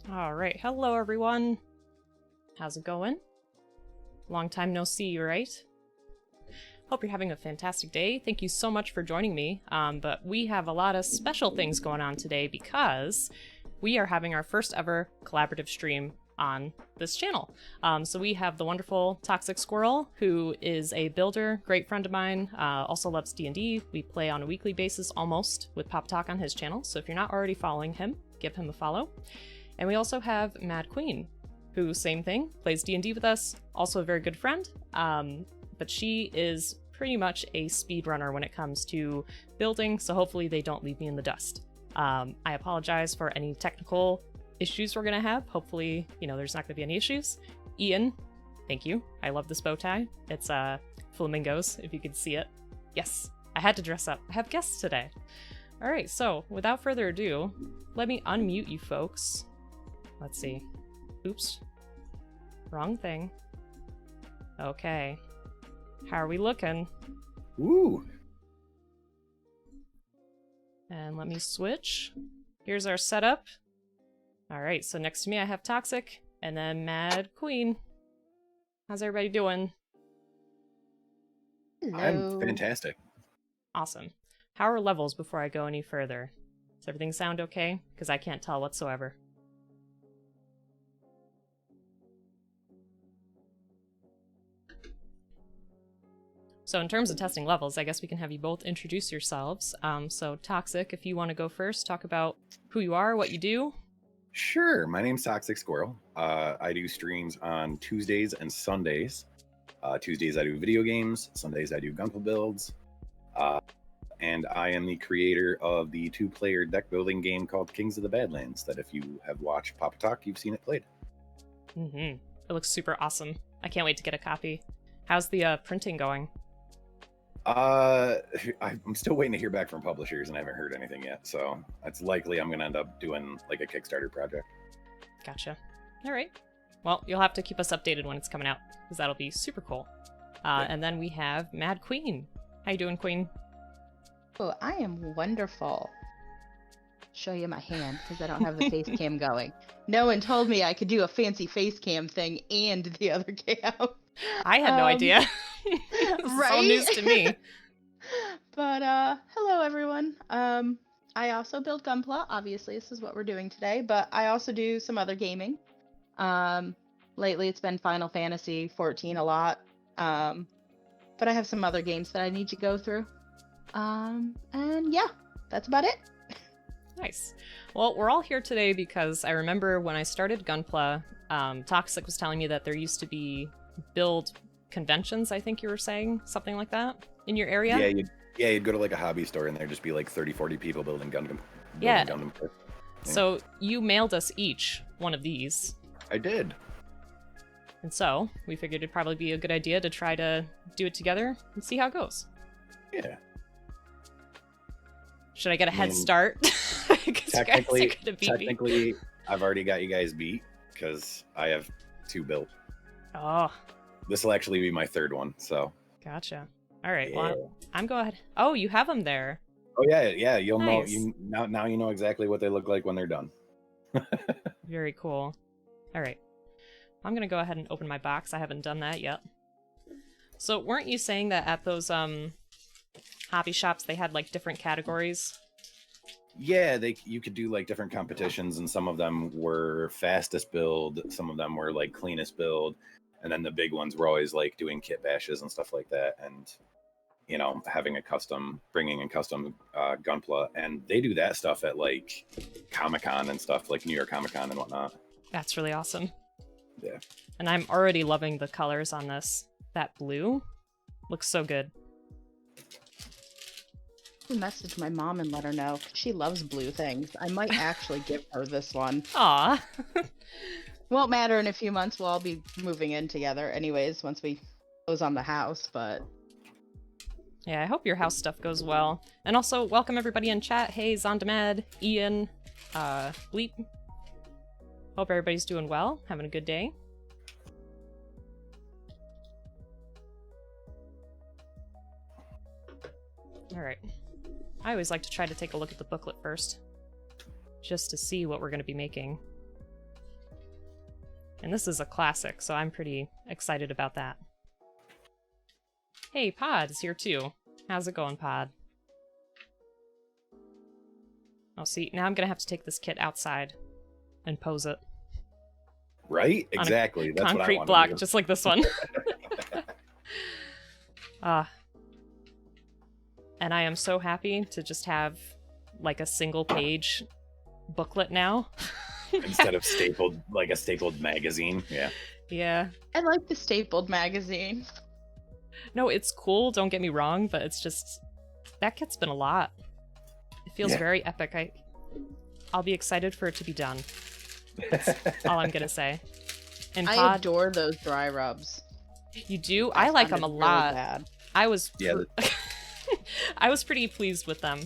All right, hello everyone. How's it going? Long time no see, right? Hope you're having a fantastic day. Thank you so much for joining me. But we have a lot of special things going on today because we are having our first ever collaborative stream on this channel. So we have the wonderful Toxic Squirrel, who is a builder, great friend of mine, also loves D&D. We play on a weekly basis almost with Pop Talk on his channel, so if you're not already following him, give him a follow. And we also have MadQueen, who, same thing, plays D&D with us, also a very good friend, but she is pretty much a speedrunner when it comes to building, so hopefully they don't leave me in the dust. I apologize for any technical issues we're gonna have. Hopefully, there's not gonna be any issues. Ian, thank you. I love this bow tie. It's flamingos, if you could see it. Yes, I had to dress up. I have guests today. All right, so without further ado, let me unmute you folks. Let's see. Oops. Wrong thing. Okay. How are we looking? Woo! And let me switch. Here's our setup. Alright, so next to me I have Toxic, and then MadQueen. How's everybody doing? Hello. I'm fantastic. Awesome. How are levels before I go any further? Does everything sound okay? Because I can't tell whatsoever. So in terms of testing levels, I guess we can have you both introduce yourselves. So Toxic, if you want to go first, talk about who you are, what you do. Sure. My name's Toxic Squirrel. I do streams on Tuesdays and Sundays. Tuesdays I do video games. Sundays I do Gunpla builds. And I am the creator of the 2-player deck building game called Kings of the Badlands, that if you have watched Papa Talk, you've seen it played. Mm-hmm. It looks super awesome. I can't wait to get a copy. How's the printing going? I'm still waiting to hear back from publishers, and I haven't heard anything yet. So it's likely I'm going to end up doing like a Kickstarter project. Gotcha. All right. Well, you'll have to keep us updated when it's coming out, because that'll be super cool. And then we have MadQueen. How you doing, Queen? Oh, I am wonderful. Show you my hand because I don't have the face cam going. No one told me I could do a fancy face cam thing and the other cam. I had no idea. This is all news to me. But hello everyone. I also build Gunpla. Obviously, this is what we're doing today. But I also do some other gaming. Lately, it's been Final Fantasy 14 a lot. But I have some other games that I need to go through. And yeah, that's about it. Nice. Well, we're all here today because I remember when I started Gunpla, Toxic was telling me that there used to be build conventions, I think you were saying, something like that, in your area? You'd go to like a hobby store and there'd just be like 30-40 people building Gundam. Yeah. Gundam. So you mailed us each one of these. I did. And so we figured it'd probably be a good idea to try to do it together and see how it goes. Yeah. Should I get a head start? Technically, I've already got you guys beat because I have 2 built. Oh. This will actually be my 3rd one, so. Gotcha. All right. Yeah. Well, I'm go ahead. Oh, you have them there. Oh yeah. You'll Nice. know. Now you know exactly what they look like when they're done. Very cool. All right. I'm gonna go ahead and open my box. I haven't done that yet. So, weren't you saying that at those hobby shops they had like different categories? Yeah, you could do like different competitions, and some of them were fastest build, some of them were like cleanest build, and then the big ones were always like doing kit bashes and stuff like that, and bringing in custom Gunpla, and they do that stuff at like Comic-Con and stuff, like New York Comic-Con and whatnot. That's really awesome. Yeah. And I'm already loving the colors on this. That blue looks so good. I'll message my mom and let her know. She loves blue things. I might actually give her this one. Aw. Won't matter in a few months. We'll all be moving in together anyways once we close on the house, but... Yeah, I hope your house stuff goes well. And also, welcome everybody in chat. Hey, Zondamed, Ian, Bleep. Hope everybody's doing well, having a good day. Alright. I always like to try to take a look at the booklet first, just to see what we're going to be making. And this is a classic, so I'm pretty excited about that. Hey, Pod is here too. How's it going, Pod? Oh, see, now I'm gonna have to take this kit outside and pose it. Right? Exactly. That's concrete what I want block, to do. just like this one. And I am so happy to just have like a single page booklet now. Instead of stapled, like a stapled magazine. Yeah. Yeah. I like the stapled magazine. No, it's cool, don't get me wrong, but it's just, that kit's been a lot. It feels very epic. I'll be excited for it to be done. That's all I'm gonna say. And I Pod, adore those dry rubs. you do? I like them a Really lot. bad. I was Yeah. I was pretty pleased with them.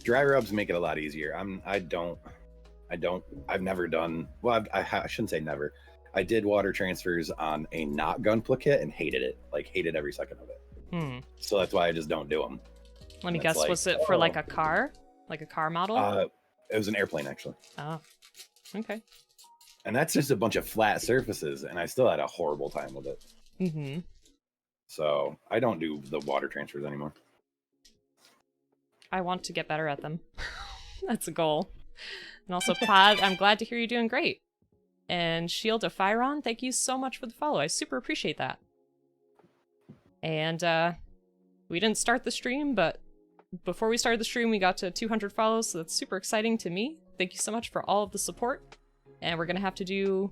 Dry rubs make it a lot easier. I've never done, well, I shouldn't say never. I did water transfers on a not Gunpla kit and hated it. Like, hated every second of it. So that's why I just don't do them. Let me It's guess, like, was it for like a car? Like a car model? It was an airplane, actually. Oh. Okay. And that's just a bunch of flat surfaces, and I still had a horrible time with it. Mm-hmm. So I don't do the water transfers anymore. I want to get better at them. That's a goal. And also, Pod, I'm glad to hear you're doing great. And Shield of Firon, thank you so much for the follow. I super appreciate that. And we didn't start the stream, but before we started the stream, we got to 200 follows, so that's super exciting to me. Thank you so much for all of the support. And we're going to have to do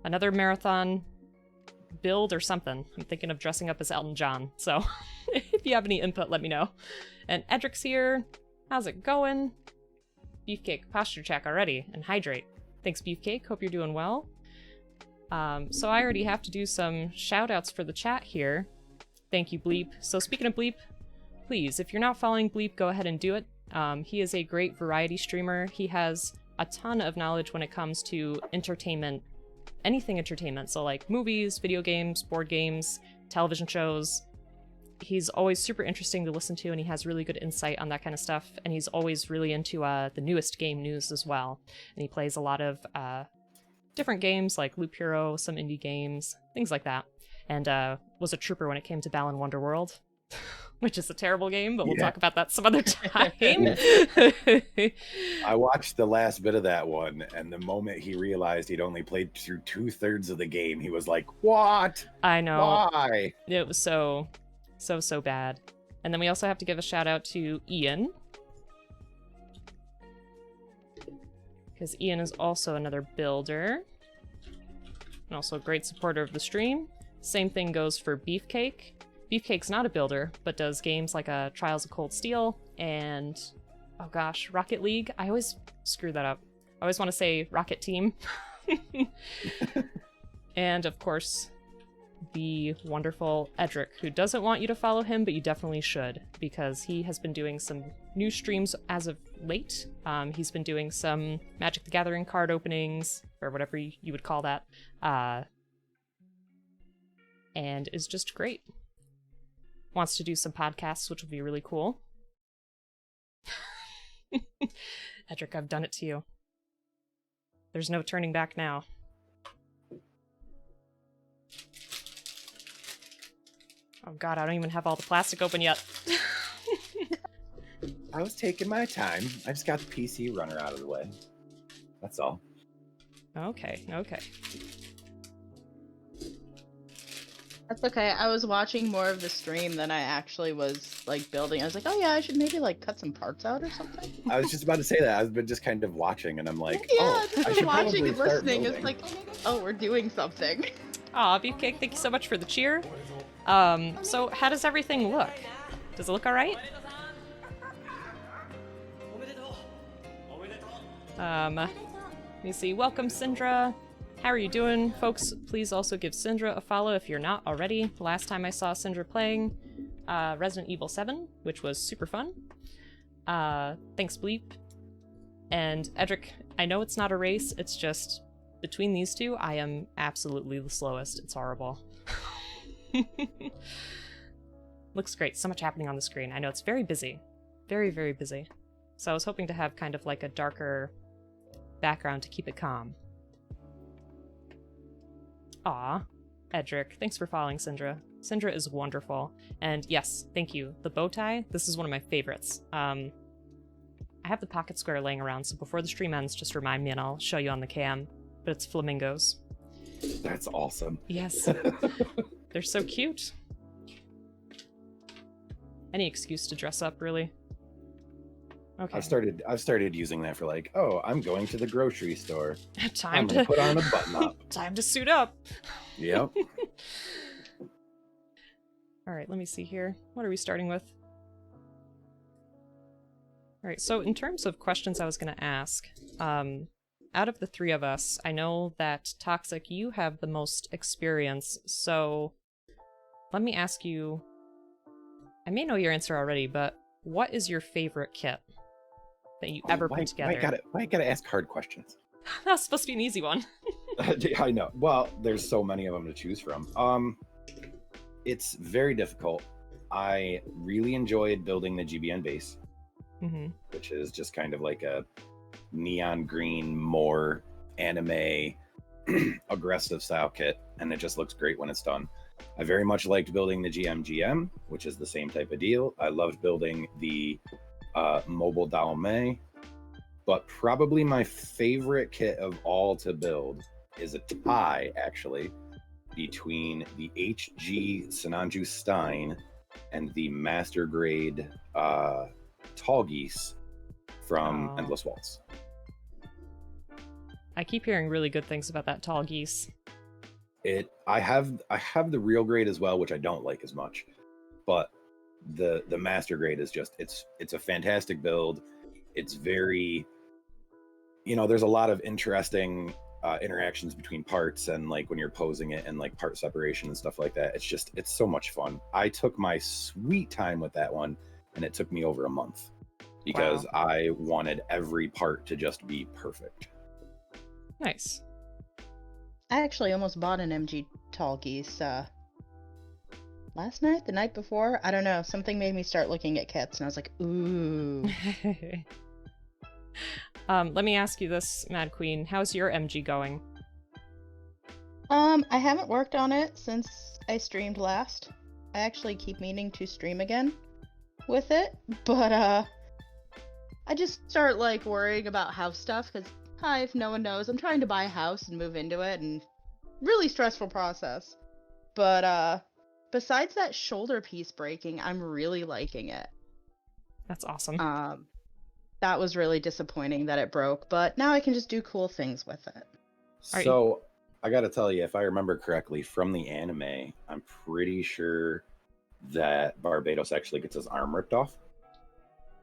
another marathon build or something. I'm thinking of dressing up as Elton John, so if you have any input, let me know. And Edric's here. How's it going? Beefcake, posture check already, and hydrate. Thanks, Beefcake. Hope you're doing well. So I already have to do some shout-outs for the chat here. Thank you, Bleep. So speaking of Bleep, please, if you're not following Bleep, go ahead and do it. He is a great variety streamer. He has a ton of knowledge when it comes to entertainment, anything entertainment. So like movies, video games, board games, television shows. He's always super interesting to listen to, and he has really good insight on that kind of stuff. And he's always really into the newest game news as well. And he plays a lot of different games like Loop Hero, some indie games, things like that. And was a trooper when it came to Balan Wonderworld, which is a terrible game, but we'll talk about that some other time. I watched the last bit of that one, and the moment he realized he'd only played through 2/3 of the game, he was like, "What? I know. Why?" It was so bad. And then we also have to give a shout out to Ian, because Ian is also another builder and also a great supporter of the stream. Same thing goes for Beefcake. Beefcake's not a builder, but does games like Trials of Cold Steel and, oh gosh, Rocket League. I always screw that up. I always want to say Rocket Team. And of course, the wonderful Edric, who doesn't want you to follow him, but you definitely should, because he has been doing some new streams as of late. He's been doing some Magic the Gathering card openings, or whatever you would call that, and is just great. Wants to do some podcasts, which will be really cool. Edric, I've done it to you. There's no turning back now. Oh god, I don't even have all the plastic open yet. I was taking my time. I just got the PC runner out of the way. That's all. Okay. That's okay. I was watching more of the stream than I actually was like building. I was like, oh yeah, I should maybe like cut some parts out or something. I was just about to say that. I've been just kind of watching, and I'm like, Yeah, oh, just I should watching probably and start listening. It's building. like, oh, we're doing something. Aw, Beefcake, thank you so much for the cheer. So how does everything look? Does it look alright? Let me see. Welcome, Syndra. How are you doing? Folks, please also give Syndra a follow if you're not already. Last time I saw Syndra playing Resident Evil 7, which was super fun. Thanks, Bleep. And Edric, I know it's not a race, it's just between these two, I am absolutely the slowest. It's horrible. Looks great. So much happening on the screen. I know it's very busy. Very, very busy. So I was hoping to have kind of like a darker background to keep it calm. Aw. Edric, thanks for following Syndra. Syndra is wonderful. And yes, thank you. The bow tie, this is one of my favorites. I have the pocket square laying around, so before the stream ends, just remind me and I'll show you on the cam. But it's flamingos. That's awesome. Yes. They're so cute. Any excuse to dress up, really. Okay. I've started using that for like, oh, I'm going to the grocery store. Time I'm to gonna put on a button up. Time to suit up. Yep. All right, let me see here. What are we starting with? All right, so in terms of questions I was going to ask, out of the three of us, I know that Toxic, you have the most experience, so let me ask you, I may know your answer already, but what is your favorite kit that you ever put together? Why you gotta ask hard questions? That's supposed to be an easy one. I know. Well, there's so many of them to choose from. It's very difficult. I really enjoyed building the GBN base, which is just kind of like a neon green, more anime, aggressive style kit, and it just looks great when it's done. I very much liked building the GM, which is the same type of deal. I loved building the mobile Dalme, but probably my favorite kit of all to build is a tie, actually, between the HG Sinanju Stein and the Master Grade Tall Geese from Endless Waltz. I keep hearing really good things about that Tall Geese. I have the real grade as well, which I don't like as much, but the Master Grade is just it's a fantastic build. It's very, there's a lot of interesting interactions between parts, and like when you're posing it and like part separation and stuff like that. It's so much fun. I took my sweet time with that one, and it took me over a month because I wanted every part to just be perfect. Nice. I actually almost bought an MG Tall Geese last night, the night before. I don't know. Something made me start looking at kits, and I was like, ooh. Let me ask you this, Mad Queen. How's your MG going? I haven't worked on it since I streamed last. I actually keep meaning to stream again with it, but I just start like worrying about house stuff because if no one knows, I'm trying to buy a house and move into it, and really stressful process. But besides that shoulder piece breaking, I'm really liking it. That's awesome. That was really disappointing that it broke, but now I can just do cool things with it. So I gotta tell you, if I remember correctly from the anime, I'm pretty sure that Barbados actually gets his arm ripped off.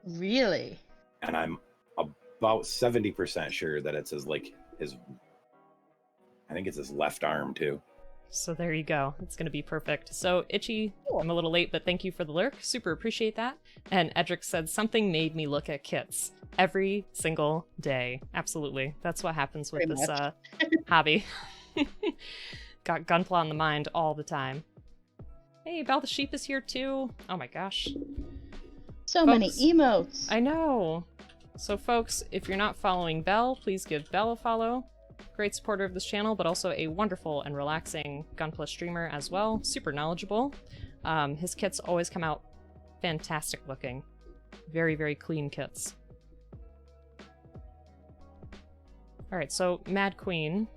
Really? And I'm about 70% sure that it's his I think it's his left arm too. So there you go. It's going to be perfect. So Itchy, I'm a little late, but thank you for the lurk. Super appreciate that. And Edric said, something made me look at kits every single day. Absolutely. That's what happens with this hobby. Got Gunpla on the mind all the time. Hey, Belle the Sheep is here too. Oh my gosh. So many emotes. I know. So folks, if you're not following Belle, please give Belle a follow. Great supporter of this channel, but also a wonderful and relaxing Gunpla streamer as well. Super knowledgeable. His kits always come out fantastic looking. Very, very clean kits. Alright, so Mad Queen,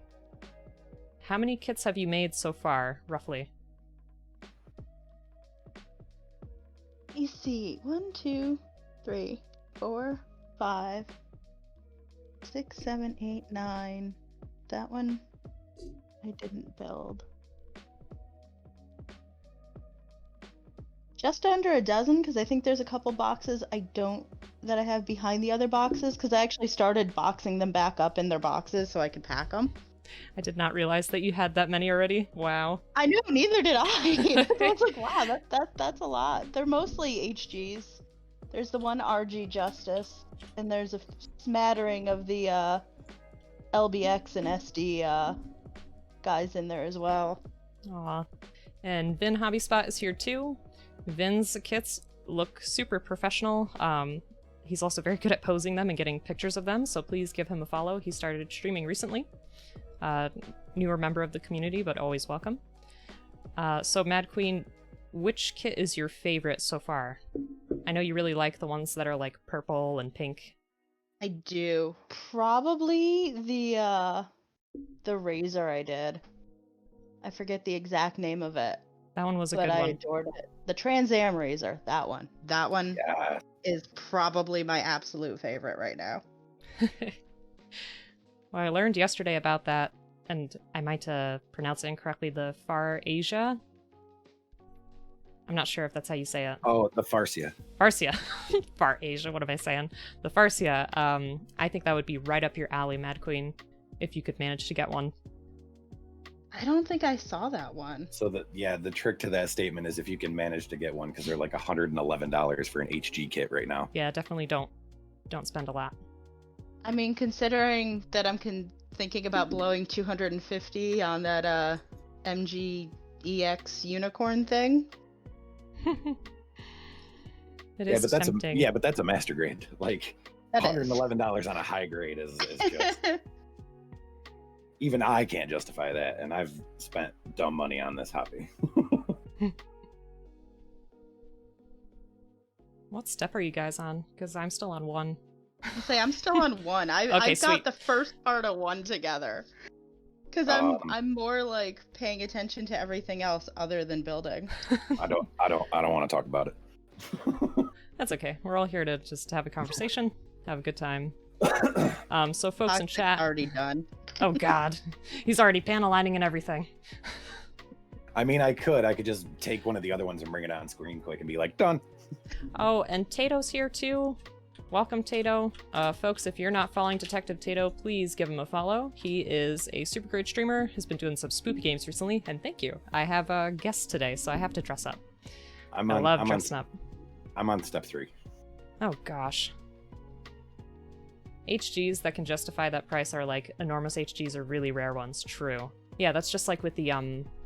how many kits have you made so far, roughly? Let me see. 1, 2, 3, 4, 5, 6, 7, 8, 9. That one I didn't build. Just under a dozen, because I think there's a couple boxes that I have behind the other boxes, because I actually started boxing them back up in their boxes so I could pack them. I did not realize that you had that many already. Wow. I knew, neither did I. I was like, wow, that's a lot. They're mostly HGs. There's the one RG Justice, and there's a smattering of the LBX and SD guys in there as well. Aw. And Vin Hobby Spot is here too. Vin's kits look super professional. He's also very good at posing them and getting pictures of them, so please give him a follow. He started streaming recently. newer member of the community, but always welcome. So Mad Queen, which kit is your favorite so far? I know you really like the ones that are like purple and pink. I do. Probably the razor I did. I forget the exact name of it. That one was a but good I one. adored it. The Trans Am razor, that one. That one Yeah. is probably my absolute favorite right now. Well, I learned yesterday about that, and I might pronounce it incorrectly, the Far Asia. I'm not sure if that's how you say it. Oh, the Farsia. Farsia. Far Asia, what am I saying? The Farsia. I think that would be right up your alley, Mad Queen, if you could manage to get one. I don't think I saw that one. So the trick to that statement is if you can manage to get one, because they're like $111 for an HG kit right now. Yeah, definitely don't spend a lot. I mean, considering that I'm thinking about blowing 250 on that MG EX unicorn thing. It is tempting. But that's a master grade. Like $111 on a high grade is just even I can't justify that, and I've spent dumb money on this hobby. What step are you guys on? Because I'm still on 1. I'm still on 1. I've Okay, got sweet. the first part of 1 together. Because I'm more like paying attention to everything else other than building. I don't want to talk about it. That's okay. We're all here to just have a conversation, have a good time. So folks in chat. Already done. Oh God, he's already panel lining and everything. I mean, I could just take one of the other ones and bring it on screen quick and be like, done. Oh, and Tato's here too. Welcome, Tato. Folks, if you're not following Detective Tato, please give him a follow. He is a super great streamer, has been doing some spoopy games recently, and thank you. I have a guest today, so I have to dress up. I love dressing up. I'm on step 3. Oh gosh. HGs that can justify that price are like enormous HGs are really rare ones, true. Yeah, that's just like with the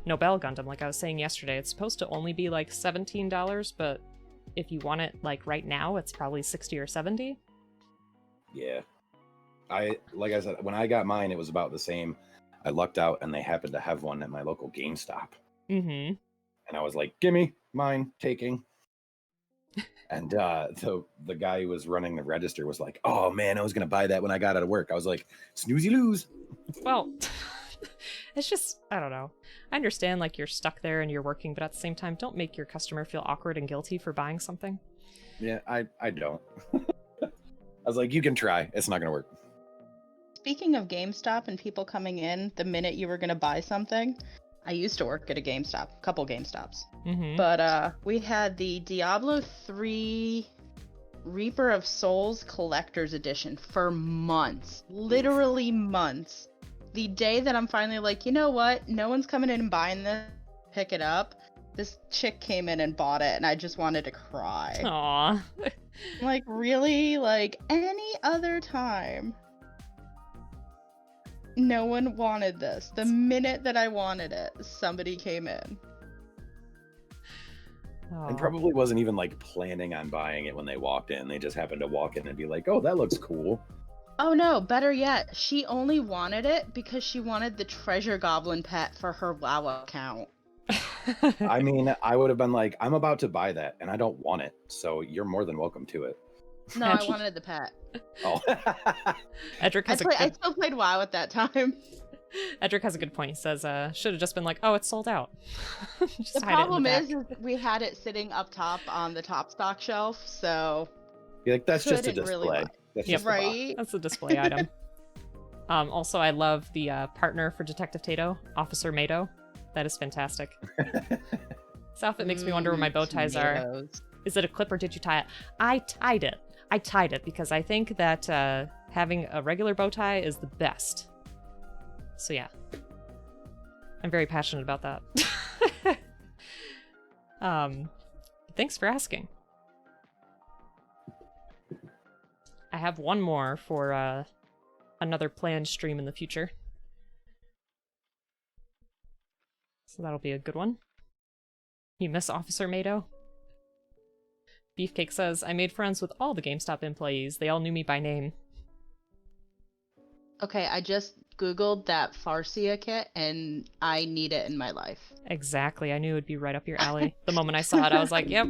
Nobel Gundam, like I was saying yesterday. It's supposed to only be like $17, but if you want it like right now, it's probably 60 or 70. Yeah. Like I said, when I got mine, it was about the same. I lucked out and they happened to have one at my local GameStop. Mm-hmm. And I was like, gimme, mine, taking. And the guy who was running the register was like, oh man, I was going to buy that when I got out of work. I was like, snoozy lose. Well, it's just, I don't know. I understand like you're stuck there and you're working, but at the same time, don't make your customer feel awkward and guilty for buying something. Yeah, I don't. I was like, you can try. It's not going to work. Speaking of GameStop and people coming in the minute you were going to buy something, I used to work at a GameStop, a couple GameStops. Mm-hmm. But we had the Diablo 3 Reaper of Souls Collector's Edition for months. Literally months. The day that I'm finally like, you know what? No one's coming in and buying this. Pick it up. This chick came in and bought it, and I just wanted to cry. Aww. Like, really? Like, any other time, no one wanted this. The minute that I wanted it, somebody came in. And probably wasn't even like planning on buying it when they walked in. They just happened to walk in and be like, oh, that looks cool. Oh no, better yet, she only wanted it because she wanted the treasure goblin pet for her WoW account. I mean, I would have been like, I'm about to buy that and I don't want it. So you're more than welcome to it. No, I wanted the pet. Oh. Edric has I still played WoW at that time. Edric has a good point. He says, should have just been like, oh, it's sold out. Just The hide it in problem back. is we had it sitting up top on the top stock shelf, so You're like, that's just a couldn't really display. buy. That's Yep. just a box. Right? That's a display item. Also, I love the partner for Detective Tato, Officer Mato. That is fantastic. This outfit makes me wonder where my bow ties are. Tomatoes. Is it a clip or did you tie it? I tied it. I tied it because I think that having a regular bow tie is the best. So yeah. I'm very passionate about that. Thanks for asking. I have one more for another planned stream in the future. So that'll be a good one. You miss Officer Mato? Beefcake says, I made friends with all the GameStop employees. They all knew me by name. Okay, I just Googled that Farsia kit, and I need it in my life. Exactly. I knew it would be right up your alley. The moment I saw it, I was like, yep,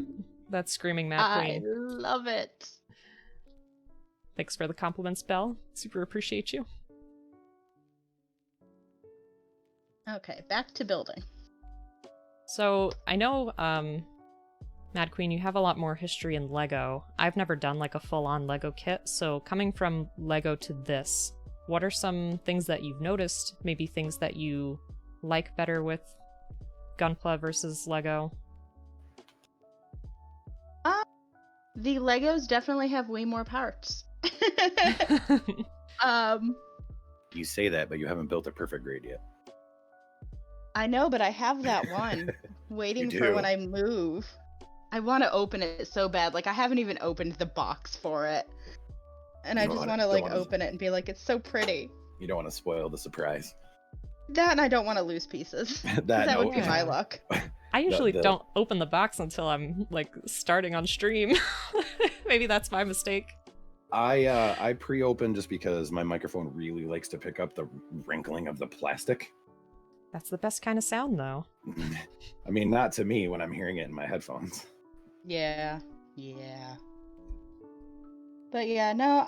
that's screaming Mad I Queen. love it. Thanks for the compliments, Belle. Super appreciate you. Okay, back to building. So, I know, Mad Queen, you have a lot more history in LEGO. I've never done like a full-on LEGO kit, so coming from LEGO to this, what are some things that you've noticed? Maybe things that you like better with Gunpla versus LEGO? The Legos definitely have way more parts. You say that, but you haven't built a perfect grade yet. I know, but I have that one waiting You for do. when I move. I want to open it so bad. Like, I haven't even opened the box for it. And You I don't just wanna- want to, like, don't wanna- open it and be like, it's so pretty. You don't want to spoil the surprise. That and I don't want to lose pieces. That would be my luck. I usually the- don't open the box until I'm, like, starting on stream. Maybe that's my mistake. I pre-open just because my microphone really likes to pick up the wrinkling of the plastic. That's the best kind of sound, though. I mean, not to me when I'm hearing it in my headphones. Yeah. But yeah, no,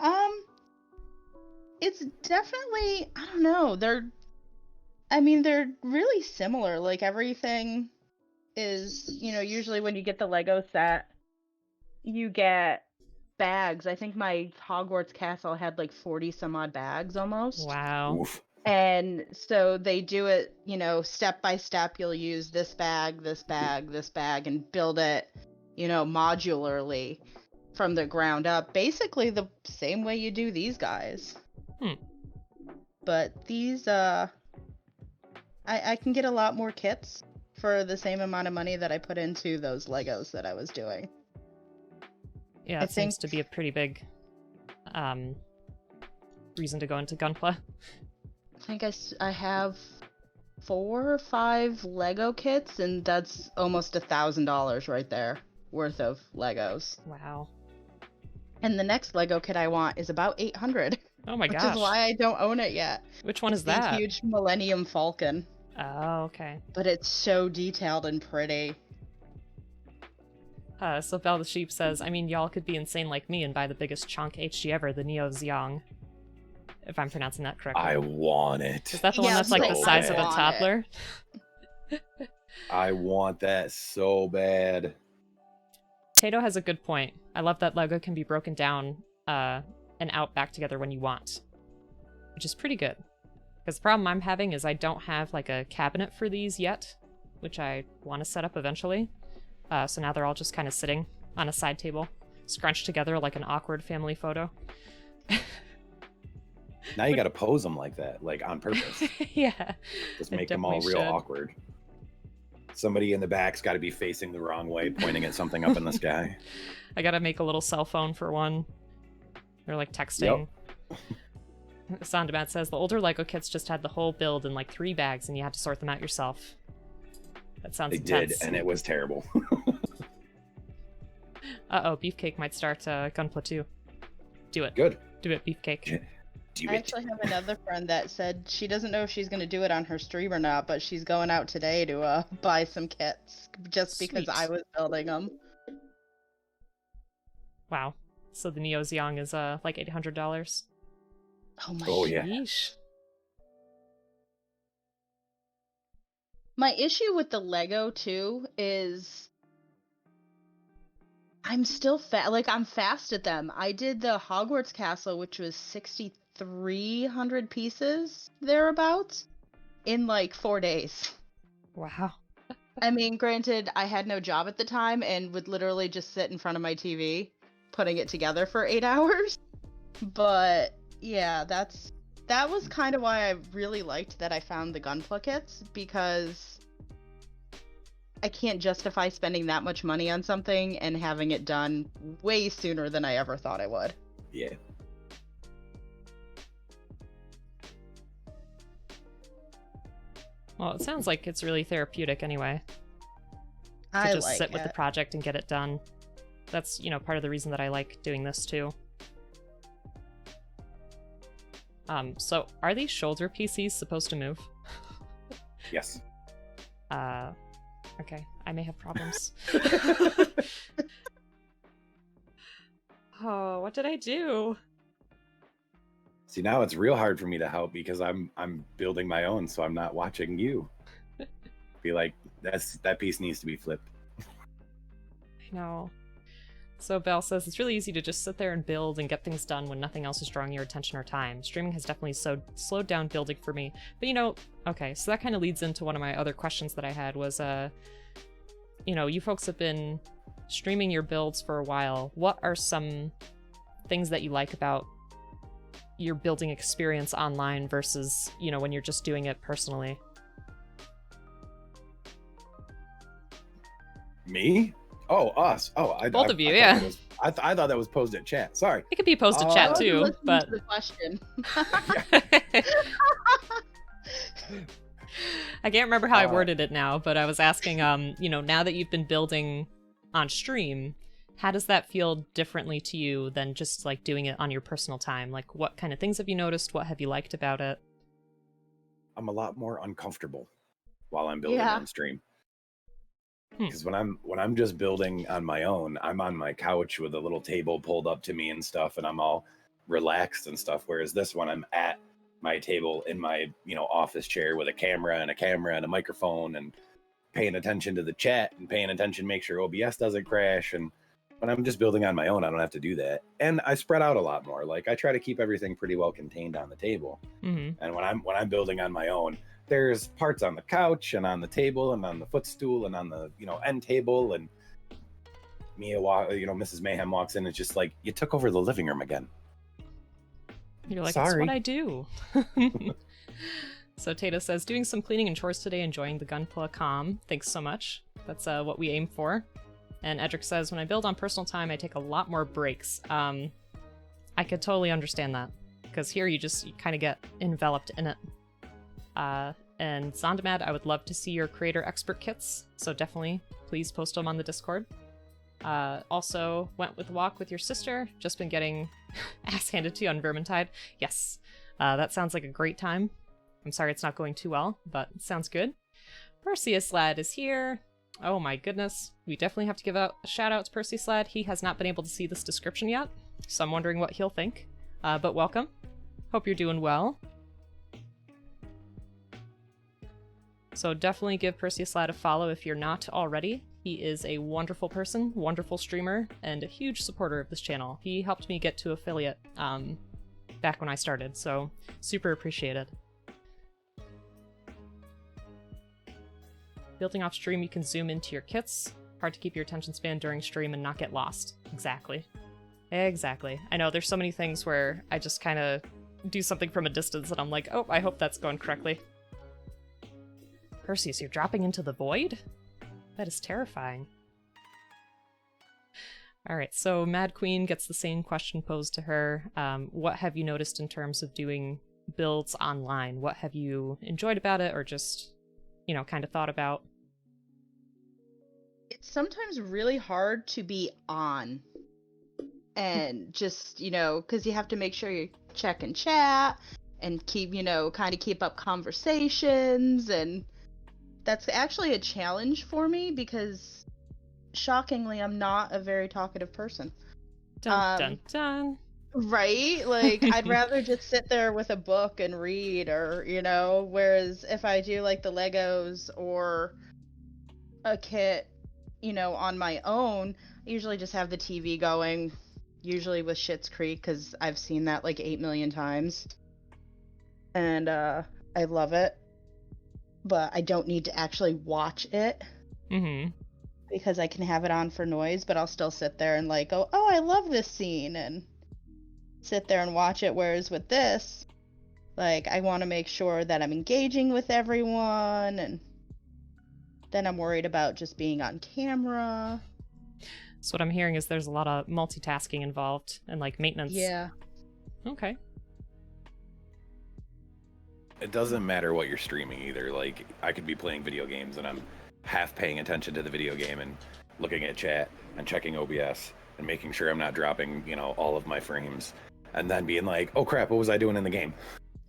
it's definitely, I don't know, they're really similar. Like, everything is, usually when you get the Lego set, you get bags. I think my Hogwarts castle had like 40 some odd bags almost. Wow. Oof. And so they do it, step by step. You'll use this bag, this bag, this bag, and build it, modularly from the ground up. Basically the same way you do these guys. But these, I can get a lot more kits for the same amount of money that I put into those Legos that I was doing. Yeah, it seems to be a pretty big reason to go into Gunpla. I think I have 4 or 5 Lego kits, and that's almost $1,000 right there worth of Legos. Wow. And the next Lego kit I want is about 800. Oh my gosh. Which is why I don't own it yet. Which one is The that? huge Millennium Falcon. Oh, okay. But it's so detailed and pretty. So Belle the Sheep says, I mean, y'all could be insane like me and buy the biggest chunk HG ever, the Neo Xiong. If I'm pronouncing that correctly. I want it. Is that the one that's like the so size of a bad. toddler? I want that so bad. Tato has a good point. I love that Lego can be broken down and out back together when you want. Which is pretty good. Because the problem I'm having is I don't have like a cabinet for these yet, which I want to set up eventually. So now they're all just kind of sitting on a side table, scrunched together like an awkward family photo. Now you got to pose them like that, like on purpose. Yeah. Just I make them all real definitely should. awkward. Somebody in the back's got to be facing the wrong way, pointing at something up in the sky. I gotta make a little cell phone for one. They're like texting. Sandabat says the older Lego kits just had the whole build in like 3 bags and you had to sort them out yourself. That sounds They intense. did, and it was terrible. Uh-oh, Beefcake might start Gunpla too. Do it. Good. Do it, Beefcake. Do I it. actually have another friend that said she doesn't know if she's going to do it on her stream or not, but she's going out today to buy some kits just because Sweet. I was building them. Wow. So the Neo Xiong is like $800. Oh my Oh, yeah. Yeesh. My issue with the Lego too is I'm still I'm fast at them. I did the Hogwarts castle, which was 6,300 pieces thereabouts in like 4 days. Wow. I mean, granted, I had no job at the time and would literally just sit in front of my TV putting it together for 8 hours. But yeah, that was kind of why I really liked that I found the Gunpla kits, because I can't justify spending that much money on something and having it done way sooner than I ever thought I would. Yeah. Well, it sounds like it's really therapeutic anyway. To I just like sit with the it. project and get it done. That's, part of the reason that I like doing this too. So are these shoulder PCs supposed to move? Yes. Okay, I may have problems. Oh, what did I do? See, now it's real hard for me to help because I'm building my own, so I'm not watching you. Be like, that piece needs to be flipped. I know. So Belle says it's really easy to just sit there and build and get things done when nothing else is drawing your attention or time. Streaming has definitely slowed down building for me. But okay, so that kind of leads into one of my other questions that I had was, you folks have been streaming your builds for a while. What are some things that you like about your building experience online versus, when you're just doing it personally? Me? Oh, us. Oh, Both of you, yeah. I thought that was posed at chat. Sorry. It could be posted chat too, but the question. I can't remember how I worded it now, but I was asking, now that you've been building on stream, how does that feel differently to you than just like doing it on your personal time? Like, what kind of things have you noticed? What have you liked about it? I'm a lot more uncomfortable while I'm building on stream. Because when I'm just building on my own, I'm on my couch with a little table pulled up to me and stuff, and I'm all relaxed and stuff. Whereas this one, I'm at my table in my office chair with a camera and a microphone and paying attention to the chat and paying attention, make sure OBS doesn't crash. And when I'm just building on my own, I don't have to do that. And I spread out a lot more. Like I try to keep everything pretty well contained on the table. Mm-hmm. And when I'm building on my own, there's parts on the couch and on the table and on the footstool and on the end table, and Mrs. Mayhem walks in and it's just like, you took over the living room again. You're like, sorry. That's what I do. So Tata says, doing some cleaning and chores today, enjoying the Gunpla calm. Thanks so much. That's what we aim for. And Edric says, when I build on personal time, I take a lot more breaks. I could totally understand that, because here you kind of get enveloped in it. And Zondamad, I would love to see your creator expert kits, so definitely please post them on the Discord. Also, went with a walk with your sister, just been getting ass handed to you on Vermintide. Yes, that sounds like a great time. I'm sorry it's not going too well, but it sounds good. Perseus Lad is here. Oh my goodness, we definitely have to give out a shout out to Perseus Lad. He has not been able to see this description yet, so I'm wondering what he'll think. But welcome. Hope you're doing well. So definitely give Perseus Lad a follow if you're not already. He is a wonderful person, wonderful streamer, and a huge supporter of this channel. He helped me get to affiliate back when I started, so super appreciated. Building off stream, you can zoom into your kits. Hard to keep your attention span during stream and not get lost. Exactly. Exactly. I know there's so many things where I just kind of do something from a distance and I'm like, oh, I hope that's going correctly. Perseus, you're dropping into the void? That is terrifying. Alright, so Mad Queen gets the same question posed to her. What have you noticed in terms of doing builds online? What have you enjoyed about it, or just, kind of thought about? It's sometimes really hard to be on. And just, because you have to make sure you check and chat and keep, kind of keep up conversations, and that's actually a challenge for me because, shockingly, I'm not a very talkative person. Dun, dun, dun. Right? Like, I'd rather just sit there with a book and read, or, whereas if I do, like, the Legos or a kit, on my own, I usually just have the TV going, usually with Schitt's Creek, because I've seen that, like, 8 million times. And, I love it. But I don't need to actually watch it. Mm-hmm. Because I can have it on for noise, but I'll still sit there and like go, oh, I love this scene, and sit there and watch it. Whereas with this, like, I want to make sure that I'm engaging with everyone, and then I'm worried about just being on camera. So what I'm hearing is there's a lot of multitasking involved and like maintenance. Yeah. Okay. It doesn't matter what you're streaming either. Like, I could be playing video games and I'm half paying attention to the video game and looking at chat and checking OBS and making sure I'm not dropping, all of my frames, and then being like, oh crap, what was I doing in the game?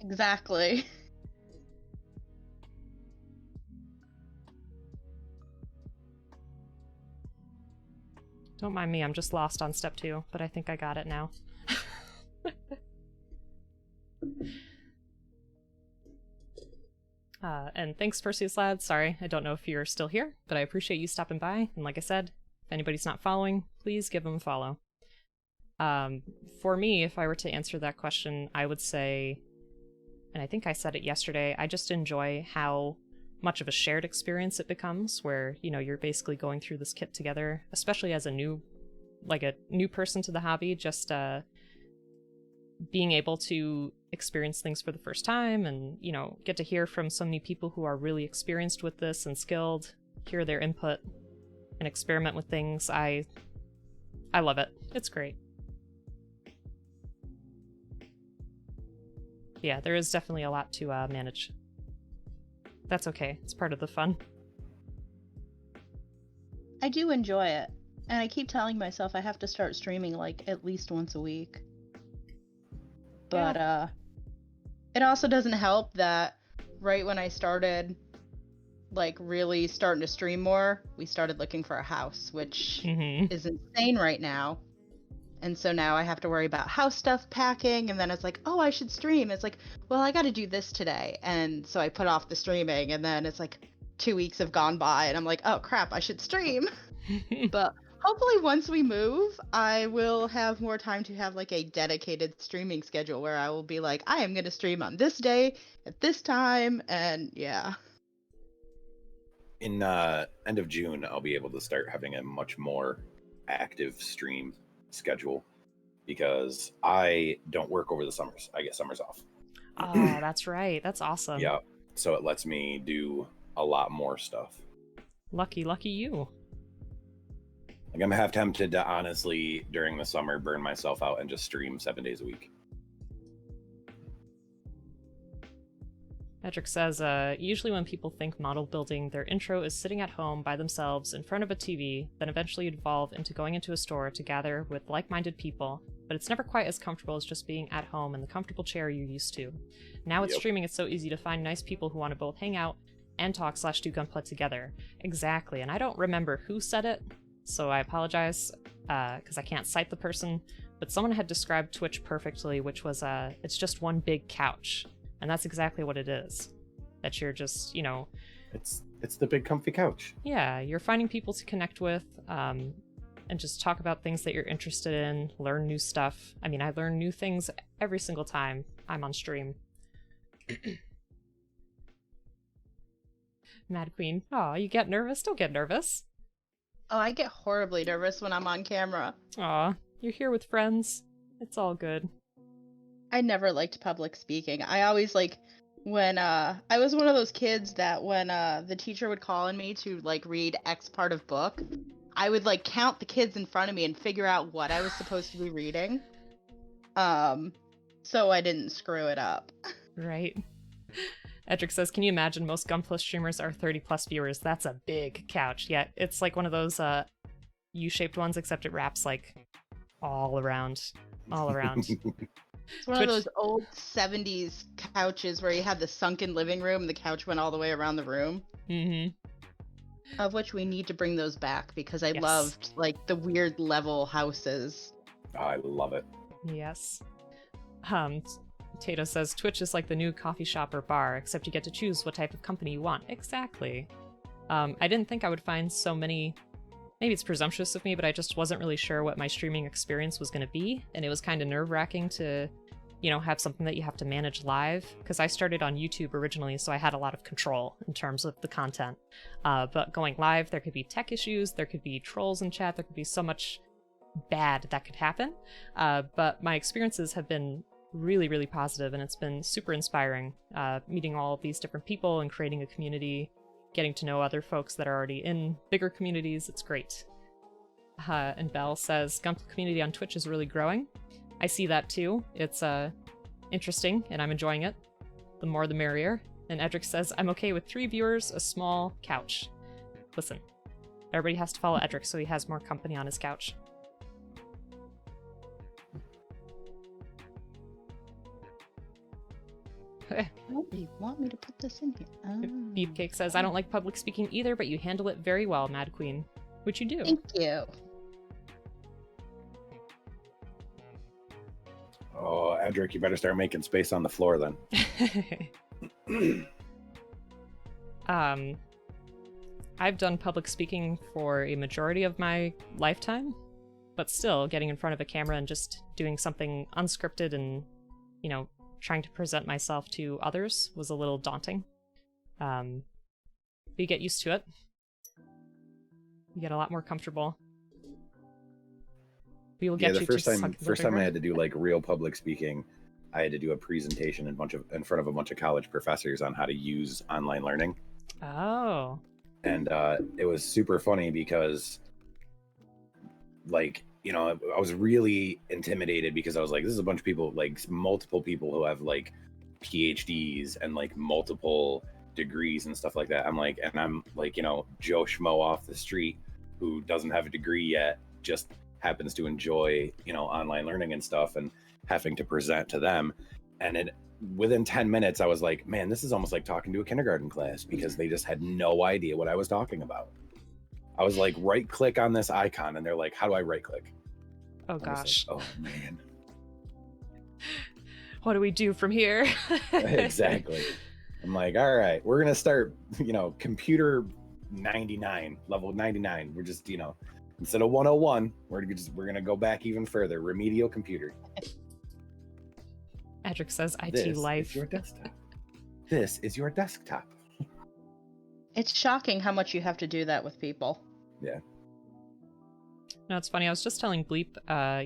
Exactly. Don't mind me, I'm just lost on step 2, but I think I got it now. And thanks, Perseus Lad. Sorry, I don't know if you're still here, but I appreciate you stopping by. And like I said, if anybody's not following, please give them a follow. For me, if I were to answer that question, I would say, and I think I said it yesterday, I just enjoy how much of a shared experience it becomes, where, you know, you're basically going through this kit together, especially as a new person to the hobby, just being able to experience things for the first time and, you know, get to hear from so many people who are really experienced with this and skilled, hear their input, and experiment with things. I love it. It's great. Yeah, there is definitely a lot to manage. That's okay. It's part of the fun. I do enjoy it. And I keep telling myself I have to start streaming like at least once a week. But it also doesn't help that right when I started like really starting to stream more, we started looking for a house, which is insane right now. And so now I have to worry about house stuff packing, and then it's like, oh, I should stream. It's like, well, I got to do this today. And so I put off the streaming, and then it's like 2 weeks have gone by, and I'm like, oh crap, I should stream. But hopefully once we move, I will have more time to have like a dedicated streaming schedule where I will be like, I am going to stream on this day at this time. And yeah. In end of June, I'll be able to start having a much more active stream schedule because I don't work over the summers. I get summers off. Oh, that's right. That's awesome. Yeah. So it lets me do a lot more stuff. Lucky you. Like, I'm half tempted to honestly, during the summer, burn myself out and just stream 7 days a week. Patrick says, usually when people think model building, their intro is sitting at home by themselves in front of a TV, then eventually evolve into going into a store to gather with like-minded people, but it's never quite as comfortable as just being at home in the comfortable chair you're used to. Now with streaming, it's so easy to find nice people who want to both hang out and talk/do Gunpla together. Exactly, and I don't remember who said it, so I apologize, because I can't cite the person, but someone had described Twitch perfectly, which was, it's just one big couch. And that's exactly what it is. That you're just, you know... It's the big comfy couch. Yeah, you're finding people to connect with, and just talk about things that you're interested in, learn new stuff. I mean, I learn new things every single time I'm on stream. Mad Queen, aw, you get nervous? Don't get nervous. Oh, I get horribly nervous when I'm on camera. Aw, you're here with friends. It's all good. I never liked public speaking. I always when I was one of those kids that when the teacher would call on me to like read X part of book, I would like count the kids in front of me and figure out what I was supposed to be reading. So I didn't screw it up. Right. Edric says, can you imagine most Gunpla streamers are 30+ viewers? That's a big couch. Yeah, it's like one of those U-shaped ones, except it wraps like all around. It's one of those old 70s couches where you had the sunken living room and the couch went all the way around the room. Of which we need to bring those back because I loved like the weird level houses. I love it. Yes. Tato says, Twitch is like the new coffee shop or bar, except you get to choose what type of company you want. Exactly. I didn't think I would find so many... Maybe it's presumptuous of me, but I just wasn't really sure what my streaming experience was going to be, and it was kind of nerve-wracking to, you know, have something that you have to manage live, because I started on YouTube originally, so I had a lot of control in terms of the content. But going live, there could be tech issues, there could be trolls in chat, there could be so much bad that could happen. But my experiences have been really, really positive, and it's been super inspiring, meeting all of these different people and creating a community, getting to know other folks that are already in bigger communities. It's great. And Belle says, Gunpla community on Twitch is really growing. I see that too. It's interesting, and I'm enjoying it. The more the merrier. And Edric says, I'm okay with 3 viewers, a small couch. Listen, everybody has to follow Edric so he has more company on his couch. What do you want me to put this in here? Oh. Beefcake says, I don't like public speaking either, but you handle it very well, Mad Queen. Which you do. Thank you. Oh, Edric, you better start making space on the floor then. I've done public speaking for a majority of my lifetime, but still getting in front of a camera and just doing something unscripted and, you know, trying to present myself to others was a little daunting. But you get used to it. You get a lot more comfortable. We will get the you first to time I had to do like real public speaking, I had to do a presentation in front of a bunch of college professors on how to use online learning. Oh. And it was super funny because, like, you know, I was really intimidated because I was like, this is a bunch of people, like multiple people who have like PhDs and like multiple degrees and stuff like that. I'm like, you know, Joe Schmo off the street who doesn't have a degree yet, just happens to enjoy, you know, online learning and stuff, and having to present to them. And within 10 minutes, I was like, man, this is almost like talking to a kindergarten class, because they just had no idea what I was talking about. I was like, right click on this icon, and they're like, how do I right click? Oh gosh. Like, oh man. What do we do from here? Exactly. I'm like, all right, we're gonna start, you know, computer 99, level 99. We're just, you know, instead of 101, we're gonna go back even further. Remedial computer. Edric says, IT This life. is your desktop. This is your desktop. It's shocking how much you have to do that with people. Yeah. No, it's funny. I was just telling Bleep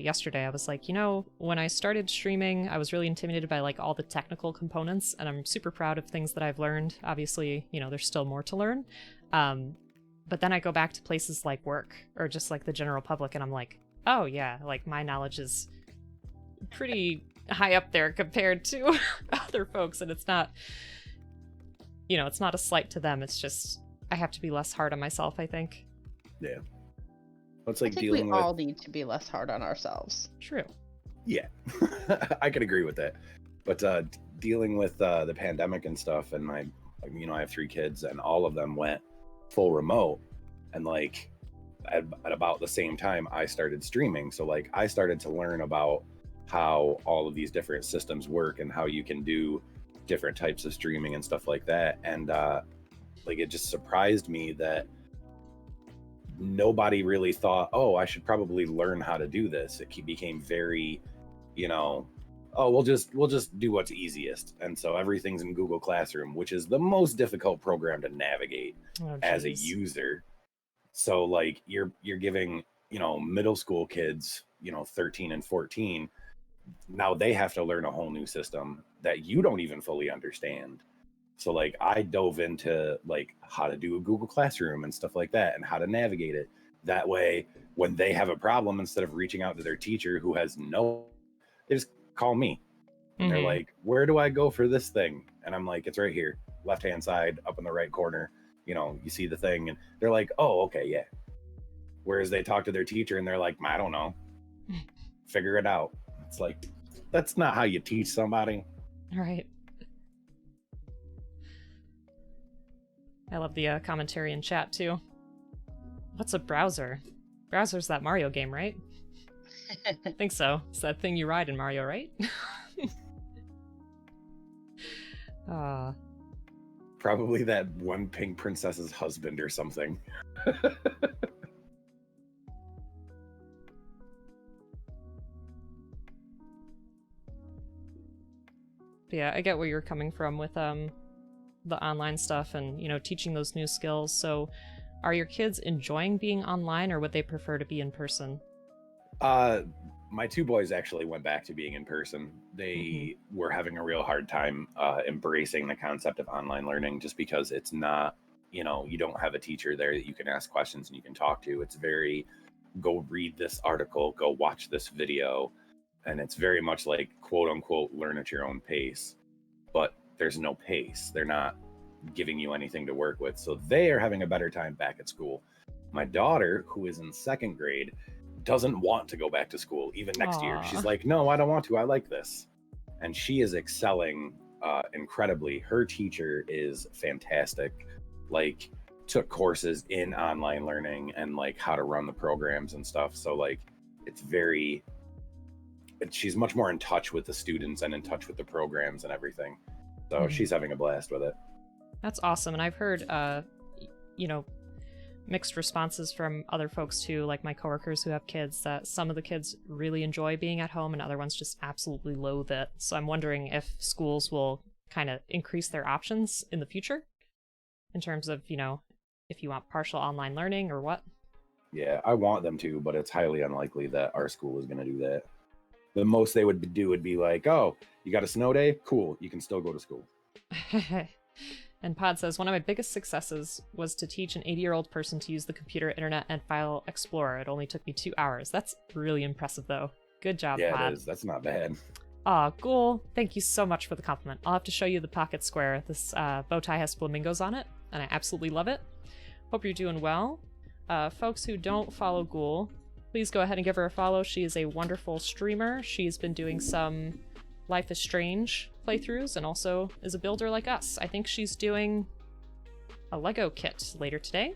yesterday. I was like, you know, when I started streaming, I was really intimidated by like all the technical components, and I'm super proud of things that I've learned. Obviously, you know, there's still more to learn. But then I go back to places like work or just like the general public, and I'm like, oh yeah, like my knowledge is pretty high up there compared to other folks, and it's not, you know, it's not a slight to them. It's just I have to be less hard on myself, I think. Yeah. It's like I think dealing we with. all need to be less hard on ourselves. True. Yeah, I could agree with that. But dealing with the pandemic and stuff, and I have 3 kids, and all of them went full remote, and like at about the same time I started streaming. So like I started to learn about how all of these different systems work and how you can do different types of streaming and stuff like that. And like it just surprised me that nobody really thought, oh, I should probably learn how to do this. It became very, you know, oh, we'll just do what's easiest. And so everything's in Google Classroom, which is the most difficult program to navigate as a user. So like you're giving, you know, middle school kids, you know, 13 and 14, now they have to learn a whole new system that you don't even fully understand. So like I dove into like how to do a Google Classroom and stuff like that, and how to navigate it. That way, when they have a problem, instead of reaching out to their teacher who has they just call me. And they're like, where do I go for this thing? And I'm like, it's right here, left-hand side, up in the right corner. You know, you see the thing, and they're like, oh, okay, yeah. Whereas they talk to their teacher and they're like, I don't know, figure it out. It's like, that's not how you teach somebody. All right. I love the commentary in chat, too. What's a browser? Browser's that Mario game, right? I think so. It's that thing you ride in Mario, right? Probably that one pink princess's husband or something. Yeah, I get where you're coming from with the online stuff and, you know, teaching those new skills. So are your kids enjoying being online, or would they prefer to be in person? My 2 boys actually went back to being in person. They were having a real hard time embracing the concept of online learning, just because it's not, you know, you don't have a teacher there that you can ask questions and you can talk to. It's very, go read this article, go watch this video. And it's very much like, quote unquote, learn at your own pace. But there's no pace. They're not giving you anything to work with. So they are having a better time back at school. My daughter, who is in 2nd grade, doesn't want to go back to school even next year. She's like, no, I don't want to. I like this. And she is excelling incredibly. Her teacher is fantastic. Like, took courses in online learning and like how to run the programs and stuff. So like, she's much more in touch with the students and in touch with the programs and everything. So she's having a blast with it. That's awesome. And I've heard, you know, mixed responses from other folks too, like my coworkers who have kids, that some of the kids really enjoy being at home and other ones just absolutely loathe it. So I'm wondering if schools will kind of increase their options in the future in terms of, you know, if you want partial online learning or what. Yeah, I want them to, but it's highly unlikely that our school is going to do that. The most they would do would be like, oh, you got a snow day? Cool, you can still go to school. And Pod says, one of my biggest successes was to teach an 80-year-old person to use the computer, internet, and file explorer. It only took me 2 hours. That's really impressive, though. Good job, Yeah, Pod. it is. That's not bad. Aw, Ghoul, thank you so much for the compliment. I'll have to show you the pocket square. This bow tie has flamingos on it, and I absolutely love it. Hope you're doing well. Folks who don't follow Ghoul, please go ahead and give her a follow. She is a wonderful streamer. She's been doing some Life is Strange playthroughs and also is a builder like us. I think she's doing a Lego kit later today.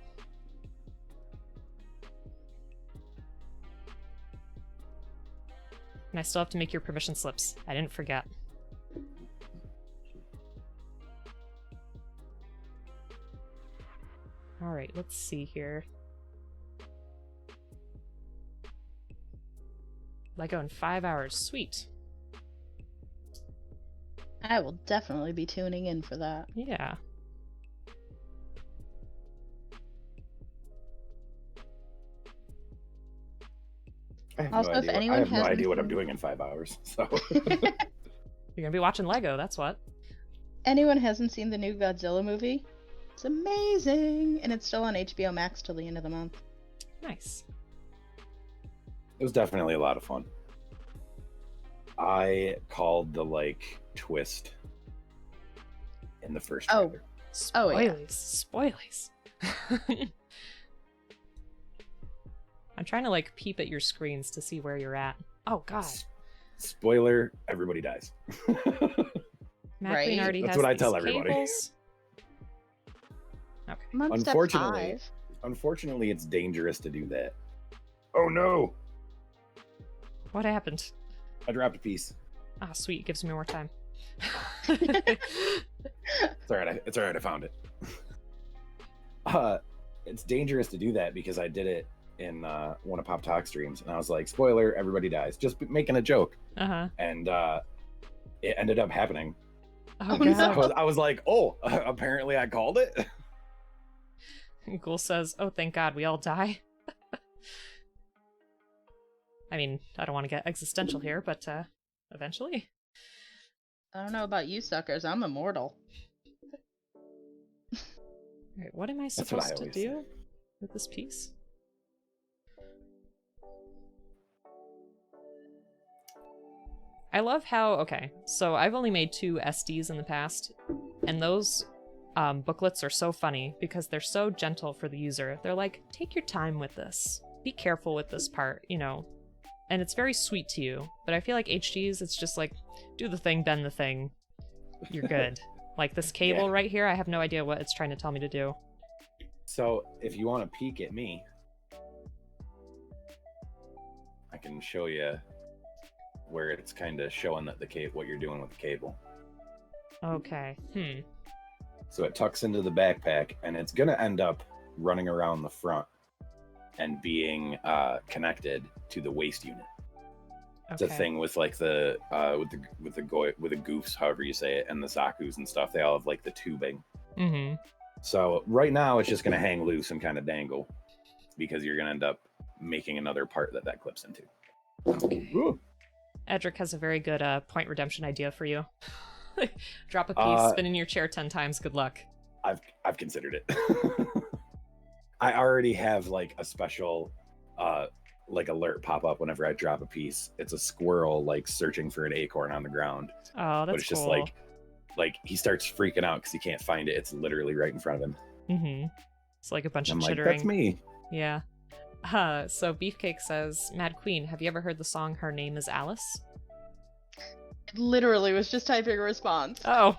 And I still have to make your permission slips. I didn't forget. All right, let's see here. Lego in 5 hours. Sweet. I will definitely be tuning in for that. Yeah. I have Also, no if idea. anyone I have no hasn't idea what I'm seen- doing in 5 hours. So You're gonna be watching Lego, that's what. Anyone hasn't seen the new Godzilla movie? It's amazing, and it's still on HBO Max till the end of the month. Nice. it was definitely a lot of fun. I called the like twist in the first Oh. trailer. Oh, yeah. Spoilies. I'm trying to like peep at your screens to see where you're at. Oh god. Spoiler, everybody dies. MadQueen already That's has what I these tell everybody. cables. Okay. I'm on step Unfortunately- 5. Unfortunately, it's dangerous to do that. Oh no! What happened? I dropped a piece. Ah, sweet. It gives me more time. It's alright. It's alright. I found it. It's dangerous to do that because I did it in one of Pop Talk streams, and I was like, "Spoiler: everybody dies." Just making a joke, Uh-huh. and it ended up happening. Oh, Oh, no. god. I was like, "Oh, apparently I called it." Ghoul says, oh, thank god, we all die. I mean, I don't want to get existential here, but eventually. I don't know about you suckers. I'm immortal. Alright, what am I That's what I supposed to always do say. with this piece? I love how, okay, so I've only made 2 SDs in the past, and those booklets are so funny because they're so gentle for the user. They're like, take your time with this. Be careful with this part, you know. And it's very sweet to you. But I feel like HDs, it's just like, do the thing, bend the thing. You're good. Like this cable Yeah. right here, I have no idea what it's trying to tell me to do. So, if you want to peek at me, I can show you where it's kind of showing that what you're doing with the cable. Okay. So it tucks into the backpack, and it's gonna end up running around the front and being connected to the waist unit. It's a thing with like the goofs, however you say it, and the zakus and stuff. They all have like the tubing. Mm-hmm. So right now it's just gonna hang loose and kind of dangle because you're gonna end up making another part that clips into. Okay. Ooh. Edric has a very good point redemption idea for you. Drop a piece, spin in your chair 10 times, good luck. I've considered it. I already have like a special like alert pop up whenever I drop a piece. It's a squirrel like searching for an acorn on the ground. Oh, that's But it's just cool. like he starts freaking out because he can't find it. It's literally right in front of him. Mm-hmm. It's like a bunch I'm of like, chittering. that's me. Yeah. So Beefcake says, Mad Queen, have you ever heard the song Her Name is Alice? literally was just typing a response. Oh.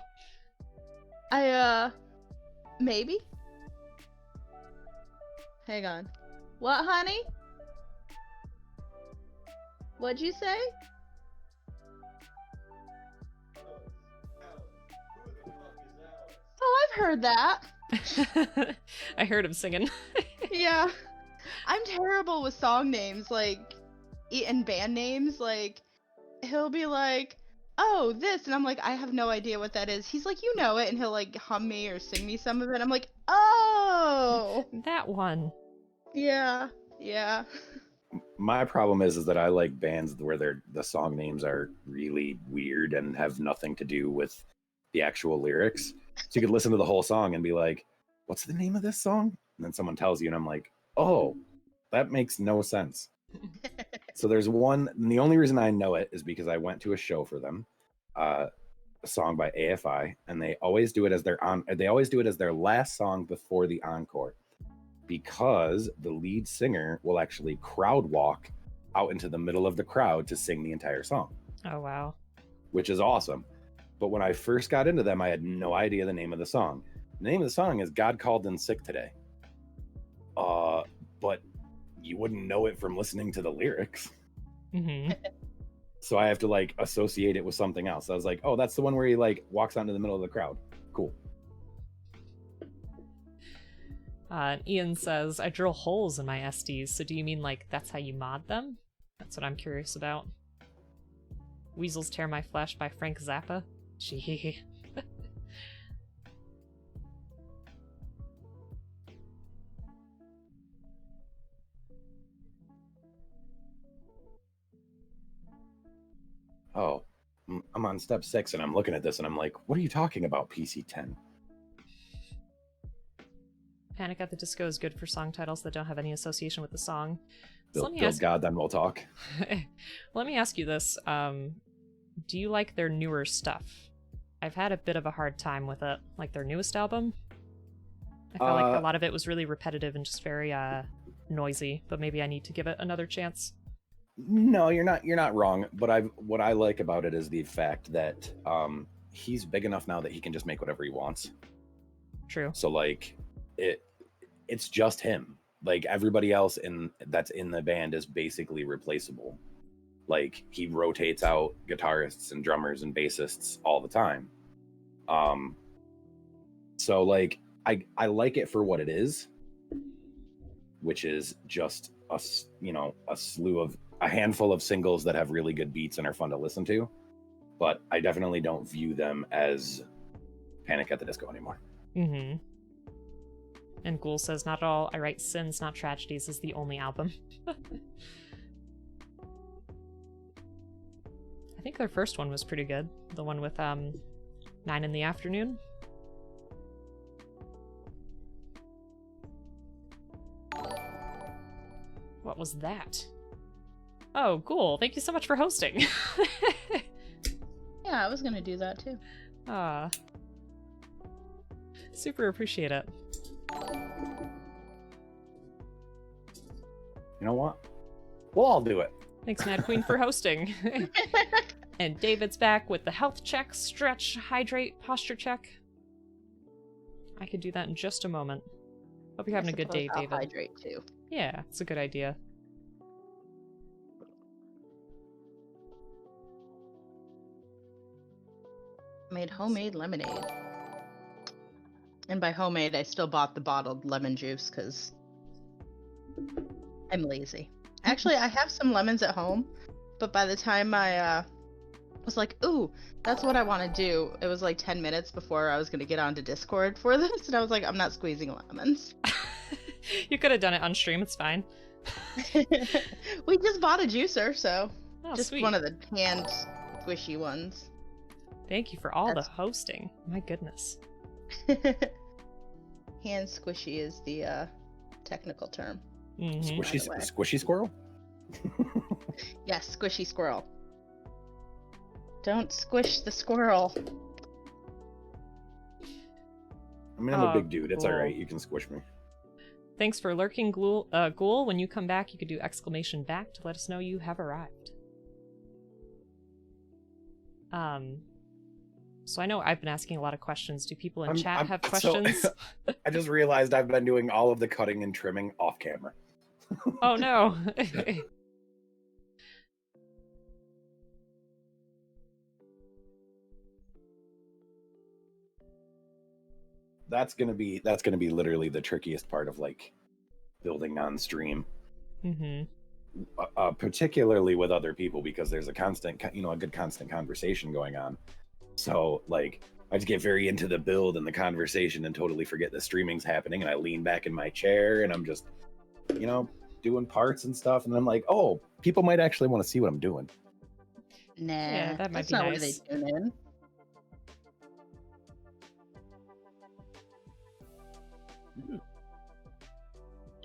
Maybe? Hang on. What, honey? What'd you say? Oh, I've heard that. I heard him singing. Yeah. I'm terrible with song names, like, and band names. Like, he'll be like, oh, this, and I'm like, I have no idea what that is. He's like, you know it, and he'll, like, hum me or sing me some of it. I'm like, oh! That one. Yeah. My problem is that I like bands where the song names are really weird and have nothing to do with the actual lyrics. So you could listen to the whole song and be like, what's the name of this song? And then someone tells you, and I'm like, oh, that makes no sense. So there's one, and the only reason I know it is because I went to a show for them, a song by AFI, and they always do it as their last song before the encore, because the lead singer will actually crowd walk out into the middle of the crowd to sing the entire song. Oh, wow. Which is awesome. But when I first got into them, I had no idea the name of the song. The name of the song is God Called in Sick Today. But you wouldn't know it from listening to the lyrics. Mm-hmm. So I have to like associate it with something else. I was like, oh, that's the one where he like walks out into the middle of the crowd. Cool. Ian says, I drill holes in my SDs, so do you mean like that's how you mod them? That's what I'm curious about. Weasels Tear My Flesh by Frank Zappa? Gee. Oh, I'm on step 6 and I'm looking at this and I'm like, what are you talking about, PC 10? Panic at the Disco is good for song titles that don't have any association with the song. So Build God, then we'll talk. Let me ask you this. Do you like their newer stuff? I've had a bit of a hard time with it. Like their newest album? I felt like a lot of it was really repetitive and just very noisy, but maybe I need to give it another chance. No, you're not wrong. But what I like about it is the fact that he's big enough now that he can just make whatever he wants. True. So like it's just him. Like everybody else that's in the band is basically replaceable. Like he rotates out guitarists and drummers and bassists all the time. So like I like it for what it is, which is just a handful of singles that have really good beats and are fun to listen to. But I definitely don't view them as Panic at the Disco anymore. Mm-hmm. And Ghoul says, not all I Write Sins, Not Tragedies is the only album. I think their first one was pretty good. The one with 9 in the Afternoon. What was that? Oh, Ghoul, thank you so much for hosting. Yeah, I was gonna do that too. Super appreciate it. You know what? We'll all do it. Thanks, Mad Queen, for hosting. And David's back with the health check, stretch, hydrate, posture check. I could do that in just a moment. Hope you're having a good day, I'll David. hydrate too. Yeah, it's a good idea. Made homemade lemonade. And by homemade, I still bought the bottled lemon juice because I'm lazy. Actually, I have some lemons at home, but by the time I was like, ooh, that's what I want to do, it was like 10 minutes before I was going to get onto Discord for this, and I was like, I'm not squeezing lemons. You could have done it on stream, it's fine. We just bought a juicer, so just sweet. one of the hand squishy ones. Thank you for all the hosting. My goodness. Hand squishy is the technical term. Mm-hmm. Squishy squirrel? Yes, squishy squirrel. Don't squish the squirrel. I mean, I'm a big dude. It's cool. alright. You can squish me. Thanks for lurking, Ghoul. When you come back, you could do exclamation back to let us know you have arrived. So I know I've been asking a lot of questions. Do people in I'm- chat I'm- have so- questions? I just realized I've been doing all of the cutting and trimming off camera. Oh no. That's gonna be literally the trickiest part of like building on stream, Mm-hmm. particularly with other people, because there's a constant, a good constant conversation going on. So like I just get very into the build and the conversation and totally forget the streaming's happening, and I lean back in my chair and I'm just, doing parts and stuff, and I'm like, oh, people might actually want to see what I'm doing. Nah, Yeah, that might that's be not nice. where they tune in.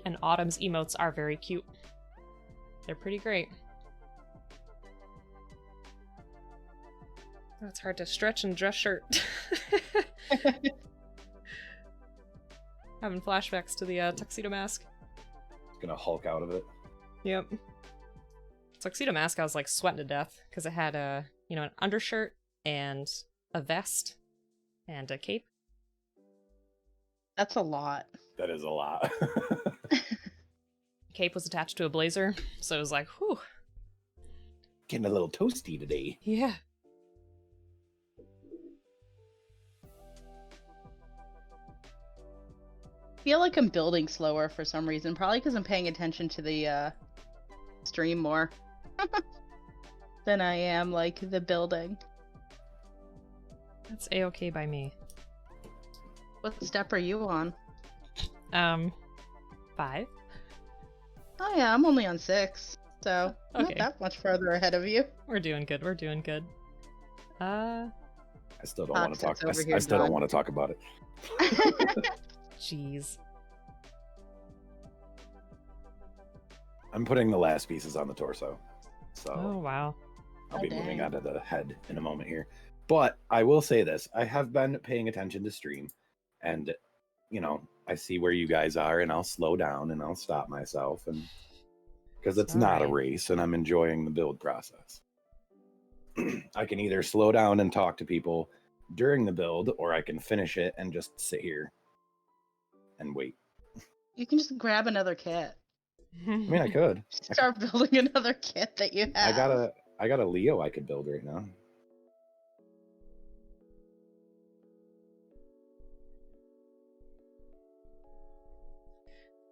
And Autumn's emotes are very cute. They're pretty great. Oh, it's hard to stretch in dress shirt. Having flashbacks to the tuxedo mask. Gonna Hulk out of it. Yep. Tuxedo mask, I was like sweating to death because it had an undershirt and a vest and a cape. That's a lot. That is a lot. Cape was attached to a blazer, so it was like, whew. Getting a little toasty today. Yeah. I feel like I'm building slower for some reason, probably because I'm paying attention to the stream more than I am like the building. That's a-okay by me. What step are you on? 5. Oh yeah, I'm only on 6, so Okay. not that much further ahead of you. We're doing good, we're doing good. I still don't want to talk. Toxic's over I here, still don't John. want to talk about it. Jeez. I'm putting the last pieces on the torso, so Oh, wow. I'll Oh, be moving dang. on to the head in a moment here. But I will say this: I have been paying attention to stream, and I see where you guys are, and I'll slow down and I'll stop myself, and because it's not a Alright. race, and I'm enjoying the build process. I can either slow down and talk to people during the build, or I can finish it and just sit here and wait. You can just grab another kit. I mean, I could. Start building another kit that you have. I got a Leo I could build right now.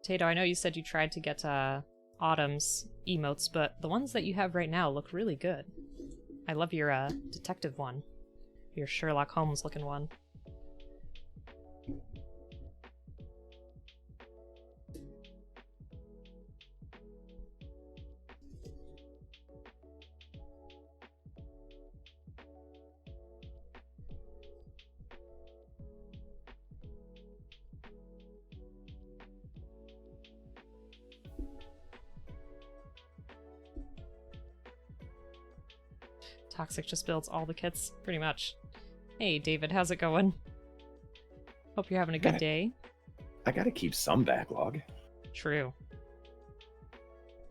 Tato, I know you said you tried to get Autumn's emotes, but the ones that you have right now look really good. I love your detective one. Your Sherlock Holmes looking one. Toxic just builds all the kits, pretty much. Hey, David, how's it going? Hope you're having a good day. I gotta keep some backlog. True.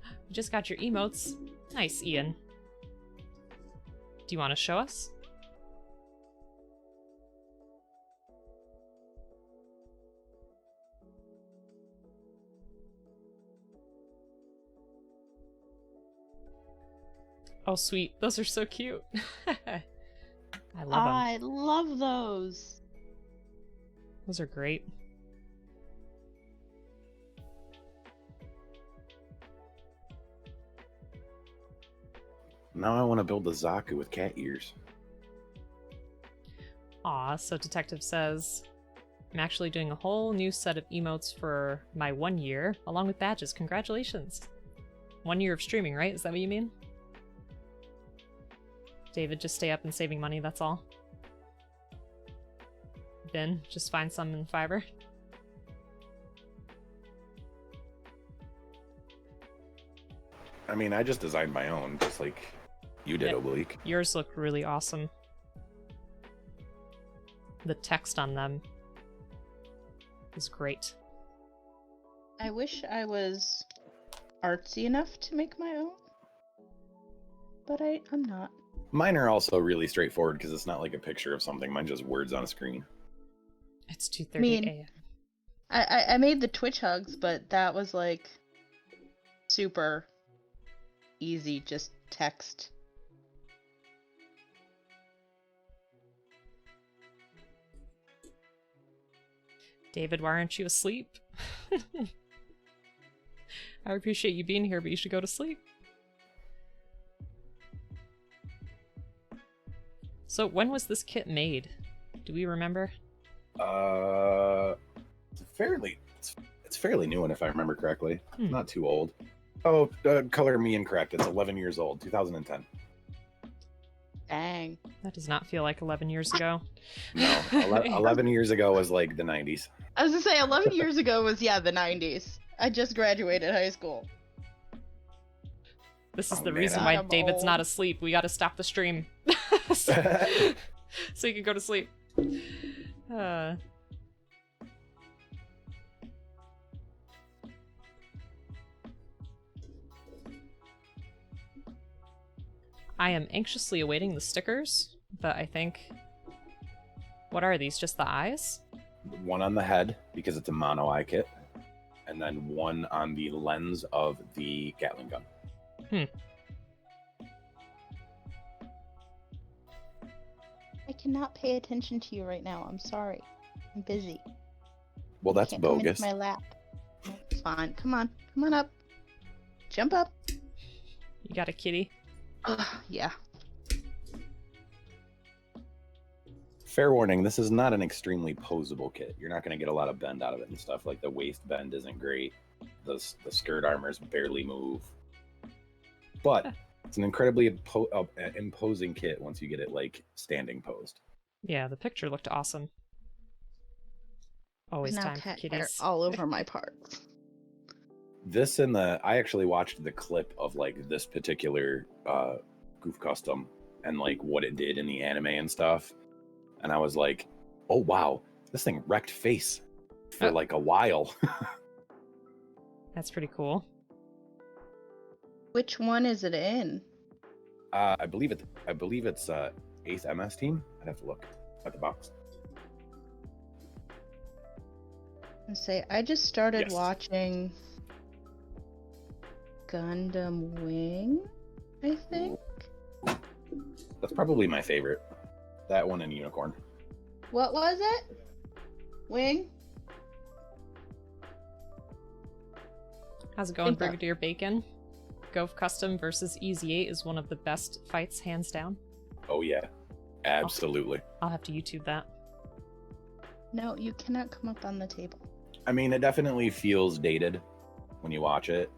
You just got your emotes. Nice, Ian. Do you want to show us? Oh, sweet. Those are so cute. I love them. I love those. Those are great. Now I want to build a Zaku with cat ears. Aw, so Detective says, I'm actually doing a whole new set of emotes for my 1 year, along with badges. Congratulations. 1 year of streaming, right? Is that what you mean? David, just stay up and saving money, that's all. Ben, just find some in Fiverr. I mean, I just designed my own, just like you did, Yeah. Oblique. Yours look really awesome. The text on them is great. I wish I was artsy enough to make my own, but I'm not. Mine are also really straightforward because it's not like a picture of something. Mine's just words on a screen. It's 2:30 mean- a.m. I made the Twitch hugs, but that was like super easy, just text. David, why aren't you asleep? I appreciate you being here, but you should go to sleep. So when was this kit made? Do we remember? It's fairly new one if I remember correctly. Hmm. Not too old. Oh, color me incorrect. It's 11 years old, 2010. Dang. That does not feel like 11 years ago. No, 11 years ago was like the 90s. I was gonna say 11 years ago was the 90s. I just graduated high school. This is Oh, the man, reason why I'm David's not old. asleep. We gotta stop the stream. so you can go to sleep. I am anxiously awaiting the stickers, but I think... What are these? Just the eyes? One on the head because it's a mono eye kit, and then one on the lens of the Gatling gun. I cannot pay attention to you right now. I'm sorry. I'm busy. Well, that's Can't come bogus. into my lap. No, it's fine. Come on up. Jump up. You got a kitty? Yeah. Fair warning, this is not an extremely posable kit. You're not going to get a lot of bend out of it and stuff. Like the waist bend isn't great. The skirt armors barely move. But it's an incredibly imposing kit once you get it like standing posed. Yeah, the picture looked awesome. Always Now time for cat hair kitties. all over my parts. This and I actually watched the clip of like this particular Gouf custom and like what it did in the anime and stuff. And I was like, oh wow, this thing wrecked face for like a while. That's pretty cool. Which one is it in? I believe it's 8th MS team. I'd have to look at the box. I just started Yes. watching Gundam Wing, I think. That's probably my favorite. That one and Unicorn. What was it? Wing? How's it going, Think that- Brigadier Bacon? Gouf Custom versus Easy 8 is one of the best fights, hands down. Oh yeah, absolutely. I'll have to YouTube that. No, you cannot come up on the table. I mean, it definitely feels dated when you watch it.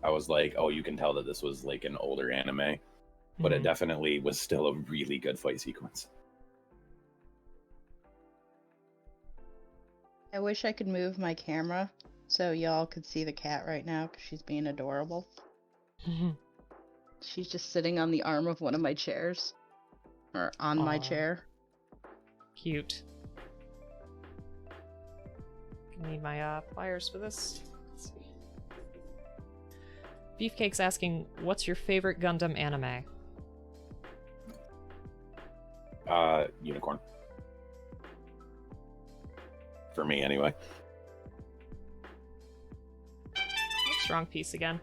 I was like, oh, you can tell that this was like an older anime, but it Mhm. definitely was still a really good fight sequence. I wish I could move my camera so y'all could see the cat right now because she's being adorable. She's just sitting on the arm of one of my chairs. Or on my Aw. chair. Cute. Gonna need my pliers for this. Let's see. Beefcake's asking, what's your favorite Gundam anime? Unicorn. For me, anyway. Strong piece again.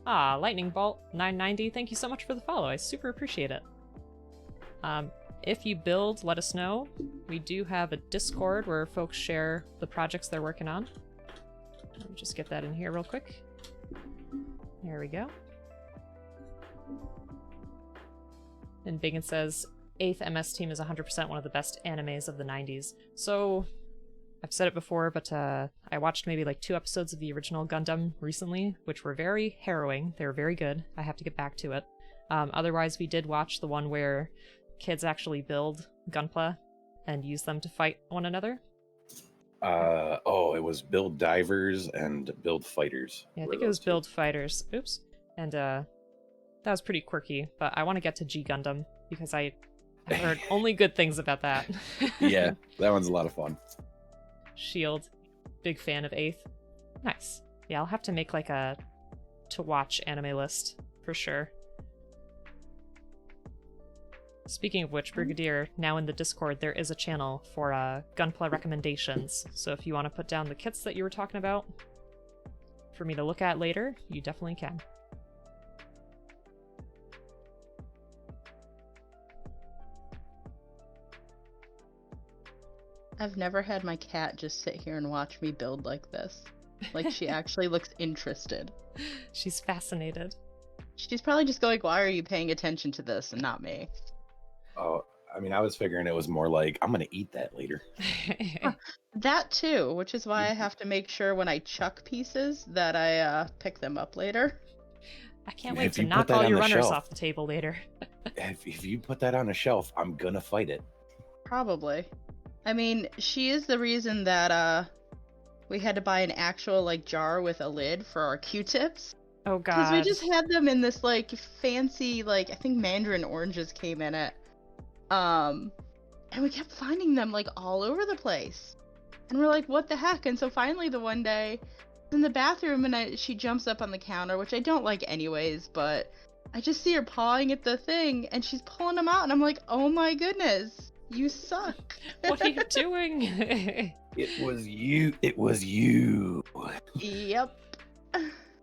Ah, Lightning Bolt 990, thank you so much for the follow. I super appreciate it. If you build, let us know. We do have a Discord where folks share the projects they're working on. Let me just get that in here real quick. There we go. And Biggin says, 8th MS Team is 100% one of the best animes of the 90s. So, I've said it before, but I watched maybe like 2 episodes of the original Gundam recently, which were very harrowing. They were very good. I have to get back to it. Otherwise, we did watch the one where kids actually build Gunpla and use them to fight one another. It was Build Divers and Build Fighters. Yeah, I were think it was those two. Build Fighters. Oops. And that was pretty quirky, but I want to get to G Gundam because I have heard only good things about that. Yeah, that one's a lot of fun. Shield. Big fan of 8th. Nice. Yeah, I'll have to make like a to watch anime list for sure. Speaking of which, Brigadier, now in the Discord, there is a channel for Gunpla recommendations. So if you want to put down the kits that you were talking about for me to look at later, you definitely can. I've never had my cat just sit here and watch me build like this. Like, she actually looks interested. She's fascinated. She's probably just going, why are you paying attention to this and not me? Oh, I mean, I was figuring it was more like, I'm going to eat that later. That too, which is why I have to make sure when I chuck pieces that I pick them up later. I can't wait to knock all your runners off the table later. If you put that on a shelf, I'm going to fight it. Probably. I mean, she is the reason that we had to buy an actual like jar with a lid for our Q-tips. Oh god. Because we just had them in this like fancy, like, I think mandarin oranges came in it. And we kept finding them like all over the place. And we're like, what the heck? And so finally the one day in the bathroom and she jumps up on the counter, which I don't like anyways, but I just see her pawing at the thing and she's pulling them out and I'm like, oh my goodness, you suck. What are you doing? It was you. It was you. Yep.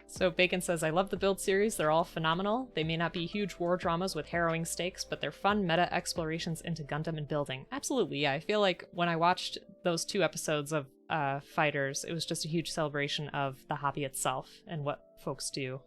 So Bacon says, I love the build series. They're all phenomenal. They may not be huge war dramas with harrowing stakes, but they're fun meta explorations into Gundam and building. Absolutely, yeah. I feel like when I watched those 2 episodes of Fighters, it was just a huge celebration of the hobby itself and what folks do.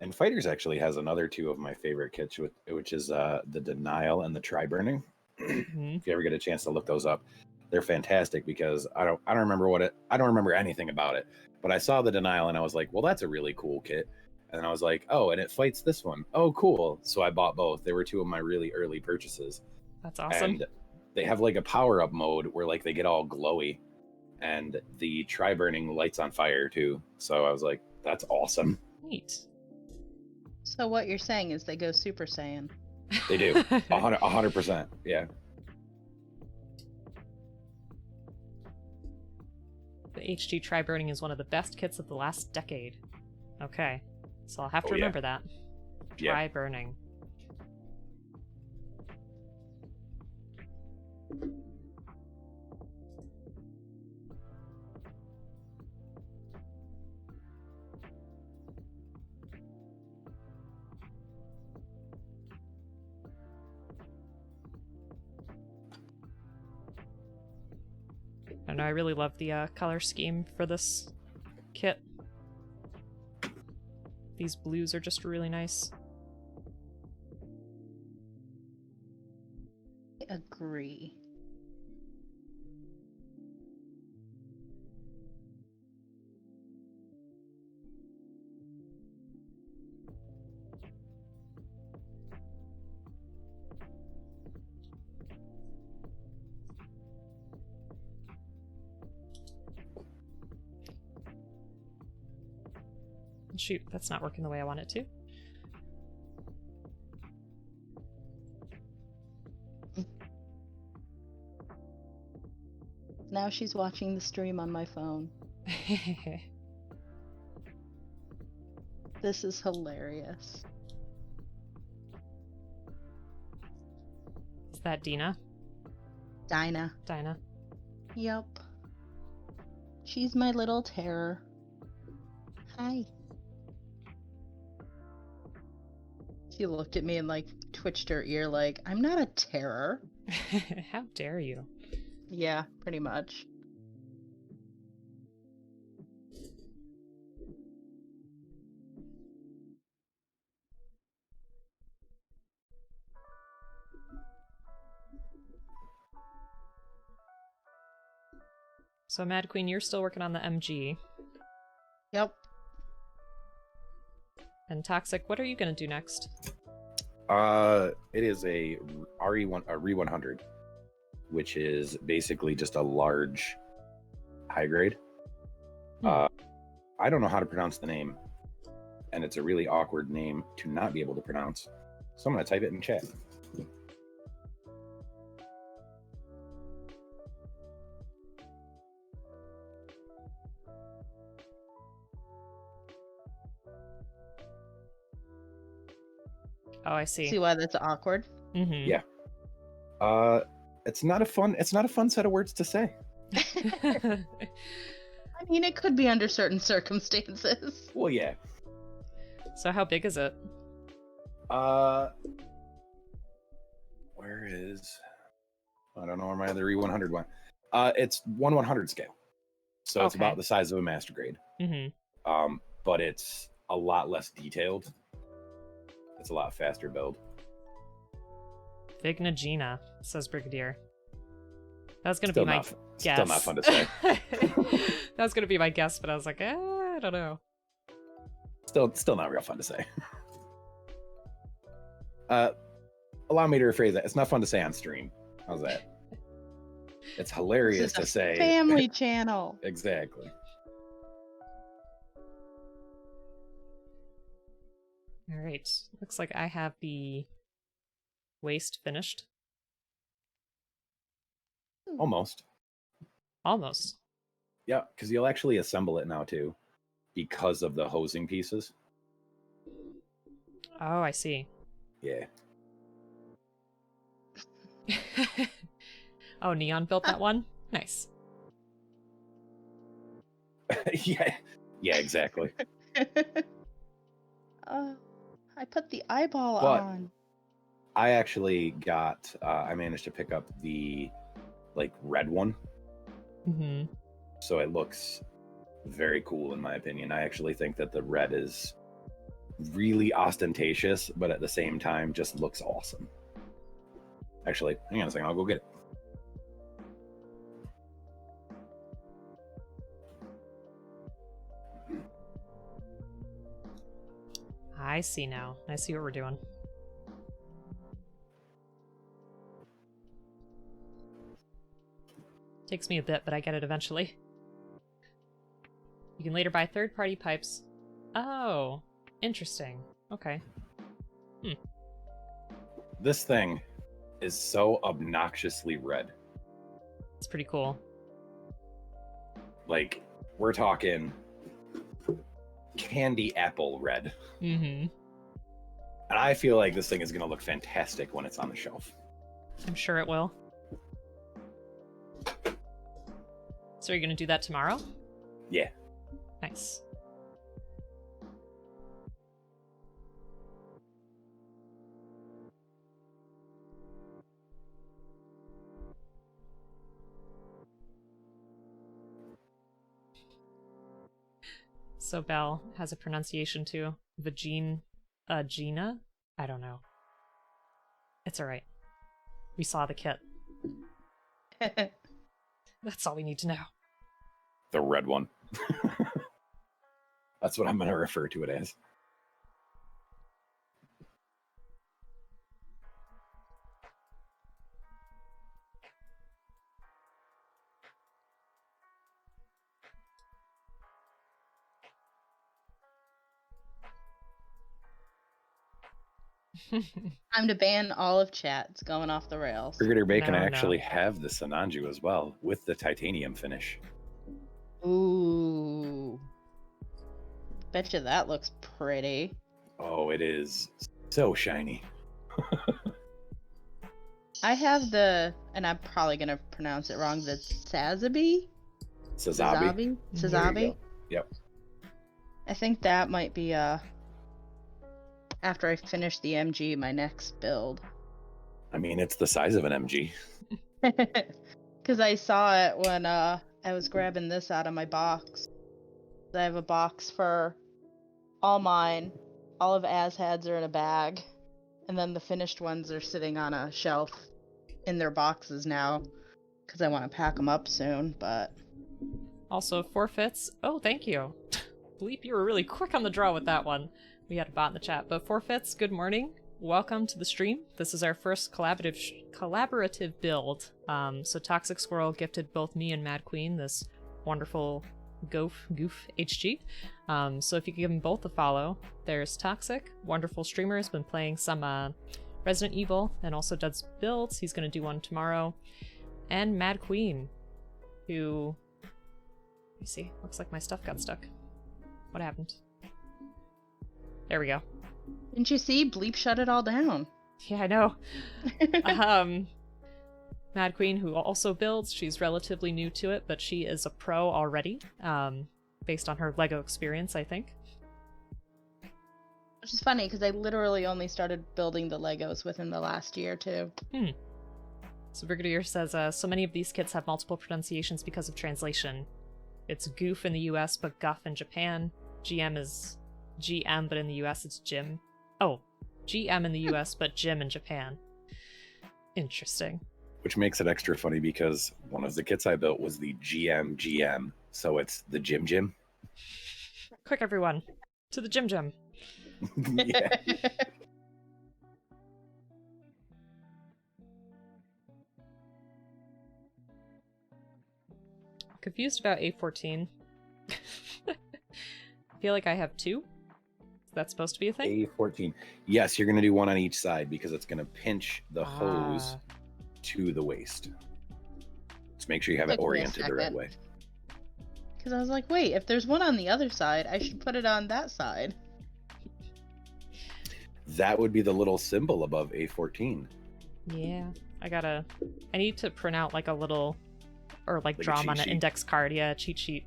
And Fighters actually has another 2 of my favorite kits, which is the Denial and the Tri-Burning. Mm-hmm. If you ever get a chance to look those up, they're fantastic because I don't remember anything about it. But I saw the Denial and I was like, well, that's a really cool kit. And then I was like, oh, and it fights this one. Oh, cool. So I bought both. They were 2 of my really early purchases. That's awesome. And they have like a power-up mode where like they get all glowy. And the Tri-Burning lights on fire too. So I was like, that's awesome. Neat. So what you're saying is they go Super Saiyan. They do. 100%. Yeah. The HG Tri-Burning is one of the best kits of the last decade. Okay. So I'll have to Oh, yeah. remember that. Yeah. Tri-Burning. I know, I really love the color scheme for this kit. These blues are just really nice. I agree. Shoot, that's not working the way I want it to. Now she's watching the stream on my phone. This is hilarious. Is that Dina? Dinah. Dinah. Yep. She's my little terror. Hi. She looked at me and like twitched her ear like, I'm not a terror. How dare you? Yeah, pretty much. So Mad Queen, you're still working on the MG. Yep. And Toxic, what are you gonna do next? It is a RE100, which is basically just a large high grade. I don't know how to pronounce the name, and it's a really awkward name to not be able to pronounce. So I'm gonna type it in chat. Oh, I see. See why that's awkward? Mm-hmm. Yeah. It's not a fun set of words to say. I mean, it could be under certain circumstances. Well, yeah. So how big is it? Where is? I don't know where my other E100 went. It's 1/100 scale, so it's Okay. about the size of a master grade. Mm-hmm. But it's a lot less detailed. It's a lot faster build. Vignagina, says Brigadier. That was gonna Still be my not, guess. Still not fun to say. That was gonna be my guess, but I was like, I don't know. Still not real fun to say. Allow me to rephrase that. It's not fun to say on stream. How's that? It's hilarious This is to a say. family channel. Exactly. All right. Looks like I have the waist finished. Almost. Almost. Yeah, because you'll actually assemble it now too, because of the hosing pieces. Oh, I see. Yeah. Oh, Neon built that one? Nice. Yeah. Yeah, exactly. I put the eyeball But- on. I actually got. I managed to pick up the red one, Mm-hmm. so it looks very cool in my opinion. I actually think that the red is really ostentatious, but at the same time just looks awesome. Actually, hang on a second. I'll go get it. I see now. I see what we're doing. Takes me a bit, but I get it eventually. You can later buy third-party pipes. Oh, interesting. Okay. This thing is so obnoxiously red. It's pretty cool. Like, we're talking candy apple red. Mm-hmm. And I feel like this thing is going to look fantastic when it's on the shelf. I'm sure it will. So are you going to do that tomorrow? Yeah. Nice. So Belle has a pronunciation too. Gina? I don't know. It's alright. We saw the kit. That's all we need to know. The red one. That's what I'm going to refer to it as. Time to ban all of chat. It's going off the rails. Brigadier Bacon, No, I no. actually have the Sananju as well, with the titanium finish. Ooh. Bet you that looks pretty. Oh, it is so shiny. I have the, and I'm probably gonna pronounce it wrong, the Sazabi? Sazabi. There you Sazabi? go. Yep. I think that might be after I finish the MG, my next build. I mean, it's the size of an MG. Because I saw it when I was grabbing this out of my box. I have a box for all mine. All of Azhad's are in a bag. And then the finished ones are sitting on a shelf in their boxes now. Because I want to pack them up soon, but... Also, forfeits. Oh, thank you. Bleep, you were really quick on the draw with that one. We had a bot in the chat. But forfeits, good morning. Welcome to the stream. This is our first collaborative build. So Toxic Squirrel gifted both me and Mad Queen this wonderful Gouf HG. So if you give them both a follow, there's Toxic, wonderful streamer, has been playing some Resident Evil and also does builds. He's going to do one tomorrow. And Mad Queen, who... Let me see. Looks like my stuff got stuck. What happened? There we go. Didn't you see? Bleep shut it all down. Yeah, I know. Mad Queen, who also builds, she's relatively new to it, but she is a pro already, based on her Lego experience, I think. Which is funny because I literally only started building the Legos within the last year too. So Brigadier says, so many of these kits have multiple pronunciations because of translation. It's Gouf in the US, but Guff in Japan. GM is GM, but in the US it's Jim. Oh, GM in the US, but Jim in Japan. Interesting. Which makes it extra funny because one of the kits I built was the GM, so it's the Jim. Quick, everyone, to the Jim. Yeah. Confused about A14. I feel like I have two. Is that supposed to be a thing? A14. Yes, you're going to do one on each side because it's going to pinch the hose to the waist. Just make sure you have it oriented the right way. Because I was like, wait, if there's one on the other side, I should put it on that side. That would be the little symbol above A14. Yeah, I need to print out like a little, or like draw them on an index card. Yeah, cheat sheet.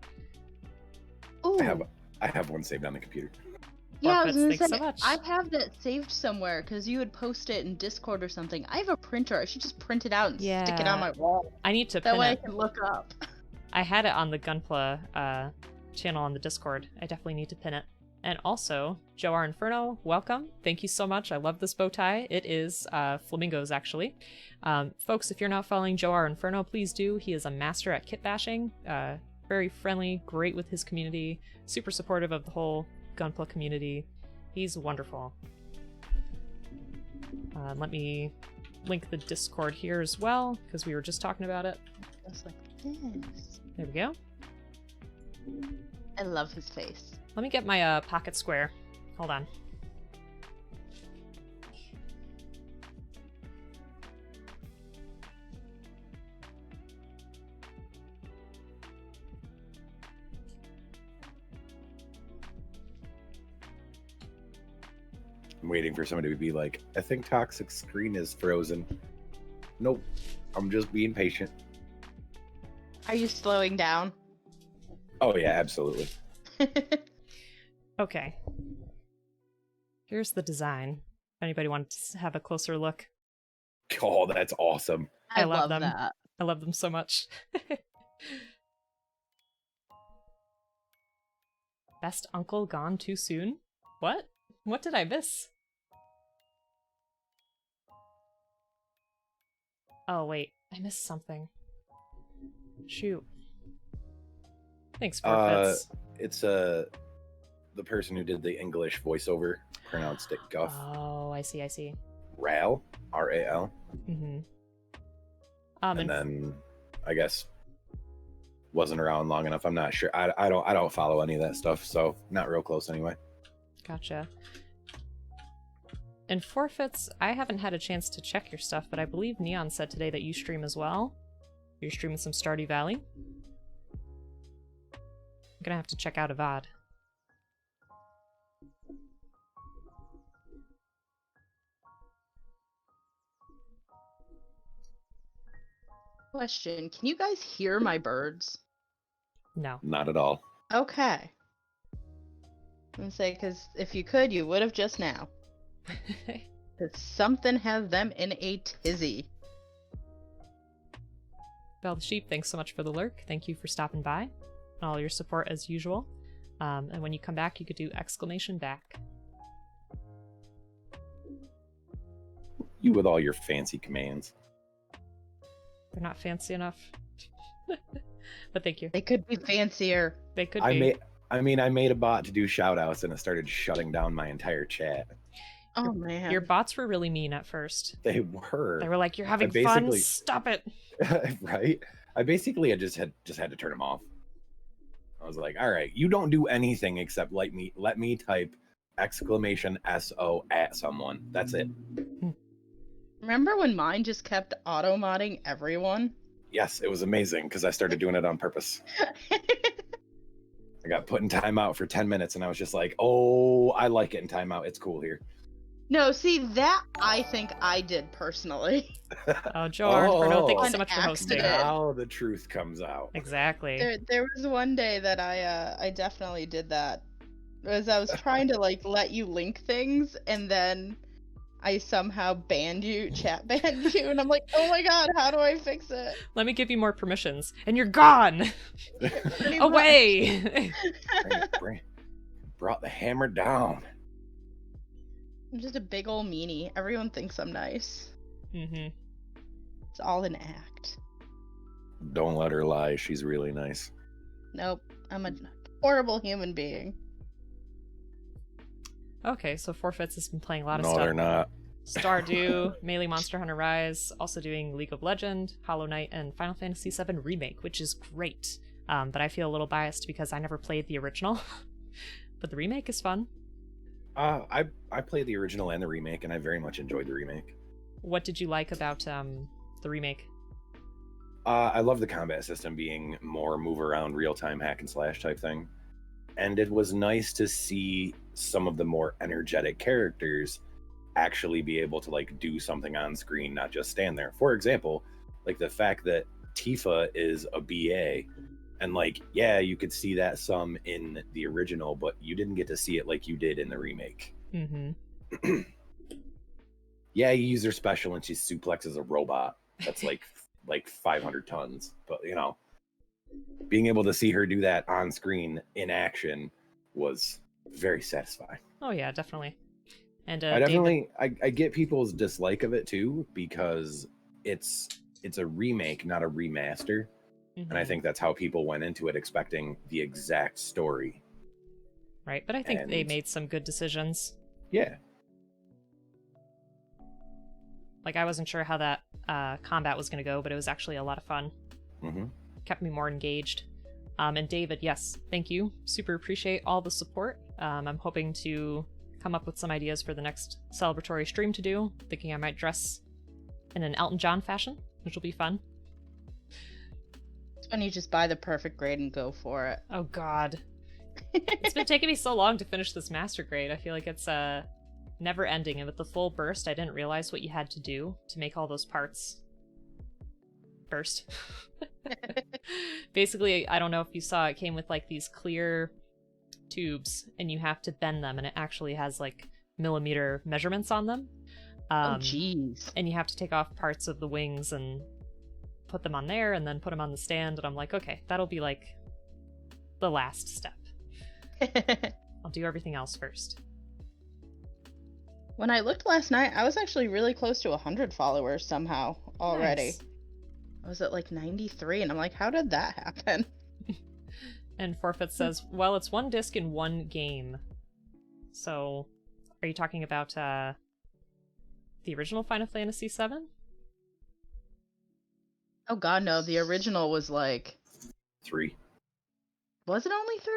Ooh. I have one saved on the computer. Yeah, I was gonna say, so much. I have that saved somewhere because you would post it in Discord or something. I have a printer. I should just print it out and stick it on my wall. I need to that pin way it. I can look up. I had it on the Gunpla channel on the Discord. I definitely need to pin it. And also, Joe R. Inferno, welcome. Thank you so much. I love this bow tie. It is flamingos, actually. Folks, if you're not following Joe R. Inferno, please do. He is a master at kit bashing. Very friendly, great with his community, super supportive of the whole Gunpla community. He's wonderful. Let me link the Discord here as well, because we were just talking about it. Just like this. There we go. I love his face. Let me get my pocket square. Hold on. I'm waiting for somebody to be like, I think Toxic screen is frozen. Nope. I'm just being patient. Are you slowing down? Oh yeah, absolutely. Okay. Here's the design. If anybody wants to have a closer look. Oh, that's awesome. I love them. That. I love them so much. Best uncle gone too soon? What? What did I miss? Oh, wait. I missed something. Shoot. Thanks, Forfeits. It's the person who did the English voiceover pronounced it Guff. Oh, I see. Ral, R-A-L. Mm-hmm. And then I guess wasn't around long enough. I'm not sure. I don't follow any of that stuff, so not real close anyway. Gotcha. And Forfeits, I haven't had a chance to check your stuff, but I believe Neon said today that you stream as well. You're streaming some Stardew Valley. I'm gonna have to check out a VOD. Question, can you guys hear my birds? No. Not at all. Okay. I'm gonna say, because if you could, you would have just now. Because something has them in a tizzy. Bell the Sheep, thanks so much for the lurk. Thank you for stopping by. And all your support as usual. And when you come back, you could do exclamation back. You with all your fancy commands. They're not fancy enough. But thank you. They could be fancier. They could be. I made a bot to do shout outs and it started shutting down my entire chat. Oh man. Your bots were really mean at first. They were. They were like, you're having fun, stop it. Right? I basically just had to turn them off. I was like, all right, you don't do anything except let me type exclamation SO at someone. That's it. Remember when mine just kept auto-modding everyone? Yes, it was amazing because I started doing it on purpose. I got put in timeout for 10 minutes and I was just like, oh, I like it in timeout. It's cool here. No, see, that I think I did personally. Oh, Jorn, thank you Oh, so much for hosting. accident. now the truth comes out. Exactly. There was one day that I definitely did that. As I was trying to like let you link things, and then I somehow chat banned you, and I'm like, oh my god, how do I fix it? Let me give you more permissions, and you're gone. Pretty Away. Brought the hammer down. I'm just a big old meanie. Everyone thinks I'm nice. Mm-hmm. It's all an act. Don't let her lie. She's really nice. Nope, I'm a horrible human being. Okay, so Forfeits has been playing a lot of No, stuff. they're not. Stardew, Melee Monster Hunter Rise, also doing League of Legends, Hollow Knight, and Final Fantasy VII Remake, which is great. But I feel a little biased because I never played the original. But the remake is fun. I played the original and the remake, and I very much enjoyed the remake. What did you like about the remake? I love the combat system being more move around, real time hack and slash type thing. And it was nice to see some of the more energetic characters actually be able to like do something on screen, not just stand there. For example, like the fact that Tifa is a BA, and like, yeah, you could see that some in the original, but you didn't get to see it like you did in the remake. Mm-hmm. Yeah, you use her special and she suplexes a robot that's like 500 tons, but you know, being able to see her do that on screen in action was very satisfying. Oh yeah, definitely. And I definitely I get people's dislike of it too, because it's a remake, not a remaster. Mm-hmm. And I think that's how people went into it, expecting the exact story. Right, but I think they made some good decisions. Yeah. Like, I wasn't sure how that combat was going to go, but it was actually a lot of fun. Mm-hmm. Kept me more engaged. And David, yes, thank you. Super appreciate all the support. I'm hoping to come up with some ideas for the next celebratory stream to do. Thinking I might dress in an Elton John fashion, which will be fun. It's when you just buy the perfect grade and go for it. Oh god. It's been taking me so long to finish this master grade. I feel like it's never ending, and with the full burst, I didn't realize what you had to do to make all those parts burst. Basically, I don't know if you saw, it came with like these clear tubes, and you have to bend them, and it actually has like millimeter measurements on them. Oh jeez. And you have to take off parts of the wings and put them on there, and then put them on the stand, and I'm like, okay, that'll be like the last step. I'll do everything else first. When I looked last night, I was actually really close to 100 followers somehow already. Nice. I was at like 93, and I'm like, how did that happen? And Forfeit says, well, it's one disc in one game. So, are you talking about the original Final Fantasy VII? Oh god, no. The original was like... 3. Was it only 3?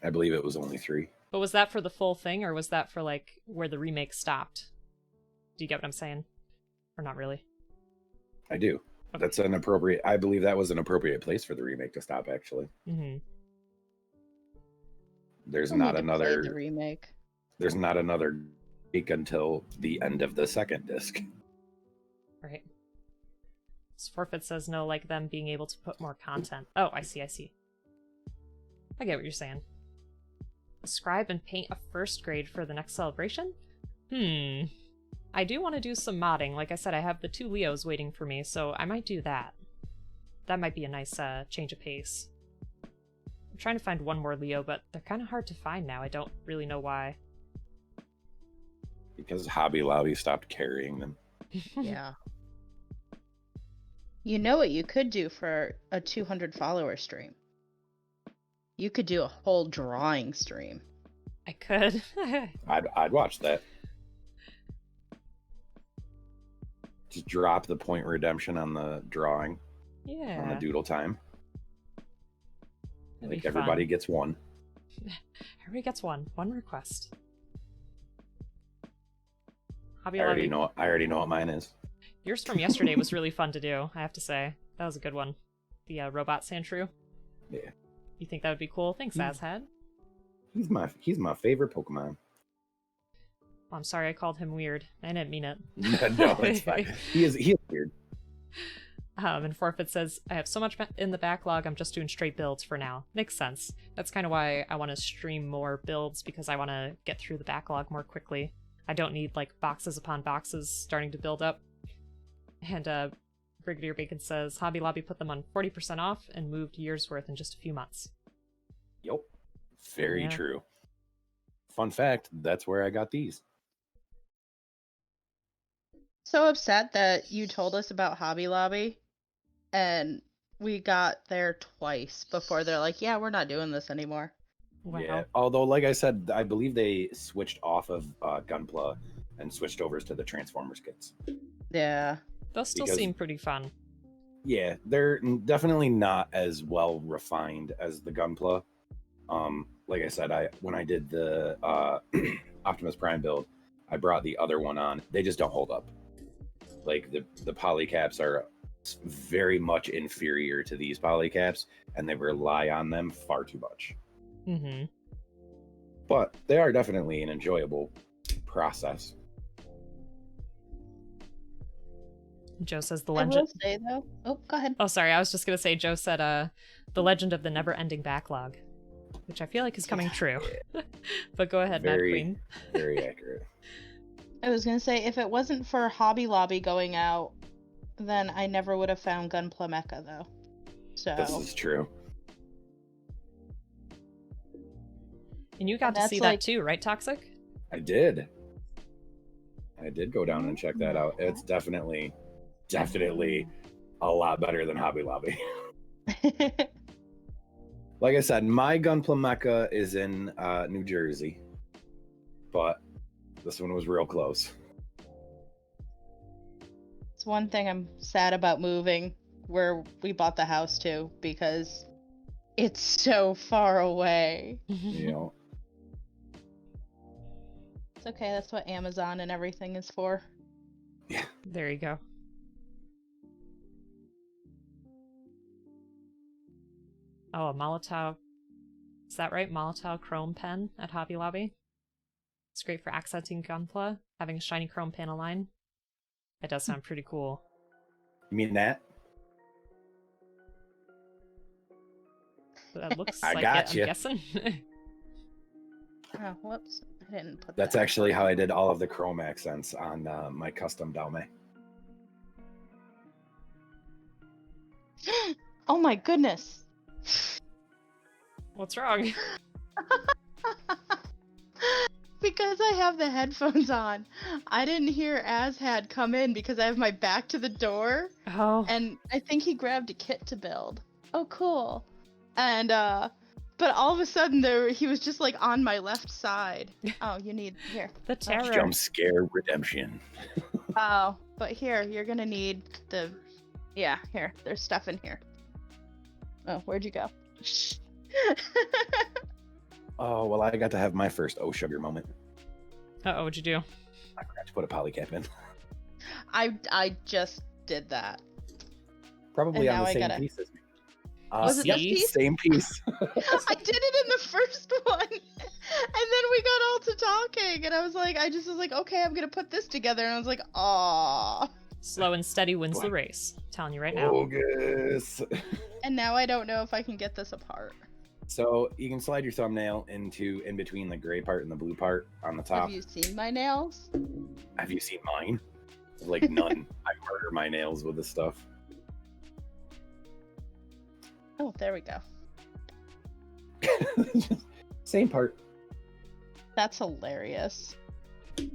I believe it was only 3. But was that for the full thing, or was that for, like, where the remake stopped? Do you get what I'm saying? Or not really? I do. Okay. That's an appropriate... I believe that was an appropriate place for the remake to stop, actually. Mm-hmm. There's not another... The remake. There's not another week until the end of the second disc. Right. Forfeit says no, like them being able to put more content. Oh, I see. I get what you're saying. Scribe and paint a first grade for the next celebration? I do want to do some modding. Like I said, I have the 2 Leos waiting for me, so I might do that. That might be a nice change of pace. I'm trying to find one more Leo, but they're kind of hard to find now. I don't really know why. Because Hobby Lobby stopped carrying them. Yeah. You know what you could do for a 200 follower stream? You could do a whole drawing stream. I could. I'd watch that. Just drop the point redemption on the drawing. Yeah. On the doodle time. That'd like everybody gets one. Everybody gets one. One request. I already know what mine is. Yours from yesterday was really fun to do, I have to say. That was a good one. The robot Sandshrew. Yeah. You think that would be cool? Thanks, Azhead. He's my favorite Pokemon. I'm sorry I called him weird. I didn't mean it. No, it's fine. He is weird. And Forfeit says, I have so much in the backlog, I'm just doing straight builds for now. Makes sense. That's kind of why I want to stream more builds, because I want to get through the backlog more quickly. I don't need, like, boxes upon boxes starting to build up. And Brigadier Bacon says, Hobby Lobby put them on 40% off and moved years worth in just a few months. Yep. Very true. Fun fact, that's where I got these. So upset that you told us about Hobby Lobby, and we got there twice before they're like, yeah, we're not doing this anymore. Wow. Yeah, although, like I said, I believe they switched off of Gunpla and switched over to the Transformers kits. Yeah. Those still seem pretty fun. Yeah, they're definitely not as well refined as the Gunpla. Like I said, when I did the Optimus Prime build, I brought the other one on. They just don't hold up. Like the polycaps are very much inferior to these polycaps, and they rely on them far too much. Mm-hmm. But they are definitely an enjoyable process. Joe says the I legend. will say though. Oh, go ahead. Oh, sorry. I was just gonna say. Joe said, "The legend of the never-ending backlog," which I feel like is coming true. But go ahead, Mad Queen. Very accurate. I was gonna say, if it wasn't for Hobby Lobby going out, then I never would have found Gunpla Mecha though. So This is true. And you got to see that too, right, Toxic? I did. I did go down and check that out. It's definitely a lot better than Hobby Lobby. Like I said, my Gunpla Mecha is in New Jersey, but this one was real close. It's one thing I'm sad about moving where we bought the house to, because it's so far away. You know. It's okay, that's what Amazon and everything is for. Yeah. There you go. Oh, a Molotov. Is that right? Molotov chrome pen at Hobby Lobby. It's great for accenting Gunpla, having a shiny chrome panel line. It does sound pretty cool. You mean that? That looks I like got it, you. I'm guessing. Oh, whoops. I didn't put That's that. actually how I did all of the chrome accents on my custom Dalme. Oh my goodness. What's wrong? Because I have the headphones on, I didn't hear Azhad come in because I have my back to the door. Oh. And I think he grabbed a kit to build. Oh, cool. And, but all of a sudden he was just like on my left side. Oh, you need, here. The terror. Jump scare redemption. Oh, but here, you're gonna need yeah, here, there's stuff in here. Oh, where'd you go? Oh, well, I got to have my first oh sugar moment. Uh-oh, what'd you do? I forgot to put a polycap in. I just did that. Probably And on now the I same gotta- piece as me. Was it this see? piece? Same piece. I did it in the first one, and then we got all to talking, and I was like, okay, I'm gonna put this together, and I was like, aww. Slow and steady wins the race. I'm telling you right now. Bogus. And now I don't know if I can get this apart. So you can slide your thumbnail in between the gray part and the blue part on the top. Have you seen my nails? Have you seen mine? Like none. I murder my nails with this stuff. Oh, there we go. Same part. That's hilarious. I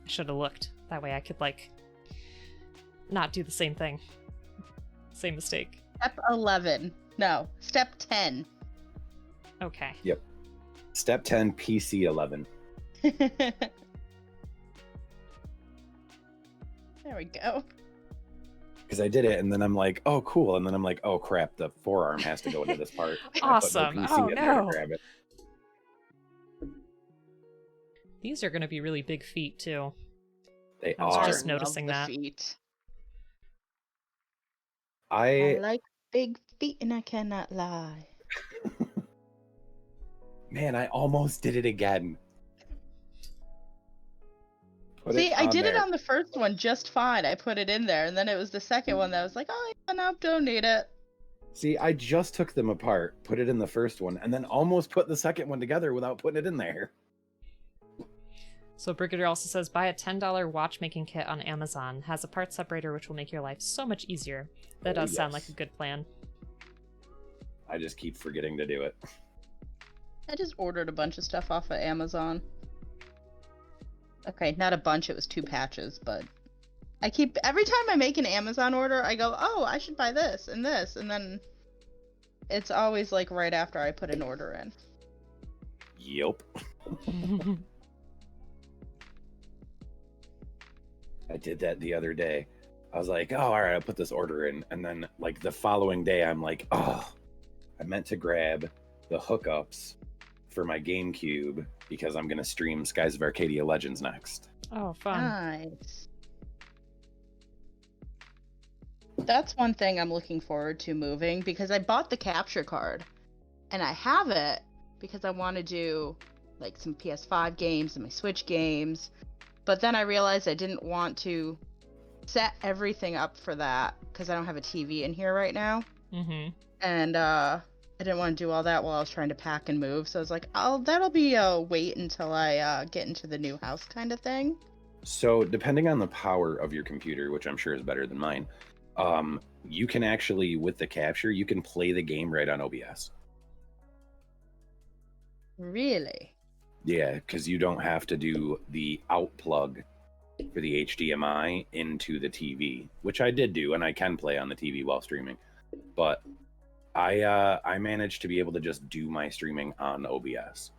should have looked. That way I could, like, not do the same thing. Same mistake. Step 11. No, step 10. Okay. Yep. Step 10, PC 11. There we go. Because I did it, and then I'm like, oh, cool. And then I'm like, oh, crap, the forearm has to go into this part. And I put Awesome. the PC Oh, in there to no. grab it. These are going to be really big feet, too. They I was are. just noticing Love that. the feet. I I like big feet and I cannot lie. Man, I almost did it again. See, I did it on the first one just fine. I put it in there, and then it was the second one that was like, oh, yeah, no, don't need it. See, I just took them apart, put it in the first one, and then almost put the second one together without putting it in there. So Brigadier also says, buy a $10 watchmaking kit on Amazon. Has a part separator which will make your life so much easier. That does sound like a good plan. I just keep forgetting to do it. I just ordered a bunch of stuff off of Amazon. Okay, not a bunch, it was 2 patches, but every time I make an Amazon order, I go, oh, I should buy this, and then it's always like right after I put an order in. Yup. I did that the other day. I was like, oh, all right, I'll put this order in. And then like the following day, I'm like, oh, I meant to grab the hookups for my GameCube because I'm going to stream Skies of Arcadia Legends next. Oh, fun. Nice. That's one thing I'm looking forward to moving, because I bought the capture card and I have it because I want to do like some PS5 games and my Switch games. But then I realized I didn't want to set everything up for that because I don't have a TV in here right now. Mm-hmm. And I didn't want to do all that while I was trying to pack and move. So I was like, that'll be a wait until I get into the new house kind of thing. So depending on the power of your computer, which I'm sure is better than mine, you can actually, with the capture, you can play the game right on OBS. Really? Yeah, because you don't have to do the out plug for the HDMI into the TV, which I did do, and I can play on the TV while streaming. But I managed to be able to just do my streaming on OBS.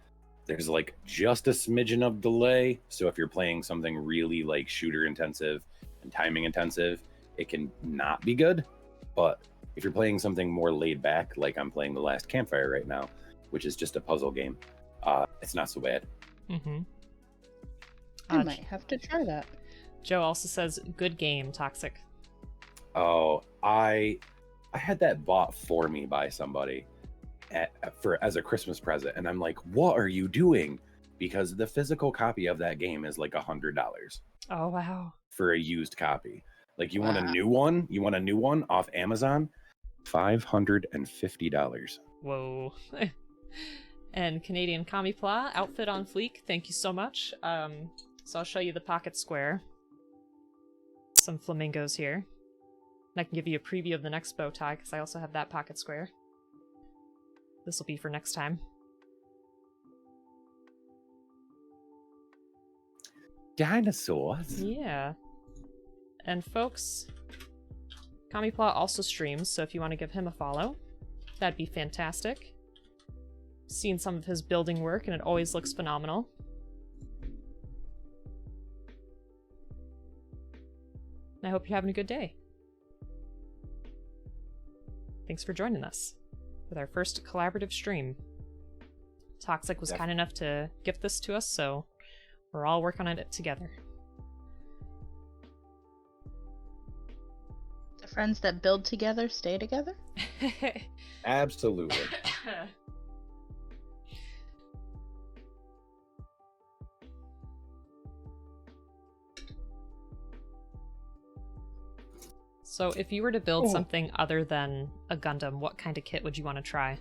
There's like just a smidgen of delay, so if you're playing something really like shooter intensive and timing intensive, it can not be good. But if you're playing something more laid back, like I'm playing The Last Campfire right now, which is just a puzzle game, it's not so bad. Mm-hmm. I might have to try that. Joe also says, good game, Toxic. Oh, I had that bought for me by somebody as a Christmas present, and I'm like, what are you doing? Because the physical copy of that game is like $100. Oh, wow. For a used copy. Like, you want a new one? You want a new one off Amazon? $550. Whoa. And Canadian Kamipla, outfit on fleek. Thank you so much. So I'll show you the pocket square. Some flamingos here. And I can give you a preview of the next bow tie, because I also have that pocket square. This will be for next time. Dinosaurs? Yeah. And folks, Kamipla also streams, so if you want to give him a follow, that'd be fantastic. Seen some of his building work, and it always looks phenomenal. And I hope you're having a good day. Thanks for joining us with our first collaborative stream. Toxic was kind enough to gift this to us, so we're all working on it together. The friends that build together stay together? Absolutely. So if you were to build something other than a Gundam, what kind of kit would you want to try?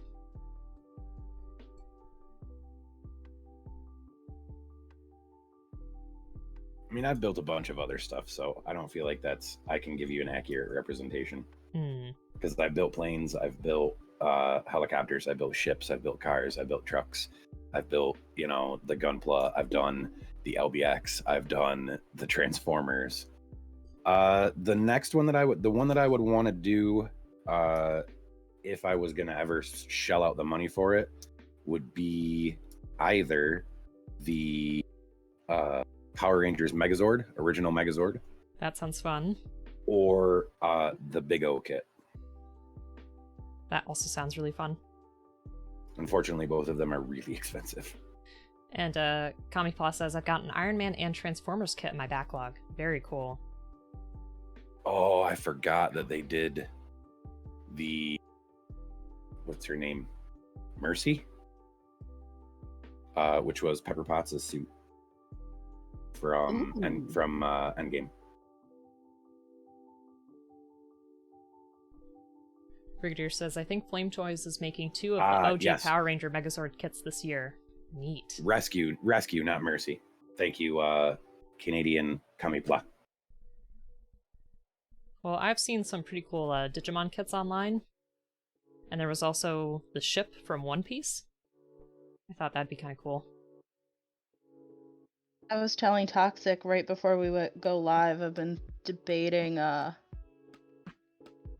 I mean, I've built a bunch of other stuff, so I don't feel like I can give you an accurate representation. Because I've built planes, I've built helicopters, I've built ships, I've built cars, I've built trucks, I've built, the Gunpla, I've done the LBX, I've done the Transformers. The next one the one that I would want to do, if I was gonna ever shell out the money for it, would be either the Power Rangers Megazord, original Megazord. That sounds fun. Or the Big O kit. That also sounds really fun. Unfortunately, both of them are really expensive. And Kamipla says, I've got an Iron Man and Transformers kit in my backlog. Very cool. Oh, I forgot that they did what's her name? Mercy? which was Pepper Potts' suit from Endgame. Brigadier says, I think Flame Toys is making 2 of the OG yes. Power Ranger Megazord kits this year. Neat. Rescue, not mercy. Thank you, Canadian Kamipla. Well, I've seen some pretty cool Digimon kits online. And there was also the ship from One Piece. I thought that'd be kind of cool. I was telling Toxic right before we go live, I've been debating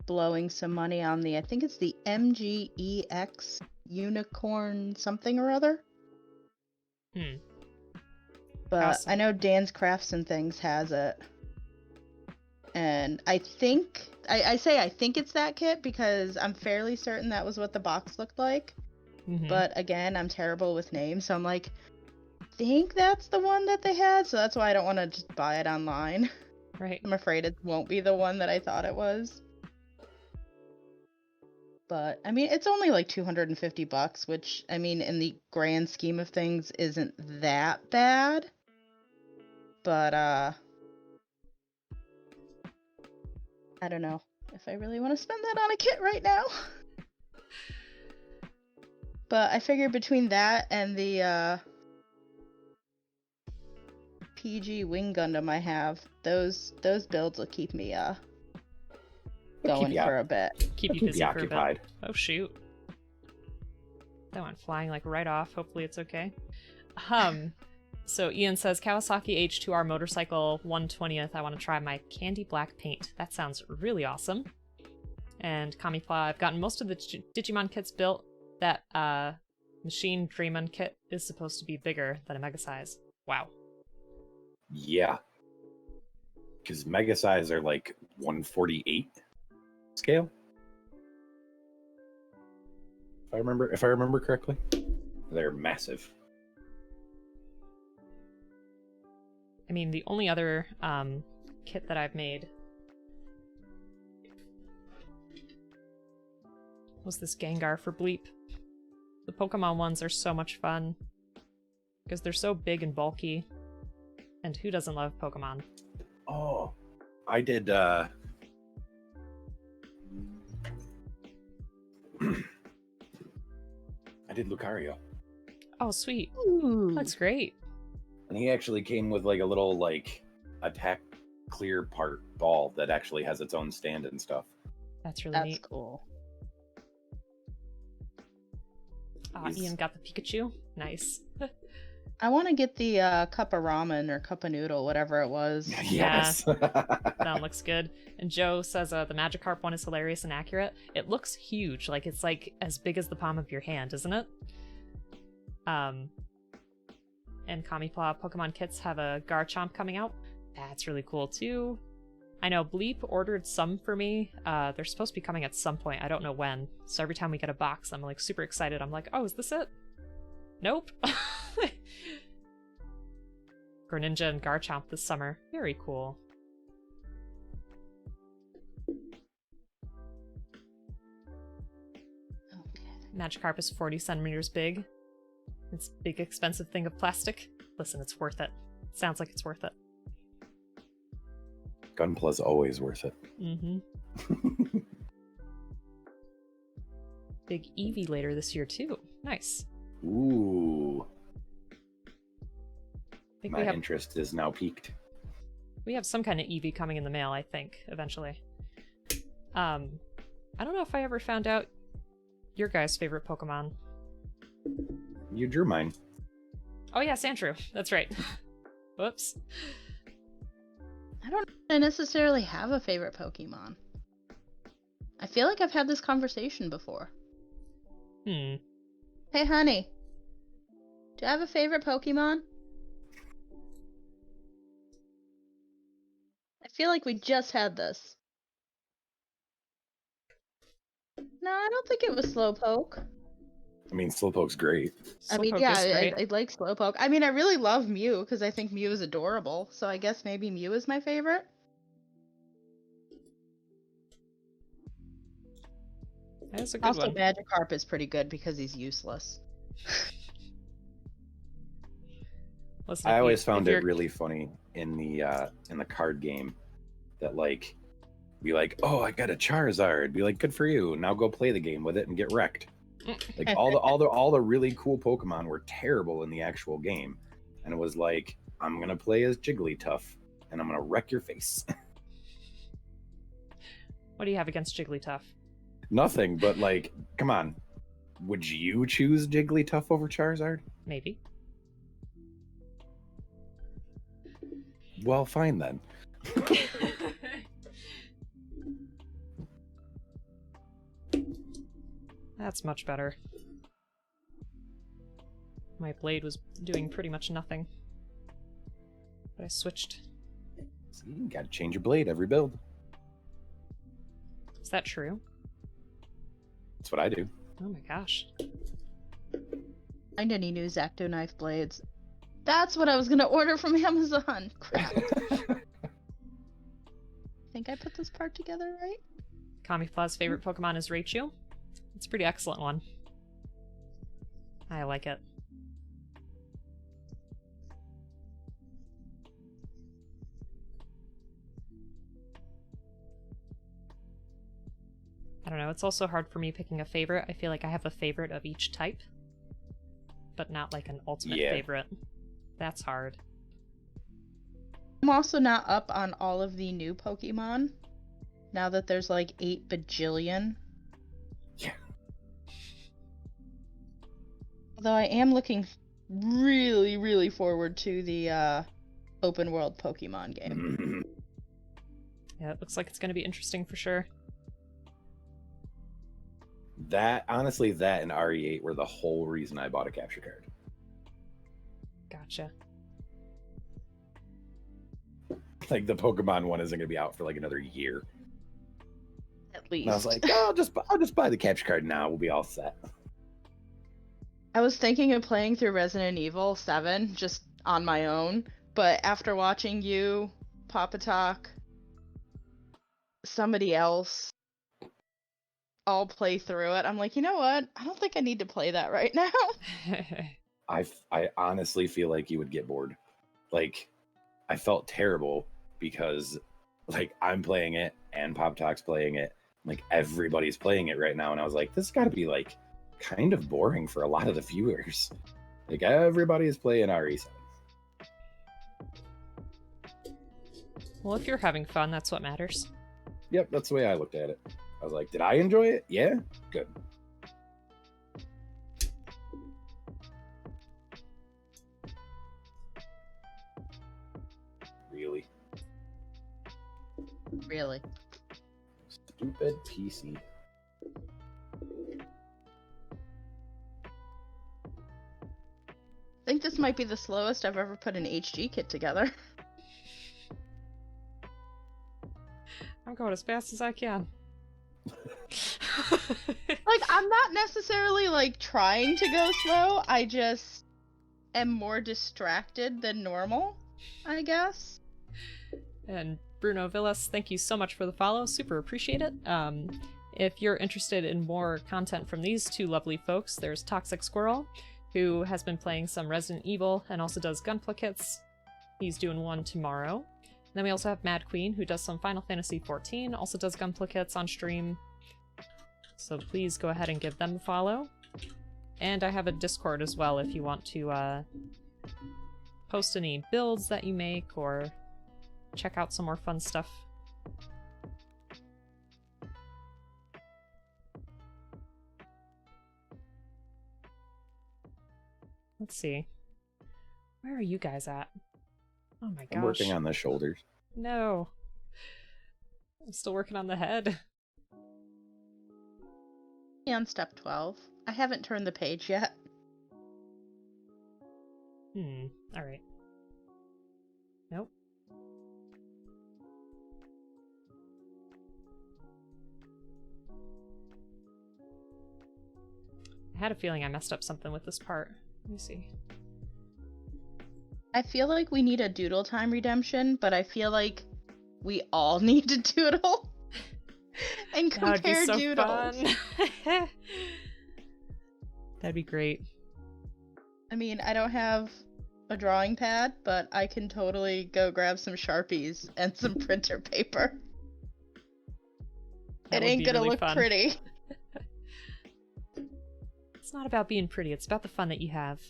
blowing some money on I think it's the MGEX Unicorn something or other. But Awesome. I know Dan's Crafts and Things has it. And I think, I say I think it's that kit because I'm fairly certain that was what the box looked like. Mm-hmm. But again, I'm terrible with names, so I'm like, think that's the one that they had, so that's why I don't want to just buy it online. Right. I'm afraid it won't be the one that I thought it was. But I mean, it's only like $250, which I mean, in the grand scheme of things, isn't that bad. But I don't know if I really want to spend that on a kit right now. But I figured between that and the PG Wing Gundam I have, those builds will keep me going for a bit. Keep you busy for occupied. a bit. Oh shoot. That went flying like right off. Hopefully it's okay. So Ian says, Kawasaki H2R motorcycle 120th. I want to try my candy black paint. That sounds really awesome. And Kamipla, I've gotten most of the Digimon kits built. That Machine Dreamon kit is supposed to be bigger than a Mega Size. Wow. Yeah. Because Mega Size are like 148 scale. If I remember correctly. They're massive. I mean, the only other kit that I've made was this Gengar for Bleep. The Pokemon ones are so much fun because they're so big and bulky. And who doesn't love Pokemon? Oh, I did I did Lucario. Oh, sweet. Ooh. That's great. And he actually came with like a little like attack clear part ball that actually has its own stand and stuff. That's really That's neat. cool. Ian got the Pikachu. Nice. I want to get the cup of ramen or cup of noodle, whatever it was. Yes. That one looks good. And Joe says the Magikarp one is hilarious and accurate. It looks huge. Like it's like as big as the palm of your hand, isn't it? And Kamipla Pokemon kits have a Garchomp coming out. That's really cool too. I know Bleep ordered some for me. They're supposed to be coming at some point. I don't know when. So every time we get a box, I'm like super excited. I'm like, oh, is this it? Nope. Greninja and Garchomp this summer. Very cool. Okay. Magikarp is 40 centimeters big. It's a big, expensive thing of plastic. Listen, it's worth it. Sounds like it's worth it. Gunpla's always worth it. Mm-hmm. Big Eevee later this year, too. Nice. Ooh. I think My interest is now peaked. we have some kind of Eevee coming in the mail, I think, eventually. I don't know if I ever found out your guys' favorite Pokemon. You drew mine. Oh yeah, Sandshrew. That's right. Whoops. I don't necessarily have a favorite Pokemon. I feel like I've had this conversation before. Hmm. Hey, honey. Do you have a favorite Pokemon? I feel like we just had this. No, I don't think it was Slowpoke. I mean, Slowpoke's great. I mean, Slowpoke yeah, is great. I like Slowpoke. I mean, I really love Mew because I think Mew is adorable. So I guess maybe Mew is my favorite. That's a good Also, one. Magikarp is pretty good because he's useless. Listen, I if always you- found if it you're- really funny in the card game that like be like, oh, I got a Charizard. Be like, good for you. Now go play the game with it and get wrecked. Like all the really cool Pokemon were terrible in the actual game, and it was like, I'm gonna play as Jigglytuff and I'm gonna wreck your face. What do you have against Jigglytuff? Nothing, but like, come on. Would you choose Jigglytuff over Charizard? Maybe. Well, fine then. That's much better. My blade was doing pretty much nothing. But I switched. See, you gotta change your blade every build. Is that true? That's what I do. Oh my gosh. Find any new Zacto knife blades. That's what I was gonna order from Amazon. Crap. Think I put this part together right? Kamifla's favorite Pokemon is Raichu. It's a pretty excellent one. I like it. I don't know, it's also hard for me picking a favorite. I feel like I have a favorite of each type, but not like an ultimate favorite. That's hard. I'm also not up on all of the new Pokemon. Now that there's like 8 bajillion. Yeah. Although I am looking really, really forward to the open world Pokemon game. Yeah, it looks like it's going to be interesting for sure. That honestly, that and RE8 were the whole reason I bought a capture card. Gotcha. Like the Pokemon one isn't gonna be out for like another year. At least. And I was like, oh, I'll just buy the capture card now. We'll be all set. I was thinking of playing through Resident Evil 7 just on my own, but after watching you, Papa Talk, somebody else all play through it, I'm like, you know what? I don't think I need to play that right now. I honestly feel like you would get bored. Like, I felt terrible because like I'm playing it and Pop Talk's playing it. Like everybody's playing it right now, and I was like, this has got to be like kind of boring for a lot of the viewers. Like everybody is playing RE7. Well, if you're having fun, that's what matters. Yep, that's the way I looked at it. I was like, did I enjoy it? Yeah, good. Really? Really? Stupid PC. I think this might be the slowest I've ever put an HG kit together. I'm going as fast as I can. Like, I'm not necessarily, like, trying to go slow. I just am more distracted than normal, I guess. And Bruno Villas, thank you so much for the follow. Super appreciate it. If you're interested in more content from these two lovely folks, there's Toxic Squirrel, who has been playing some Resident Evil and also does Gunpla kits. He's doing one tomorrow. Then we also have Mad Queen, who does some Final Fantasy XIV, also does Gunpla kits on stream. So please go ahead and give them a follow. And I have a Discord as well if you want to post any builds that you make or check out some more fun stuff. Let's see. Where are you guys at? Oh my gosh. I'm working on the shoulders. No. I'm still working on the head. On step 12. I haven't turned the page yet. Alright. Nope. I had a feeling I messed up something with this part. Let me see. I feel like we need a doodle time redemption, but I feel like we all need to doodle and That would be compare so doodles. fun. That'd be great. I mean, I don't have a drawing pad, but I can totally go grab some Sharpies and some printer paper. That It would ain't be gonna really look fun. pretty. It's not about being pretty, it's about the fun that you have.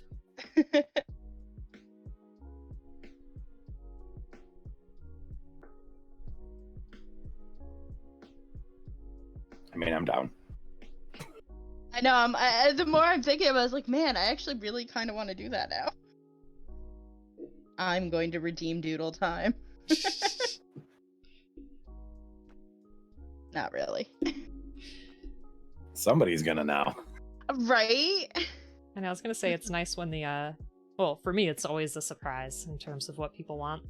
I mean, I'm down. I know. The more I'm thinking about it, I was like, man, I actually really kind of want to do that now. I'm going to redeem Doodle time. Not really. Somebody's gonna now. Right? And I was gonna say it's nice when the well, for me it's always a surprise in terms of what people want.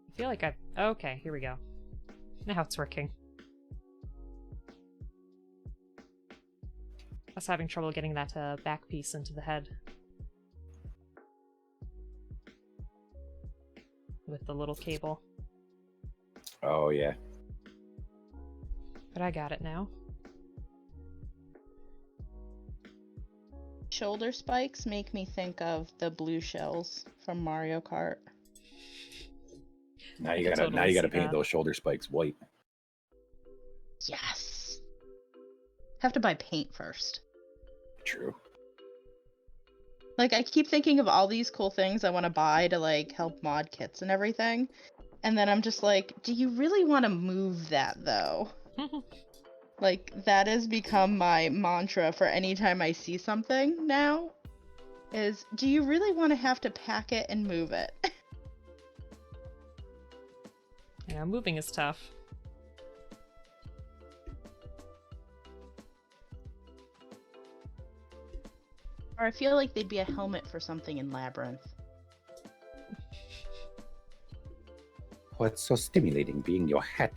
I feel like okay, here we go. Now it's working. I was having trouble getting that back piece into the head. With the little cable. Oh yeah. But I got it now. Shoulder spikes make me think of the blue shells from Mario Kart. Now I you can gotta totally see paint that. those shoulder spikes white. Yes. Have to buy paint first. True. Like, I keep thinking of all these cool things I want to buy to, like, help mod kits and everything. And then I'm just like, do you really want to move that, though? Like, that has become my mantra for any time I see something now. Is, do you really want to have to pack it and move it? Yeah, moving is tough. Or I feel like they'd be a helmet for something in Labyrinth. What's so stimulating being your hat?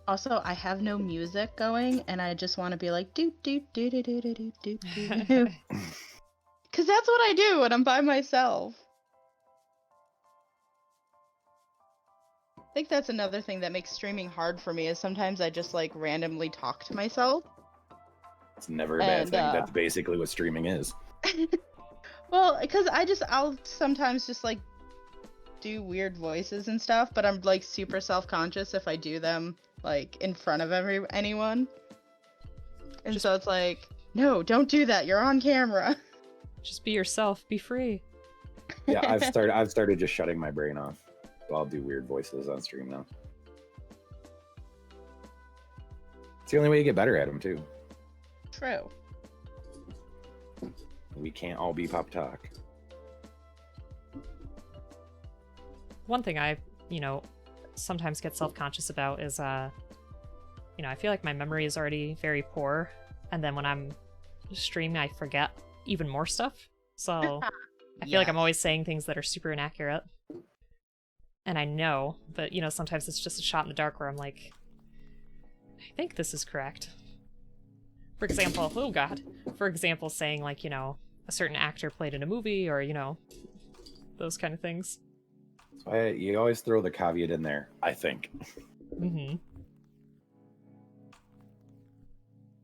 Also, I have no music going, and I just want to be like, do do do do do do do do do. Because that's what I do when I'm by myself. I think that's another thing that makes streaming hard for me is sometimes I just like randomly talk to myself. It's never a bad And, thing. That's basically what streaming is. Well, because I'll sometimes just like do weird voices and stuff, but I'm like super self-conscious if I do them like in front of anyone. And so it's like, no, don't do that. You're on camera. Just be yourself. Be free. Yeah, I've started just shutting my brain off. So I'll do weird voices on stream now. It's the only way to get better at them too. True. We can't all be pop talk. One thing I, sometimes get self-conscious about is, I feel like my memory is already very poor, and then when I'm streaming, I forget even more stuff. So I feel like I'm always saying things that are super inaccurate. And I know, but, sometimes it's just a shot in the dark where I'm like, I think this is correct. For example, oh god. For example, saying, like, a certain actor played in a movie, or, those kind of things. So you always throw the caveat in there, I think. Mm-hmm.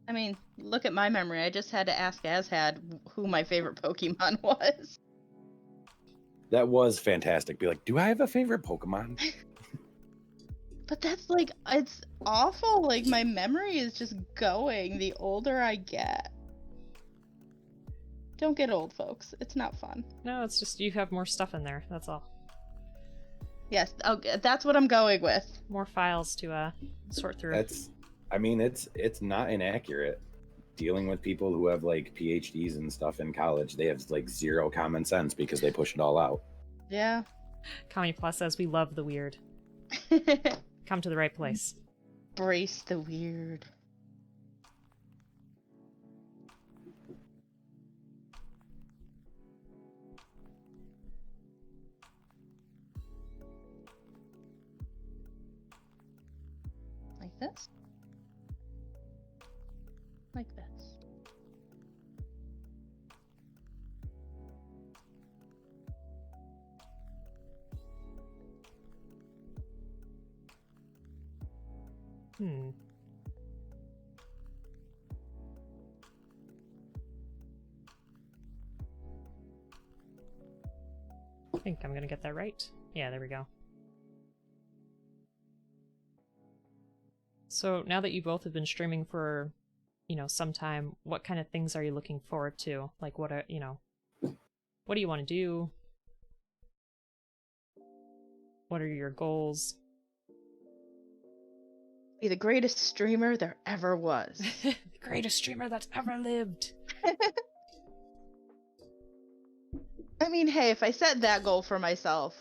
I mean, look at my memory. I just had to ask Azhad who my favorite Pokemon was. That was fantastic. Be like, do I have a favorite Pokemon? But that's like, it's awful. Like, my memory is just going the older I get. Don't get old, folks. It's not fun. No, it's just you have more stuff in there, that's all. Yes, that's what I'm going with. More files to sort through. It's not inaccurate. Dealing with people who have like PhDs and stuff in college, they have like zero common sense because they push it all out. Yeah. Kami Plus says we love the weird. Come to the right place. Brace the weird. like this. Hmm. I think I'm gonna get that right. Yeah, there we go. So now that you both have been streaming for, some time, what kind of things are you looking forward to? Like, what do you want to do? What are your goals? Be the greatest streamer there ever was. The greatest streamer that's ever lived. I mean, hey, if I set that goal for myself,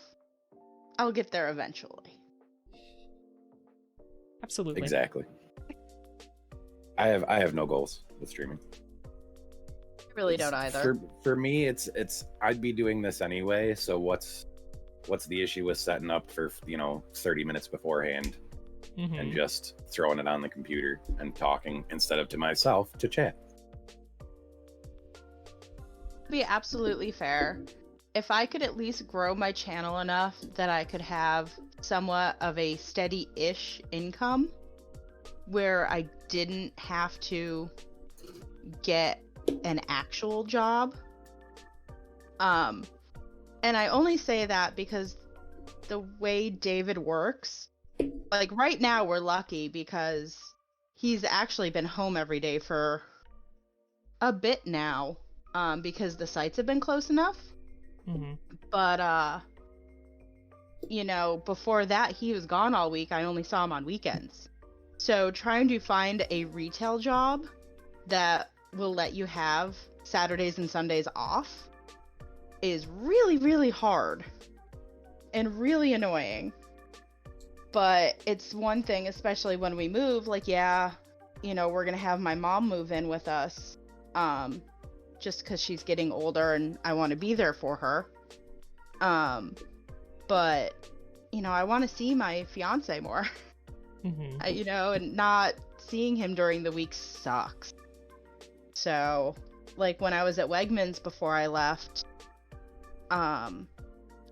I'll get there eventually. Absolutely. Exactly. I have no goals with streaming. I really don't either. For me, it's I'd be doing this anyway. So what's the issue with setting up for 30 minutes beforehand and just throwing it on the computer and talking instead of to myself to chat? To be absolutely fair, if I could at least grow my channel enough that I could have somewhat of a steady-ish income where I didn't have to get an actual job. And I only say that because the way David works, like right now we're lucky because he's actually been home every day for a bit now, because the sites have been close enough. But before that he was gone all week. I only saw him on weekends. So trying to find a retail job that will let you have Saturdays and Sundays off is really, really hard and really annoying. But it's one thing, especially when we move, like, yeah, we're going to have my mom move in with us, just because she's getting older and I want to be there for her. But, I want to see my fiance more. And not seeing him during the week sucks. So, like, when I was at Wegmans before I left, I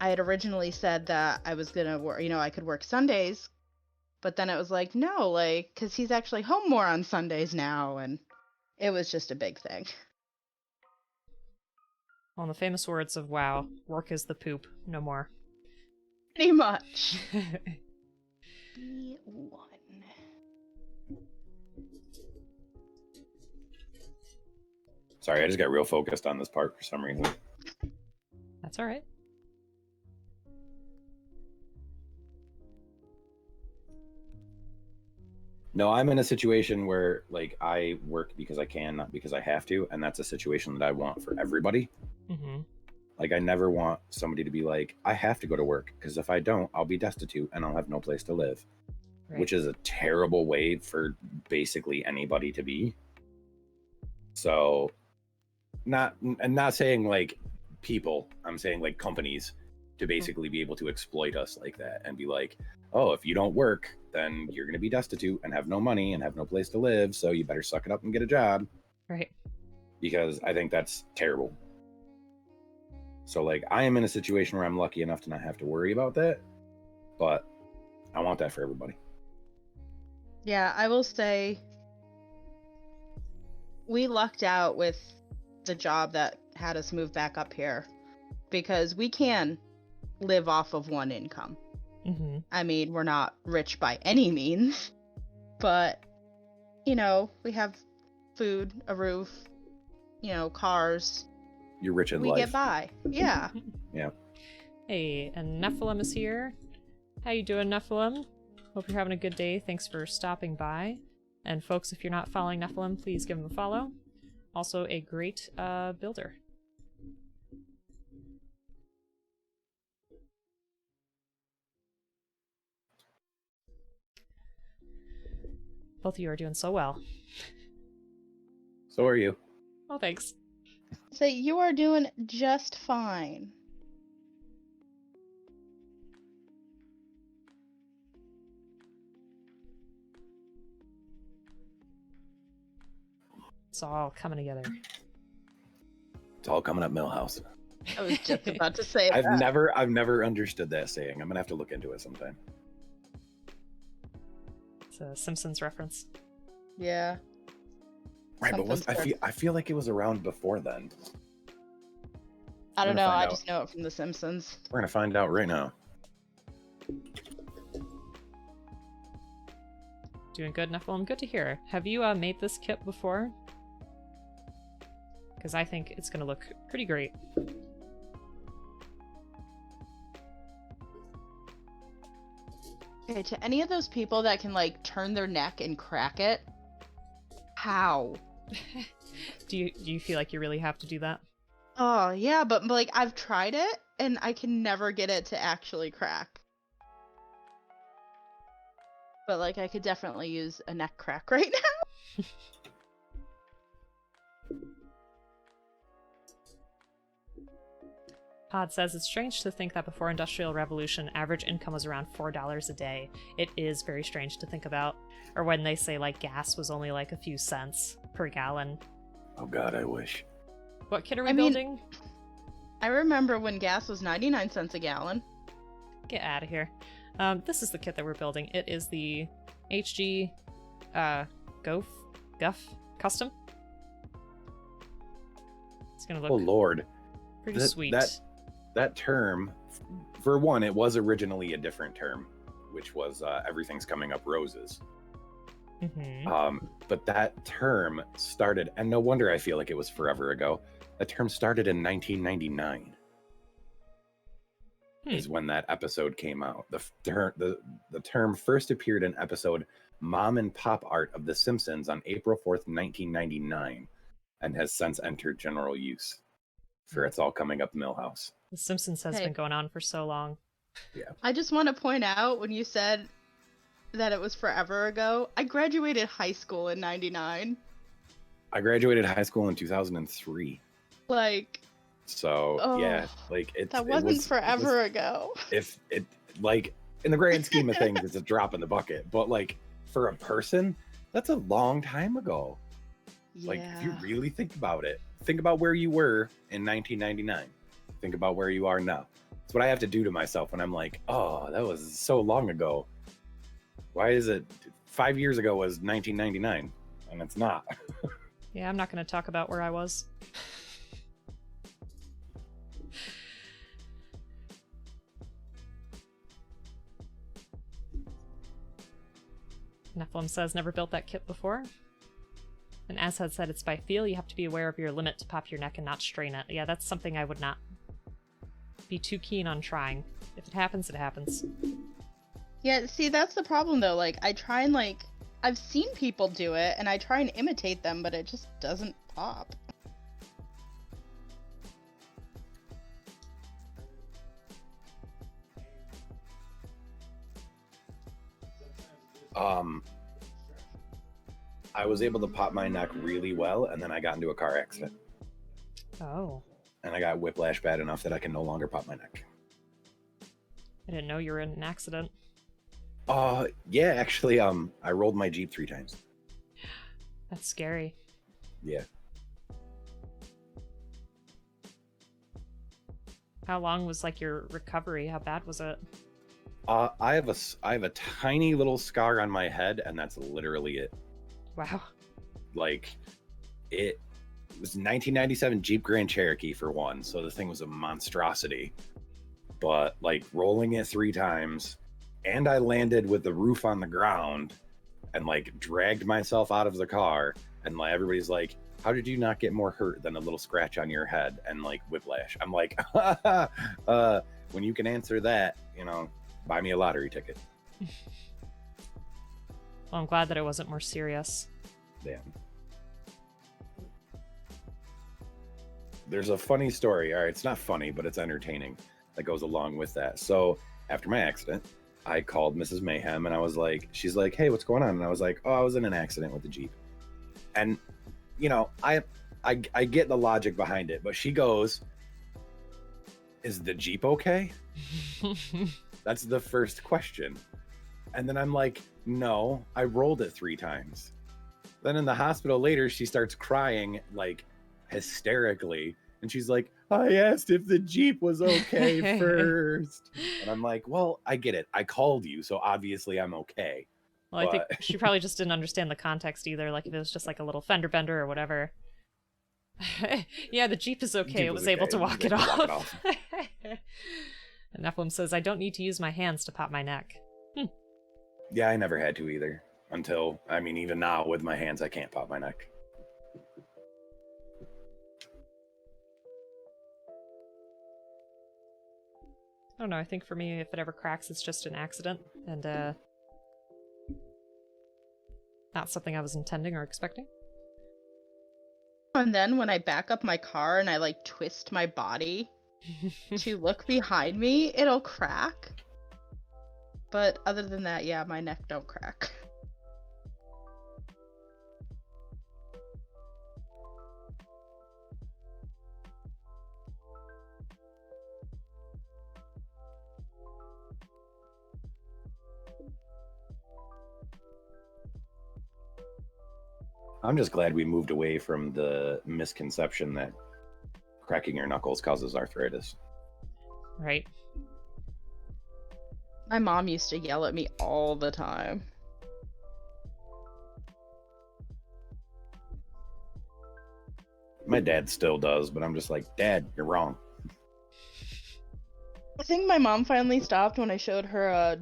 had originally said that I was gonna work, I could work Sundays, but then it was like, no, like, because he's actually home more on Sundays now, and it was just a big thing. Well, in the famous words of WoW, work is the poop, no more. Pretty much. B1. Sorry, I just got real focused on this part for some reason. That's all right. No, I'm in a situation where, like, I work because I can, not because I have to, and that's a situation that I want for everybody. Like, I never want somebody to be like, I have to go to work, because if I don't, I'll be destitute and I'll have no place to live. Right. Which is a terrible way for basically anybody to be. So, not saying like people, I'm saying like companies to basically be able to exploit us like that and be like, oh, if you don't work, then you're going to be destitute and have no money and have no place to live, so you better suck it up and get a job. Right. Because I think that's terrible. So, like, I am in a situation where I'm lucky enough to not have to worry about that, but I want that for everybody. Yeah, I will say we lucked out with the job that had us move back up here because we can live off of one income. I mean, we're not rich by any means, but, we have food, a roof, cars. You're rich in life. We get by. Yeah. Yeah. Hey, and Nephilim is here. How you doing, Nephilim? Hope you're having a good day. Thanks for stopping by. And folks, if you're not following Nephilim, please give him a follow. Also a great builder. Both of you are doing so well. So are you. Oh, thanks. So you are doing just fine. It's all coming together. It's all coming up Millhouse. I was just about to say I've that. never understood that saying. I'm gonna have to look into it sometime. It's a Simpsons reference. Yeah. Right, but Something I feel like it was around before then. I don't We're gonna know. find I out. just know it from The Simpsons. We're gonna find out right now. Doing good, Nephilim. Good to hear. Have you made this kit before? Because I think it's going to look pretty great. Okay, to any of those people that can like turn their neck and crack it, how? Do you feel like you really have to do that? Oh yeah, but like I've tried it and I can never get it to actually crack. But like I could definitely use a neck crack right now. Pod says it's strange to think that before Industrial Revolution, average income was around $4 a day. It is very strange to think about. Or when they say like gas was only like a few cents per gallon. Oh God, I wish. What kit are we I mean- building? I remember when gas was 99 cents a gallon. Get out of here. This is the kit that we're building. It is the HG Gouf custom. It's gonna look Oh Lord, pretty that- sweet. that term, for one, it was originally a different term, which was everything's coming up roses. Mm-hmm. But that term started, and no wonder I feel like it was forever ago. That term started in 1999. Is when that episode came out. The term first appeared in episode Mom and Pop Art of The Simpsons on April 4th, 1999, and has since entered general use for It's All Coming Up Millhouse. The Simpsons has Hey. been going on for so long. I just want to point out when you said that it was forever ago, I graduated high school in 99. I graduated high school in 2003. Like, So yeah, like that wasn't forever ago. If it, like, in the grand scheme of things, it's a drop in the bucket. But like for a person, that's a long time ago. Yeah. Like if you really think about it, think about where you were in 1999. Think about where you are now. That's what I have to do to myself when I'm like, oh, that was so long ago. Why is it 5 years ago was 1999 and it's not? Yeah, I'm not going to talk about where I was. Nephilim says, never built that kit before. And as had said, it's by feel. You have to be aware of your limit to pop your neck and not strain it. Yeah, that's something I would not be too keen on trying. If it happens, it happens. Yeah, see, that's the problem though. Like, I try and like, I've seen people do it and I try and imitate them, but it just doesn't pop. I was able to pop my neck really well, and then I got into a car accident. Oh. And I got whiplash bad enough that I can no longer pop my neck. I didn't know you were in an accident. Yeah, actually, I rolled my Jeep 3 times. That's scary. Yeah. How long was like your recovery? How bad was it? I have a tiny little scar on my head, and that's literally it. Wow. Like, it was 1997 Jeep Grand Cherokee for one, so the thing was a monstrosity. But like rolling it 3 times, and I landed with the roof on the ground, and like dragged myself out of the car, and like everybody's like, "How did you not get more hurt than a little scratch on your head and like whiplash?" I'm like, when you can answer that, you know, buy me a lottery ticket. Well, I'm glad that it wasn't more serious. Damn. There's a funny story. All right, it's not funny, but it's entertaining that goes along with that. So after my accident, I called Mrs. Mayhem and I was like, she's like, "Hey, what's going on?" And I was like, "Oh, I was in an accident with the Jeep." And, you know, I get the logic behind it, but she goes, "Is the Jeep okay?" That's the first question. And then I'm like, "No, I rolled it 3 times." Then in the hospital later, she starts crying like hysterically. And she's like, I asked if the Jeep was okay first. And I'm like, well, I get it. I called you, so obviously I'm okay. Well, I think she probably just didn't understand the context either, like if it was just like a little fender bender or whatever. Yeah, the Jeep is okay. It was able to walk it off. And Nephilim says, I don't need to use my hands to pop my neck. Yeah, I never had to either. Until, I mean, even now with my hands, I can't pop my neck. I don't know, I think for me, if it ever cracks, it's just an accident, and not something I was intending or expecting. And then when I back up my car and I like twist my body to look behind me, it'll crack. But other than that, yeah, my neck don't crack. I'm just glad we moved away from the misconception that cracking your knuckles causes arthritis. Right. My mom used to yell at me all the time. My dad still does, but I'm just like, Dad, you're wrong. I think my mom finally stopped when I showed her a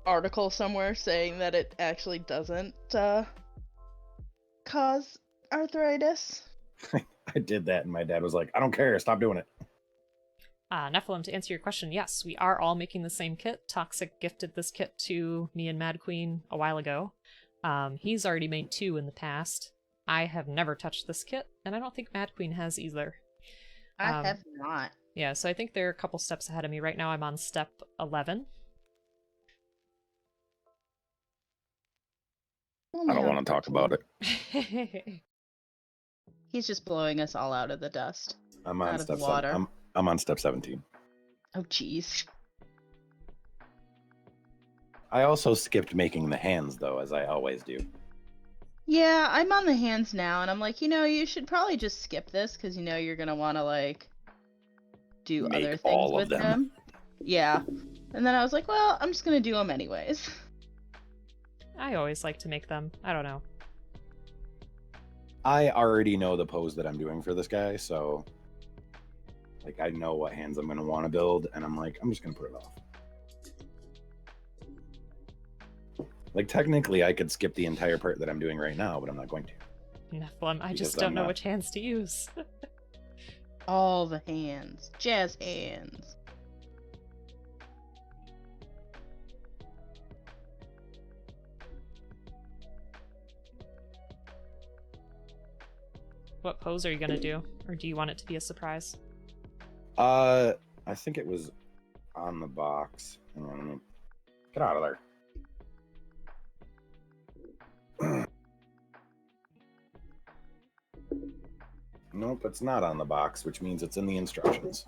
article somewhere saying that it actually doesn't cause arthritis. I did that, and my dad was like, I don't care, stop doing it. Nephilim, to answer your question, yes, we are all making the same kit. Toxic gifted this kit to me and Mad Queen a while ago. He's already made 2 in the past. I have never touched this kit, and I don't think Mad Queen has either. I have not. Yeah, so I think they're a couple steps ahead of me. Right now I'm on step 11. I don't want to talk about it. He's just blowing us all out of the dust. I'm on out step of water. I'm on step 17. Oh, jeez. I also skipped making the hands, though, as I always do. Yeah, I'm on the hands now, and I'm like, you should probably just skip this, because you're going to want to, like, do Make other things all with of them. Yeah. And then I was like, well, I'm just going to do them anyways. I always like to make them. I don't know. I already know the pose that I'm doing for this guy, so like I know what hands I'm going to want to build, and I'm like, I'm just going to put it off. Like technically I could skip the entire part that I'm doing right now, but I'm not going to. Nephilim, I Because just don't I'm know not- which hands to use. All the hands. Jazz hands. What pose are you gonna do? Or do you want it to be a surprise? I think it was on the box. Hang on, let me get out of there. Nope, it's not on the box, which means it's in the instructions.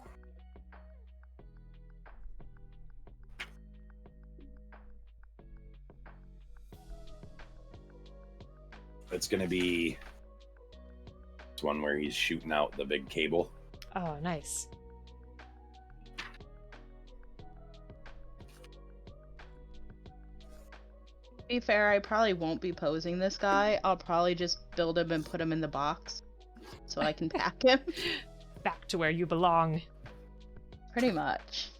It's gonna be this one where he's shooting out the big cable. Oh, nice. To be fair, I probably won't be posing this guy. I'll probably just build him and put him in the box so I can pack him. Back to where you belong. Pretty much.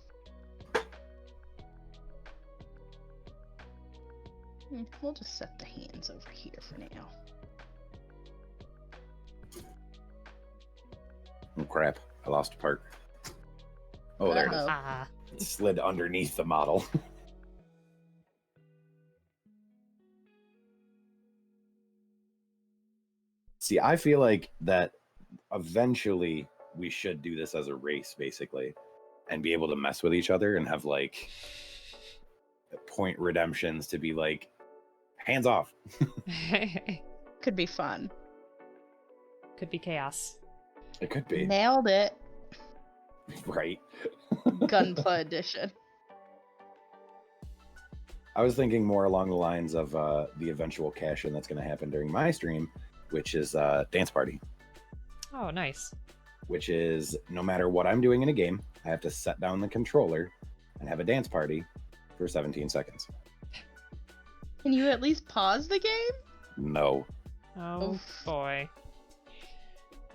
We'll just set the hands over here for now. Oh crap, I lost a part. Oh, there it is. Ah. It slid underneath the model. See, I feel like that eventually we should do this as a race, basically, and be able to mess with each other and have like point redemptions to be like, hands off. Could be fun. Could be chaos. It could be. Nailed it. Right. Gunpla edition. I was thinking more along the lines of the eventual cash-in that's going to happen during my stream, which is Dance Party. Oh, nice. Which is no matter what I'm doing in a game, I have to set down the controller and have a dance party for 17 seconds. Can you at least pause the game? No. Oh, Oof. boy.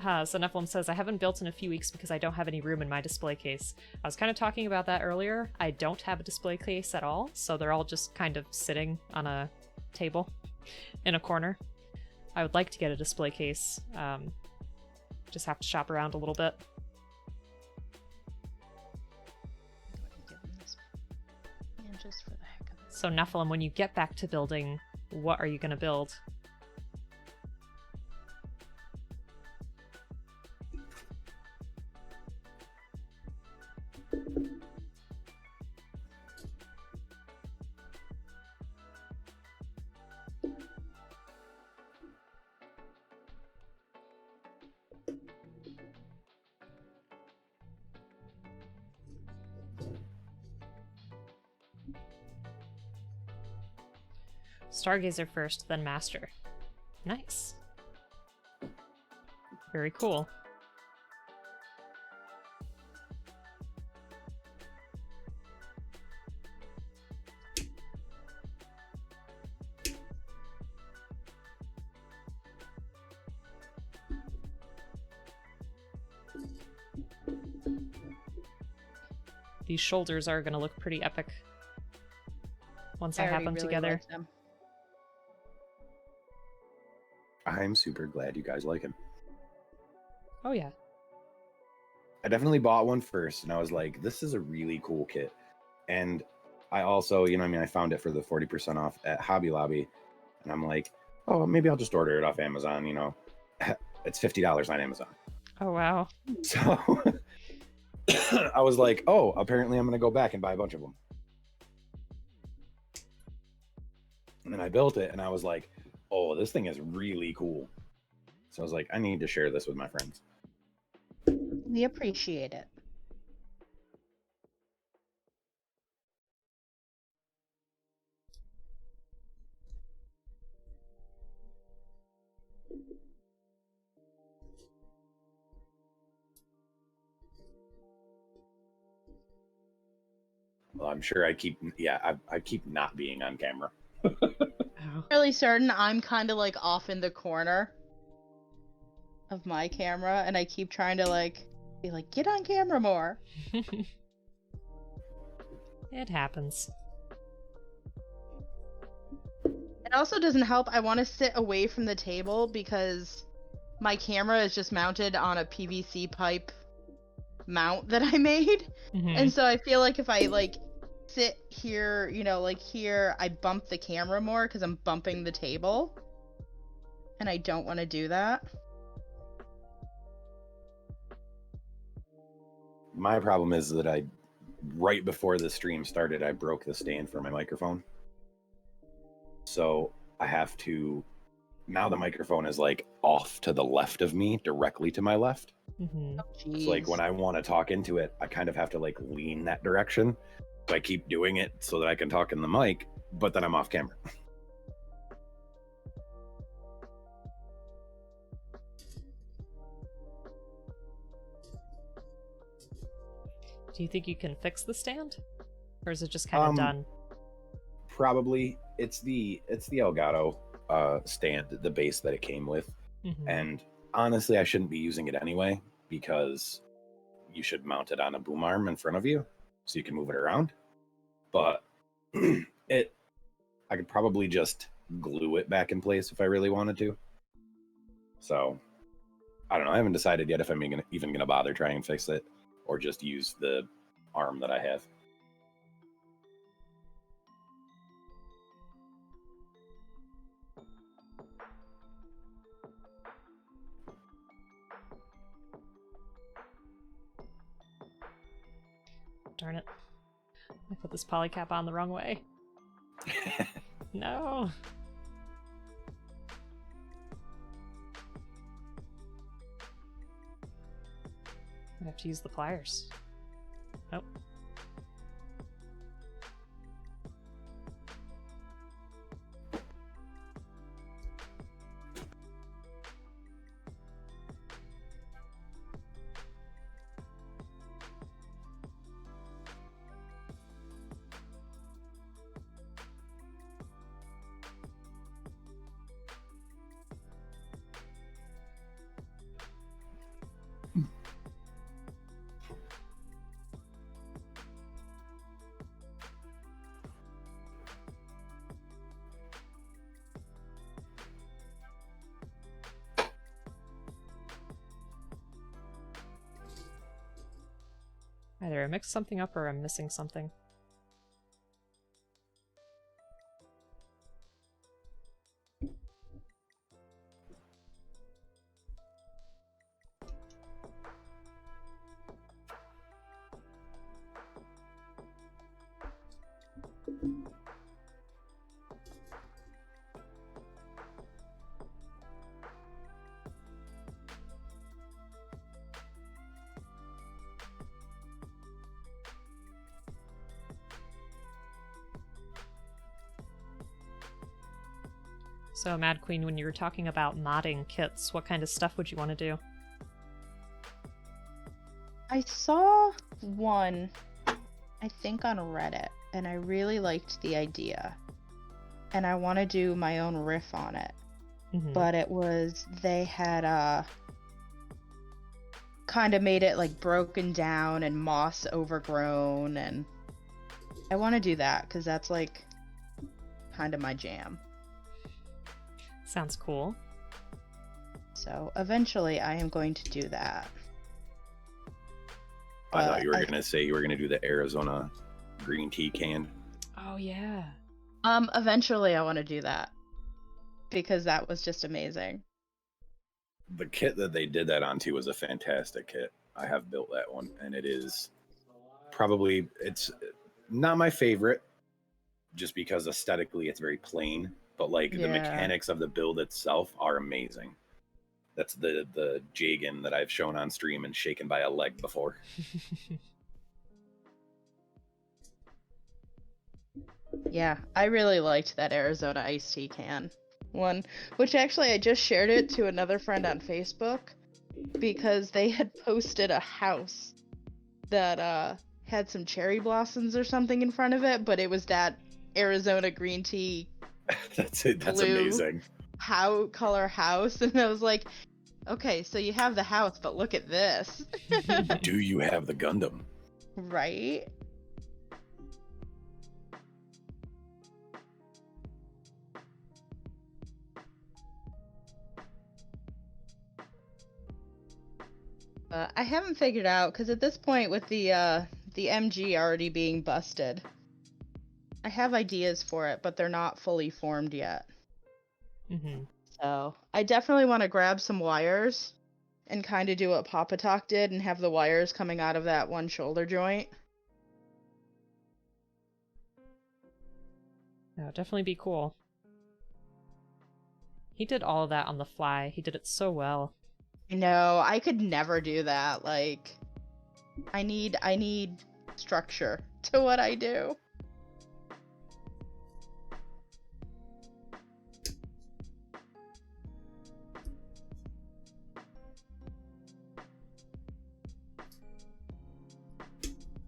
So Nephilim says, I haven't built in a few weeks because I don't have any room in my display case. I was kind of talking about that earlier. I don't have a display case at all, so they're all just kind of sitting on a table in a corner. I would like to get a display case. Just have to shop around a little bit. And just for the heck of it. So Nephilim, when you get back to building, what are you going to build? Stargazer first, then Master. Nice. Very cool. These shoulders are gonna look pretty epic once I have them together. Like them. I'm super glad you guys like him. Oh yeah. I definitely bought one first, and I was like, this is a really cool kit. And I also, I found it for the 40% off at Hobby Lobby, and I'm like, oh, maybe I'll just order it off Amazon, It's $50 on Amazon. Oh wow. So I was like, oh, apparently I'm going to go back and buy a bunch of them. And then I built it, and I was like, oh, this thing is really cool. So I was like, I need to share this with my friends. We appreciate it. Well, I'm sure I keep not being on camera. Oh. Fairly certain I'm kind of like off in the corner of my camera, and I keep trying to be like, get on camera more. It happens. It also doesn't help. I want to sit away from the table because my camera is just mounted on a PVC pipe mount that I made. Mhm. And so I feel like if I sit here, here, I bump the camera more because I'm bumping the table. And I don't want to do that. My problem is that right before the stream started, I broke the stand for my microphone. So I have to, now the microphone is off to the left of me, directly to my left. Mhm. So when I want to talk into it, I kind of have to lean that direction. So I keep doing it so that I can talk in the mic, but then I'm off camera. Do you think you can fix the stand? Or is it just kind of done? Probably. It's the Elgato stand, the base that it came with. Mhm. And honestly, I shouldn't be using it anyway, because you should mount it on a boom arm in front of you so you can move it around. But I could probably just glue it back in place if I really wanted to. So I don't know. I haven't decided yet if I'm even gonna bother trying and fix it, or just use the arm that I have. Darn it. I put this polycap on the wrong way. No. I have to use the pliers. Nope. Either I mixed something up or I'm missing something. So, Mad Queen, when you were talking about modding kits, what kind of stuff would you want to do? I saw one, I think on Reddit, and I really liked the idea. And I want to do my own riff on it. Mm-hmm. But it was, they had kind of made it like broken down and moss overgrown, and I want to do that because that's like kind of my jam. Sounds cool. So eventually I am going to do that. I thought you were going to say you were going to do the Arizona green tea can. Oh, yeah. Eventually I want to do that because that was just amazing. The kit that they did that onto was a fantastic kit. I have built that one, and it is probably, it's not my favorite just because aesthetically it's very plain, but like the mechanics of the build itself are amazing. That's the Jagan that I've shown on stream and shaken by a leg before. Yeah, I really liked that Arizona iced tea can one, which actually I just shared it to another friend on Facebook because they had posted a house that had some cherry blossoms or something in front of it, but it was that Arizona green tea. That's it. That's amazing. Color house, and I was like, okay, so you have the house, but look at this. Do you have the Gundam? Right? I haven't figured out, because at this point with the MG already being busted, I have ideas for it, but they're not fully formed yet. Mm-hmm. So I definitely want to grab some wires and kind of do what Papa Talk did and have the wires coming out of that one shoulder joint. That would definitely be cool. He did all of that on the fly. He did it so well. No, I could never do that. Like, I need structure to what I do.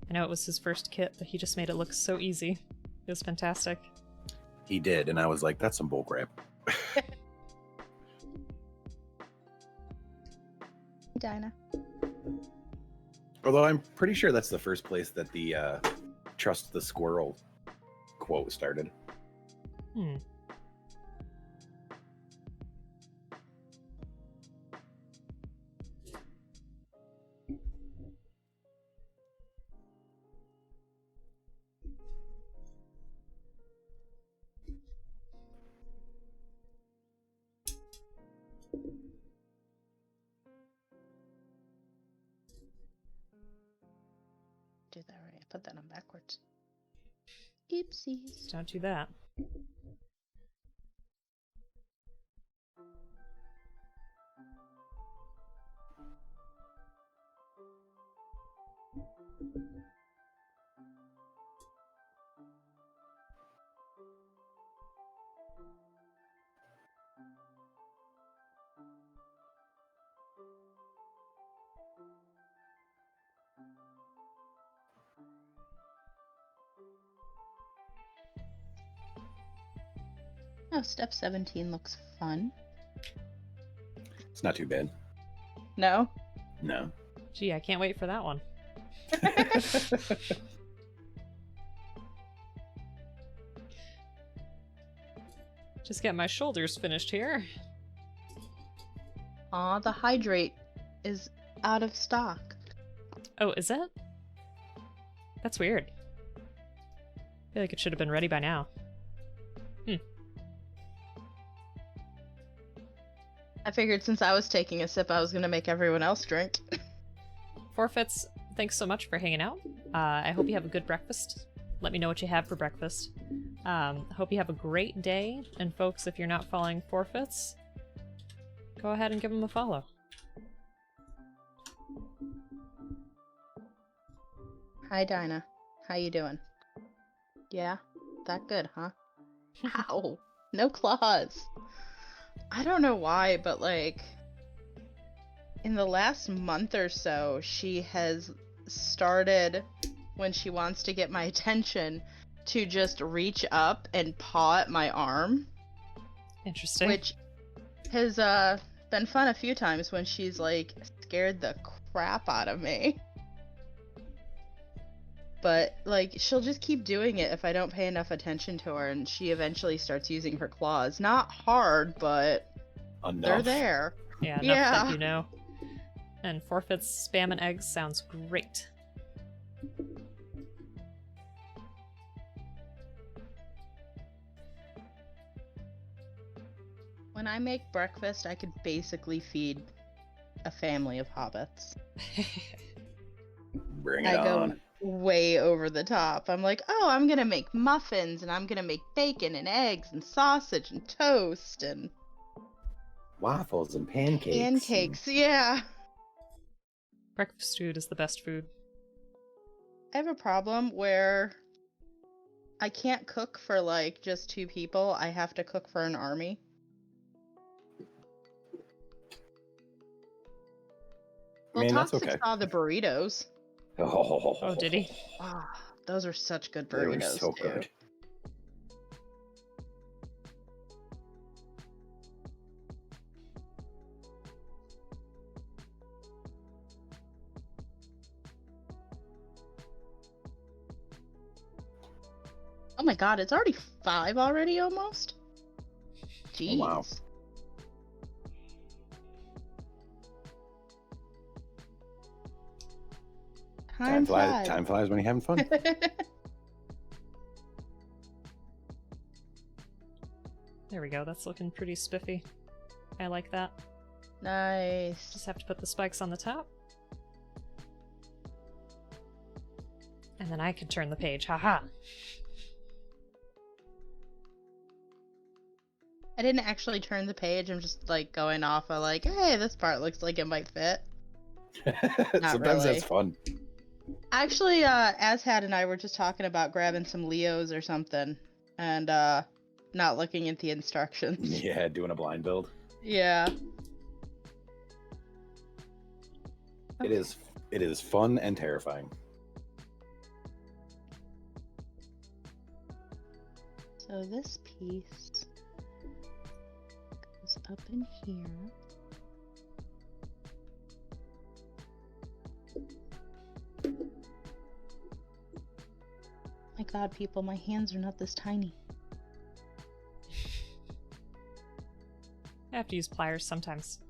I know it was his first kit, but he just made it look so easy. It was fantastic. He did, and I was like, that's some bullcrap. Dinah. Although I'm pretty sure that's the first place that the trust the squirrel quote started. Hmm. Do that right. I put that on backwards. Oopsies. Don't do that. Oh, step 17 looks fun. It's not too bad. No? No. Gee, I can't wait for that one. Just get my shoulders finished here. Aw, the hydrate is out of stock. Oh, is it? That's weird. I feel like it should have been ready by now. I figured since I was taking a sip, I was gonna make everyone else drink. Forfeits, thanks so much for hanging out. I hope you have a good breakfast. Let me know what you have for breakfast. Hope you have a great day. And folks, if you're not following Forfeits, go ahead and give him a follow. Hi, Dinah. How you doing? Yeah? That good, huh? Ow! No claws! I don't know why, but like, in the last month or so, she has started, when she wants to get my attention, to just reach up and paw at my arm. Interesting. Which has been fun a few times when she's like scared the crap out of me. But like, she'll just keep doing it if I don't pay enough attention to her, and she eventually starts using her claws. Not hard, but Enough. they're there. Yeah, enough Yeah. that you know. And Forfeits spam and eggs sounds great. When I make breakfast, I could basically feed a family of hobbits. Bring it I go on. way over the top. I'm like, oh, I'm gonna make muffins, and I'm gonna make bacon and eggs and sausage and toast and Waffles and pancakes. pancakes. Yeah. Breakfast food is the best food. I have a problem where I can't cook for like just 2 people. I have to cook for an army. Well, Man, that's Toxic okay. saw the burritos. Oh, did he? Ah, those are such good They were burritos, so too. good. Oh my god, it's already 5 already almost? Jeez. Oh, wow. Time flies. Time flies when you're having fun. There we go. That's looking pretty spiffy. I like that. Nice. Just have to put the spikes on the top. And then I can turn the page. Haha. I didn't actually turn the page. I'm just like going off of like, hey, this part looks like it might fit. Sometimes really. that's fun. Actually, Azhad and I were just talking about grabbing some Leos or something, and not looking at the instructions. Yeah, doing a blind build. Yeah. It is fun and terrifying. So this piece goes up in here. My god, people, my hands are not this tiny. I have to use pliers sometimes.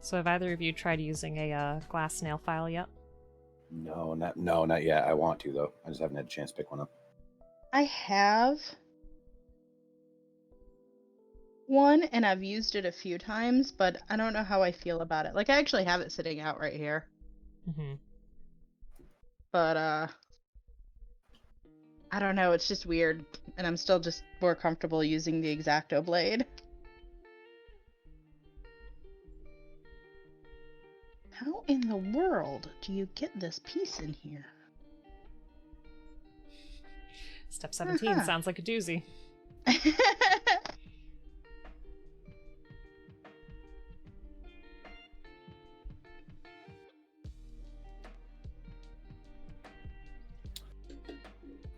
So have either of you tried using a glass nail file yet? No, not yet. I want to though. I just haven't had a chance to pick one up. I have one, and I've used it a few times, but I don't know how I feel about it. Like, I actually have it sitting out right here. Mm-hmm. But, I don't know, it's just weird, and I'm still just more comfortable using the X-Acto blade. How in the world do you get this piece in here? Step 17 Uh-huh. sounds like a doozy.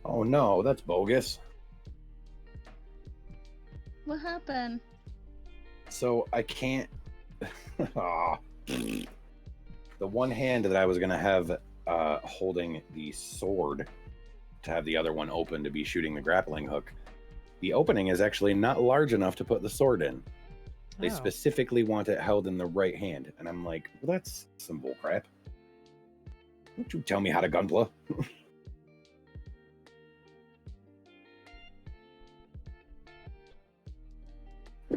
Oh no, that's bogus. What happened? So I can't. Aw. The one hand that I was gonna have holding the sword to have the other one open to be shooting the grappling hook, the opening is actually not large enough to put the sword in. They Oh. specifically want it held in the right hand. And I'm like, well, that's some bull crap. Don't you tell me how to Gunpla. I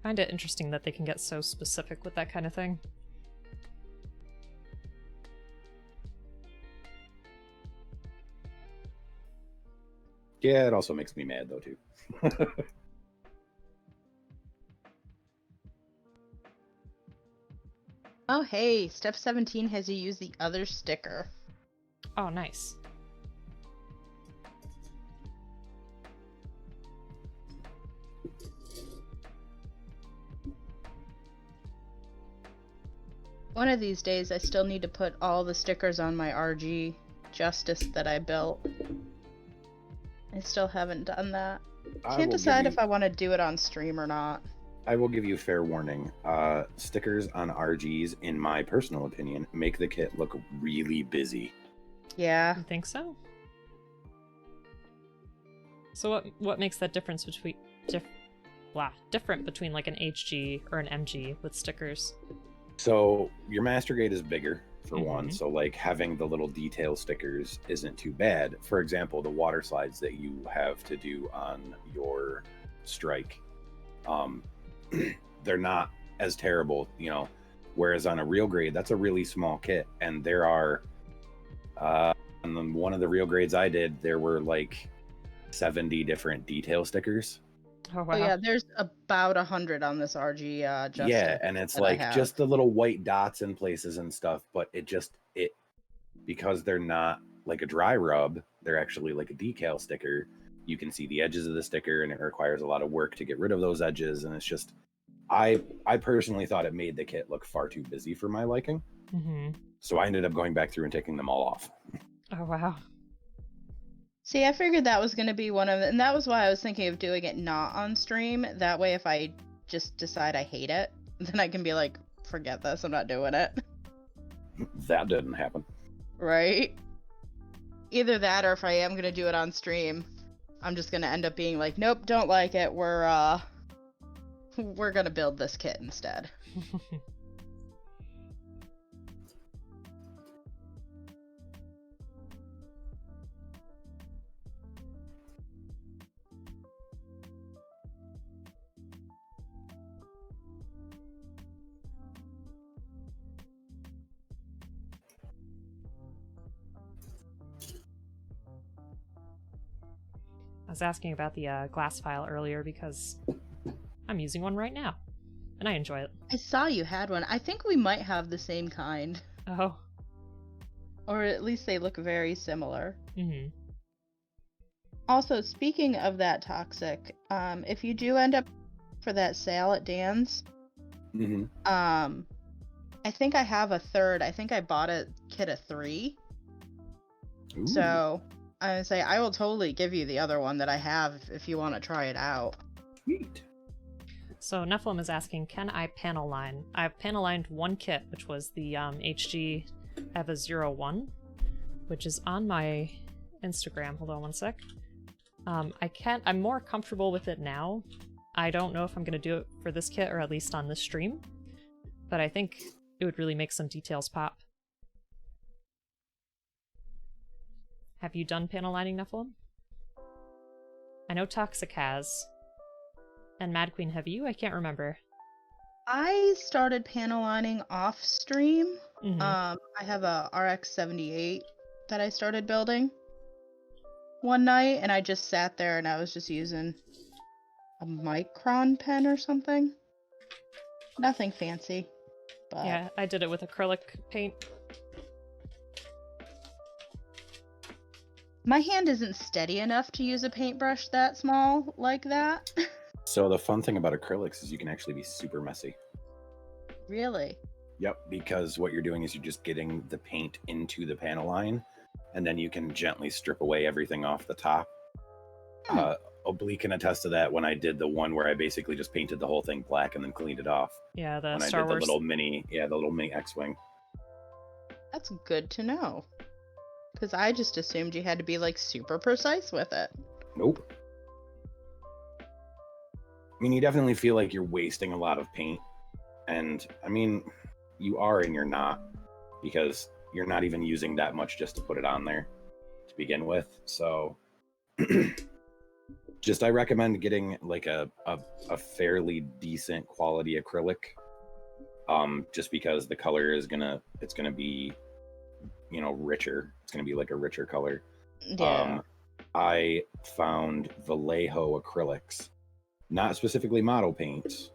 find it interesting that they can get so specific with that kind of thing. Yeah, it also makes me mad though too. Oh, hey, step 17 has you use the other sticker. Oh, nice. One of these days, I still need to put all the stickers on my RG Justice that I built. I still haven't done that. Can't decide if I want to do it on stream or not. I will give you fair warning. Stickers on RGs, in my personal opinion, make the kit look really busy. Yeah. You think so? So what makes that difference between different between like an HG or an MG with stickers? So your master grade is bigger for one, so like having the little detail stickers isn't too bad. For example, the water slides that you have to do on your strike, they're not as terrible, you know, whereas on a real grade, that's a really small kit. And there are on one of the real grades I did, there were like 70 different detail stickers. Oh, wow. Oh yeah, there's about 100 on this RG Justice. Yeah, and it's like just the little white dots in places and stuff, but it because they're not like a dry rub, they're actually like a decal sticker. You can see the edges of the sticker, and it requires a lot of work to get rid of those edges, and it's just I personally thought it made the kit look far too busy for my liking. So I ended up going back through and taking them all off. Oh, wow. See, I figured that was going to be one of them, and that was why I was thinking of doing it not on stream. That way, if I just decide I hate it, then I can be like, forget this, I'm not doing it. That didn't happen. Right? Either that, or if I am going to do it on stream, I'm just going to end up being like, nope, don't like it, we're going to build this kit instead. I was asking about the glass file earlier because I'm using one right now, and I enjoy it. I saw you had one. I think we might have the same kind. Oh. Or at least they look very similar. Also, speaking of that Toxic, if you do end up for that sale at Dan's, I think I have a third. I think I bought a kit of 3. Ooh. So I would say I will totally give you the other one that I have if you want to try it out. Sweet. So Nephilim is asking, can I panel line? I've panel lined one kit, which was the HG Eva 01, which is on my Instagram. Hold on one sec. I'm more comfortable with it now. I don't know if I'm going to do it for this kit, or at least on this stream, but I think it would really make some details pop. Have you done panel lining, Nephilim? I know Toxic has. And MadQueen, have you? I can't remember. I started panel lining off stream. I have a RX-78 that I started building one night, and I just sat there and I was just using a micron pen or something. Nothing fancy. But yeah, I did it with acrylic paint. My hand isn't steady enough to use a paintbrush that small like that. So the fun thing about acrylics is you can actually be super messy. Really? Yep, because what you're doing is you're just getting the paint into the panel line, and then you can gently strip away everything off the top. Oblique can attest to that when I did the one where I basically just painted the whole thing black and then cleaned it off. Yeah, the when Star I did Wars. the little mini X-Wing. That's good to know. Because I just assumed you had to be like super precise with it. Nope. mean, you definitely feel like you're wasting a lot of paint. And I mean, you are and you're not, because you're not even using that much just to put it on there to begin with. So just I recommend getting like a fairly decent quality acrylic. Just because the color is it's gonna be, you know, richer. It's gonna be like a richer color. Yeah. I found Vallejo acrylics, not specifically model paints,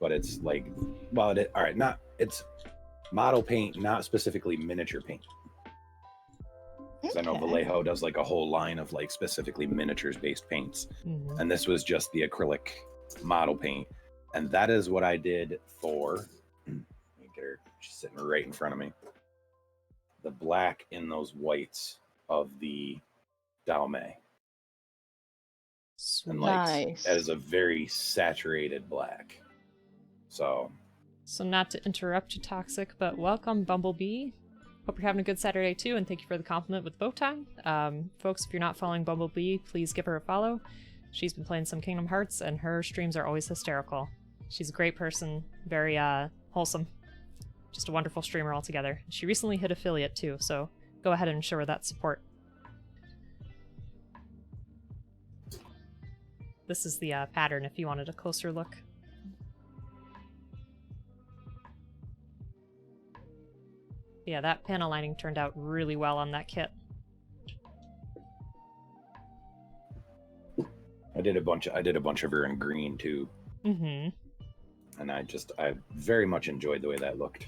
but it's like, well, all right, not it's model paint, not specifically miniature paint. Because I know Vallejo does like a whole line of like specifically miniatures based paints, and this was just the acrylic model paint, and that is what I did for. Let me get her. She's sitting right in front of me. The black in those whites of the Dalme. And like Nice. that is a very saturated black. So not to interrupt you, Toxic, but welcome, Bumblebee. Hope you're having a good Saturday too, and thank you for the compliment with bow tie. Folks, if you're not following Bumblebee, please give her a follow. She's been playing some Kingdom Hearts, and her streams are always hysterical. She's a great person, very wholesome. Just a wonderful streamer altogether. She recently hit affiliate too, so go ahead and show her that support. This is the pattern if you wanted a closer look. Yeah, that panel lining turned out really well on that kit. I did a bunch of her in green too. Mm-hmm. And I very much enjoyed the way that looked.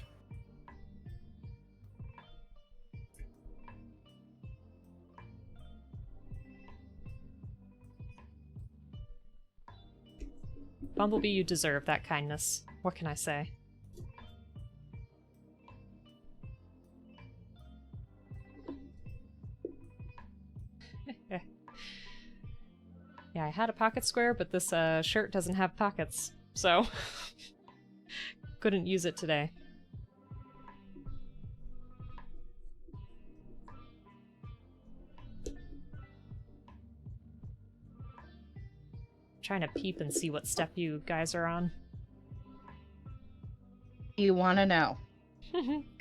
Bumblebee, you deserve that kindness. What can I say? Yeah, I had a pocket square, but this shirt doesn't have pockets, so couldn't use it today. Trying to peep and see what step you guys are on. You want to know?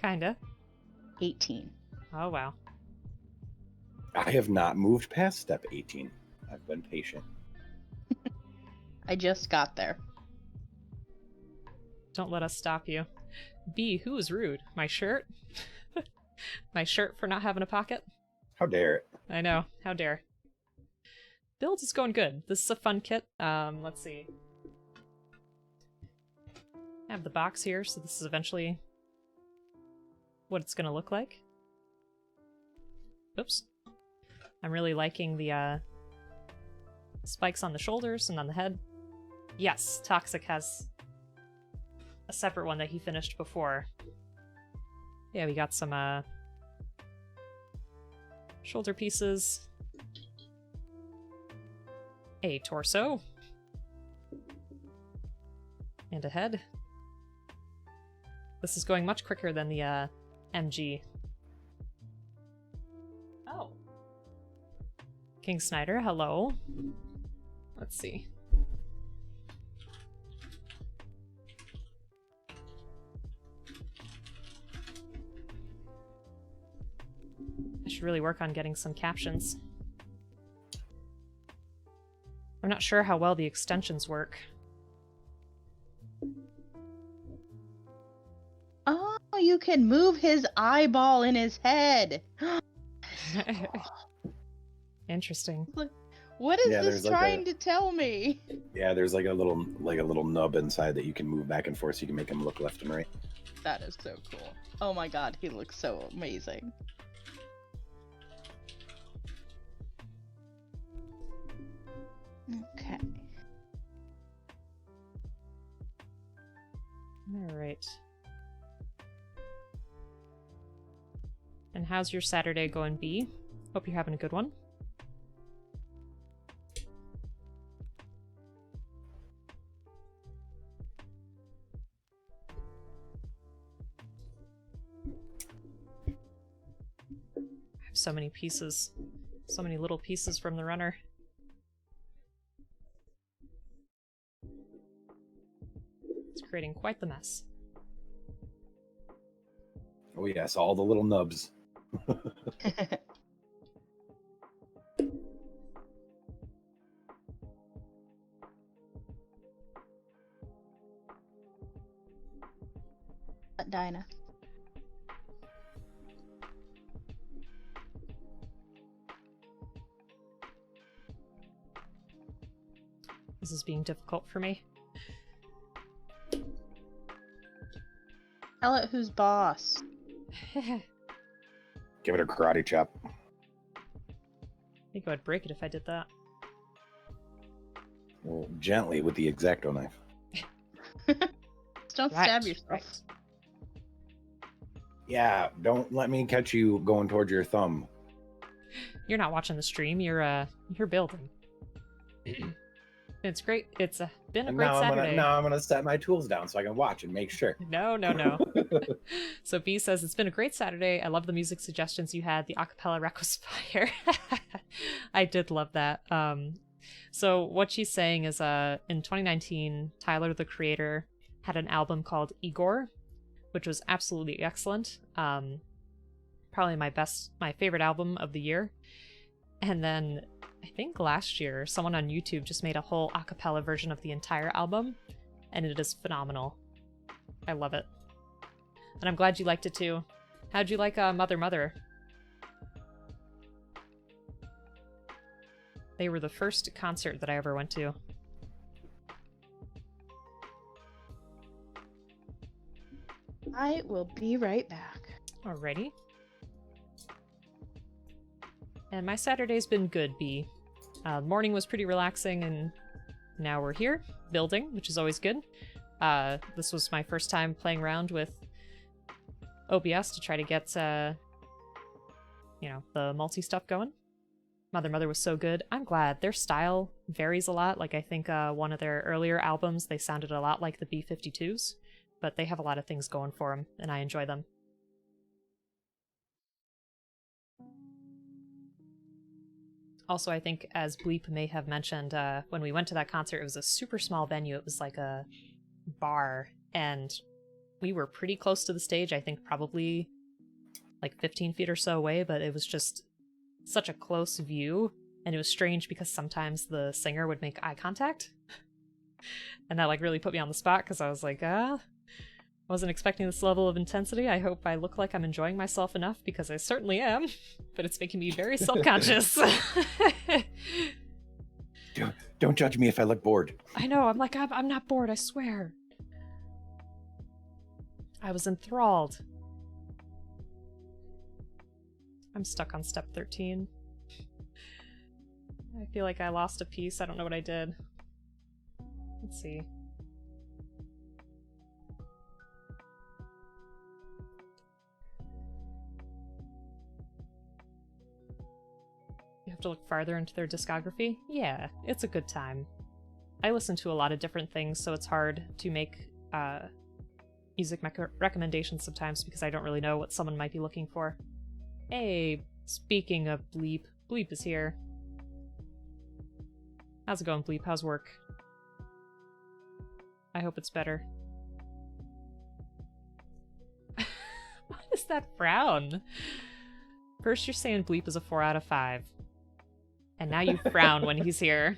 Kinda. 18. Oh, wow. I have not moved past step 18. I've been patient. I just got there. Don't let us stop you. B, who is rude? My shirt? My shirt for not having a pocket? How dare it? I know. How dare. Build is going good. This is a fun kit. Let's see. I have the box here, so this is eventually what it's gonna look like. Oops. I'm really liking the spikes on the shoulders and on the head. Yes, Toxic has a separate one that he finished before. Yeah, we got some shoulder pieces. A torso. And a head. This is going much quicker than the MG. Oh. King Snyder, hello. Let's see. I should really work on getting some captions. I'm not sure how well the extensions work. Oh, you can move his eyeball in his head. Interesting. What is Yeah, this there's like trying to tell me? Yeah, there's like a little nub inside that you can move back and forth so you can make him look left and right. That is so cool. Oh my god, he looks so amazing. Okay. Alright. And how's your Saturday going, B? Hope you're having a good one. I have so many pieces. So many little pieces from the runner. It's creating quite the mess. Oh yes, all the little nubs. Dinah. This is being difficult for me. Tell it who's boss. Give it a karate chop. I think I would break it if I did that. Well, gently with the X-Acto knife. Just don't stab yourself. Right. Yeah, don't let me catch you going towards your thumb. You're not watching the stream. You're building. It's great. It's been a And great Saturday. now I'm gonna set my tools down so I can watch and make sure. No. So B says, it's been a great Saturday. I love the music suggestions you had. The acapella Requispire. I did love that. So what she's saying is in 2019, Tyler, the creator, had an album called Igor, which was absolutely excellent. Probably my favorite album of the year. And then I think last year, someone on YouTube just made a whole a cappella version of the entire album, and it is phenomenal. I love it. And I'm glad you liked it too. How'd you like Mother Mother? They were the first concert that I ever went to. I will be right back. Alrighty. And my Saturday's been good, B. Morning was pretty relaxing, and now we're here, building, which is always good. This was my first time playing around with OBS to try to get, the multi stuff going. Mother was so good. I'm glad. Their style varies a lot. Like, I think one of their earlier albums, they sounded a lot like the B-52s, but they have a lot of things going for them, and I enjoy them. Also, I think, as Bleep may have mentioned, when we went to that concert, it was a super small venue. It was like a bar, and we were pretty close to the stage. I think probably like 15 feet or so away, but it was just such a close view, and it was strange because sometimes the singer would make eye contact, and that like really put me on the spot because I was like, wasn't expecting this level of intensity. I hope I look like I'm enjoying myself enough, because I certainly am, but it's making me very self-conscious. Don't judge me if I look bored. I know, I'm like, I'm not bored, I swear. I was enthralled. I'm stuck on step 13. I feel like I lost a piece. I don't know what I did. Let's see. You have to look farther into their discography? Yeah, it's a good time. I listen to a lot of different things, so it's hard to make music recommendations sometimes because I don't really know what someone might be looking for. Hey, speaking of Bleep, Bleep is here. How's it going, Bleep? How's work? I hope it's better. What is that frown? First you're saying Bleep is a 4 out of 5. And now you frown when he's here.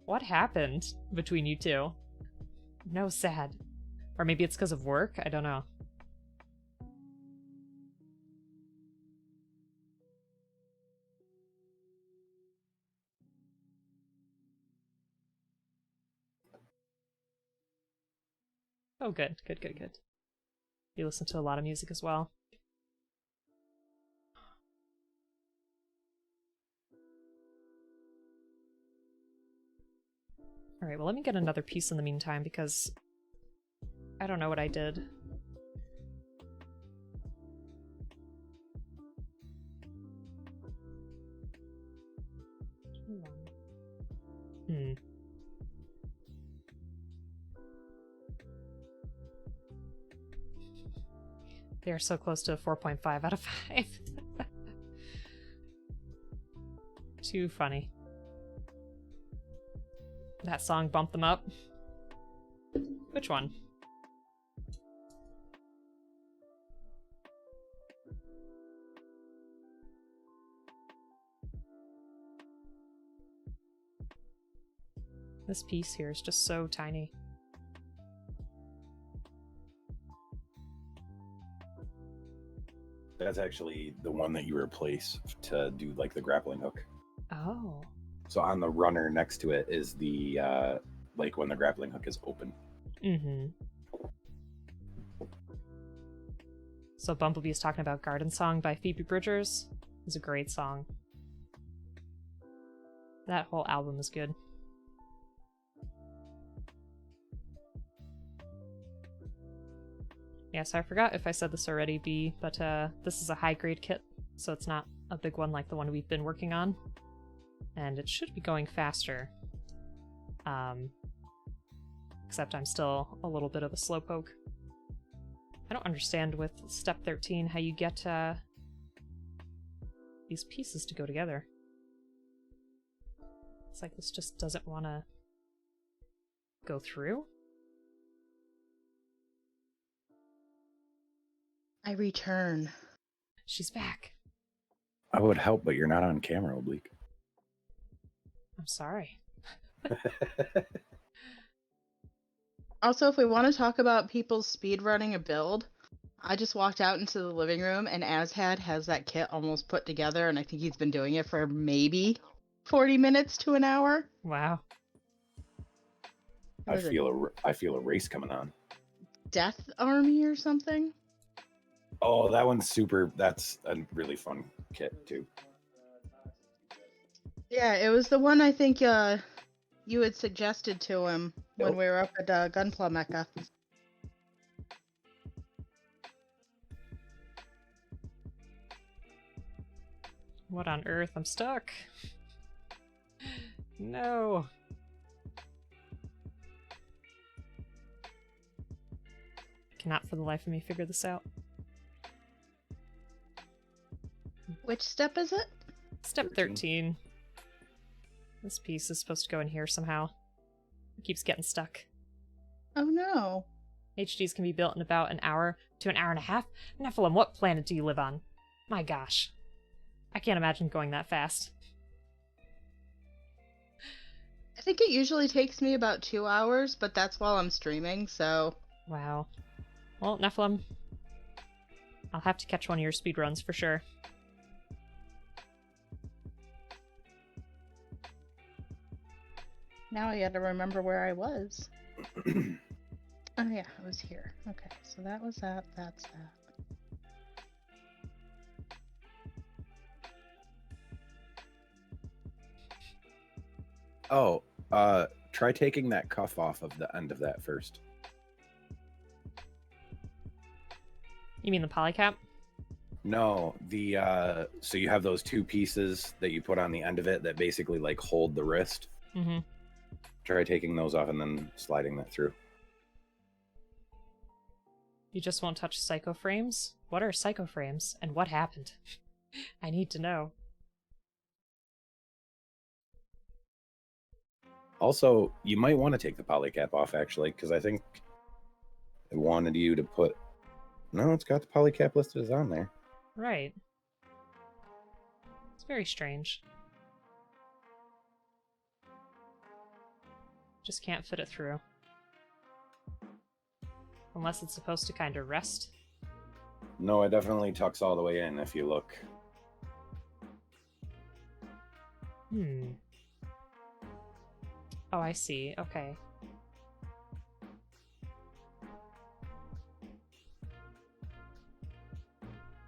What happened between you two? No, sad. Or maybe it's because of work? I don't know. Oh, good. Good. You listen to a lot of music as well. Alright, well, let me get another piece in the meantime, because I don't know what I did. They are so close to a 4.5 out of 5. Too funny. That song bumped them up. Which one? This piece here is just so tiny. That's actually the one that you replace to do like the grappling hook. Oh. So on the runner next to it is the like when the grappling hook is open. Mm-hmm. So Bumblebee's talking about Garden Song by Phoebe Bridgers. It's a great song. That whole album is good. Yes, I forgot if I said this already, B, but this is a high-grade kit, so it's not a big one like the one we've been working on. And it should be going faster. Except I'm still a little bit of a slowpoke. I don't understand with step 13 how you get these pieces to go together. It's like this just doesn't want to go through. I return. She's back. I would help, but you're not on camera, Oblique. I'm sorry. Also, if we want to talk about people speedrunning a build, I just walked out into the living room and Azhad has that kit almost put together, and I think he's been doing it for maybe 40 minutes to an hour. Wow. I feel a race coming on. Death Army or something? Oh, that one's super. That's a really fun kit too. Yeah, it was the one I think you had suggested to him when Nope. we were up at Gunpla Mecca. What on earth? I'm stuck. No. Cannot for the life of me figure this out. Which step is it? Step 13. This piece is supposed to go in here somehow. It keeps getting stuck. Oh no. HDs can be built in about an hour to an hour and a half. Nephilim, what planet do you live on? My gosh. I can't imagine going that fast. I think it usually takes me about 2 hours, but that's while I'm streaming, so... Wow. Well, Nephilim, I'll have to catch one of your speedruns for sure. Now I gotta remember where I was. Oh yeah, I was here. Okay, so that was that, that's that. Oh, try taking that cuff off of the end of that first. You mean the polycap? No, the so you have those two pieces that you put on the end of it that basically like hold the wrist. Mm-hmm. Try taking those off and then sliding that through. You just won't touch psycho frames? What are psycho frames, and what happened? I need to know. Also, you might want to take the polycap off actually, because I think it wanted you to put. No, it's got the polycap listed as on there. Right. It's very strange. Just can't fit it through. Unless it's supposed to kind of rest. No, it definitely tucks all the way in if you look. Hmm. Oh, I see. Okay.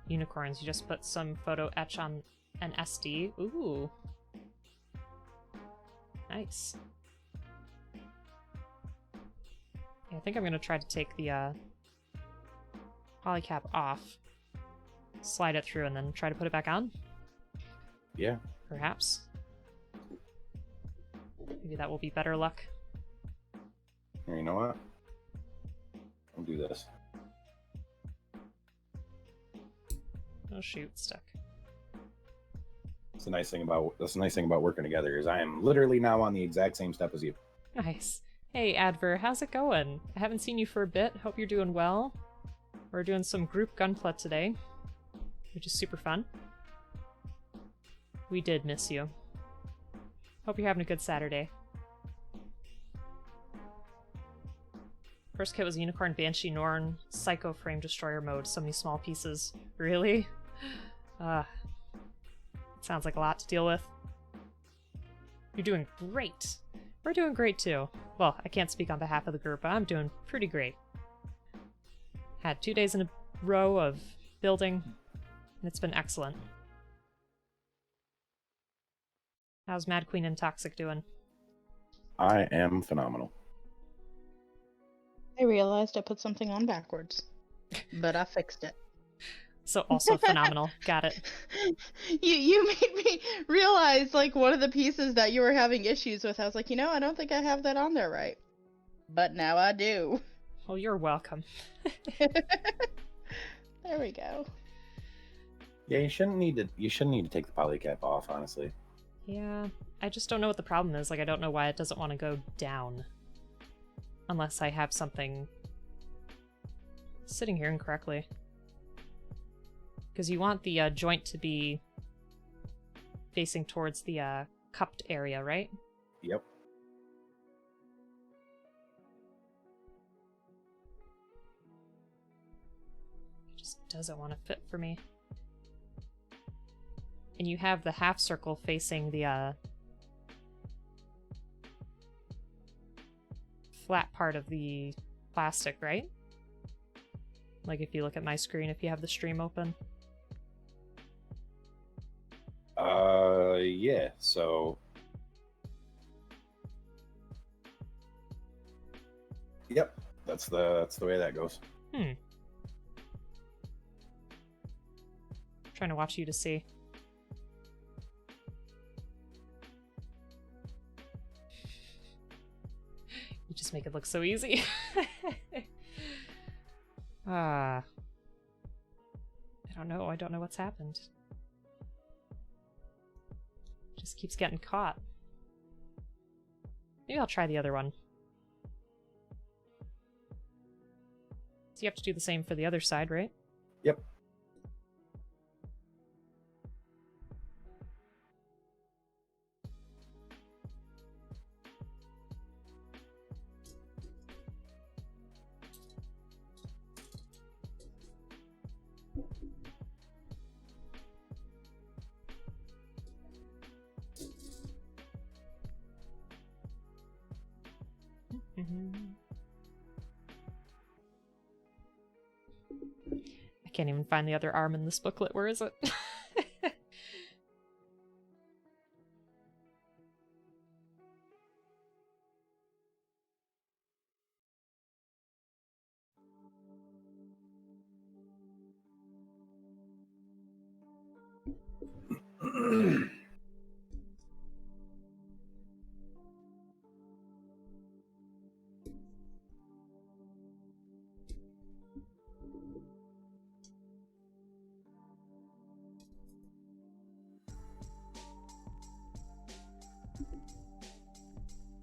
Unicorns, you just put some photo etch on an SD. Ooh. Nice. Yeah, I think I'm gonna try to take the polycap off, slide it through, and then try to put it back on. Yeah. Perhaps. Maybe that will be better luck. Here, you know what? I'll do this. Oh shoot, stuck. That's the nice thing about working together is I am literally now on the exact same step as you. Nice. Hey, Adver, how's it going? I haven't seen you for a bit. Hope you're doing well. We're doing some group Gunpla today, which is super fun. We did miss you. Hope you're having a good Saturday. First kit was Unicorn, Banshee, Norn, Psycho, Frame, Destroyer mode. So many small pieces. Really? Sounds like a lot to deal with. You're doing great. We're doing great too. Well, I can't speak on behalf of the group, but I'm doing pretty great. Had 2 days in a row of building, and it's been excellent. How's Mad Queen and Toxic doing? I am phenomenal. I realized I put something on backwards, but I fixed it. So also phenomenal. Got it. You made me realize like one of the pieces that you were having issues with. I was like, I don't think I have that on there right. But now I do. Well, you're welcome. There we go. Yeah, you shouldn't need to take the polycap off, honestly. Yeah, I just don't know what the problem is. Like, I don't know why it doesn't want to go down. Unless I have something sitting here incorrectly. Because you want the joint to be facing towards the cupped area, right? Yep. It just doesn't want to fit for me. And you have the half circle facing the flat part of the plastic, right? Like if you look at my screen, if you have the stream open. Yeah, so... Yep, that's the way that goes. Trying to watch you to see. You just make it look so easy. I don't know. I don't know what's happened. Just keeps getting caught. Maybe I'll try the other one. So you have to do the same for the other side, right? Yep. I can't even find the other arm in this booklet. Where is it?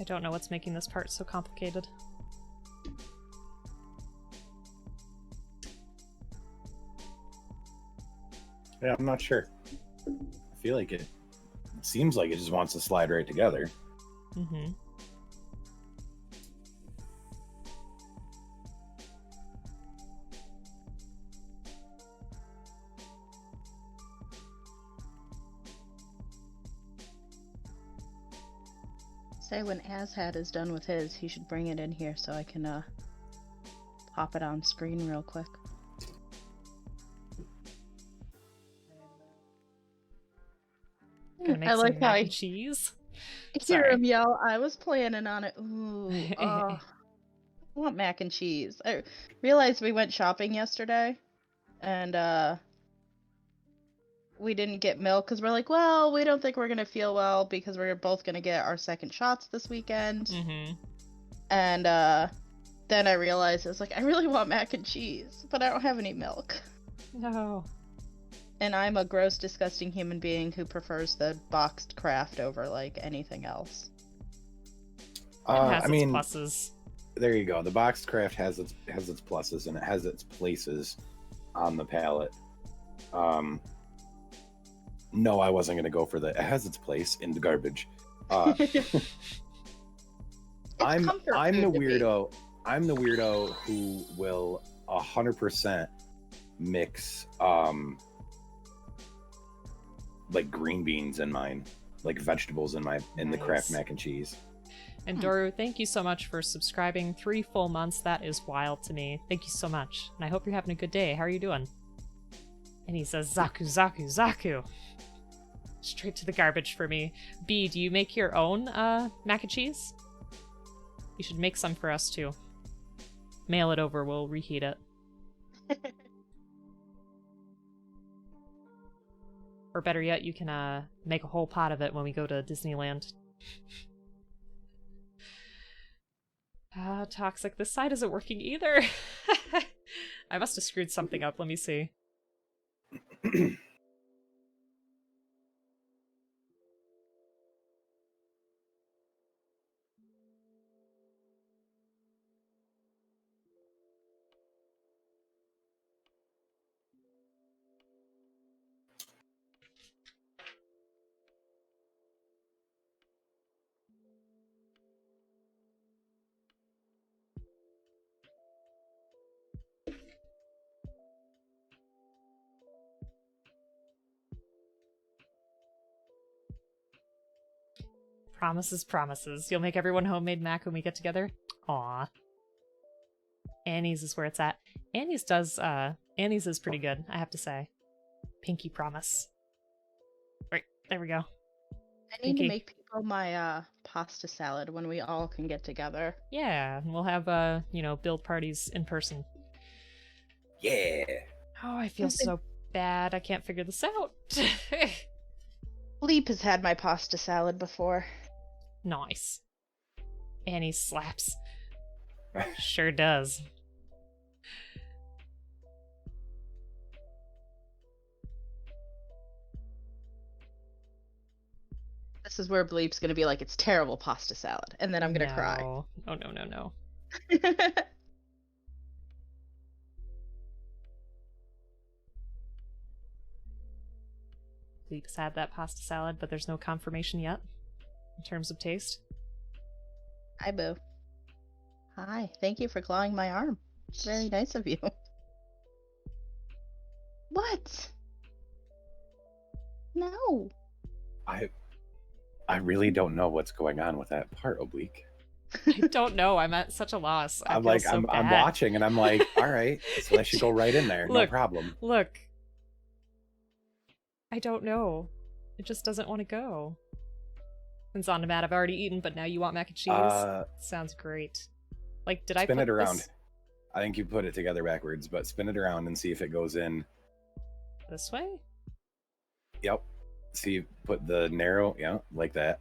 I don't know what's making this part so complicated. Yeah, I'm not sure. I feel like it seems like it just wants to slide right together. Mm-hmm. Say when Azhat is done with his, he should bring it in here so I can pop it on screen real quick. Gonna make I some like how mac I and cheese. hear Sorry. him yell, I was planning on it. Ooh, I want mac and cheese. I realized we went shopping yesterday and we didn't get milk because we're like, well, we don't think we're gonna feel well because we're both gonna get our second shots this weekend. Mm-hmm. And then I realized I was like, I really want mac and cheese, but I don't have any milk. No. And I'm a gross, disgusting human being who prefers the boxed craft over like anything else. It has I mean, its pluses. there you go. The boxed craft has its pluses and it has its places on the palette. No, I wasn't gonna go for that. It has its place in the garbage. I'm comfort the food to me. weirdo. I'm the weirdo who will 100% mix like green beans in mine, like vegetables in the Kraft Nice. mac and cheese. And Doru, thank you so much for subscribing. 3 full months. That is wild to me. Thank you so much. And I hope you're having a good day. How are you doing? And he says, Zaku, Zaku, Zaku. Straight to the garbage for me. B, do you make your own mac and cheese? You should make some for us too. Mail it over. We'll reheat it. Or better yet, you can make a whole pot of it when we go to Disneyland. Toxic. This side isn't working either. I must have screwed something up. Let me see. Promises, promises. You'll make everyone homemade mac when we get together? Aw. Annie's is where it's at. Annie's is pretty good, I have to say. Pinky promise. Right, there we go. I need to make people my pasta salad when we all can get together. Yeah, we'll have, build parties in person. Yeah. Oh, I feel so bad. I can't figure this out. Bleep has had my pasta salad before. Nice. Annie slaps. Sure does. This is where Bleep's gonna be like, it's terrible pasta salad, and then I'm gonna cry. Oh, no. Bleep's had that pasta salad, but there's no confirmation yet in terms of taste. Hi, Boo. Hi, thank you for clawing my arm. Very nice of you. What? No. I really don't know what's going on with that part, Oblique. I don't know. I'm at such a loss. I'm watching and I'm like, all right, so I should go right in there. No problem. Look. I don't know. It just doesn't want to go. And Zondamat, I've already eaten, but now you want mac and cheese? Sounds great. Like, did I spin put it around? This... I think you put it together backwards, but spin it around and see if it goes in. This way? Yep. See, put the narrow, yeah, like that.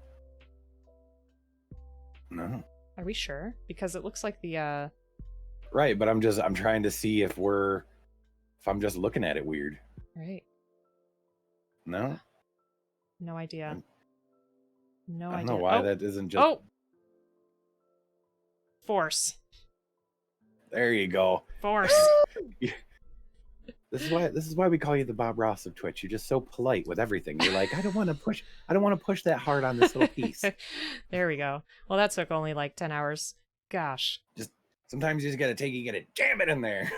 No. Are we sure? Because it looks like the, Right, but I'm trying to see if I'm just looking at it weird. Right. No? No idea. No I don't idea. know why that isn't just... Oh! Force. There you go. Force. This is why we call you the Bob Ross of Twitch. You're just so polite with everything. You're like, I don't want to push that hard on this little piece. There we go. Well, that took only like 10 hours. Gosh. Just sometimes you just gotta jam it in there.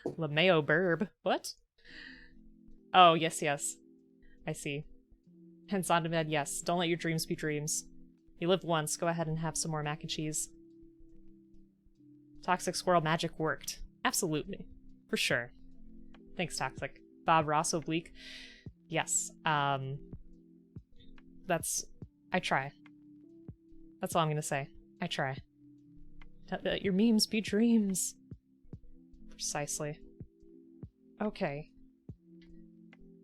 LeMayo Burb. What? Oh, yes. I see. Hence on demand, yes. Don't let your dreams be dreams. You live once. Go ahead and have some more mac and cheese. Toxic Squirrel magic worked. Absolutely. For sure. Thanks, Toxic. Bob Ross Oblique. Yes. I try. That's all I'm gonna say. I try. Let your memes be dreams. Precisely. Okay.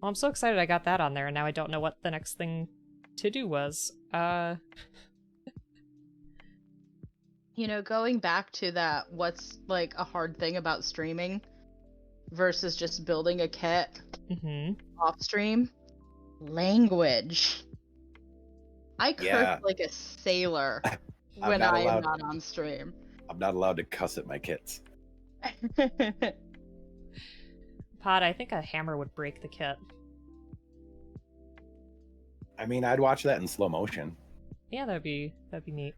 Well, I'm so excited I got that on there, and now I don't know what the next thing to do was. You know, going back to that, what's like a hard thing about streaming versus just building a kit off stream? Language. I curse Yeah. like a sailor I'm when not I am allowed. not on stream. I'm not allowed to cuss at my kits. Pod, I think a hammer would break the kit. I mean, I'd watch that in slow motion. Yeah, that'd be neat.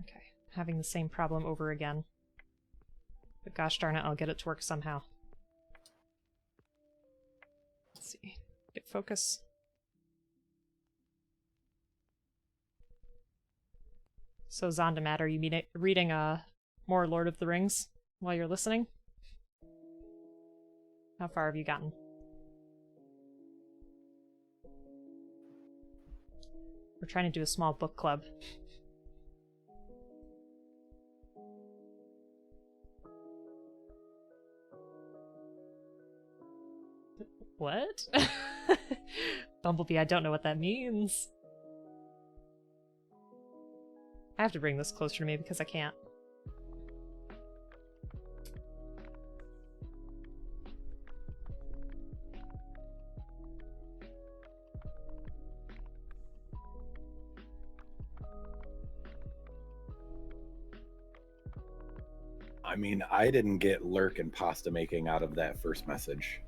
Okay, having the same problem over again. But gosh darn it, I'll get it to work somehow. Let's see. Get focus. So Zondamat, are you reading more Lord of the Rings while you're listening? How far have you gotten? We're trying to do a small book club. What? Bumblebee, I don't know what that means. I have to bring this closer to me because I can't. I mean, I didn't get lurk and pasta making out of that first message.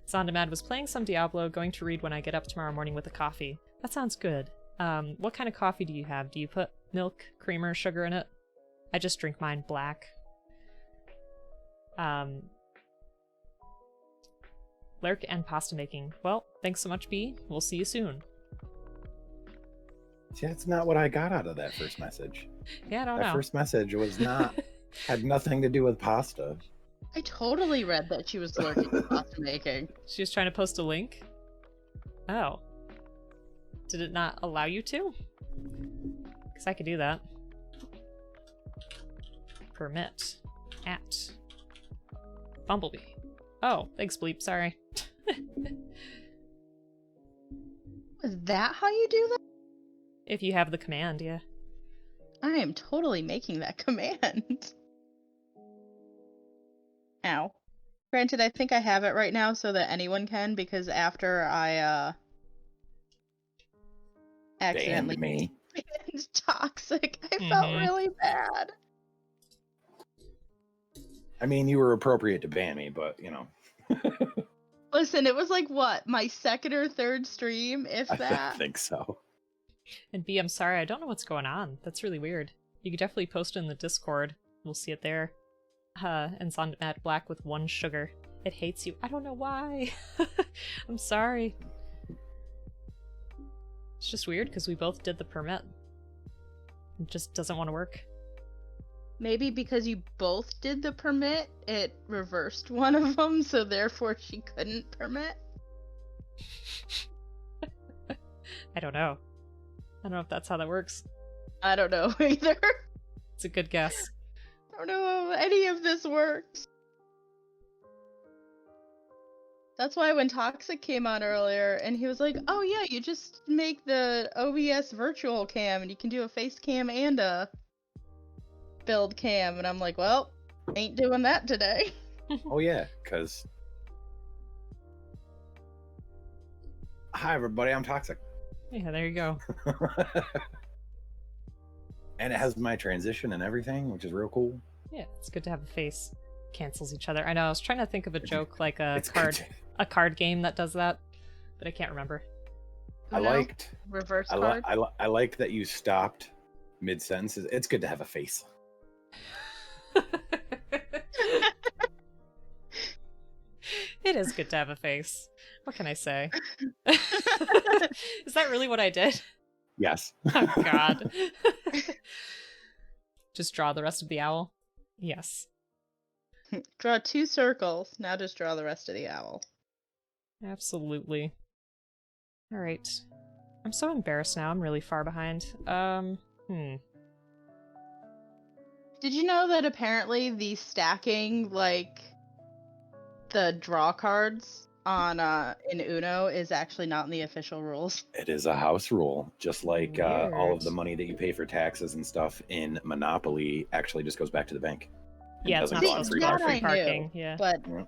Zondamat was playing some Diablo, going to read when I get up tomorrow morning with a coffee. That sounds good. What kind of coffee do you have? Do you put milk, creamer, sugar in it? I just drink mine black. Lurk and pasta making. Well, thanks so much, B. We'll see you soon. See, that's not what I got out of that first message. Yeah, I don't know. That first message was not, had nothing to do with pasta. I totally read that she was lurking at pasta making. She was trying to post a link? Oh. Did it not allow you to? Because I could do that. Permit. At. Bumblebee. Oh, thanks, Bleep. Sorry. Was that how you do that? If you have the command, yeah. I am totally making that command. Ow. Granted, I think I have it right now so that anyone can, because after I accidentally Damned me. banned Toxic, I felt really bad. I mean, you were appropriate to ban me, but, you know. Listen, it was like, what, my second or third stream, if that? I think so. And B, I'm sorry, I don't know what's going on. That's really weird. You could definitely post it in the Discord. We'll see it there. And Zondamat Black with 1 sugar. It hates you. I don't know why. I'm sorry. It's just weird because we both did the permit. It just doesn't want to work. Maybe because you both did the permit, it reversed one of them, so therefore she couldn't permit? I don't know. I don't know if that's how that works. I don't know either. It's a good guess. I don't know how any of this works. That's why when Toxic came on earlier and he was like, oh yeah, you just make the OBS virtual cam and you can do a face cam and a build cam. And I'm like, well, ain't doing that today. Oh, yeah, because... Hi, everybody, I'm Toxic. Yeah, there you go. And it has my transition and everything, which is real cool. Yeah, it's good to have a face. Cancels each other. I know, I was trying to think of a joke like a It's card game that does that, but I can't remember. I liked... Reverse card. I like that you stopped mid-sentence. It's good to have a face. It is good to have a face. What can I say? Is that really what I did? Yes. Oh, God. Just draw the rest of the owl? Yes. Draw 2 circles. Now just draw the rest of the owl. Absolutely. Alright. I'm so embarrassed now. I'm really far behind. Did you know that apparently the stacking, like, the draw cards on in Uno is actually not in the official rules. It is a house rule, just like all of the Weird. money that you pay for taxes and stuff in Monopoly actually just goes back to the bank. And Yeah, it's doesn't not go on supposed free to go on that free I knew, parking. Yeah. but Yeah.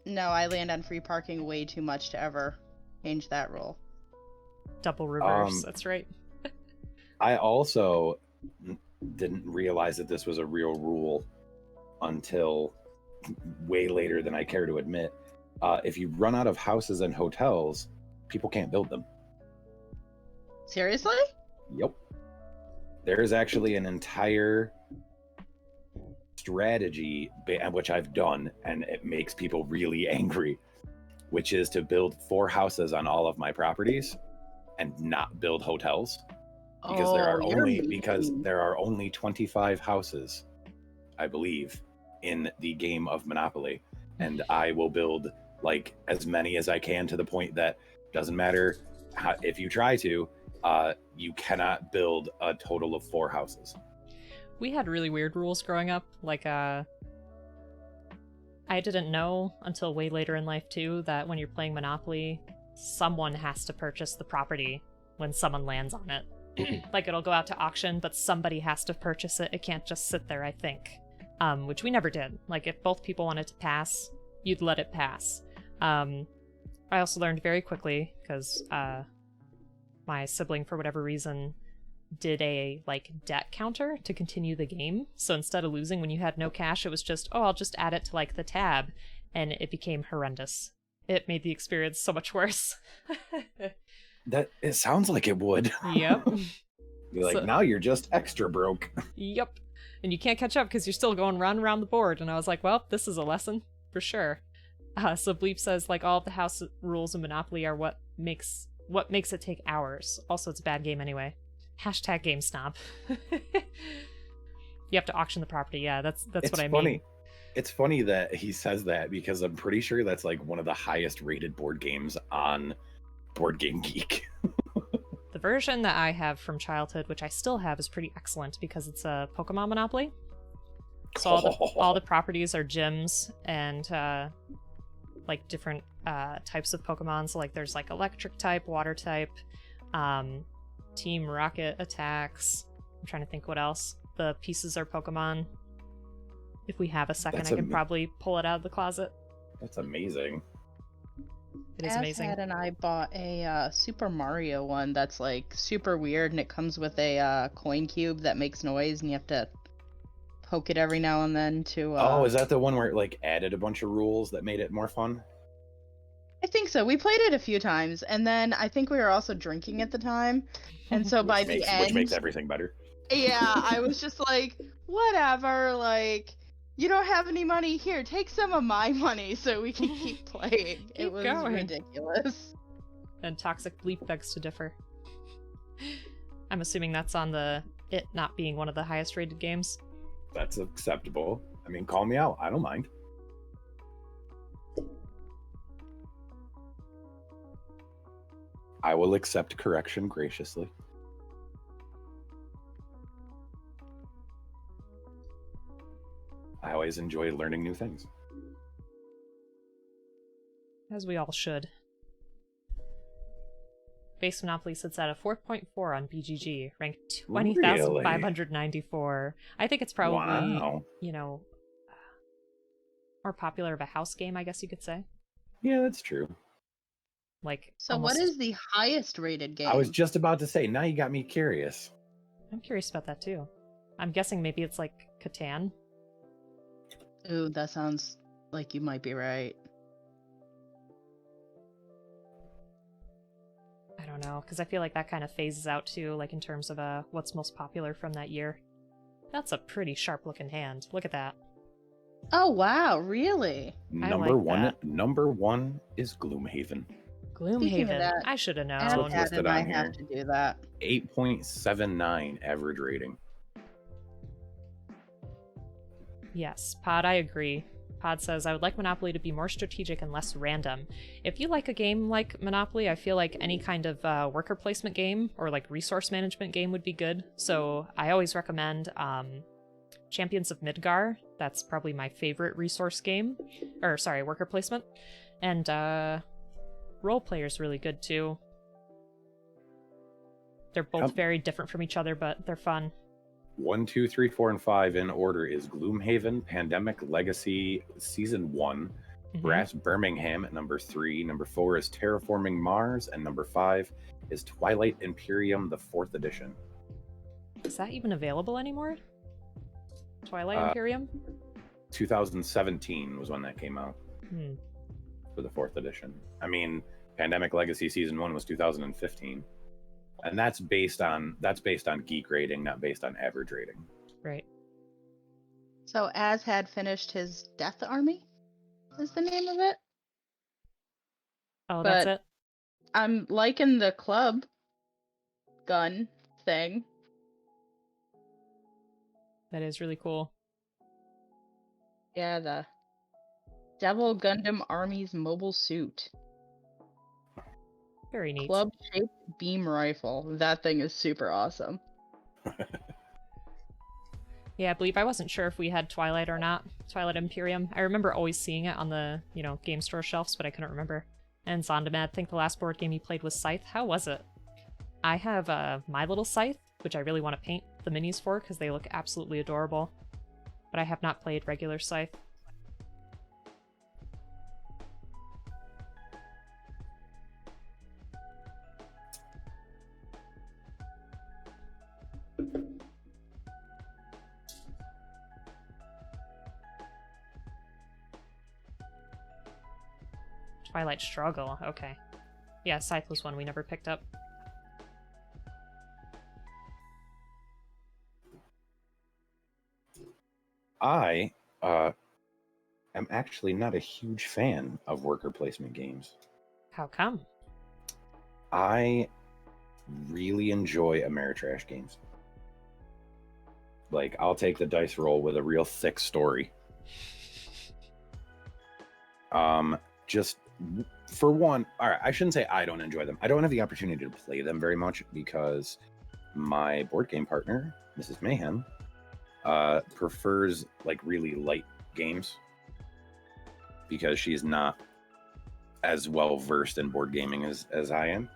no, I land on free parking way too much to ever change that rule. Double reverse. That's right. I also didn't realize that this was a real rule until way later than I care to admit. If you run out of houses and hotels, people can't build them. Seriously? Yep. There is actually an entire strategy which I've done, and it makes people really angry, which is to build 4 houses on all of my properties and not build hotels. Because there are only 25 houses, I believe, in the game of Monopoly, and I will build like as many as I can, to the point that doesn't matter if you try to, you cannot build a total of 4 houses. We had really weird rules growing up. Like, I didn't know until way later in life too that when you're playing Monopoly, someone has to purchase the property when someone lands on it. Like, it'll go out to auction, but somebody has to purchase it. It can't just sit there, I think. Which we never did. Like, if both people wanted to pass, you'd let it pass. I also learned very quickly, because my sibling, for whatever reason, did a, like, debt counter to continue the game. So instead of losing when you had no cash, it was just, oh, I'll just add it to, like, the tab. And it became horrendous. It made the experience so much worse. That it sounds like it would. Yep. You're like, now you're just extra broke. Yep. And you can't catch up because you're still going round and round the board. And I was like, well, this is a lesson for sure. So Bleep says, like, all of the house rules in Monopoly are what makes it take hours. Also, it's a bad game anyway. Hashtag game snob. You have to auction the property. Yeah, that's what I mean. It's funny that he says that, because I'm pretty sure that's like one of the highest rated board games on Board Game Geek. The version that I have from childhood, which I still have, is pretty excellent because it's a Pokemon Monopoly. So all the properties are gyms and like different types of Pokemon. So like there's like electric type, water type, Team Rocket attacks. I'm trying to think what else. The pieces are Pokemon. If we have a second, I can probably pull it out of the closet. That's amazing. It is amazing. Azad and I bought a Super Mario one that's like super weird, and it comes with a coin cube that makes noise, and you have to poke it every now and then to. Oh, is that the one where it like added a bunch of rules that made it more fun? I think so. We played it a few times, and then I think we were also drinking at the time, and so by the end, which makes everything better. Yeah, I was just like, whatever, like. You don't have any money here. Take some of my money so we can keep playing. It was ridiculous. And Toxic Bleep begs to differ. I'm assuming that's on the it not being one of the highest rated games. That's acceptable. I mean, call me out. I don't mind. I will accept correction graciously. I always enjoy learning new things. As we all should. Base Monopoly sits at a 4.4 on BGG, ranked 20,594. I think it's probably, you know, more popular of a house game, I guess you could say. Yeah, that's true. Like, so what is the highest rated game? I was just about to say, now you got me curious. I'm curious about that too. I'm guessing maybe it's like Catan. Ooh, that sounds like you might be right. I don't know, because I feel like that kind of phases out too, like in terms of what's most popular from that year. That's a pretty sharp-looking hand. Look at that. Oh wow, really? Number one is Gloomhaven. Gloomhaven. I should have known. Azad I have to do that. 8.79 average rating. Yes, Pod, I agree. Pod says, I would like Monopoly to be more strategic and less random. If you like a game like Monopoly, I feel like any kind of worker placement game or like resource management game would be good. So I always recommend Champions of Midgar. That's probably my favorite resource game. Or, sorry, worker placement. And role player's really good too. They're both very different from each other, but they're fun. 1, 2, 3, 4, and 5 in order is Gloomhaven, Pandemic Legacy Season 1, Brass Birmingham at number 3, number 4 is Terraforming Mars, and number 5 is Twilight Imperium, the 4th edition. Is that even available anymore? Twilight Imperium? 2017 was when that came out for the 4th edition. I mean, Pandemic Legacy Season 1 was 2015. And that's based on geek rating, not based on average rating. Right. So Az had finished his Death Army, is the name of it. Oh, that's it? I'm liking the club gun thing. That is really cool. Yeah, the Devil Gundam Army's mobile suit. Very neat. Club-shaped beam rifle. That thing is super awesome. Yeah, I believe I wasn't sure if we had Twilight or not. Twilight Imperium. I remember always seeing it on the, game store shelves, but I couldn't remember. And Zondamad, I think the last board game you played was Scythe. How was it? I have My Little Scythe, which I really want to paint the minis for because they look absolutely adorable. But I have not played regular Scythe. Twilight Struggle, okay. Yeah, Scythe was one we never picked up. I am actually not a huge fan of worker placement games. How come? I really enjoy Ameritrash games. Like, I'll take the dice roll with a real thick story. Just for one, all right, I shouldn't say I don't enjoy them. I don't have the opportunity to play them very much because my board game partner, Mrs. Mayhem, prefers like really light games because she's not as well versed in board gaming as I am.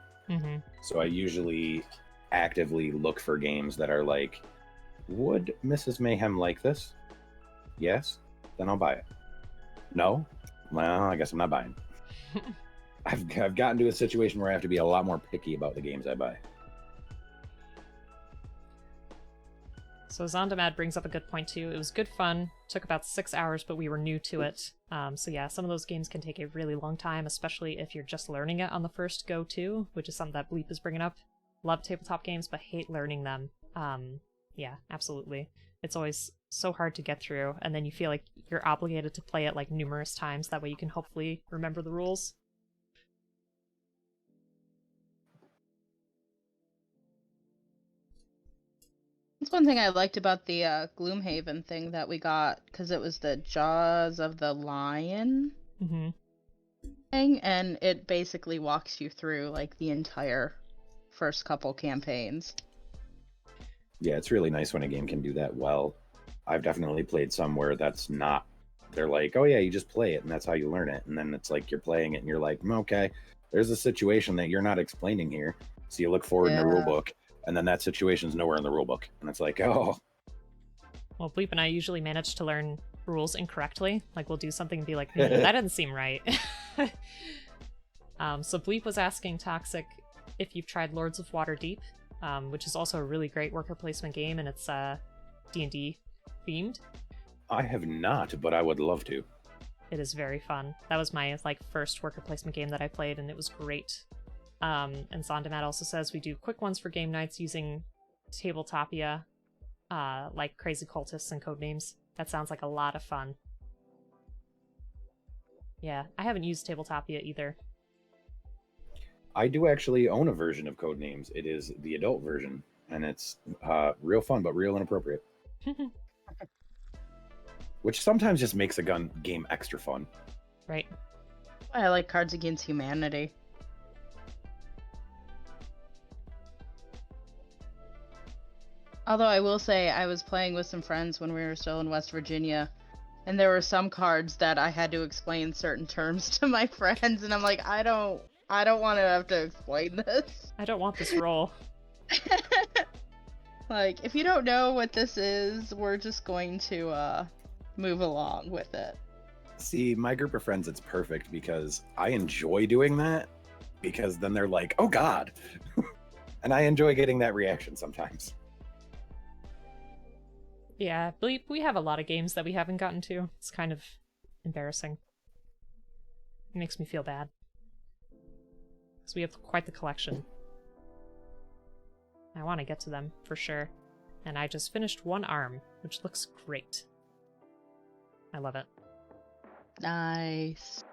So I usually actively look for games that are like, would Mrs. Mayhem like this? Yes, then I'll buy it. No? Well, I guess I'm not buying. I've gotten to a situation where I have to be a lot more picky about the games I buy. So Zondamad brings up a good point too. It was good fun. Took about 6 hours, but we were new to it. So yeah, some of those games can take a really long time, especially if you're just learning it on the first go too, which is something that Bleep is bringing up. Love tabletop games, but hate learning them. Yeah, absolutely. It's always so hard to get through, and then you feel like you're obligated to play it like numerous times. That way you can hopefully remember the rules. That's one thing I liked about the Gloomhaven thing that we got, because it was the Jaws of the Lion thing, and it basically walks you through like the entire first couple campaigns. Yeah, it's really nice when a game can do that well. I've definitely played some where that's not. They're like, oh yeah, you just play it and that's how you learn it. And then it's like you're playing it and you're like, okay, there's a situation that you're not explaining here. So you look forward in the rule book, and then that situation's nowhere in the rule book. And it's like, oh. Well, Bleep and I usually manage to learn rules incorrectly. Like we'll do something and be like, that didn't seem right. So Bleep was asking Toxic if you've tried Lords of Waterdeep, which is also a really great worker placement game, and it's D&D themed. I have not, but I would love to. It is very fun. That was my first worker placement game that I played, and it was great. And Zondamat also says we do quick ones for game nights using Tabletopia, like Crazy Cultists and Codenames. That sounds like a lot of fun. Yeah, I haven't used Tabletopia either. I do actually own a version of Codenames. It is the adult version, and it's real fun, but real inappropriate. Which sometimes just makes a gun game extra fun. Right. I like Cards Against Humanity. Although I will say I was playing with some friends when we were still in West Virginia, and there were some cards that I had to explain certain terms to my friends, and I'm like, I don't I don't want to have to explain this. I don't want this role. Like, if you don't know what this is, we're just going to move along with it. See, my group of friends, it's perfect because I enjoy doing that because then they're like, oh God. And I enjoy getting that reaction sometimes. Yeah, Bleep, we have a lot of games that we haven't gotten to. It's kind of embarrassing. It makes me feel bad. Because we have quite the collection. I want to get to them, for sure. And I just finished one arm, which looks great. I love it. Nice.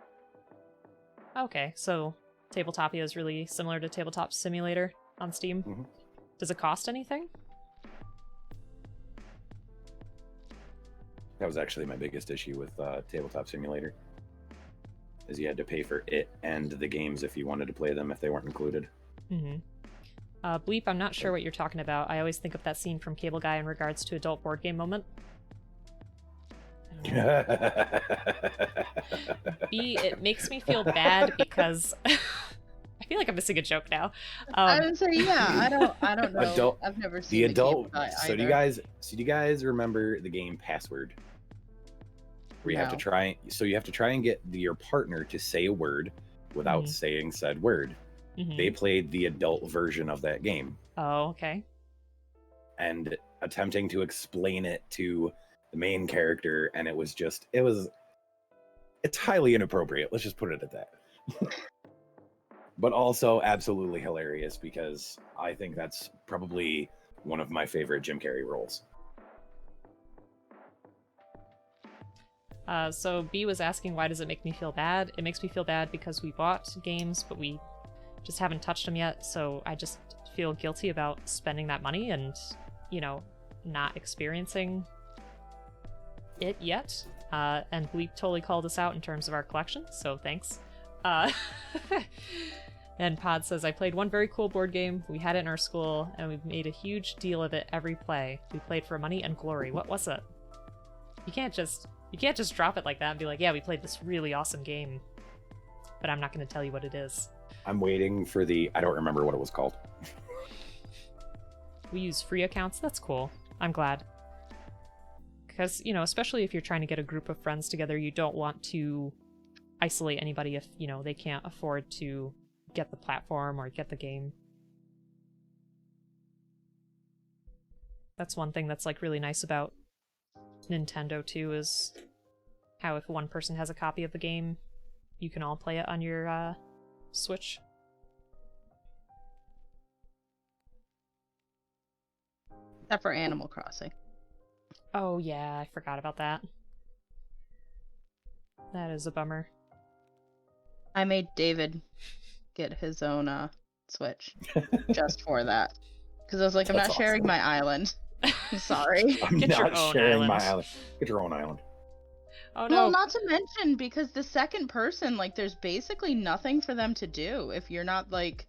Okay, so Tabletopia is really similar to Tabletop Simulator on Steam. Mm-hmm. Does it cost anything? That was actually my biggest issue with Tabletop Simulator. Is you had to pay for it and the games if you wanted to play them if they weren't included. Mm-hmm. Bleep, I'm not sure what you're talking about. I always think of that scene from Cable Guy in regards to adult board game moment. B, it makes me feel bad because I feel like I'm missing a joke now. I would say, yeah, I don't know. I've never seen the adult. Cable Guy So do you guys remember the game Password? Where you have to try. So you have to try and get your partner to say a word without saying said word. Mm-hmm. They played the adult version of that game. Oh, okay. And attempting to explain it to the main character, and it's highly inappropriate. Let's just put it at that. But also absolutely hilarious because I think that's probably one of my favorite Jim Carrey roles. So B was asking, why does it make me feel bad? It makes me feel bad because we bought games, but we just haven't touched them yet, so I just feel guilty about spending that money and, you know, not experiencing it yet. And Bleep totally called us out in terms of our collection, so thanks. And Pod says, I played one very cool board game. We had it in our school, and we've made a huge deal of it every play. We played for money and glory. What was it? You can't just drop it like that and be like, yeah, we played this really awesome game, but I'm not going to tell you what it is. I'm waiting for I don't remember what it was called. We use free accounts. That's cool. I'm glad. Because, you know, especially if you're trying to get a group of friends together, you don't want to isolate anybody if, you know, they can't afford to get the platform or get the game. That's one thing that's, like, really nice about Nintendo, too, is how if one person has a copy of the game, you can all play it on your, Switch. Except for Animal Crossing. Oh yeah, I forgot about that. That is a bummer. I made David get his own Switch just for that. Because I was like, I'm not sharing my island. I'm sorry. I'm Get your not own sharing island. my island. Get your own island. Oh no. Well, not to mention, because the second person, like, there's basically nothing for them to do if you're not, like,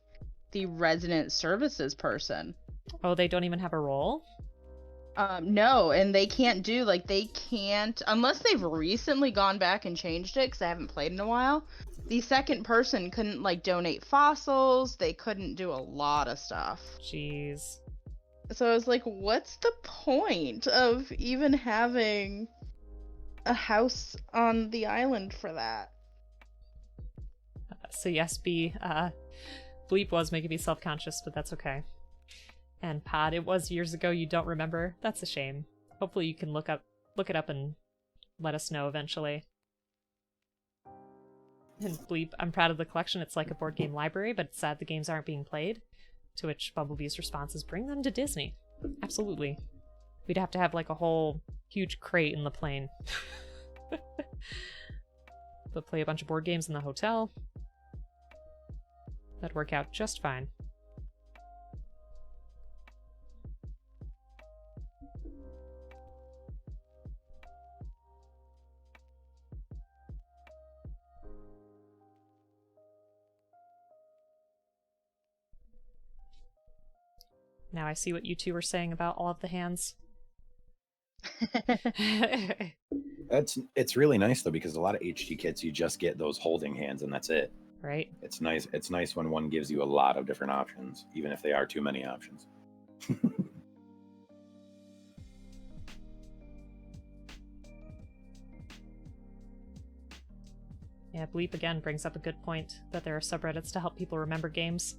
the resident services person. Oh, they don't even have a role? No, and they can't unless they've recently gone back and changed it, because I haven't played in a while. The second person couldn't, like, donate fossils. They couldn't do a lot of stuff. Jeez. So I was like, what's the point of even having a house on the island for that? So yes, B, Bleep was making me self-conscious, but that's okay. And Pod, it was years ago, you don't remember? That's a shame. Hopefully you can look it up and let us know eventually. And Bleep, I'm proud of the collection. It's like a board game library, but it's sad the games aren't being played. To which Bumblebee's response is, bring them to Disney. Absolutely. We'd have to have like a whole huge crate in the plane. But play a bunch of board games in the hotel. That'd work out just fine. Now I see what you two were saying about all of the hands. It's really nice though, because a lot of HT kits you just get those holding hands and that's it. right? It's nice. It's nice when one gives you a lot of different options, even if they are too many options. Yeah, Bleep again brings up a good point that there are subreddits to help people remember games.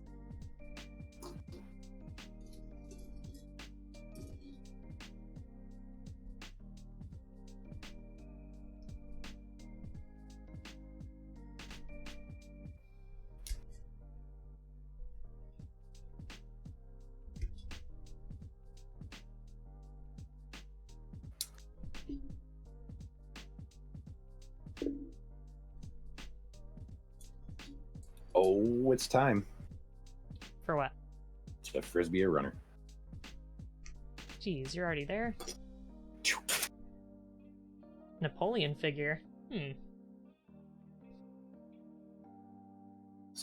Oh, it's time For what? to frisbee a runner. Geez, you're already there? Napoleon figure. See,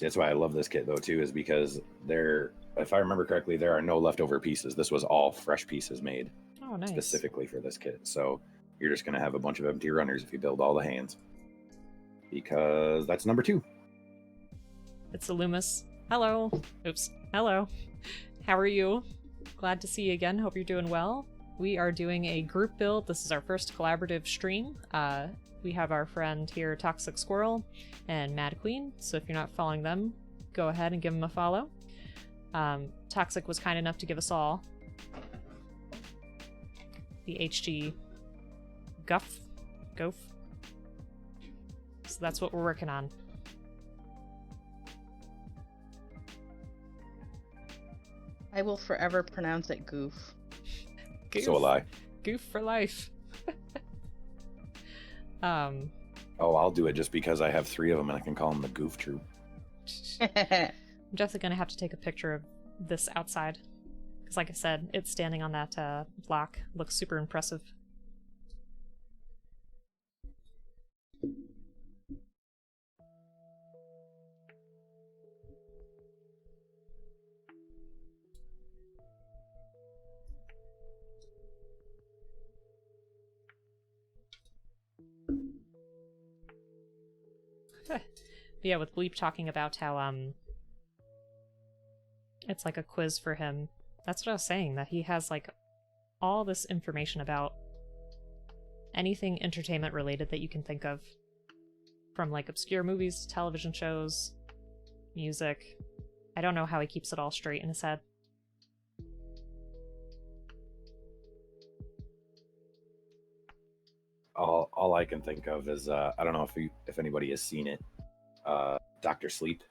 that's why I love this kit though too, is because if I remember correctly, there are no leftover pieces. This was all fresh pieces made Oh, nice. specifically for this kit. So you're just gonna have a bunch of empty runners if you build all the hands. Because that's number 2. It's Illumis. Hello. Oops. Hello. How are you? Glad to see you again. Hope you're doing well. We are doing a group build. This is our first collaborative stream. We have our friend here, Toxic Squirrel, and MadQueen. So if you're not following them, go ahead and give them a follow. Toxic was kind enough to give us all the HG Gouf. So that's what we're working on. I will forever pronounce it Gouf. Goof. So will I. Goof for life. Oh, I'll do it just because I have 3 of them and I can call them the Goof Troop. I'm definitely gonna have to take a picture of this outside. Because like I said, it's standing on that block. Looks super impressive. Yeah, with Bleep talking about how it's like a quiz for him. That's what I was saying, that he has like all this information about anything entertainment related that you can think of. From like obscure movies, television shows, music. I don't know how he keeps it all straight in his head. All I can think of is I don't know if anybody has seen it. Dr. Sleep.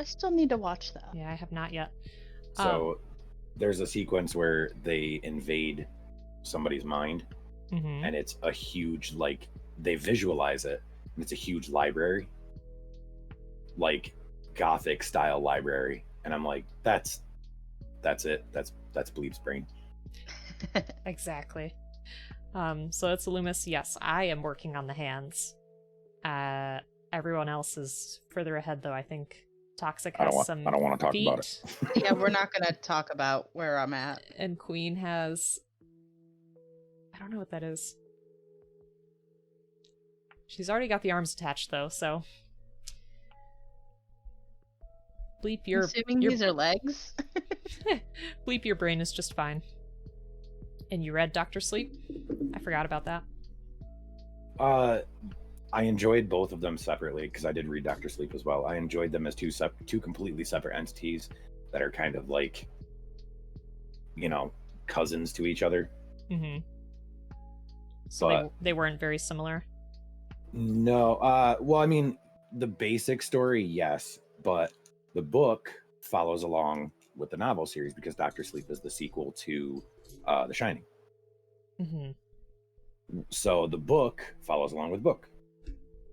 I still need to watch that. Yeah, I have not yet. So there's a sequence where they invade somebody's mind, and it's a huge, like, they visualize it, and it's a huge library, like gothic style library, and I'm like, that's it. That's Bleep's brain. Exactly. So it's Illumis. Yes, I am working on the hands. Everyone else is further ahead, though. I think Toxic has some. I don't want to talk feet, about it. Yeah, we're not gonna talk about where I'm at. and Queen has. I don't know what that is. She's already got the arms attached, though. So. Bleep, Assuming these are legs. Bleep, your brain is just fine. And you read Dr. Sleep? I forgot about that. I enjoyed both of them separately because I did read Dr. Sleep as well. I enjoyed them as two completely separate entities that are kind of like, cousins to each other. Mm-hmm. So they weren't very similar? No. Well, I mean, the basic story, yes, but the book follows along with the novel series because Dr. Sleep is the sequel to The Shining. Mm-hmm. So the book follows along with the book,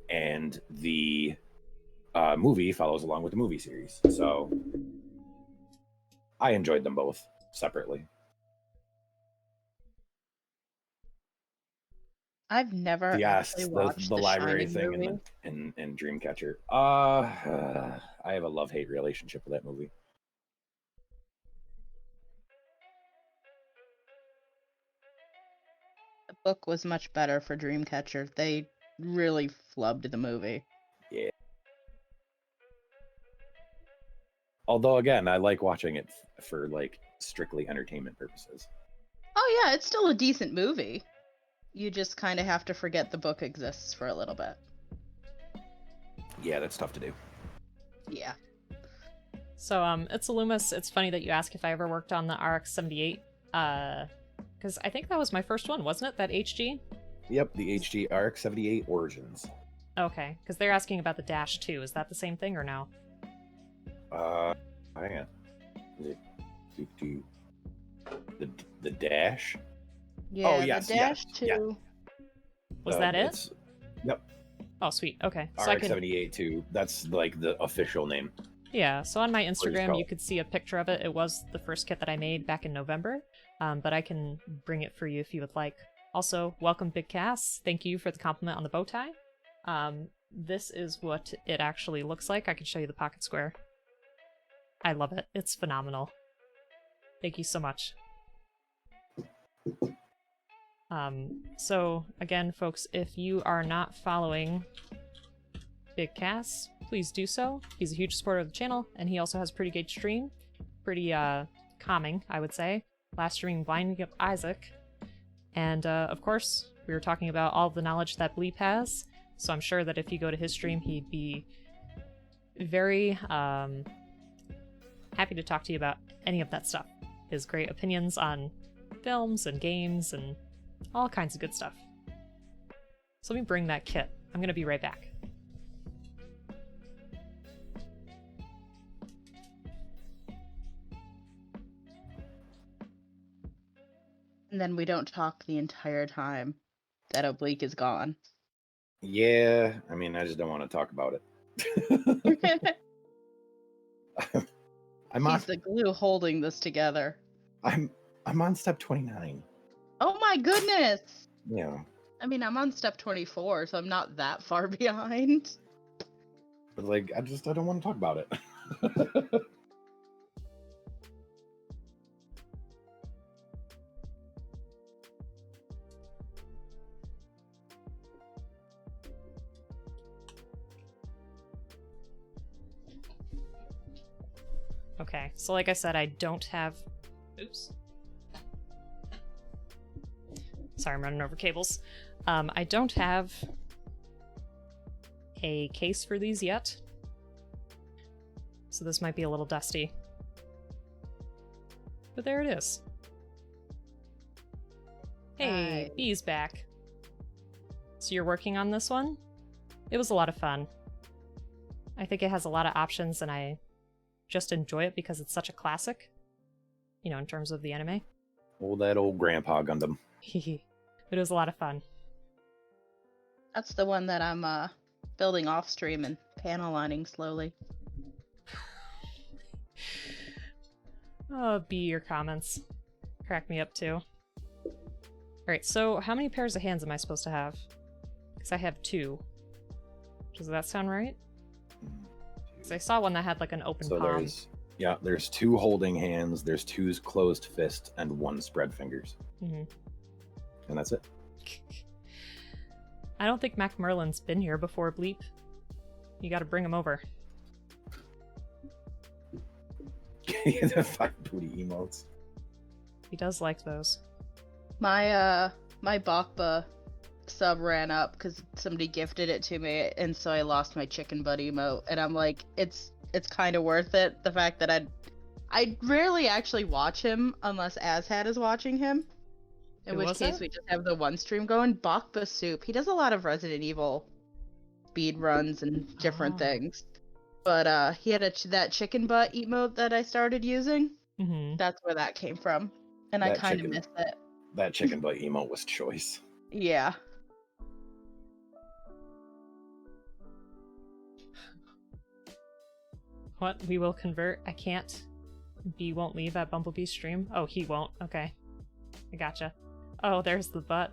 and the movie follows along with the movie series. So I enjoyed them both separately. I've never actually watched the library Shining thing movie. in Dreamcatcher. I have a love-hate relationship with that movie. The book was much better for Dreamcatcher. They really flubbed the movie. Yeah. Although, again, I like watching it for like strictly entertainment purposes. Oh yeah, it's still a decent movie. You just kind of have to forget the book exists for a little bit. Yeah, that's tough to do. Yeah. So, it's Loomis. It's funny that you ask if I ever worked on the RX-78, because I think that was my first one, wasn't it? That HG? Yep, the HG RX-78 Origins. Okay, because they're asking about the Dash 2. Is that the same thing or no? Hang on. The Dash? Yeah, yes, the Dash yes, 2. yeah. Was that it? Yep. Oh, sweet. Okay. So I could... RX-78 too. That's like the official name. Yeah, so on my Instagram, you called. could see a picture of it. It was the first kit that I made back in November, but I can bring it for you if you would like. Also, welcome, Big Cass. Thank you for the compliment on the bow tie. This is what it actually looks like. I can show you the pocket square. I love it. It's phenomenal. Thank you so much. So, again, folks, if you are not following Big Cass, please do so. He's a huge supporter of the channel, and he also has a pretty good stream. Pretty, calming, I would say. Last stream, Blinding Up Isaac. And, of course, we were talking about all the knowledge that Bleep has, so I'm sure that if you go to his stream, he'd be very, happy to talk to you about any of that stuff. His great opinions on films and games and all kinds of good stuff. So let me bring that kit. I'm gonna be right back. And then we don't talk the entire time that Oblique is gone. Yeah, I mean, I just don't want to talk about it. He's the glue holding this together. I'm on step 29. Oh my goodness! Yeah. I mean, I'm on step 24, so I'm not that far behind. But like, I don't want to talk about it. Okay, so like I said, I don't have... Oops. Sorry, I'm running over cables. I don't have a case for these yet. So this might be a little dusty. But there it is. Hey, Hi. Bee's back. So you're working on this one? It was a lot of fun. I think it has a lot of options and I just enjoy it because it's such a classic. You know, in terms of the anime. Oh, that old grandpa Gundam. But it was a lot of fun. That's the one that I'm building off stream and panel lining slowly. Oh, B, your comments crack me up too. Alright, so how many pairs of hands am I supposed to have? Because I have 2. Does that sound right? Because I saw one that had like an open palm. There's 2 holding hands, there's 2 closed fists, and 1 spread fingers. Mm-hmm. And that's it. I don't think Mac Merlin's been here before, Bleep. You gotta bring him over. The 5 booty emotes. He does like those. My Bakba sub ran up because somebody gifted it to me, and so I lost my chicken butt emote. And I'm like, it's kind of worth it. The fact that I rarely actually watch him unless Azhat is watching him. In which case we just have the one stream going. Bakba Soup. He does a lot of Resident Evil speed runs and different things. But he had that chicken butt emote that I started using. Mm-hmm. That's where that came from. And I kind of missed it. That chicken butt emote was choice. Yeah. What? We will convert? I can't. B won't leave at Bumblebee's stream? Oh, he won't. Okay. I gotcha. Oh, there's the butt.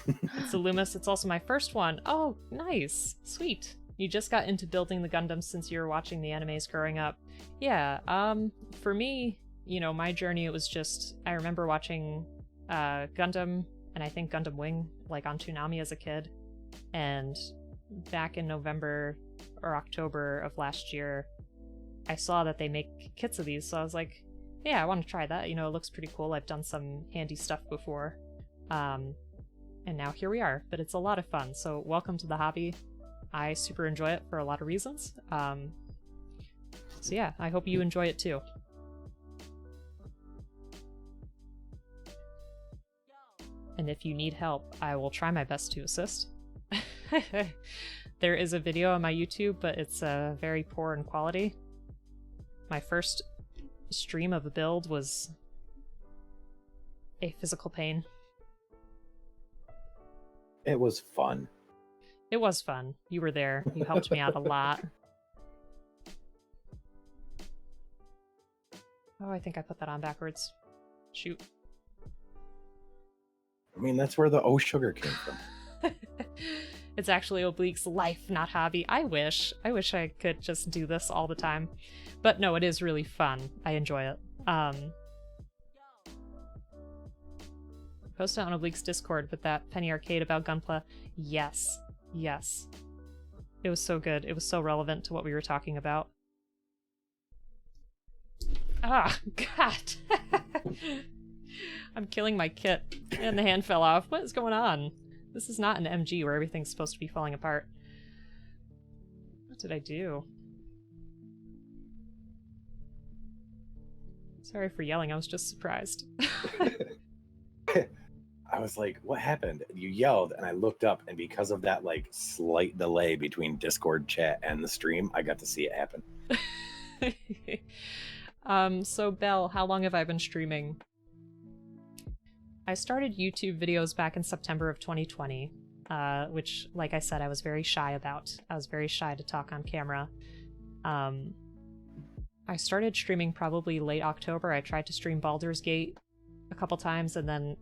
It's a Loomis. It's also my first one. Oh, nice. Sweet. You just got into building the Gundam since you were watching the animes growing up. Yeah, for me, you know, my journey, it was just, I remember watching Gundam, and I think Gundam Wing, like on Toonami as a kid. And back in November, or October of last year, I saw that they make kits of these, so I was like, yeah, I want to try that. You know, it looks pretty cool. I've done some handy stuff before. And now here we are, but it's a lot of fun. So welcome to the hobby. I super enjoy it for a lot of reasons. So yeah, I hope you enjoy it too. And if you need help, I will try my best to assist. There is a video on my YouTube, but it's very poor in quality. My first stream of a build was a physical pain. It was fun. It was fun. You were there. You helped me out a lot. Oh, I think I put that on backwards. Shoot. I mean, that's where the O sugar came from. It's actually Oblique's life, not hobby. I wish I could just do this all the time. But no, it is really fun. I enjoy it. Post it on Oblique's Discord with that Penny Arcade about Gunpla. Yes. Yes. It was so good. It was so relevant to what we were talking about. Ah, God. I'm killing my kit. And the hand fell off. What is going on? This is not an MG where everything's supposed to be falling apart. What did I do? Sorry for yelling, I was just surprised. I was like, what happened? You yelled, and I looked up, and because of that, like, slight delay between Discord chat and the stream, I got to see it happen. So Belle, how long have I been streaming? I started YouTube videos back in September of 2020, which, like I said, I was very shy about. I was very shy to talk on camera. I started streaming probably late October. I tried to stream Baldur's Gate a couple times, and then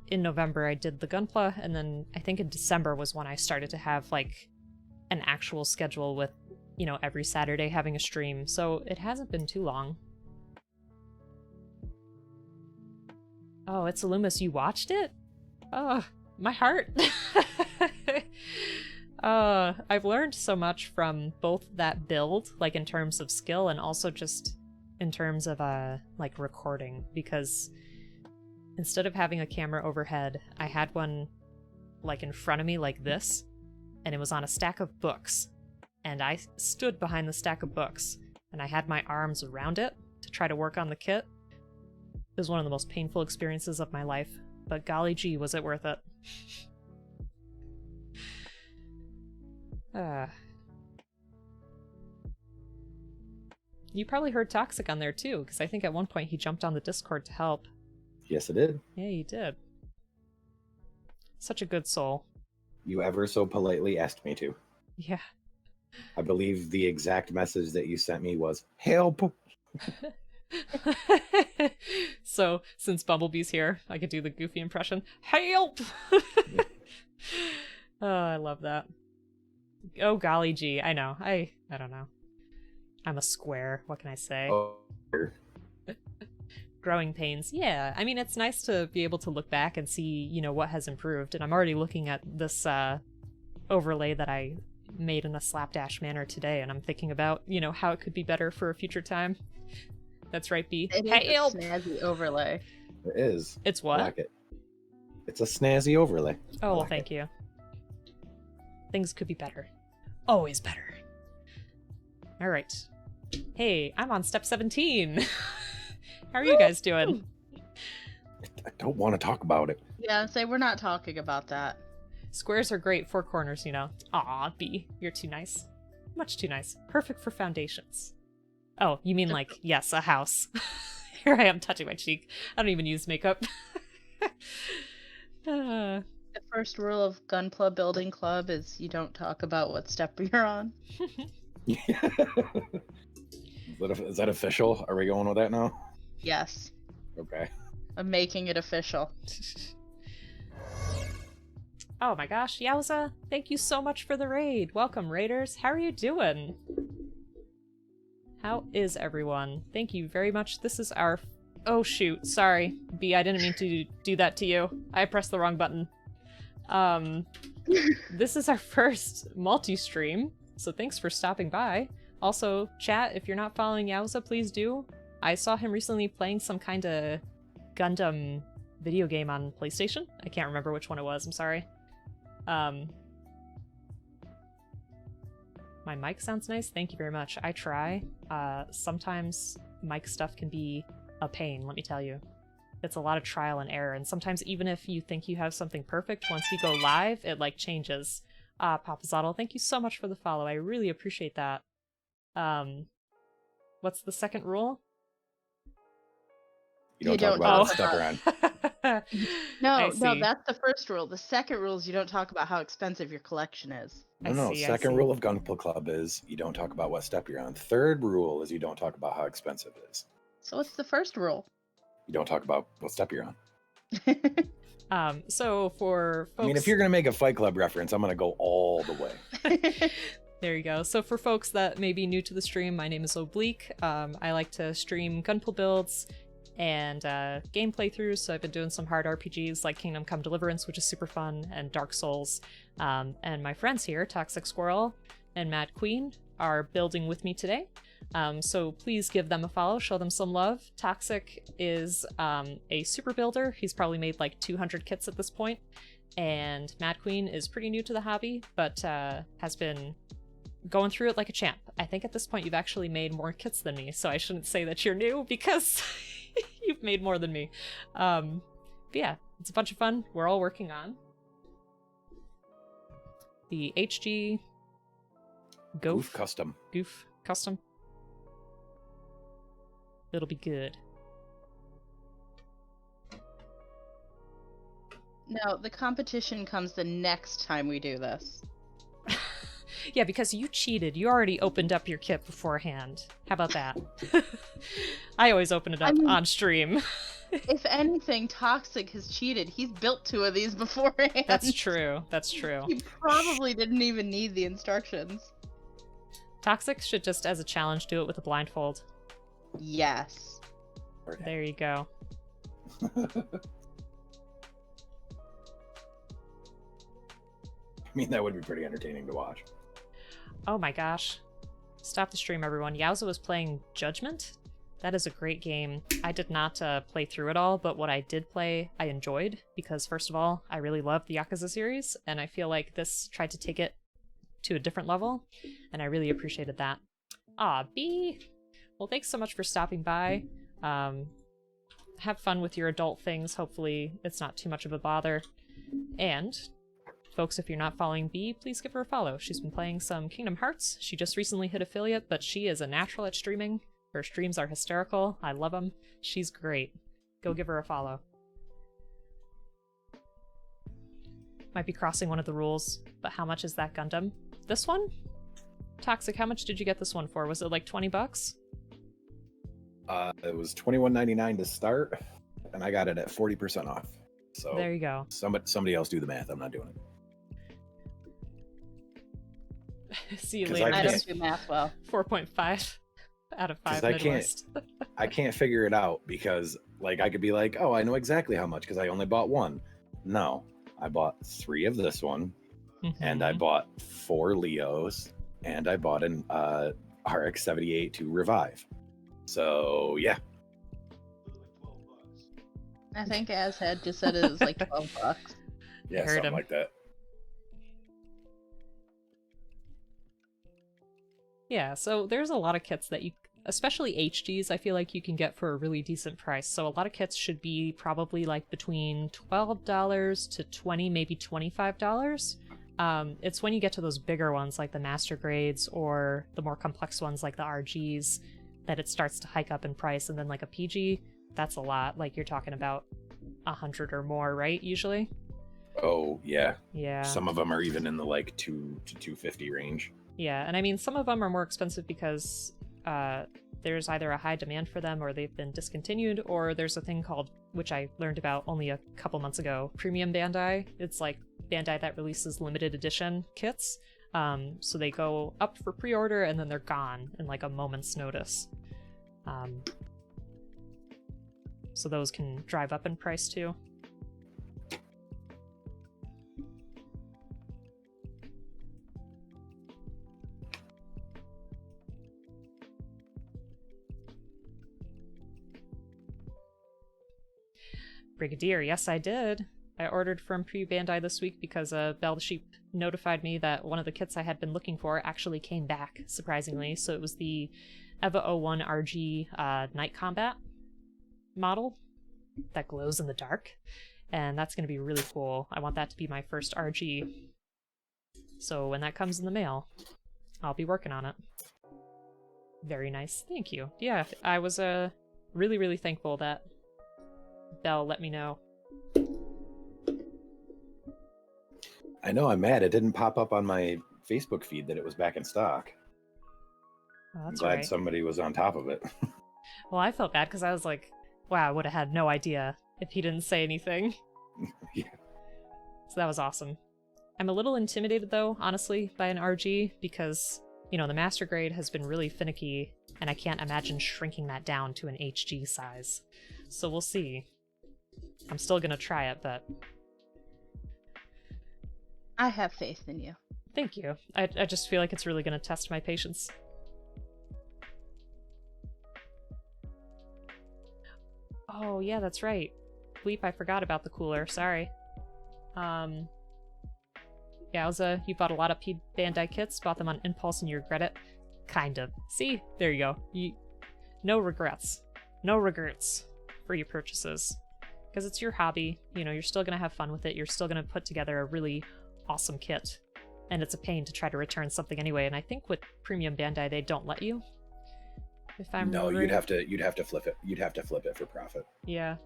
in November I did the Gunpla, and then I think in December was when I started to have, like, an actual schedule with, you know, every Saturday having a stream, so it hasn't been too long. Oh, it's Illumis. You watched it? Oh, my heart. I've learned so much from both that build, like in terms of skill and also just in terms of, like recording, because instead of having a camera overhead, I had one like in front of me like this, and it was on a stack of books, and I stood behind the stack of books, and I had my arms around it to try to work on the kit. It was one of the most painful experiences of my life, but golly gee, was it worth it. You probably heard Toxic on there too, because I think at one point he jumped on the Discord to help. Yes, I did. Yeah, you did. Such a good soul. You ever so politely asked me to. Yeah. I believe the exact message that you sent me was, help! So, since Bumblebee's here, I could do the Goofy impression. Help! Oh, I love that. Oh, golly gee. I know. I don't know. I'm a square. What can I say? Oh. Growing pains. Yeah, I mean, it's nice to be able to look back and see, you know, what has improved. And I'm already looking at this overlay that I made in a slapdash manner today, and I'm thinking about, you know, how it could be better for a future time. That's right, B. It is a snazzy overlay. It is. It's what? I like it. It's a snazzy overlay. Oh, well, thank you. Things could be better. Always better. All right. Hey, I'm on step 17. How are you guys doing? I don't want to talk about it. Yeah, say we're not talking about that. Squares are great. 4 corners, you know. Aw, B, you're too nice. Much too nice. Perfect for foundations. Oh, you mean like, yes, a house. Here I am touching my cheek. I don't even use makeup. The first rule of Gunpla Building Club is you don't talk about what step you're on. Is that official? Are we going with that now? Yes. Okay. I'm making it official. Oh my gosh, Yowza, thank you so much for the raid. Welcome, raiders. How are you doing? How is everyone? Thank you very much. This is our... Oh shoot, sorry. B, I didn't mean to do that to you. I pressed the wrong button. This is our first multi-stream So thanks for stopping by. Also, chat, if you're not following Yowza, please do. I saw him recently playing some kind of Gundam video game on PlayStation. I can't remember which one it was, I'm sorry. My mic sounds nice, thank you very much. I try. Sometimes mic stuff can be a pain, let me tell you. It's a lot of trial and error, and sometimes even if you think you have something perfect, once you go live, it like changes. Papazaddle, thank you so much for the follow, I really appreciate that. What's the second rule? You don't talk about what step you're on. No, that's the first rule. The second rule is you don't talk about how expensive your collection is. No, second rule of Gunpla Club is you don't talk about what step you're on. Third rule is you don't talk about how expensive it is. So what's the first rule? You don't talk about what step you're on. So for folks... I mean, if you're going to make a Fight Club reference, I'm going to go all the way. There you go. So for folks that may be new to the stream, my name is Oblique. I like to stream Gunpla builds and game playthroughs, so I've been doing some hard RPGs like Kingdom Come Deliverance, which is super fun, and Dark Souls. And my friends here, Toxic Squirrel and MadQueen, are building with me today. So please give them a follow, show them some love. Toxic is a super builder. He's probably made like 200 kits at this point. And MadQueen is pretty new to the hobby, but has been going through it like a champ. I think at this point you've actually made more kits than me, so I shouldn't say that you're new because you've made more than me. But yeah, it's a bunch of fun. We're all working on the HG Gouf custom. Gouf custom. It'll be good. No, the competition comes the next time we do this. Yeah, because you cheated. You already opened up your kit beforehand. How about that? I always open it up on stream. If anything, Toxic has cheated. He's built 2 of these beforehand. That's true. That's true. He probably didn't even need the instructions. Toxic should just, as a challenge, do it with a blindfold. Yes. There you go. I mean, that would be pretty entertaining to watch. Oh my gosh. Stop the stream, everyone. Yowza was playing Judgment. That is a great game. I did not play through it all, but what I did play, I enjoyed, because first of all, I really love the Yakuza series, and I feel like this tried to take it to a different level, and I really appreciated that. Aw, B! Well, thanks so much for stopping by. Have fun with your adult things. Hopefully it's not too much of a bother. And folks, if you're not following B, please give her a follow. She's been playing some Kingdom Hearts. She just recently hit affiliate, but she is a natural at streaming. Her streams are hysterical. I love them. She's great. Go give her a follow. Might be crossing one of the rules, but how much is that Gundam? This one? Toxic, how much did you get this one for? Was it like 20 bucks? It was $21.99 to start, and I got it at 40% off. So there you go. Somebody else do the math. I'm not doing it. See you later. I don't do math well. 4.5 out of 5 Midwest. I can't figure it out because, like, I could be like, oh, I know exactly how much because I only bought one. No, I bought 3 of this one, and I bought 4 Leos, and I bought an RX-78 to revive. So yeah. I think Azhead just said it was like 12 bucks. Yeah, something like that. Yeah, so there's a lot of kits that you, especially HGs, I feel like you can get for a really decent price. So a lot of kits should be probably like between $12 to $20, maybe $25. It's when you get to those bigger ones like the master grades or the more complex ones like the RGs that it starts to hike up in price. And then like a PG, that's a lot. Like you're talking about 100 or more, right? Usually. Oh yeah. Yeah. Some of them are even in the like 2 to 250 range. Yeah, and I mean some of them are more expensive because there's either a high demand for them or they've been discontinued, or there's a thing called, which I learned about only a couple months ago, Premium Bandai. It's like Bandai that releases limited edition kits. So they go up for pre-order and then they're gone in like a moment's notice. So those can drive up in price too. Brigadier, yes I did. I ordered from Pre-Bandai this week because Belle the Sheep notified me that one of the kits I had been looking for actually came back, surprisingly. So it was the EVA 01 RG Night Combat model that glows in the dark. And that's going to be really cool. I want that to be my first RG. So when that comes in the mail, I'll be working on it. Very nice. Thank you. Yeah, I was really, really thankful that Belle let me know. I know, I'm mad. It didn't pop up on my Facebook feed that it was back in stock. Oh, that's Glad right. somebody was on top of it. Well, I felt bad because I was like, wow, I would have had no idea if he didn't say anything. Yeah. So that was awesome. I'm a little intimidated, though, honestly, by an RG because, you know, the master grade has been really finicky, and I can't imagine shrinking that down to an HG size. So we'll see. I'm still gonna try it, but... I have faith in you. Thank you. I just feel like it's really gonna test my patience. Oh, yeah, that's right. Bleep, I forgot about the cooler. Sorry. Yowza, you bought a lot of Bandai kits, bought them on impulse, and you regret it? Kind of. See? There you go. No regrets. No regrets for your purchases. Because it's your hobby. You know, you're still going to have fun with it. You're still going to put together a really awesome kit. And it's a pain to try to return something anyway. And I think with Premium Bandai, they don't let you. If I'm No, remembering. you'd have to flip it. You'd have to flip it for profit. Yeah.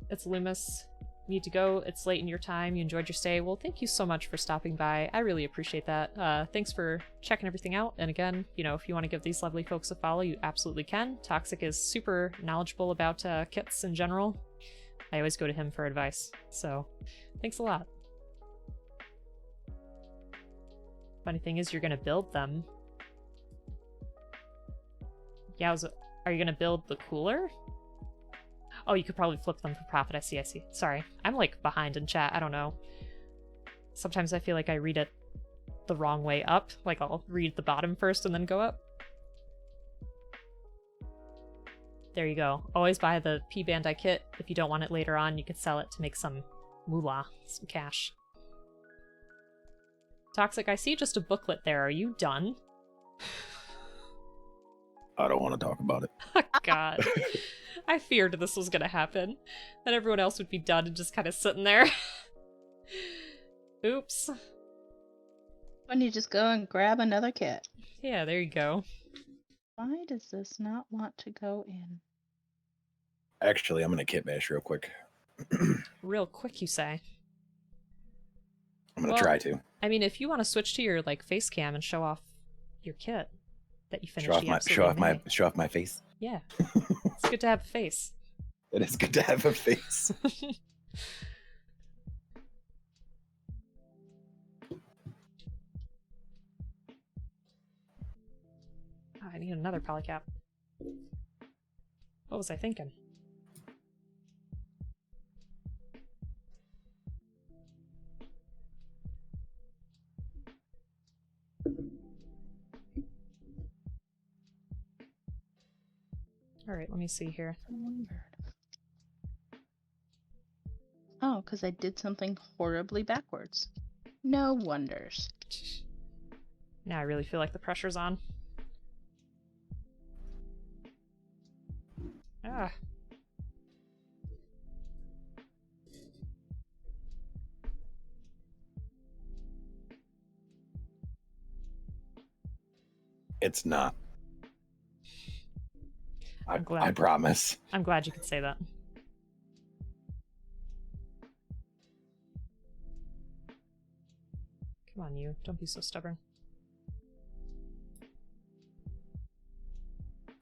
It's Loomis. Need to go. It's late in your time. You enjoyed your stay. Well, thank you so much for stopping by. I really appreciate that. Thanks for checking everything out. And again, you know, if you want to give these lovely folks a follow, you absolutely can. Toxic is super knowledgeable about kits in general. I always go to him for advice. So, thanks a lot. Funny thing is, you're going to build them. Yeah, are you going to build the cooler? Oh, you could probably flip them for profit. I see. Sorry. I'm like behind in chat. I don't know. Sometimes I feel like I read it the wrong way up. Like I'll read the bottom first and then go up. There you go. Always buy the Bandai kit. If you don't want it later on, you could sell it to make some moolah, some cash. Toxic, I see just a booklet there. Are you done? I don't want to talk about it. God. I feared this was gonna happen. That everyone else would be done and just kind of sitting there. Oops. Why don't you just go and grab another kit? Yeah, there you go. Why does this not want to go in? Actually, I'm going to kit bash real quick. Real quick, you say? I'm going to try to. I mean, if you want to switch to your like face cam and show off your kit that you finished, show off my face. Yeah, it's good to have a face. It is good to have a face. Oh, I need another polycap. What was I thinking? Alright, let me see here. Oh, because I did something horribly backwards. No wonders. Now I really feel like the pressure's on. Ah. It's not. glad. I promise. I'm glad you could say that. Come on, you. Don't be so stubborn.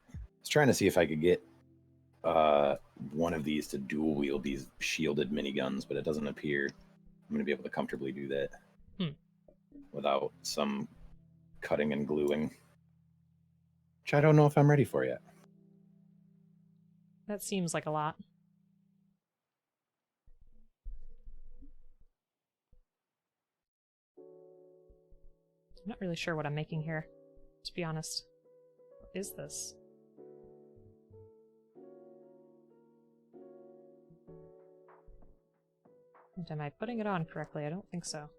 I was trying to see if I could get one of these to dual wield these shielded miniguns, but it doesn't appear I'm going to be able to comfortably do that without some cutting and gluing, which I don't know if I'm ready for yet. That seems like a lot. I'm not really sure what I'm making here, to be honest. What is this? And am I putting it on correctly? I don't think so.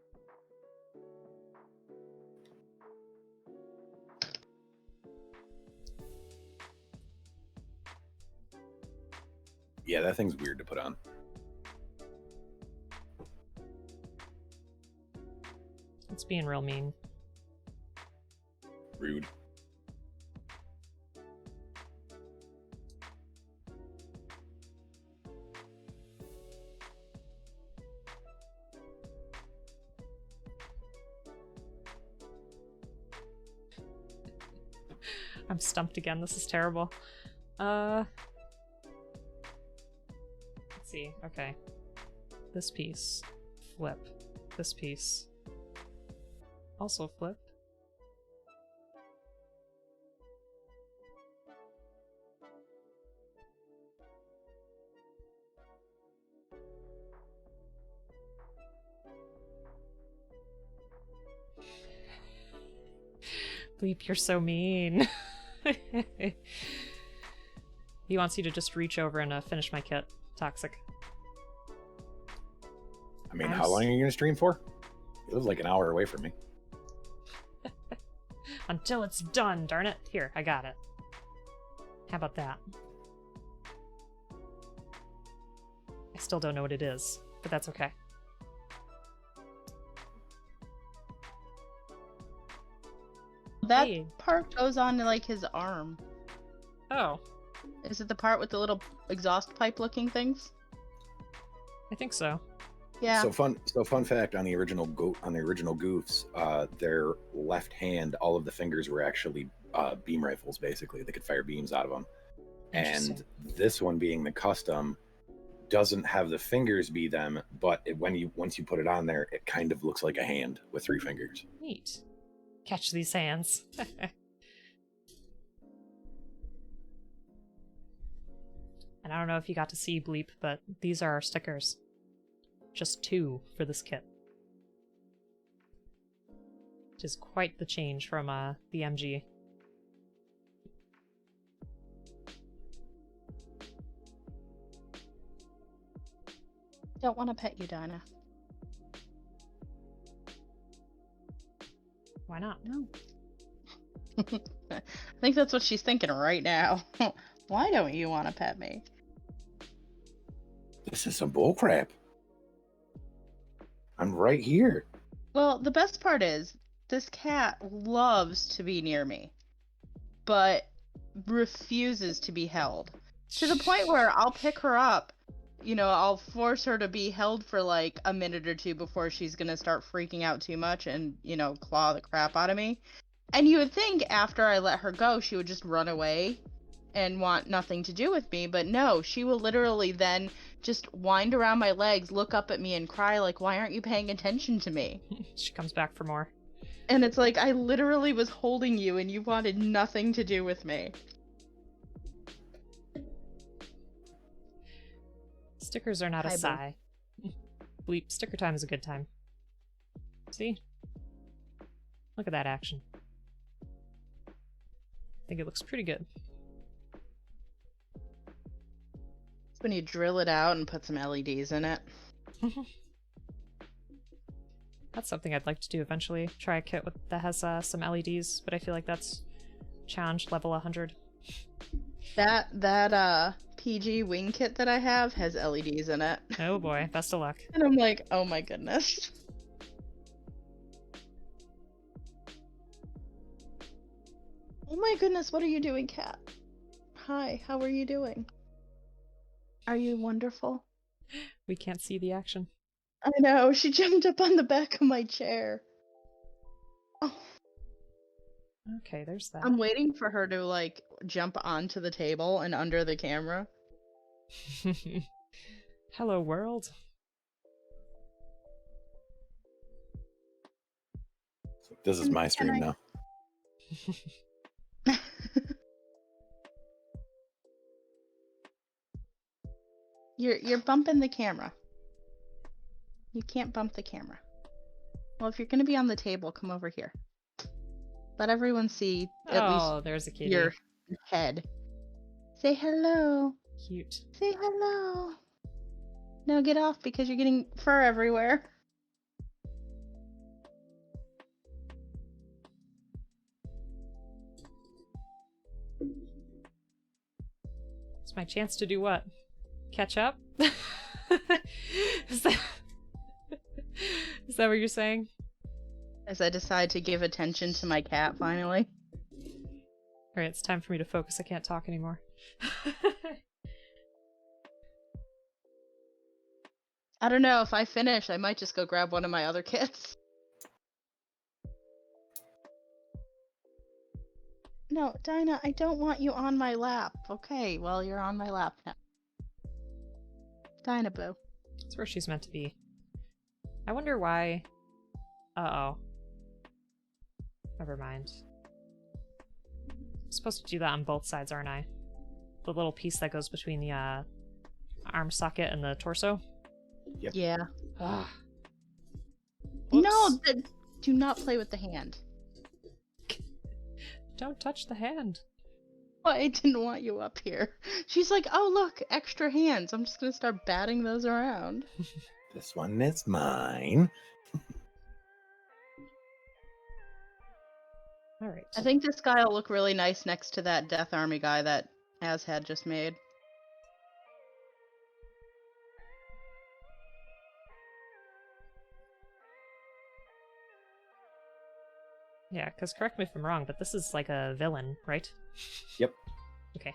Yeah, that thing's weird to put on. It's being real mean. Rude. I'm stumped again. This is terrible. Let's see. Okay. This piece. Flip. This piece. Also flip. Bleep, you're so mean. He wants you to just reach over and finish my kit. Toxic. I mean, how long are you going to stream for? It was like an hour away from me. Until it's done, darn it. Here, I got it. How about that? I still don't know what it is, but that's okay. That Hey. part goes on to like his arm. Oh, Is it the part with the little exhaust pipe looking things? I think so. Yeah. So fun fact on the original Goufs, their left hand, all of the fingers were actually beam rifles. Basically, they could fire beams out of them. And this one, being the custom, doesn't have the fingers be them, but once you put it on there, it kind of looks like a hand with 3 fingers. Neat. Catch these hands. And I don't know if you got to see Bleep, but these are our stickers. Just 2 for this kit. Which is quite the change from the MG. Don't want to pet you, Dinah. Why not? No. I think that's what she's thinking right now. Why don't you want to pet me? This is some bullcrap. I'm right here. Well, the best part is, this cat loves to be near me, but refuses to be held. To the point where I'll pick her up, I'll force her to be held for like a minute or 2 before she's gonna start freaking out too much and, claw the crap out of me. And you would think after I let her go, she would just run away and want nothing to do with me, but no, she will literally then just wind around my legs, look up at me and cry like, why aren't you paying attention to me? She comes back for more. And it's like, I literally was holding you and you wanted nothing to do with me. Stickers are not a Hi, sigh. Bleep, sticker time is a good time. See? Look at that action. I think it looks pretty good. It's when you drill it out and put some LEDs in it. That's something I'd like to do eventually. Try a kit that has some LEDs, but I feel like that's challenge level 100. That PG wing kit that I have has LEDs in it. Oh boy, best of luck. And I'm like, oh my goodness. Oh my goodness, what are you doing, cat? Hi, how are you doing? Are you wonderful? We can't see the action. I know, she jumped up on the back of my chair. Oh. Okay, there's that. I'm waiting for her to, like, jump onto the table and under the camera. Hello, world. So this is my stream now. You're bumping the camera. You can't bump the camera. Well, if you're gonna be on the table, come over here. Let everyone see at least there's a kitty. your head. Say hello. Cute. Say hello. No, get off because you're getting fur everywhere. It's my chance to do what? Catch up? Is that... Is that what you're saying? As I decide to give attention to my cat finally. Alright, it's time for me to focus. I can't talk anymore. I don't know, if I finish, I might just go grab one of my other kits. No, Dinah, I don't want you on my lap. Okay, well, you're on my lap now. Dinah Boo. That's where she's meant to be. I wonder why... Uh-oh. Never mind. I'm supposed to do that on both sides, aren't I? The little piece that goes between the arm socket and the torso? Yep. Yeah. Ugh. No, do not play with the hand. Don't touch the hand. Oh, I didn't want you up here. She's like, oh, look, extra hands. I'm just going to start batting those around. This one is mine. Alright. I think this guy will look really nice next to that Death Army guy that Az had just made. Yeah, because correct me if I'm wrong, but this is like a villain, right? Yep. Okay.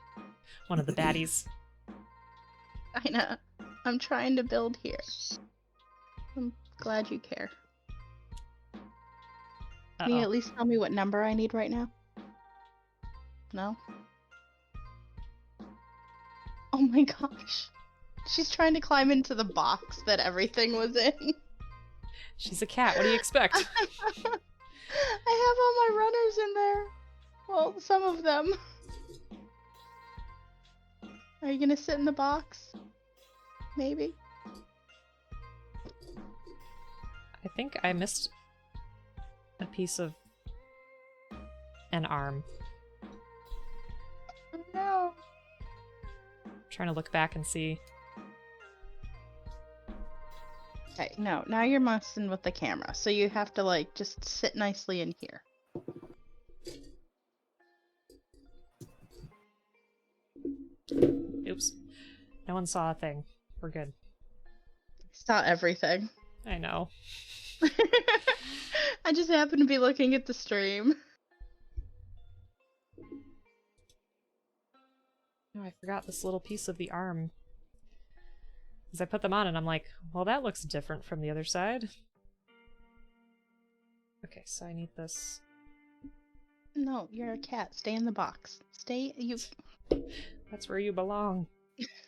One of the baddies. I know. I'm trying to build here. I'm glad you care. Can you Uh-oh. at least tell me what number I need right now? No? Oh my gosh. She's trying to climb into the box that everything was in. She's a cat, what do you expect? I have all my runners in there. Well, some of them. Are you gonna sit in the box? Maybe? I think I missed a piece of an arm. Oh no. I'm trying to look back and see. Okay, no, now you're messing with the camera, so you have to, like, just sit nicely in here. Oops. No one saw a thing. We're good. Saw everything. I know. I just happened to be looking at the stream. No, I forgot this little piece of the arm. Because I put them on and I'm like, well, that looks different from the other side. Okay, so I need this. No, you're a cat. Stay in the box. Stay. You. That's where you belong.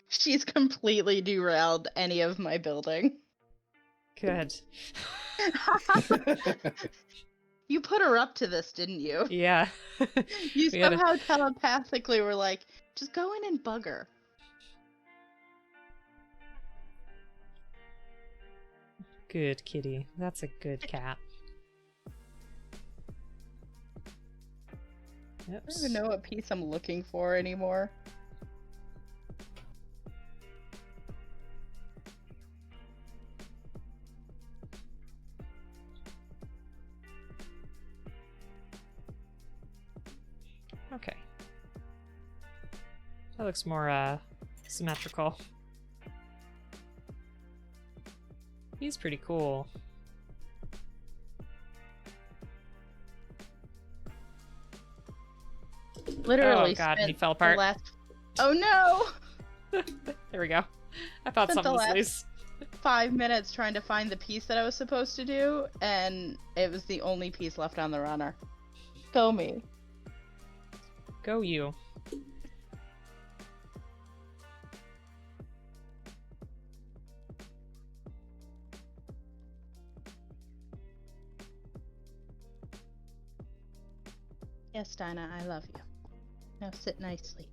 She's completely derailed any of my building. Good. You put her up to this, didn't you? Yeah. You We had a- somehow telepathically were like, just go in and bug her. Good kitty. That's a good cat. I don't Oops. even know what piece I'm looking for anymore. Okay. That looks more, symmetrical. He's pretty cool. Literally Oh god, spent he fell the apart. last... Oh no! There we go. I thought Spent the something was last- loose. 5 minutes trying to find the piece that I was supposed to do, and it was the only piece left on the runner. Go me. Go you. Yes, Dinah, I love you. Now sit nicely.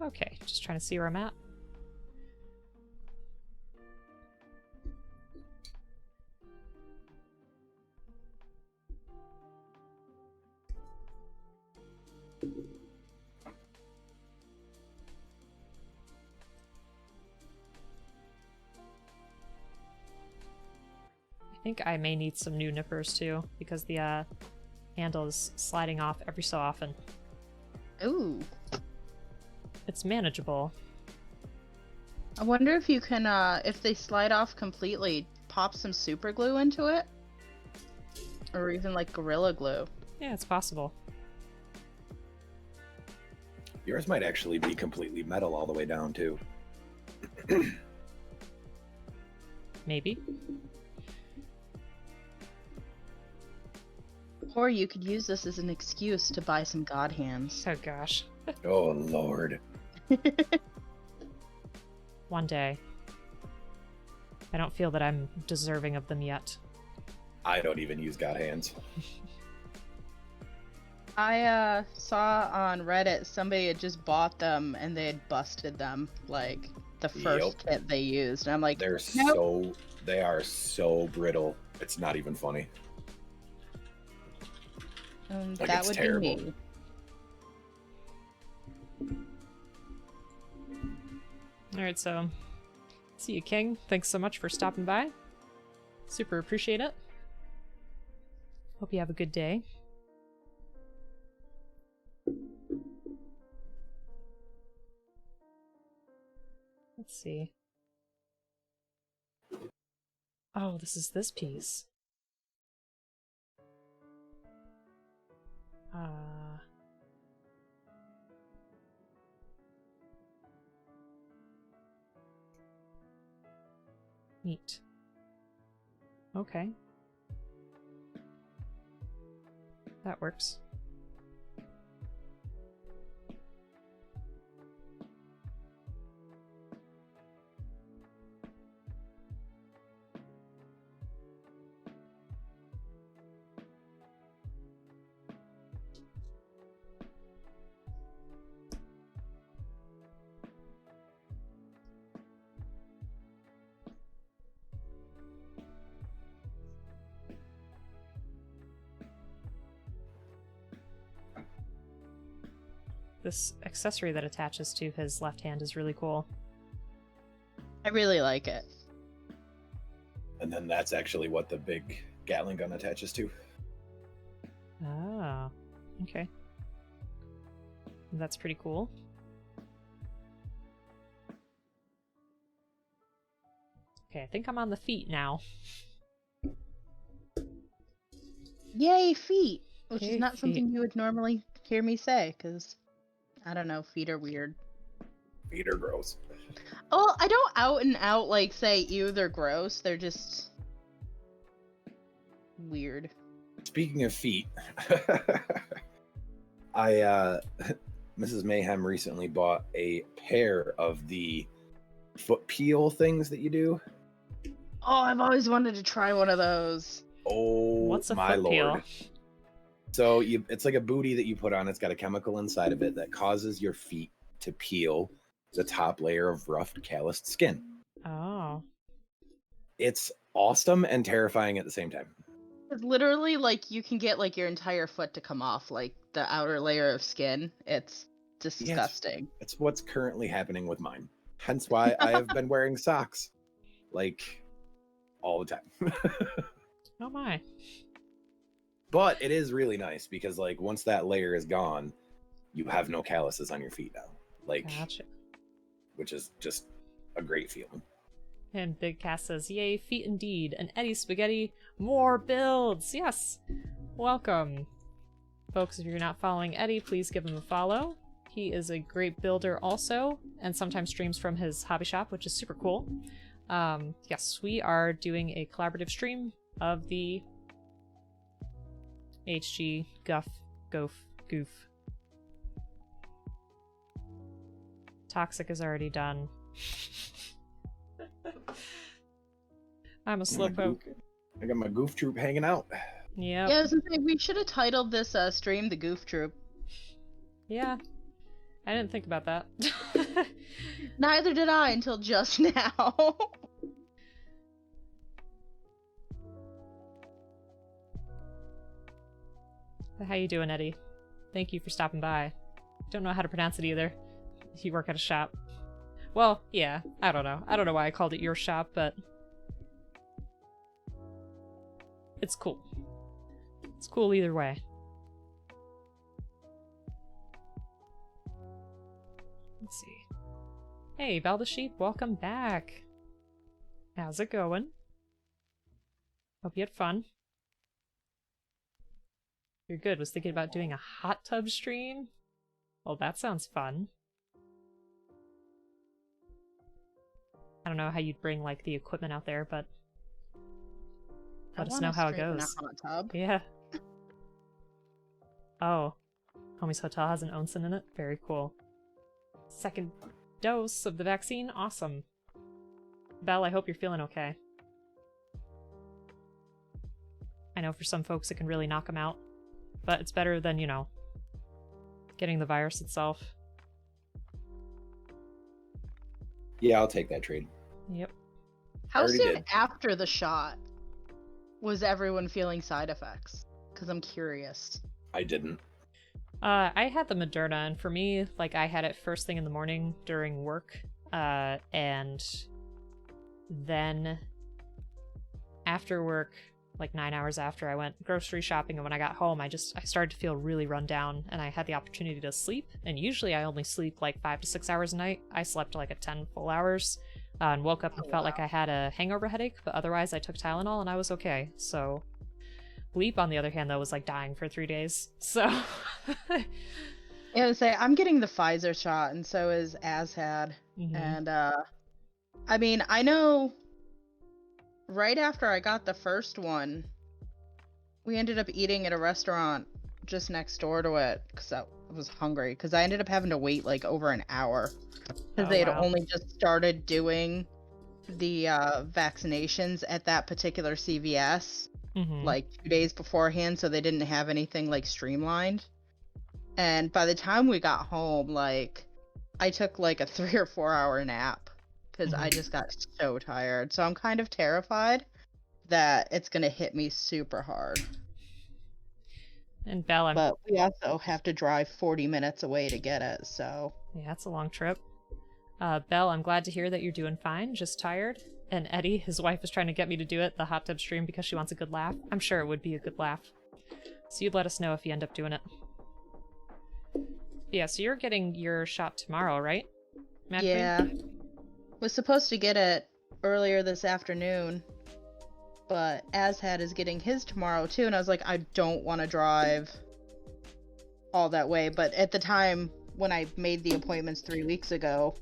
Okay, just trying to see where I'm at. think I may need some new nippers too, because the handle is sliding off every so often. Ooh. It's manageable. I wonder if you can, if they slide off completely, pop some super glue into it? Or even like Gorilla Glue. Yeah, it's possible. Yours might actually be completely metal all the way down, too. Maybe. Or you could use this as an excuse to buy some god hands. Oh gosh. Oh, Lord. One day. I don't feel that I'm deserving of them yet. I don't even use God hands. I saw on Reddit somebody had just bought them and they had busted them, like the first kit they used. And I'm like, They're nope. they are so brittle. It's not even funny. Like, That it's would terrible. be me. Alright, so see you, King. Thanks so much for stopping by. Super appreciate it. Hope you have a good day. Let's see. Oh, this is this piece. Neat. Okay. That works. This accessory that attaches to his left hand is really cool. I really like it. And then that's actually what the big Gatling gun attaches to. Oh, okay. That's pretty cool. Okay, I think I'm on the feet now. Yay, feet! Which Yay, is not feet. something you would normally hear me say, because, I don't know, feet are weird. Feet are gross. Oh, I don't out and out, like, say, ew, they're gross. They're just weird. Speaking of feet, Mrs. Mayhem recently bought a pair of the foot peel things that you do. Oh, I've always wanted to try one of those. Oh, What's a my foot Lord. peel? So it's like a booty that you put on. It's got a chemical inside of it that causes your feet to peel the top layer of rough, calloused skin. Oh. It's awesome and terrifying at the same time. It's literally, like, you can get, like, your entire foot to come off, like, the outer layer of skin. It's disgusting. Yeah, it's what's currently happening with mine. Hence why I have been wearing socks, like, all the time. Oh my. But it is really nice because, like, once that layer is gone, you have no calluses on your feet now. Like, Gotcha. which is just a great feeling. And Big Cass says, yay, feet indeed. And Eddie Spaghetti, more builds. Yes. Welcome. Folks, if you're not following Eddie, please give him a follow. He is a great builder also, and sometimes streams from his hobby shop, which is super cool. Yes, we are doing a collaborative stream of the HG Gouf. Toxic is already done. I'm a slowpoke. I got my Gouf troop hanging out. Yep. Yeah, I was gonna say, we should have titled this stream the Gouf Troop. Yeah. I didn't think about that. Neither did I until just now. How you doing, Eddie? Thank you for stopping by. Don't know how to pronounce it either. You work at a shop. Well, yeah, I don't know. I don't know why I called it your shop, but... It's cool. It's cool either way. Let's see. Hey, Val the Sheep, welcome back. How's it going? Hope you had fun. You're good. Was thinking about doing a hot tub stream? Well, that sounds fun. I don't know how you'd bring, like, the equipment out there, but let us know how it goes. In a hot tub. Yeah. Oh. Homie's Hotel has an onsen in it? Very cool. Second dose of the vaccine? Awesome. Belle, I hope you're feeling okay. I know for some folks it can really knock them out, but it's better than, you know, getting the virus itself. Yeah, I'll take that trade. Yep. How Already soon did. after the shot was everyone feeling side effects? Because I'm curious. I didn't. I had the Moderna, and for me, like, I had it first thing in the morning during work, and then after work, like 9 hours after, I went grocery shopping, and when I got home, I started to feel really run down, and I had the opportunity to sleep, and usually I only sleep like 5 to 6 hours a night. I slept like at 10 full hours, and woke up and felt like I had a hangover headache, but otherwise I took Tylenol and I was okay, so... Leap, on the other hand, though, was like dying for 3 days, so... Yeah, I would say I'm getting the Pfizer shot, and so is Azhad. Mhm. And I mean, I know right after I got the first one, we ended up eating at a restaurant just next door to it because I was hungry. Because I ended up having to wait like over an hour because they had wow. only just started doing the vaccinations at that particular CVS Mhm. like 2 days beforehand, so they didn't have anything like streamlined. And by the time we got home, like, I took like a 3 or 4 hour nap because I just got so tired. So I'm kind of terrified that it's gonna hit me super hard. And Belle, But we also have to drive 40 minutes away to get it, so... yeah, it's a long trip. Belle, I'm glad to hear that you're doing fine, just tired. And Eddie, his wife, is trying to get me to do it, the hot tub stream, because she wants a good laugh. I'm sure it would be a good laugh. So you'd let us know if you end up doing it. Yeah, so you're getting your shot tomorrow, right? Matt Yeah. Was supposed to get it earlier this afternoon, but Azhad is getting his tomorrow too, and I was like, I don't want to drive all that way. But at the time when I made the appointments 3 weeks ago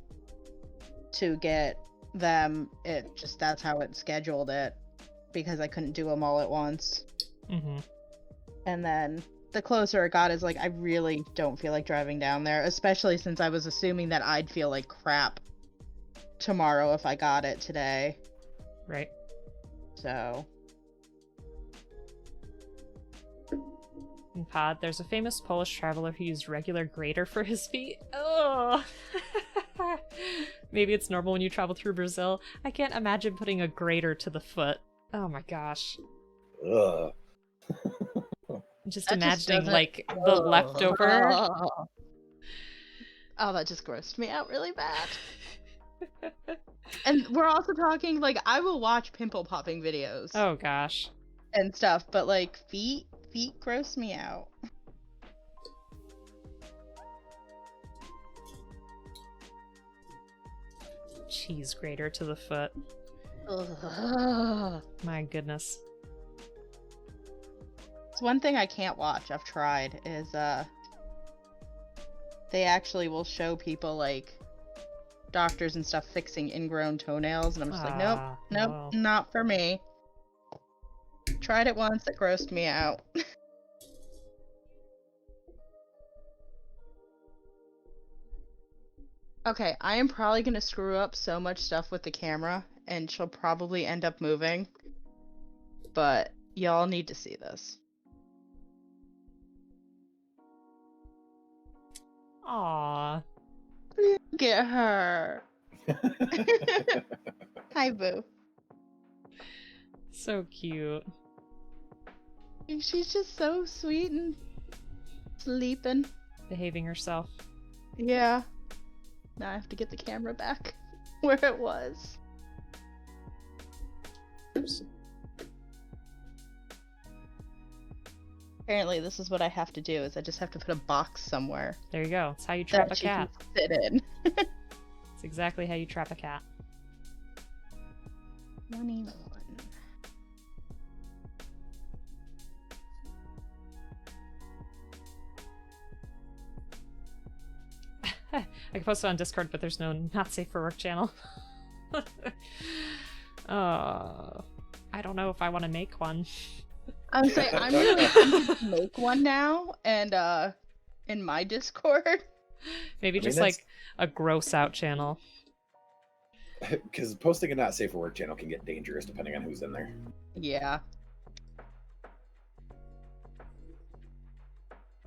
to get them, it just, that's how it scheduled it, because I couldn't do them all at once. Mm-hmm. And then the closer it got, is like, I really don't feel like driving down there, especially since I was assuming that I'd feel like crap tomorrow if I got it today. Right. So... In Pod, there's a famous Polish traveler who used regular grater for his feet. Oh! Maybe it's normal when you travel through Brazil. I can't imagine putting a grater to the foot. Oh my gosh. Ugh. Just That just imagining, doesn't- like, the leftover. Oh, that just grossed me out really bad. And we're also talking, like, I will watch pimple popping videos Oh gosh. and stuff, but like feet gross me out. Cheese grater to the foot. Ugh. My goodness. It's one thing I can't watch, I've tried, is they actually will show people, like, doctors and stuff fixing ingrown toenails, and I'm just like, nope, well. not for me. Tried it once, it grossed me out. Okay, I am probably gonna screw up so much stuff with the camera, and she'll probably end up moving. But y'all need to see this. Aww. Get her. Hi, Boo. So cute. She's just so sweet and sleeping. Behaving herself. Yeah. Now I have to get the camera back where it was. Oops. Apparently, this is what I have to do, is I just have to put a box somewhere There you go. It's how you trap a that she cat. can sit in. It's exactly how you trap a cat. 21. I can post it on Discord, but there's no not safe for work channel. I don't know if I want to make one. I was saying, I'm really tempted to make one now, and in my Discord. Maybe I mean, just that's- like a gross out channel. Because posting a not safe for work channel can get dangerous depending on who's in there. Yeah.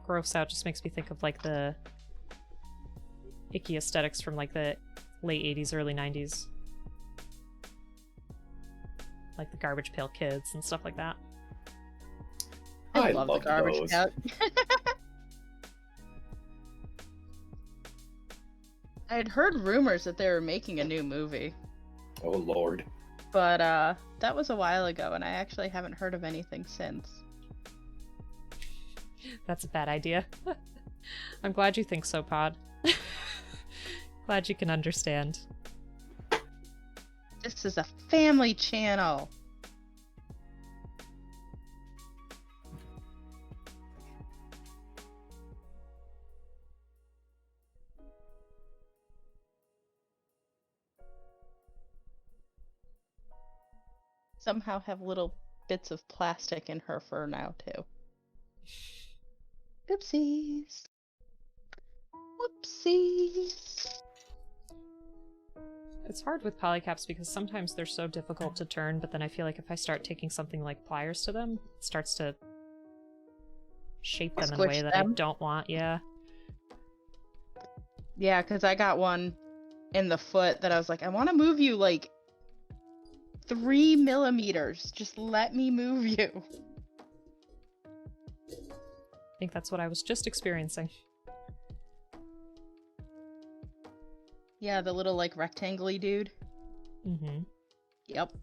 Gross out just makes me think of like the icky aesthetics from like the late 80s, early 90s. Like the Garbage Pail Kids and stuff like that. I love love the Garbage those. Pail. I had heard rumors that they were making a new movie, Oh Lord. but that was a while ago, and I actually haven't heard of anything since. That's a bad idea. I'm glad you think so, Pod. Glad you can understand. This is a family channel. Somehow have little bits of plastic in her fur now, too. Oopsies. Whoopsies. It's hard with polycaps because sometimes they're so difficult to turn, but then I feel like if I start taking something like pliers to them, it starts to shape them in a Squish way that I them? don't want, yeah. Yeah, because I got one in the foot that I was like, I want to move you like 3 millimeters. Just let me move you. I think that's what I was just experiencing. Yeah, the little like rectangle-y dude. Mm-hmm. Yep.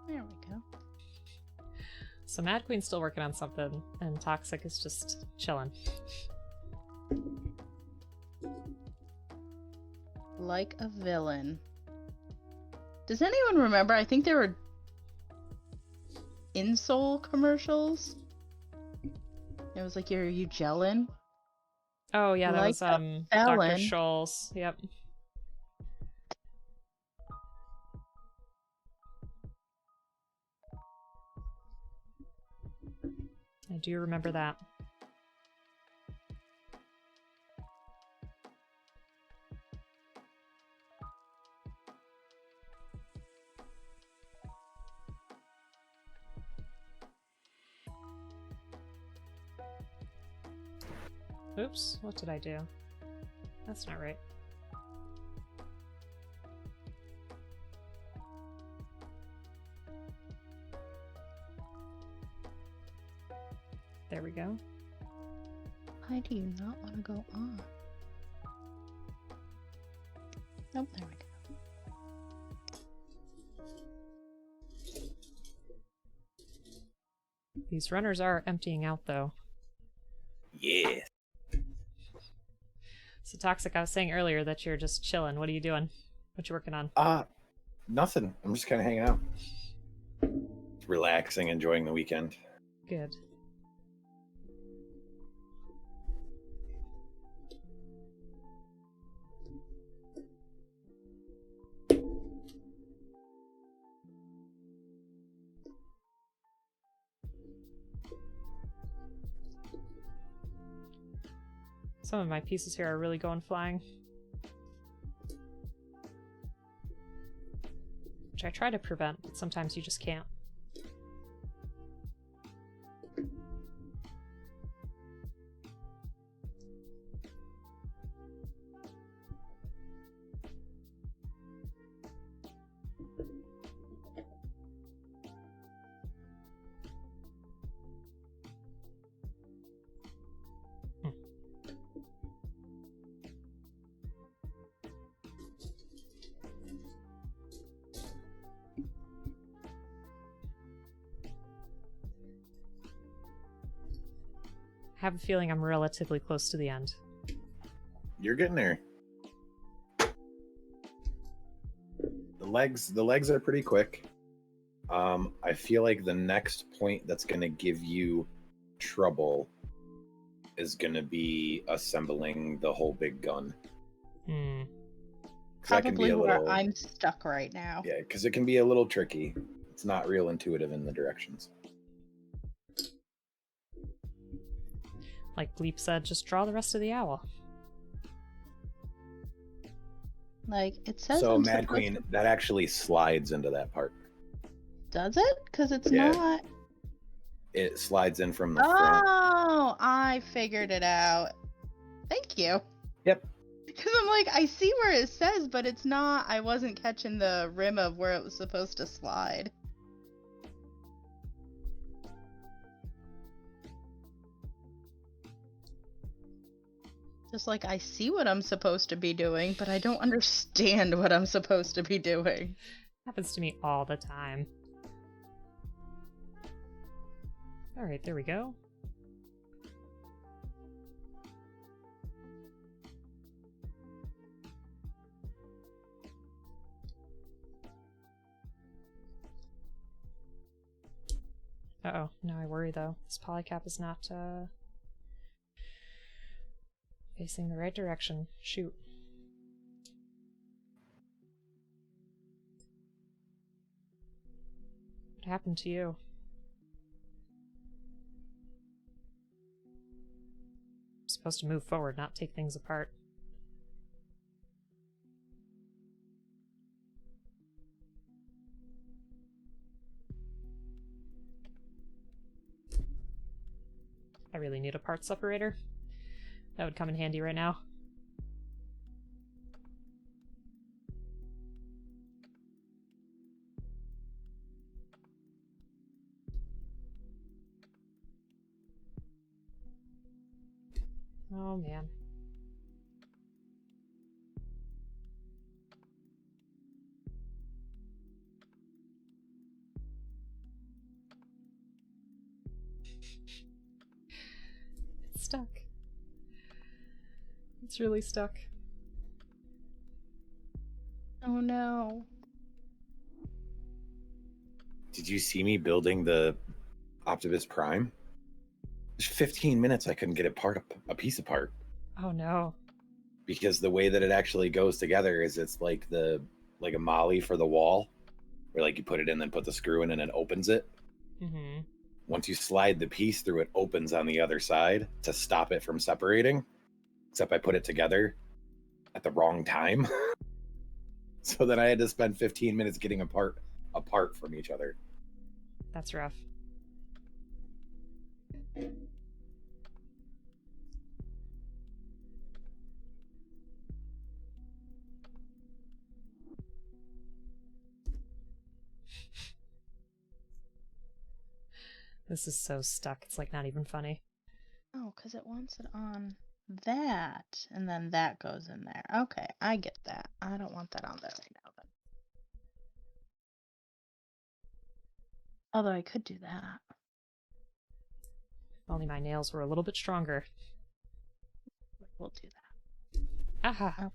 There we go. So Mad Queen's still working on something, and Toxic is just chilling. Like a villain. Does anyone remember? I think there were insole commercials. It was like, are you gelling? Oh yeah, that Like was a Dr. felon. Scholl's. Yep. I do remember that. Oops, what did I do? That's not right. There we go. Why do you not want to go on? Nope, there we go. These runners are emptying out, though. Yeah. So Toxic, I was saying earlier that you're just chilling. What are you doing? What you working on? Nothing. I'm just kind of hanging out. Relaxing, enjoying the weekend. Good. Some of my pieces here are really going flying. Which I try to prevent, but sometimes you just can't. have a feeling I'm relatively close to the end. You're getting there. The legs are pretty quick. I feel like the next point that's going to give you trouble is going to be assembling the whole big gun. Hmm. Probably where I'm stuck right now. Yeah, because it can be a little tricky. It's not real intuitive in the directions. Like Bleep said, just draw the rest of the owl. Like, it says So, I'm Mad supposed Queen, to... that actually slides into that part. Does it? Because it's Yeah. not... It slides in from the front. Oh, I figured it out. Thank you. Yep. Because I'm like, I see where it says, but it's not... I wasn't catching the rim of where it was supposed to slide. Just like, I see what I'm supposed to be doing, but I don't understand what I'm supposed to be doing. Happens to me all the time. Alright, there we go. Uh-oh, now I worry though. This polycap is not, facing the right direction. Shoot. What happened to you? I'm supposed to move forward, not take things apart. I really need a part separator. That would come in handy right now. Oh man. It's stuck. It's really stuck. Oh no. Did you see me building the Optimus Prime? There's 15 minutes I couldn't get a piece apart. Oh no. Because the way that it actually goes together is it's like a molly for the wall, where like you put it in, then put the screw in, and it opens it. Mm-hmm. Once you slide the piece through, it opens on the other side to stop it from separating. Except I put it together at the wrong time. So then I had to spend 15 minutes getting apart from each other. That's rough. This is so stuck. It's like not even funny. Oh, because it wants it on that, and then that goes in there. Okay, I get that. I don't want that on there right now, then. Although I could do that. If only my nails were a little bit stronger. We'll do that. Aha! Okay.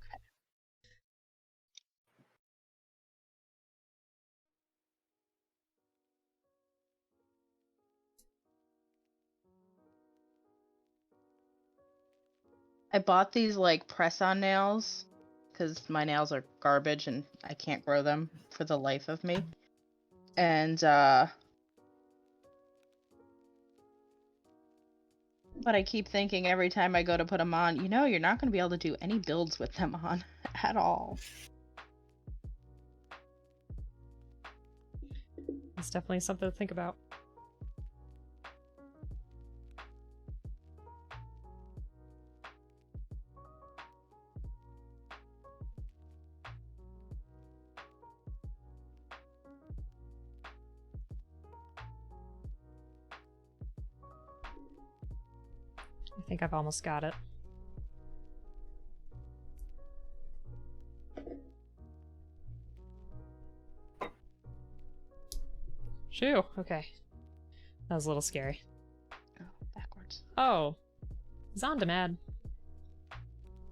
I bought these like press-on nails because my nails are garbage and I can't grow them for the life of me. And but I keep thinking every time I go to put them on, you know, you're not going to be able to do any builds with them on at all. It's definitely something to think about. I think I've almost got it. Shoo! Okay. That was a little scary. Oh, backwards. Oh, Zondamad.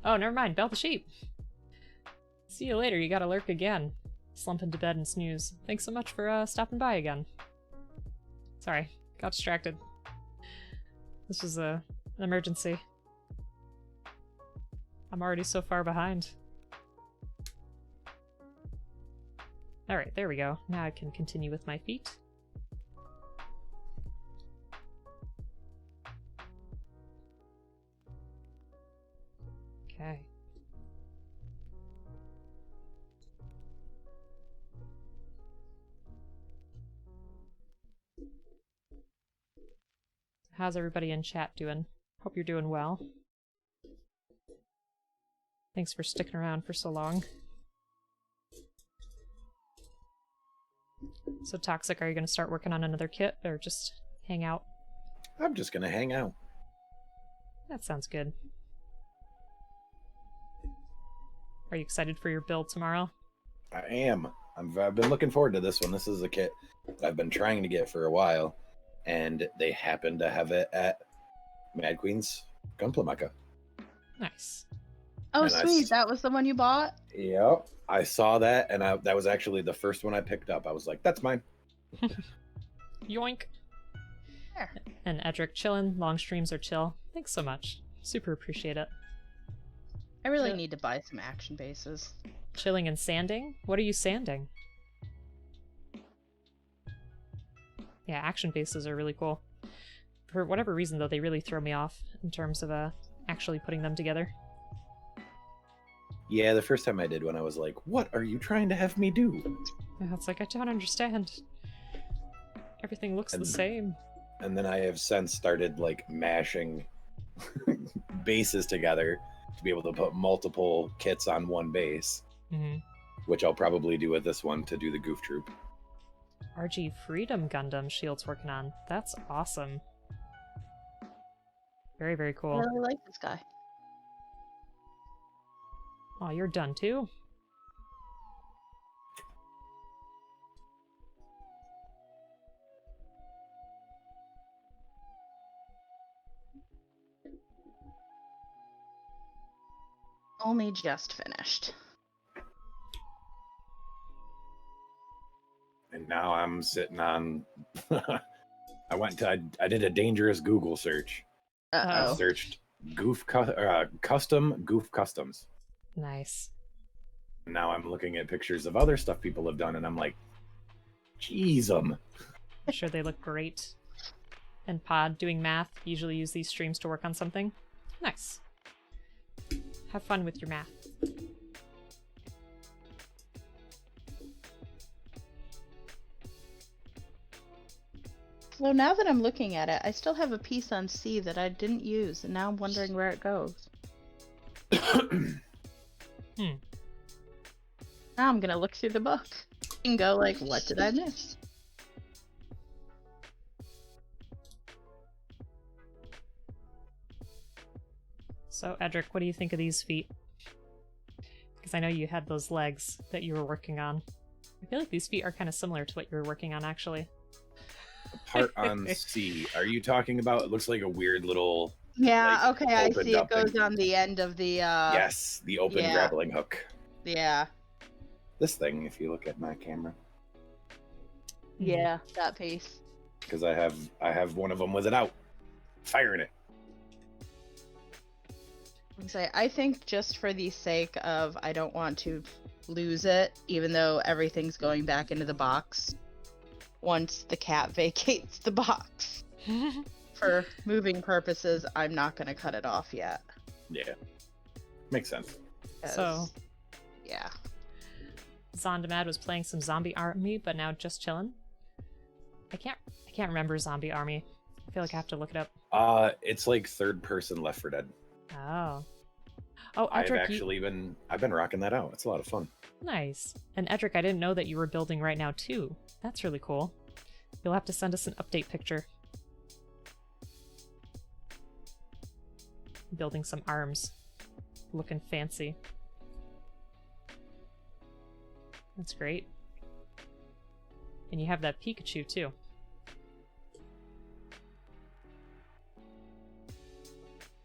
Oh, never mind. Bell the sheep. See you later. You gotta lurk again. Slump into bed and snooze. Thanks so much for stopping by again. Sorry, got distracted. This was an emergency. I'm already so far behind. Alright, there we go. Now I can continue with my feet. Okay. How's everybody in chat doing? Hope you're doing well. Thanks for sticking around for so long. So Toxic, are you going to start working on another kit, or just hang out? I'm just gonna hang out. That sounds good. Are you excited for your build tomorrow? I am. I've been looking forward to this one. This is a kit that I've been trying to get for a while, and they happen to have it at Mad Queen's Gunpla Mecca. Nice. Oh, And sweet. That was the one you bought? Yep. I saw that, and that was actually the first one I picked up. I was like, that's mine. Yoink. There. And Edric, chillin'. Long streams are chill. Thanks so much. Super appreciate it. I really Chill- need to buy some action bases. Chilling and sanding? What are you sanding? Yeah, action bases are really cool. For whatever reason, though, they really throw me off in terms of actually putting them together. Yeah, the first time I did one, I was like, what are you trying to have me do? Yeah, it's like, I don't understand. Everything looks the same. And then I have since started like mashing bases together to be able to put multiple kits on one base, which I'll probably do with this one to do the Gouf troop. RG Freedom Gundam Shield's working on. That's awesome. Very, very I cool. really like this guy. Oh, you're done too? Only just finished. And now I'm sitting on. I did a dangerous Google search. I Uh-oh. searched custom Gouf customs. Nice. Now I'm looking at pictures of other stuff people have done, and I'm like, geez, I'm sure they look great. And Pod, doing math, usually use these streams to work on something. Nice. Have fun with your math. So now that I'm looking at it, I still have a piece on C that I didn't use, and now I'm wondering where it goes. Now I'm gonna look through the book and go like, what did I miss? So, Edric, what do you think of these feet? Because I know you had those legs that you were working on. I feel like these feet are kind of similar to what you were working on, actually. Part on C. Are you talking about? It looks like a weird little. Yeah, like, okay, I opened see. It up goes and- on the end of the, Yes, the open yeah. grappling hook. Yeah. This thing, if you look at my camera, Yeah, that piece. because I have one of them with it out, firing it. I think just for the sake of I don't want to lose it, even though everything's going back into the box once the cat vacates the box. For moving purposes, I'm not going to cut it off yet. Yeah, makes sense. 'Cause, So, yeah. Zondamad was playing some Zombie Army, but now just chilling. I can't remember Zombie Army. I feel like I have to look it up. It's like third person Left 4 Dead. Oh. Oh, I've Edric, actually been rocking that out. It's a lot of fun. Nice. And Edric, I didn't know that you were building right now too. That's really cool. You'll have to send us an update picture. Building some arms. Looking fancy. That's great. And you have that Pikachu too.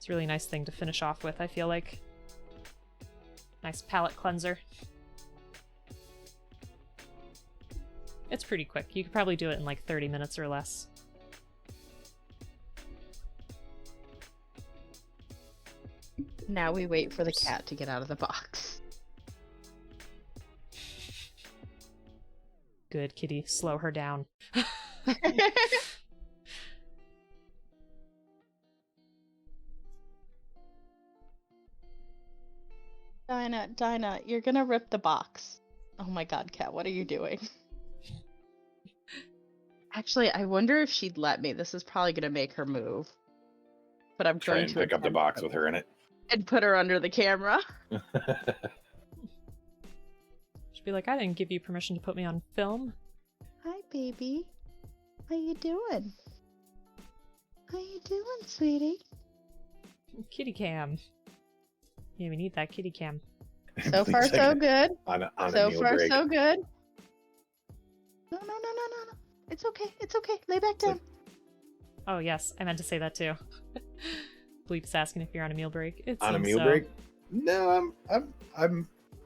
It's a really nice thing to finish off with, I feel like. Nice palate cleanser. It's pretty quick. You could probably do it in like 30 minutes or less. Now we wait for the cat to get out of the box. Good, kitty. Slow her down. Dinah, you're gonna rip the box. Oh my god, cat, what are you doing? Actually, I wonder if she'd let me. This is probably gonna make her move. But I'm Try going and to pick up the attempt box it. with her in it. And put her under the camera. She'd be like, I didn't give you permission to put me on film. Hi, baby. How you doing? How you doing, sweetie? Kitty cam. Yeah, we need that kitty cam. So far, so good. On a So meal far, break. so good. No. It's okay. It's okay. Lay back down. Oh, yes. I meant to say that too. Bleep's asking if you're on a meal break. It On a seems meal so. break? No,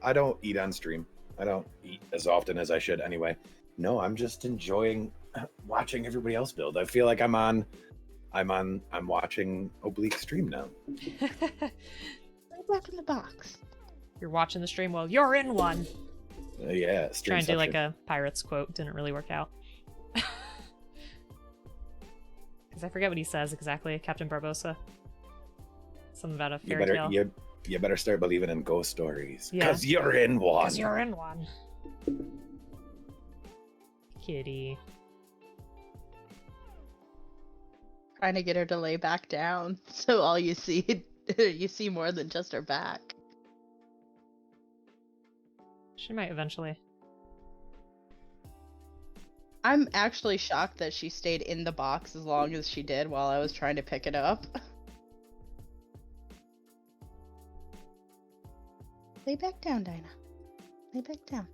I don't eat on stream. I don't eat as often as I should anyway. No, I'm just enjoying watching everybody else build. I feel like I'm watching Oblique stream now. Lay back in the box. You're watching the stream while you're in one. Yeah, stream Trying to do like section. a Pirates quote. Didn't really work out. Because I forget what he says exactly, Captain Barbosa. Something about a fairy tale. You better start believing in ghost stories. Yeah. Because you're in one. Because you're in one. Kitty. Trying to get her to lay back down, so all you see, you see more than just her back. She might eventually. I'm actually shocked that she stayed in the box as long as she did while I was trying to pick it up. Lay back down, Dinah. Lay back down.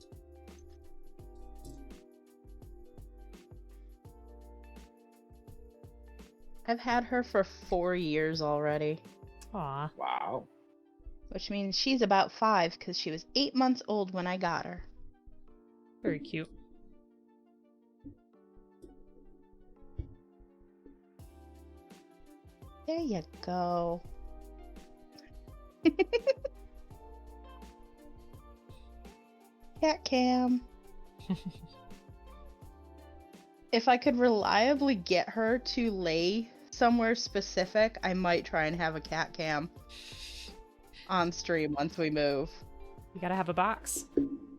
I've had her for 4 years already, Aw. Wow. which means she's about 5 because she was 8 months old when I got her. Very cute. There you go. Cat cam. If I could reliably get her to lay somewhere specific, I might try and have a cat cam on stream once we move. You gotta have a box.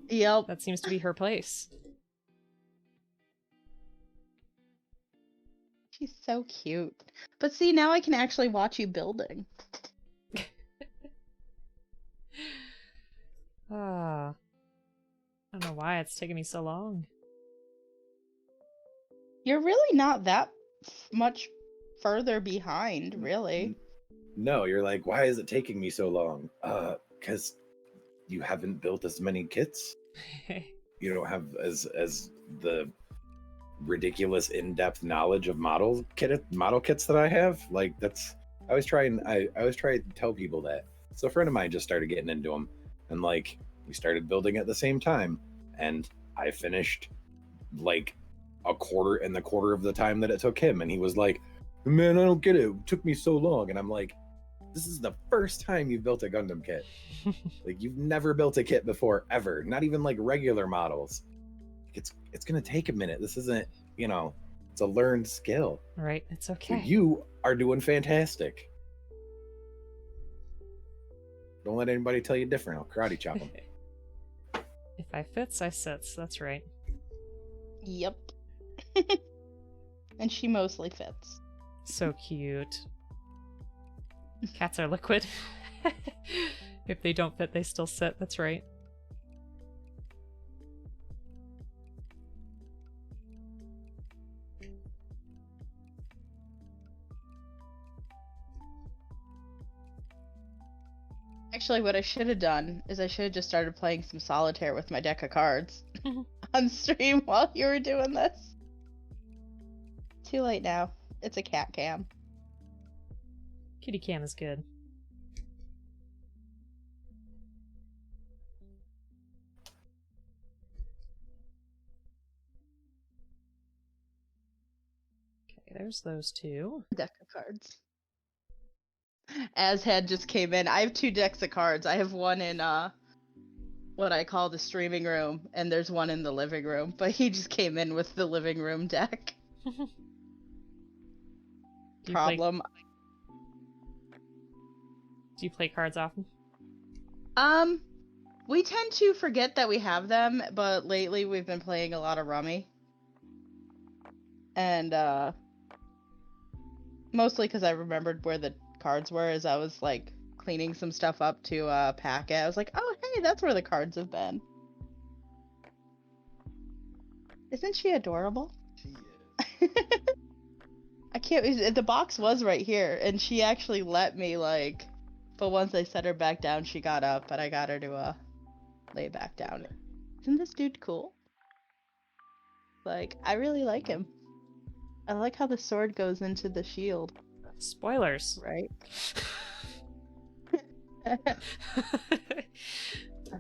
Yep. That seems to be her place. She's so cute. But see, now I can actually watch you building. Ah. I don't know why it's taking me so long. You're really not that much further behind, really. No, you're like, why is it taking me so long? Because you haven't built as many kits. You don't have as the ridiculous in-depth knowledge of model kits that I have. Like that's I always try to tell people that. So a friend of mine just started getting into them, and like we started building at the same time, and I finished like a quarter of the time that it took him, and he was like, man, I don't get it. It took me so long. And I'm like, this is the first time you've built a Gundam kit. Like you've never built a kit before, ever. Not even like regular models. It's gonna take a minute. This isn't, it's a learned skill. Right, it's So okay. you are doing fantastic. Don't let anybody tell you different. I'll karate chop them. If I fits, I sits. That's right. Yep. And she mostly fits. So cute. Cats are liquid. If they don't fit, they still sit. That's right. Actually, what I should have done is I should have just started playing some solitaire with my deck of cards on stream while you were doing this. Too late now. It's a cat cam. Kitty cam is good. Okay, there's those two. Deck of cards. Azhead just came in. I have 2 decks of cards. I have one in what I call the streaming room, and there's one in the living room. But he just came in with the living room deck. Problem. Do you play cards often? We tend to forget that we have them, but lately we've been playing a lot of Rummy. And mostly because I remembered where the cards were as I was like cleaning some stuff up to pack it. I was like, oh hey, that's where the cards have been. Isn't she adorable? She is. I can't. The box was right here, and she actually let me like. But once I set her back down, she got up, but I got her to lay back down. Isn't this dude cool? Like, I really like him. I like how the sword goes into the shield. Spoilers. Right? I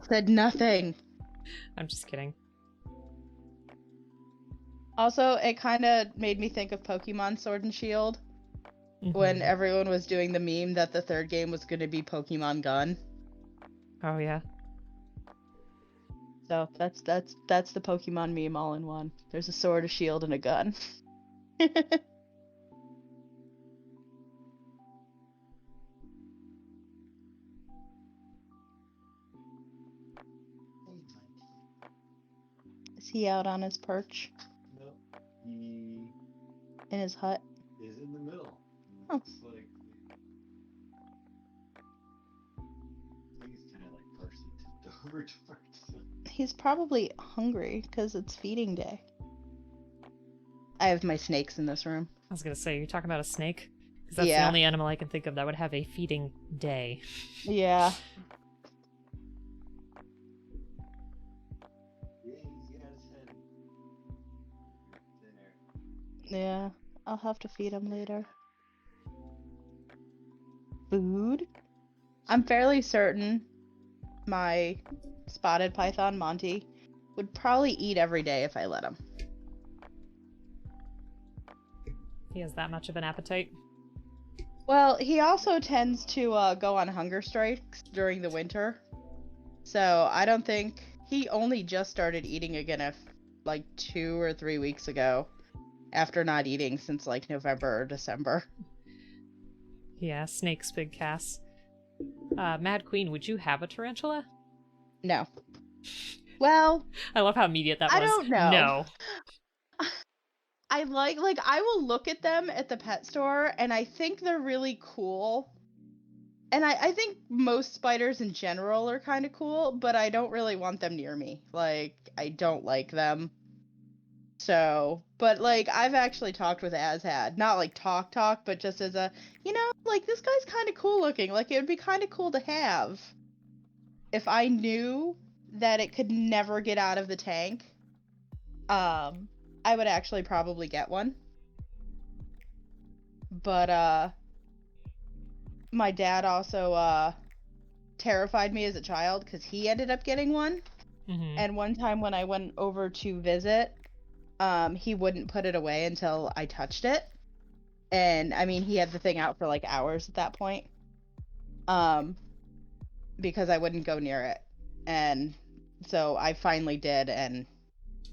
said nothing. I'm just kidding. Also, it kind of made me think of Pokemon Sword and Shield when everyone was doing the meme that the 3rd game was going to be Pokemon Gun. Oh yeah. So that's the Pokemon meme all in one. There's a sword, a shield, and a gun. Is he out on his perch? No, he In his hut? is in the middle. Oh. Looks like he's kind of like partially tipped over towards him. He's probably hungry because it's feeding day. I have my snakes in this room. I was gonna say, you're talking about a snake? Because that's the Yeah. only animal I can think of that would have a feeding day. Yeah. Yeah, he's got his head there. Yeah. I'll have to feed him later. Food? I'm fairly certain my spotted python, Monty, would probably eat every day if I let him. He has that much of an appetite. Well, he also tends to go on hunger strikes during the winter. So I don't think... He only just started eating again like 2 or 3 weeks ago. After not eating since like November or December. Yeah, snakes, big Cass. Mad Queen, would you have a tarantula? No. Well... I love how immediate that was. I don't know. No. I like I will look at them at the pet store and I think they're really cool. And I think most spiders in general are kind of cool, but I don't really want them near me. Like, I don't like them. So, but like, I've actually talked with Azhead. Not like talk, but just as a, like, this guy's kind of cool looking. Like, it would be kind of cool to have if I knew that it could never get out of the tank. I would actually probably get one. But, my dad also, terrified me as a child because he ended up getting one. Mm-hmm. And one time when I went over to visit, he wouldn't put it away until I touched it. And, I mean, he had the thing out for, like, hours at that point. Because I wouldn't go near it. And so I finally did, and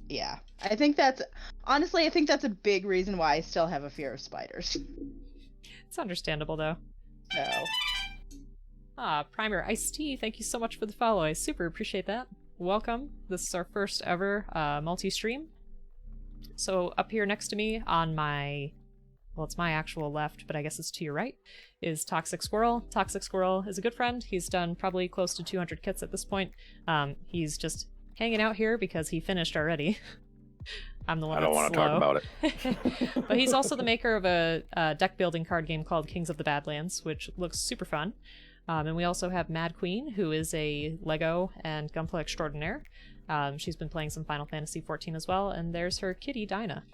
yeah. I think that's a big reason why I still have a fear of spiders. It's understandable, though. So. Primer Iced Tea, thank you so much for the follow. I super appreciate that. Welcome. This is our first ever multi-stream. So up here next to me on my... Well, it's my actual left, but I guess it's to your right, is Toxic Squirrel. Toxic Squirrel is a good friend. He's done probably close to 200 kits at this point. He's just hanging out here because he finished already. I'm the one I don't want to talk about it. But he's also the maker of a deck building card game called Kings of the Badlands, which looks super fun. And we also have Mad Queen, who is a Lego and Gunpla extraordinaire. She's been playing some Final Fantasy XIV as well, and there's her kitty, Dinah.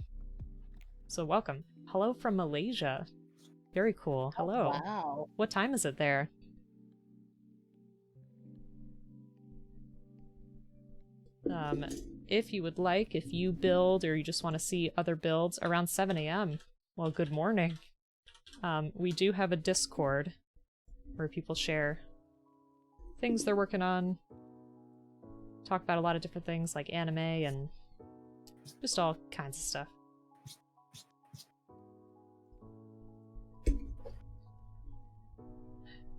So welcome. Hello from Malaysia. Very cool. Hello. Oh, wow. What time is it there? If you would like, if you build or you just want to see other builds around 7 a.m., well, good morning. We do have a Discord where people share things they're working on, talk about a lot of different things like anime and just all kinds of stuff.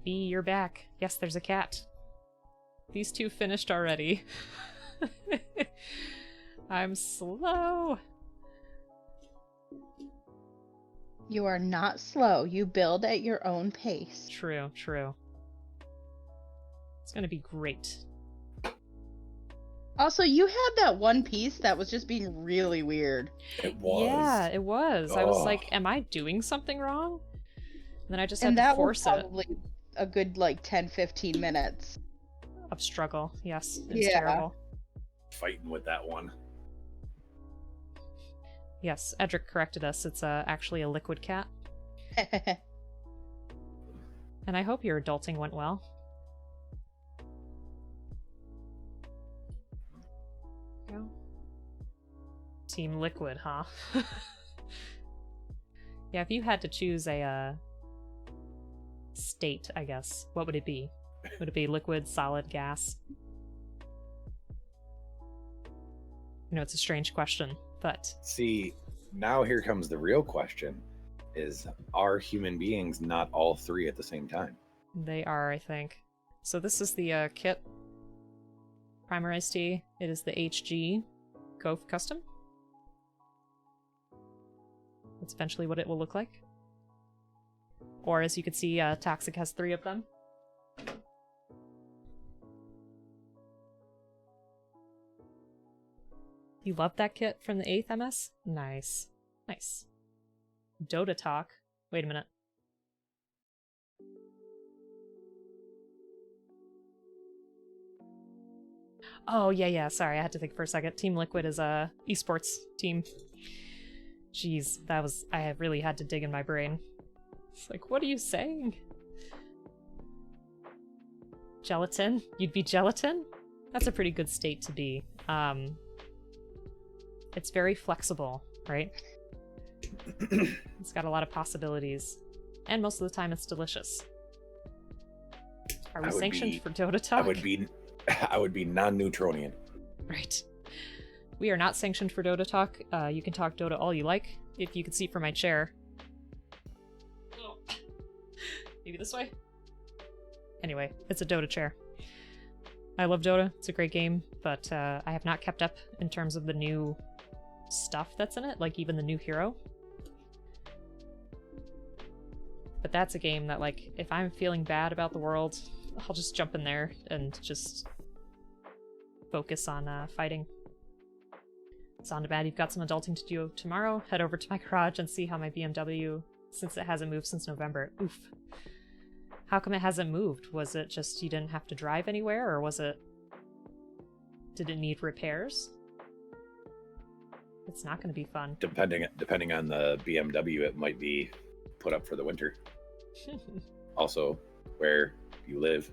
Bee, you're back. Yes, there's a cat. These two finished already. I'm slow. You are not slow. You build at your own pace. True, true. It's gonna be great. Also, you had that one piece that was just being really weird. It was. Yeah, it was. I was Oh. like, am I doing something wrong? And then I just had And to that was force it. probably a good, like, 10-15 minutes. Of struggle, yes. It's Yeah. terrible. Fighting with that one. Yes, Edric corrected us. It's actually a liquid cat. And I hope your adulting went well. Go. Team Liquid, huh? Yeah, if you had to choose a state, I guess, what would it be? Would it be liquid, solid, gas? I know it's a strange question, but See, now here comes the real question: is are human beings not all three at the same time? they are, I think. So this is the kit. Primer iced tea. It is the HG Gouf custom. That's eventually what it will look like. Or as you can see, Toxic has 3 of them. You love that kit from the 8th MS? Nice. Nice. Dota talk. Wait a minute. Oh, yeah, sorry, I had to think for a second. Team Liquid is a esports team. Jeez, I really had to dig in my brain. It's like, what are you saying? Gelatin? You'd be gelatin? That's a pretty good state to be. It's very flexible, right? It's got a lot of possibilities. And most of the time it's delicious. Are we sanctioned for Dota talk? I would be non-neutronian. Right. We are not sanctioned for Dota talk. You can talk Dota all you like. If you could see from my chair. Oh. Maybe this way? Anyway, it's a Dota chair. I love Dota. It's a great game, but I have not kept up in terms of the new stuff that's in it, like even the new hero. But that's a game that, like, if I'm feeling bad about the world, I'll just jump in there and just focus on fighting. Sound bad, you've got some adulting to do tomorrow. Head over to my garage and see how my BMW, since it hasn't moved since November. Oof. How come it hasn't moved? Was it just you didn't have to drive anywhere, or was it... did it need repairs? It's not going to be fun. Depending on the BMW, it might be put up for the winter. Also, where you live.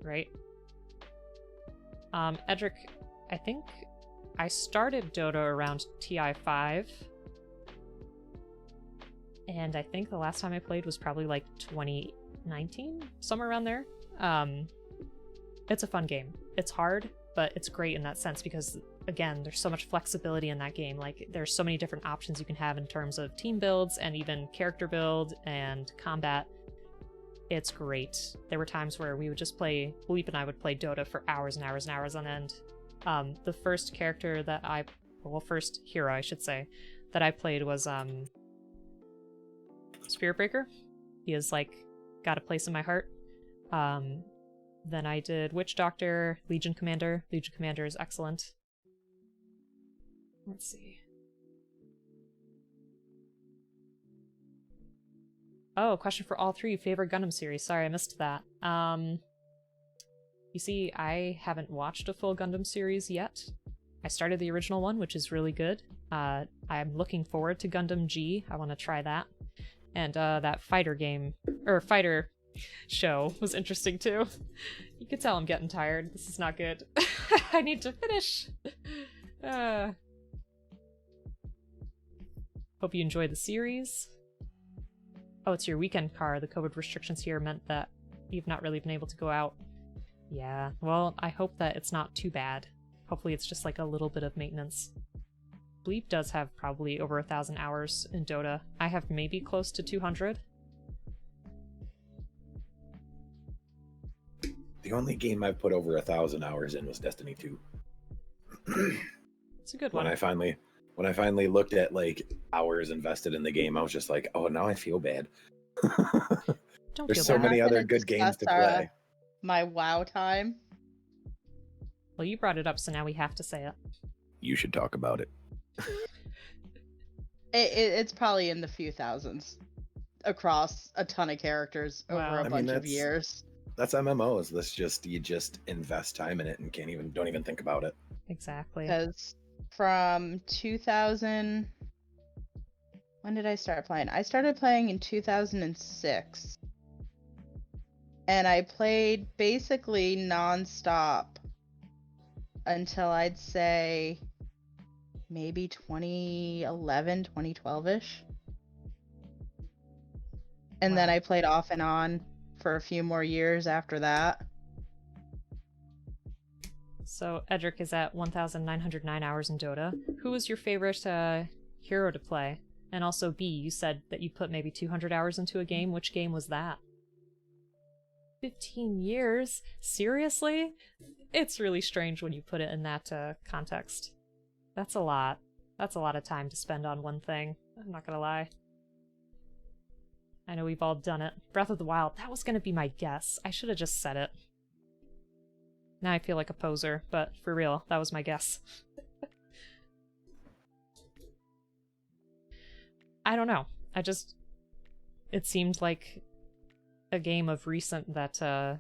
Right. Edric, I think I started Dota around TI5. And I think the last time I played was probably like 2019, somewhere around there. It's a fun game. It's hard, but it's great in that sense because, again, there's so much flexibility in that game. Like, there's so many different options you can have in terms of team builds and even character build and combat. It's great. There were times where we would just play, Leap and I would play Dota for hours and hours and hours on end. The first character that first hero, I should say, that I played was Spirit Breaker. He is, like, got a place in my heart. Then I did Witch Doctor, Legion Commander. Legion Commander is excellent. Let's see. Oh, question for all 3. Favorite Gundam series. Sorry, I missed that. You see, I haven't watched a full Gundam series yet. I started the original one, which is really good. I'm looking forward to Gundam G. I want to try that. And that fighter game, or fighter show was interesting too. You could tell I'm getting tired. This is not good. I need to finish. Hope you enjoyed the series. Oh, it's your weekend car. The COVID restrictions here meant that you've not really been able to go out. Yeah, well, I hope that it's not too bad. Hopefully it's just like a little bit of maintenance. Bleep does have probably over 1,000 hours in Dota. I have maybe close to 200. The only game I've put over 1,000 hours in was Destiny 2. It's a good one. When I finally looked at like hours invested in the game, I was just like, oh, now I feel bad. Don't There's feel so bad. many I'm other gonna good games to discuss play. my WoW time. Well, you brought it up, so now we have to say it. You should talk about it. It's probably in the few thousands across a ton of characters over Wow. a bunch of years. That's MMOs. You just invest time in it and don't even think about it. Exactly. Because from 2000, when did I start playing? I started playing in 2006. And I played basically non-stop until I'd say maybe 2011, 2012-ish. And then Wow. I played off and on for a few more years after that. So Edric is at 1,909 hours in Dota. Who was your favorite hero to play? And also B, you said that you put maybe 200 hours into a game. Which game was that? 15 years? Seriously? It's really strange when you put it in that context. That's a lot. That's a lot of time to spend on one thing. I'm not gonna lie. I know we've all done it. Breath of the Wild, that was gonna be my guess. I should have just said it. Now I feel like a poser, but for real, that was my guess. I don't know. It seemed like a game of recent that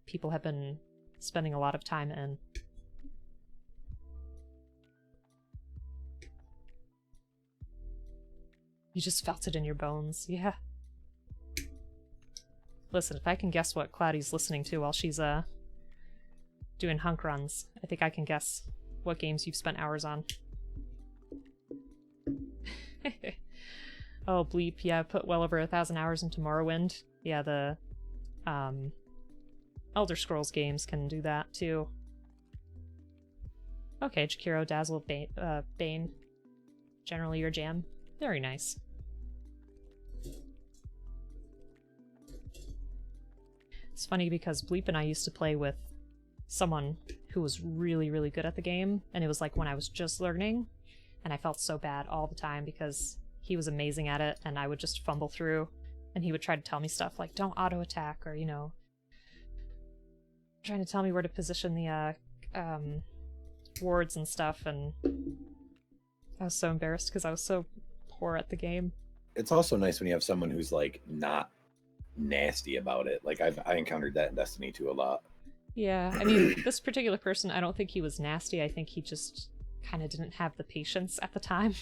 people have been spending a lot of time in. You just felt it in your bones, yeah. Listen, if I can guess what Cloudy's listening to while she's doing hunk runs, I think I can guess what games you've spent hours on. Oh, Bleep, yeah, I put well over 1,000 hours into Morrowind. Yeah, the Elder Scrolls games can do that, too. Okay, Jakiro, Dazzle, Bane. Generally your jam. Very nice. It's funny because Bleep and I used to play with someone who was really, really good at the game, and it was like when I was just learning, and I felt so bad all the time because he was amazing at it, and I would just fumble through, and he would try to tell me stuff like, don't auto-attack, or, you know, trying to tell me where to position the wards and stuff, and I was so embarrassed because I was so poor at the game. It's also nice when you have someone who's like not nasty about it. Like I encountered that in Destiny 2 a lot. Yeah, I mean, this particular person, I don't think he was nasty. I think he just kind of didn't have the patience at the time.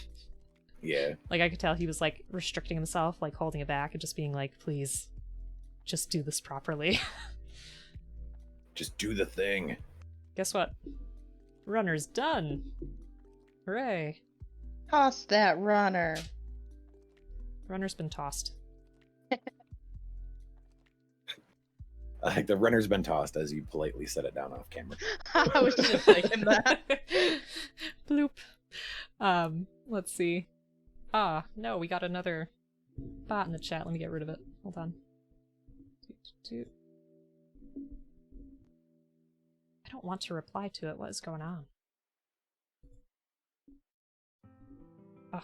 Yeah. Like, I could tell he was, like, restricting himself, like, holding it back, and just being like, please, just do this properly. Just do the thing. Guess what? Runner's done! Hooray! Toss that runner. Runner's been tossed. Like the runner's been tossed as you politely set it down off camera. I was just thinking that. Bloop. Let's see. Ah, no, we got another bot in the chat. Let me get rid of it. Hold on. I don't want to reply to it. What is going on? Ugh.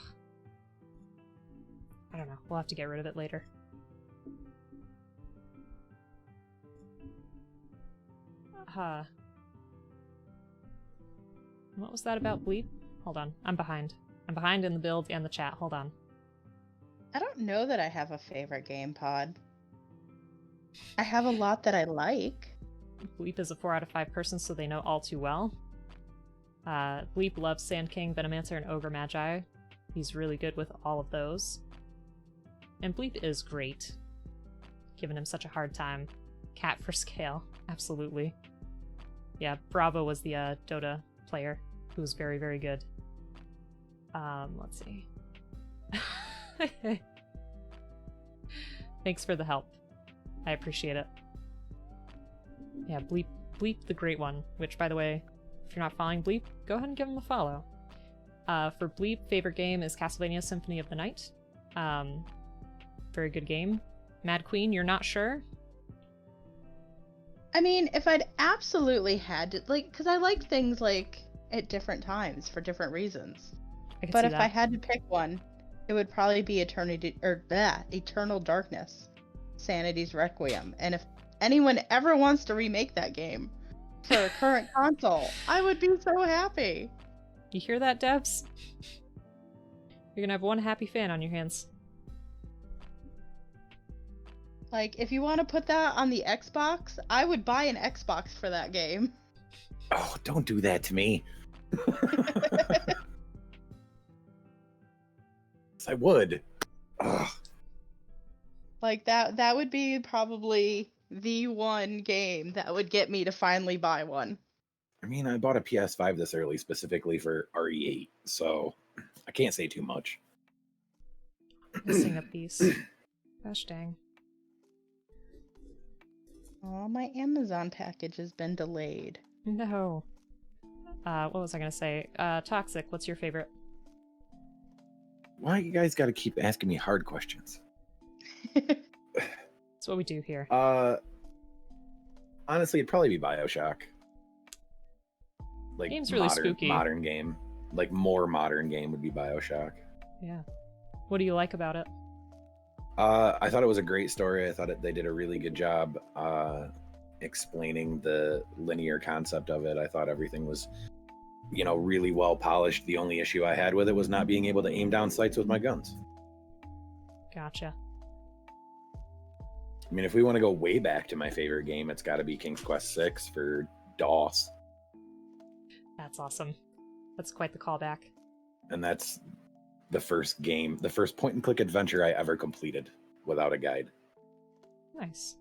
I don't know. We'll have to get rid of it later. What was that about Bleep? Hold on. I'm behind. I'm behind in the build and the chat. Hold on. I don't know that I have a favorite game pod. I have a lot that I like. Bleep is a 4 out of 5 person, so they know all too well. Bleep loves Sand King, Venomancer, and Ogre Magi. He's really good with all of those. And Bleep is great. Giving him such a hard time. Cat for scale. Absolutely. Yeah, Bravo was the Dota player who was very, very good. Let's see. Thanks for the help. I appreciate it. Yeah, Bleep the Great One, which, by the way, if you're not following Bleep, go ahead and give him a follow. For Bleep, favorite game is Castlevania Symphony of the Night. Very good game. Mad Queen, you're not sure? I mean, if I'd absolutely had to, like, because I like things, like, at different times for different reasons. I can But see if that. I had to pick one, it would probably be Eternal Darkness, Sanity's Requiem. And if anyone ever wants to remake that game for a current console, I would be so happy. You hear that, Debs? You're gonna have one happy fan on your hands. Like, if you want to put that on the Xbox, I would buy an Xbox for that game. Oh, don't do that to me. Yes, I would. Ugh. Like, that would be probably the one game that would get me to finally buy one. I mean, I bought a PS5 this early specifically for RE8, so I can't say too much. Missing a piece. Gosh dang. Oh, my Amazon package has been delayed. No. What was I gonna say? Toxic, what's your favorite? Why you guys got to keep asking me hard questions? That's what we do here. Honestly, it'd probably be BioShock. Like Game's really spooky. Modern game, like more modern game would be BioShock. Yeah. What do you like about it? I thought it was a great story. I thought they did a really good job explaining the linear concept of it. I thought everything was, really well polished. The only issue I had with it was not being able to aim down sights with my guns. Gotcha. I mean, if we want to go way back to my favorite game, it's got to be King's Quest VI for DOS. That's awesome. That's quite the callback. And that's the first point-and-click adventure I ever completed without a guide. Nice.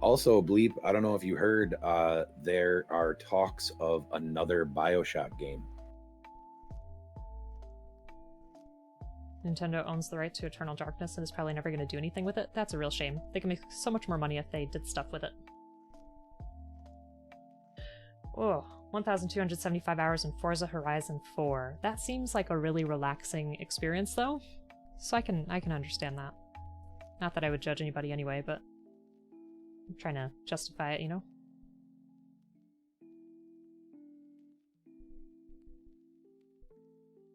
Also, Bleep, I don't know if you heard, there are talks of another BioShock game. Nintendo owns the right to Eternal Darkness and is probably never going to do anything with it. That's a real shame. They can make so much more money if they did stuff with it. Oh, 1,275 hours in Forza Horizon 4. That seems like a really relaxing experience, though. So I can understand that. Not that I would judge anybody anyway, but I'm trying to justify it,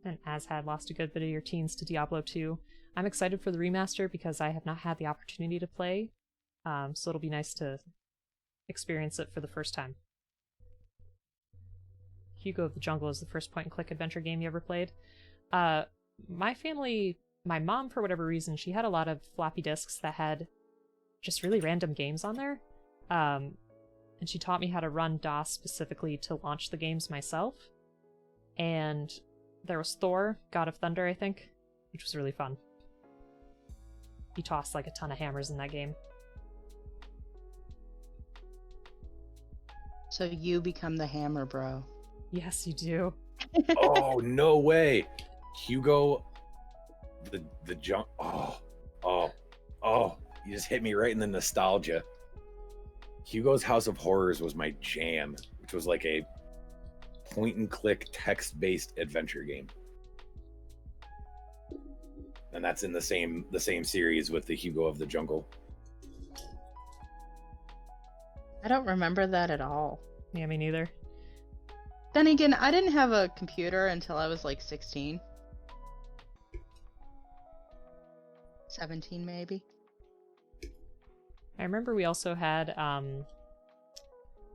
And as had lost a good bit of your teens to Diablo 2. I'm excited for the remaster because I have not had the opportunity to play, so it'll be nice to experience it for the first time. Hugo of the Jungle is the first point-and-click adventure game you ever played. My family, my mom, for whatever reason, she had a lot of floppy disks that had just really random games on there. And she taught me how to run DOS specifically to launch the games myself. And there was Thor, God of Thunder, I think, which was really fun. You tossed like a ton of hammers in that game. So you become the hammer, bro. Yes, you do. Oh, no way. Hugo, the jump. Oh, you just hit me right in the nostalgia. Hugo's House of Horrors was my jam, which was like a point-and-click text-based adventure game. And that's in the same series with the Hugo of the Jungle. I don't remember that at all. Yeah, me neither. Then again, I didn't have a computer until I was like 16. 17 maybe. I remember we also had,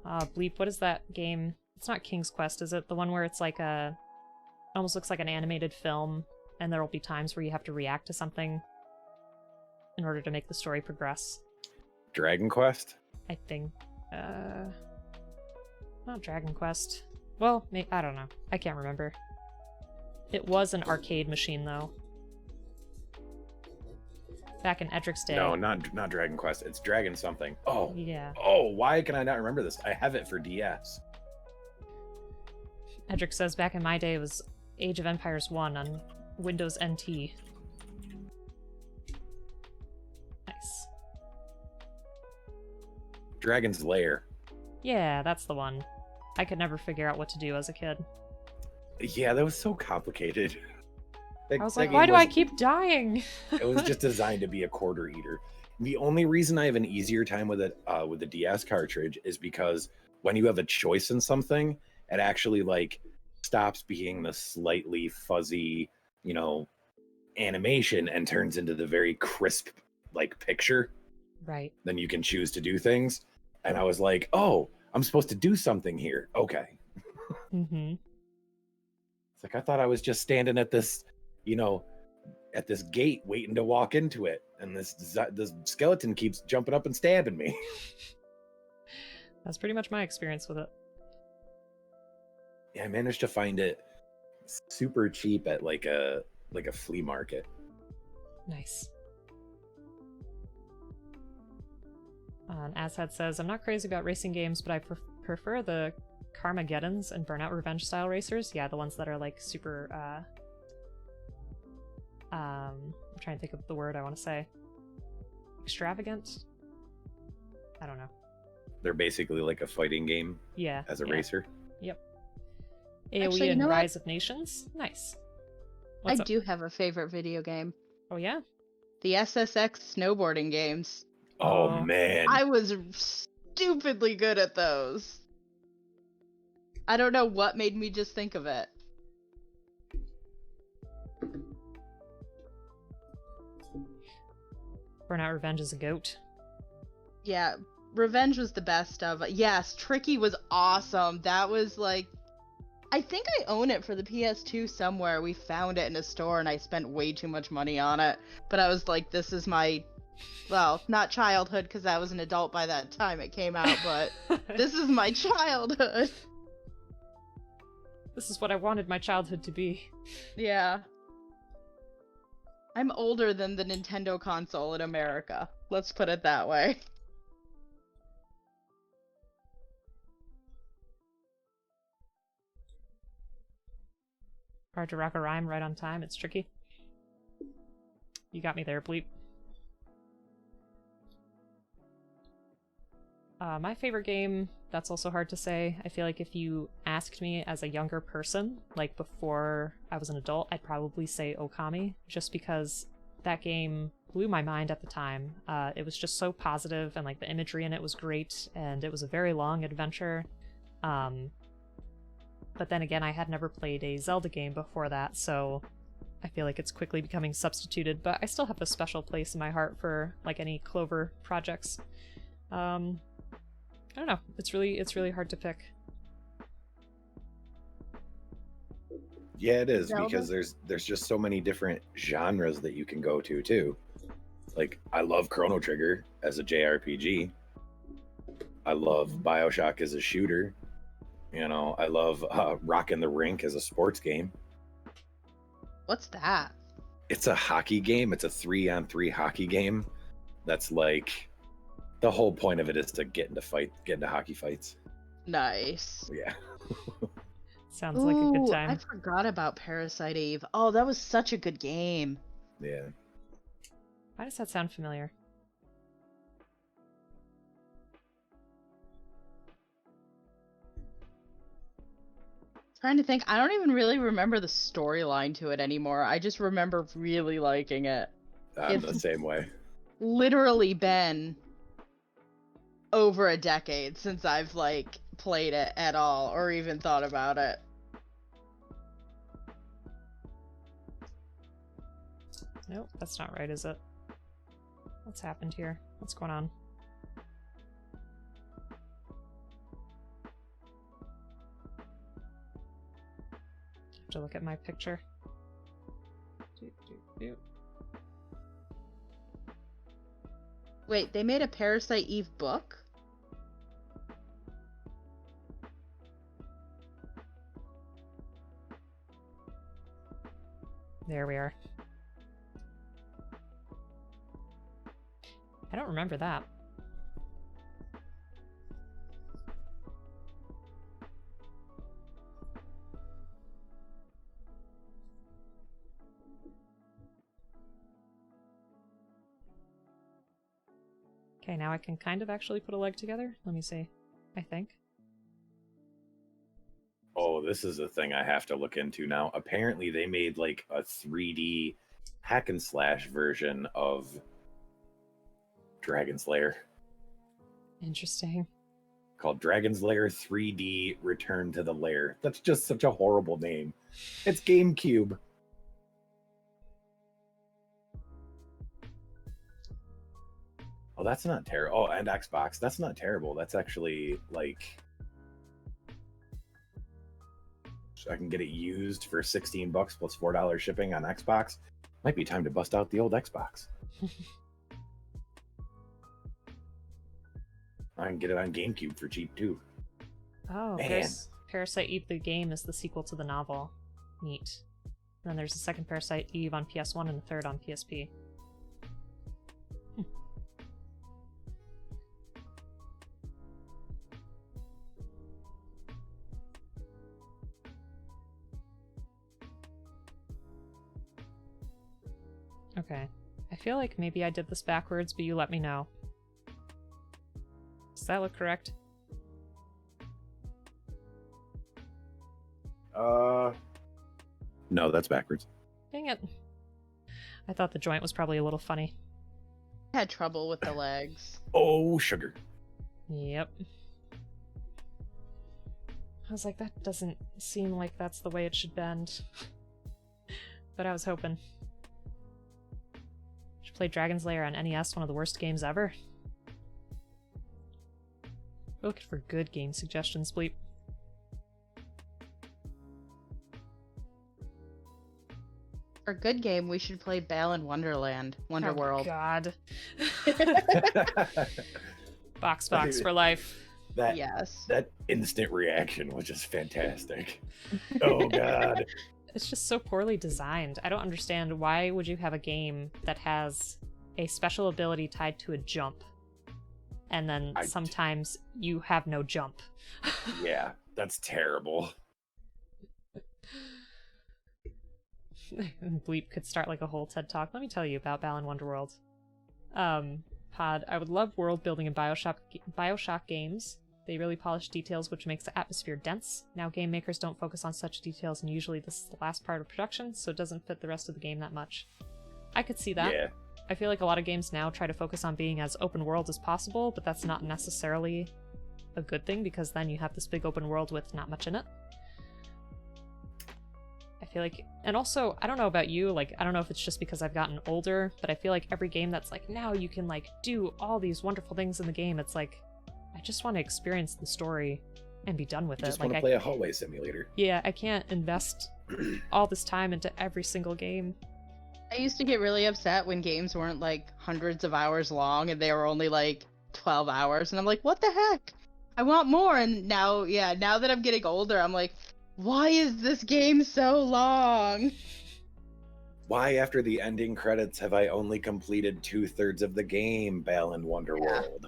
Bleep, what is that game? It's not King's Quest, is it? The one where it's like it almost looks like an animated film, and there will be times where you have to react to something in order to make the story progress. Dragon Quest? I think, not Dragon Quest. Well, I don't know. I can't remember. It was an arcade machine, though. Back in Edric's day. No, not Dragon Quest. It's Dragon something. Oh. Yeah. Oh, why can I not remember this? I have it for DS. Edric says back in my day it was Age of Empires 1 on Windows NT. Nice. Dragon's Lair. Yeah, that's the one. I could never figure out what to do as a kid. Yeah, that was so complicated. I was like, why do I keep dying? It was just designed to be a quarter eater. The only reason I have an easier time with it with the DS cartridge is because when you have a choice in something, it actually like stops being the slightly fuzzy, you know, animation and turns into the very crisp like picture. Right. Then you can choose to do things. And I was like, oh, I'm supposed to do something here. Okay. Mm-hmm. It's like I thought I was just standing at this, you know, at this gate waiting to walk into it, and this skeleton keeps jumping up and stabbing me. That's pretty much my experience with it. Yeah, I managed to find it super cheap at like a flea market. Nice. And Azad says, I'm not crazy about racing games, but I prefer the Carmageddons and Burnout Revenge style racers. Yeah, the ones that are like super, I'm trying to think of the word I want to say. Extravagant? I don't know. They're basically like a fighting game. Yeah. As a racer. Yep. AoE Actually, you and know what? Rise of Nations? Nice. What's I up? do have a favorite video game. Oh, yeah? The SSX snowboarding games. Oh Oh. man. I was stupidly good at those. I don't know what made me just think of it. Burnout Revenge is a goat. Yeah, Revenge was the best of it. Yes, Tricky was awesome. That was like... I think I own it for the PS2 somewhere. We found it in a store and I spent way too much money on it. But I was like, this is my... Well, not childhood because I was an adult by that time it came out, but this is my childhood. This is what I wanted my childhood to be. Yeah. I'm older than the Nintendo console in America. Let's put it that way. Hard to rock a rhyme right on time. It's tricky. You got me there, bleep. My favorite game, that's also hard to say. I feel like if you asked me as a younger person, like before I was an adult, I'd probably say Okami, just because that game blew my mind at the time. It was just so positive, and like the imagery in it was great, and it was a very long adventure. But then again, I had never played a Zelda game before that, so I feel like it's quickly becoming substituted, but I still have a special place in my heart for like any Clover projects. I don't know. It's really hard to pick. Yeah, it is, Zelda? because there's just so many different genres that you can go to too. Like I love Chrono Trigger as a JRPG. I love BioShock as a shooter. You know, I love Rockin' the Rink as a sports game. What's that? It's a hockey game. It's a 3-on-3 hockey game. That's like the whole point of it is to get into hockey fights. Nice. Yeah. Sounds like a good Ooh, time. I forgot about Parasite Eve. Oh, that was such a good game. Yeah. Why does that sound familiar? Trying to think. I don't even really remember the storyline to it anymore. I just remember really liking it. I'm It's- the same way. Literally been over a decade since I've like played it at all or even thought about it. Nope, that's not right, is it? What's happened here? What's going on? Have to look at my picture. Doop, doop, doop. Wait, they made a Parasite Eve book? There we are. I don't remember that. Okay, now I can kind of actually put a leg together. Let me see. I think. Oh, this is a thing I have to look into now. Apparently, they made like a 3D hack and slash version of Dragon's Lair Interesting. called Dragon's Lair 3D Return to the Lair. That's just such a horrible name. It's GameCube. Oh, that's not terrible. Oh, and Xbox. That's not terrible. That's actually like, so I can get it used for $16 plus $4 shipping on Xbox. Might be time to bust out the old Xbox. I can get it on GameCube for cheap too. Oh, Man. Parasite Eve the game is the sequel to the novel. Neat. And then there's a second Parasite Eve on PS1 and a third on PSP. Okay. I feel like maybe I did this backwards, but you let me know. Does that look correct? No, that's backwards. Dang it. I thought the joint was probably a little funny. I had trouble with the legs. Oh, sugar. Yep. I was like, that doesn't seem like that's the way it should bend. But I was hoping. Should play Dragon's Lair on NES, one of the worst games ever. We're looking for good game suggestions, Bleep. For a good game, we should play Balan Wonderland. Wonderworld. Oh, God. Box for life. That Yes. that instant reaction was just fantastic. Oh God. It's just so poorly designed. I don't understand, why would you have a game that has a special ability tied to a jump, and then sometimes you have no jump? Yeah, that's terrible. Bleep could start like a whole TED Talk. Let me tell you about Balan Wonderworld. Pod, I would love world building in Bioshock games. They really polish details, which makes the atmosphere dense. Now game makers don't focus on such details, and usually this is the last part of production, so it doesn't fit the rest of the game that much. I could see that. Yeah. I feel like a lot of games now try to focus on being as open world as possible, but that's not necessarily a good thing, because then you have this big open world with not much in it. I feel like, and also, I don't know about you, like, I don't know if it's just because I've gotten older, but I feel like every game that's like, now you can like do all these wonderful things in the game, it's like, I just want to experience the story and be done with You it. just Like, want to play a hallway simulator. yeah, I can't invest all this time into every single game. I used to get really upset when games weren't like hundreds of hours long and they were only like 12 hours. And I'm like, what the heck? I want more. And now, yeah, now that I'm getting older, I'm like, why is this game so long? Why, after the ending credits, have I only completed 2/3 of the game, Balan Wonderworld?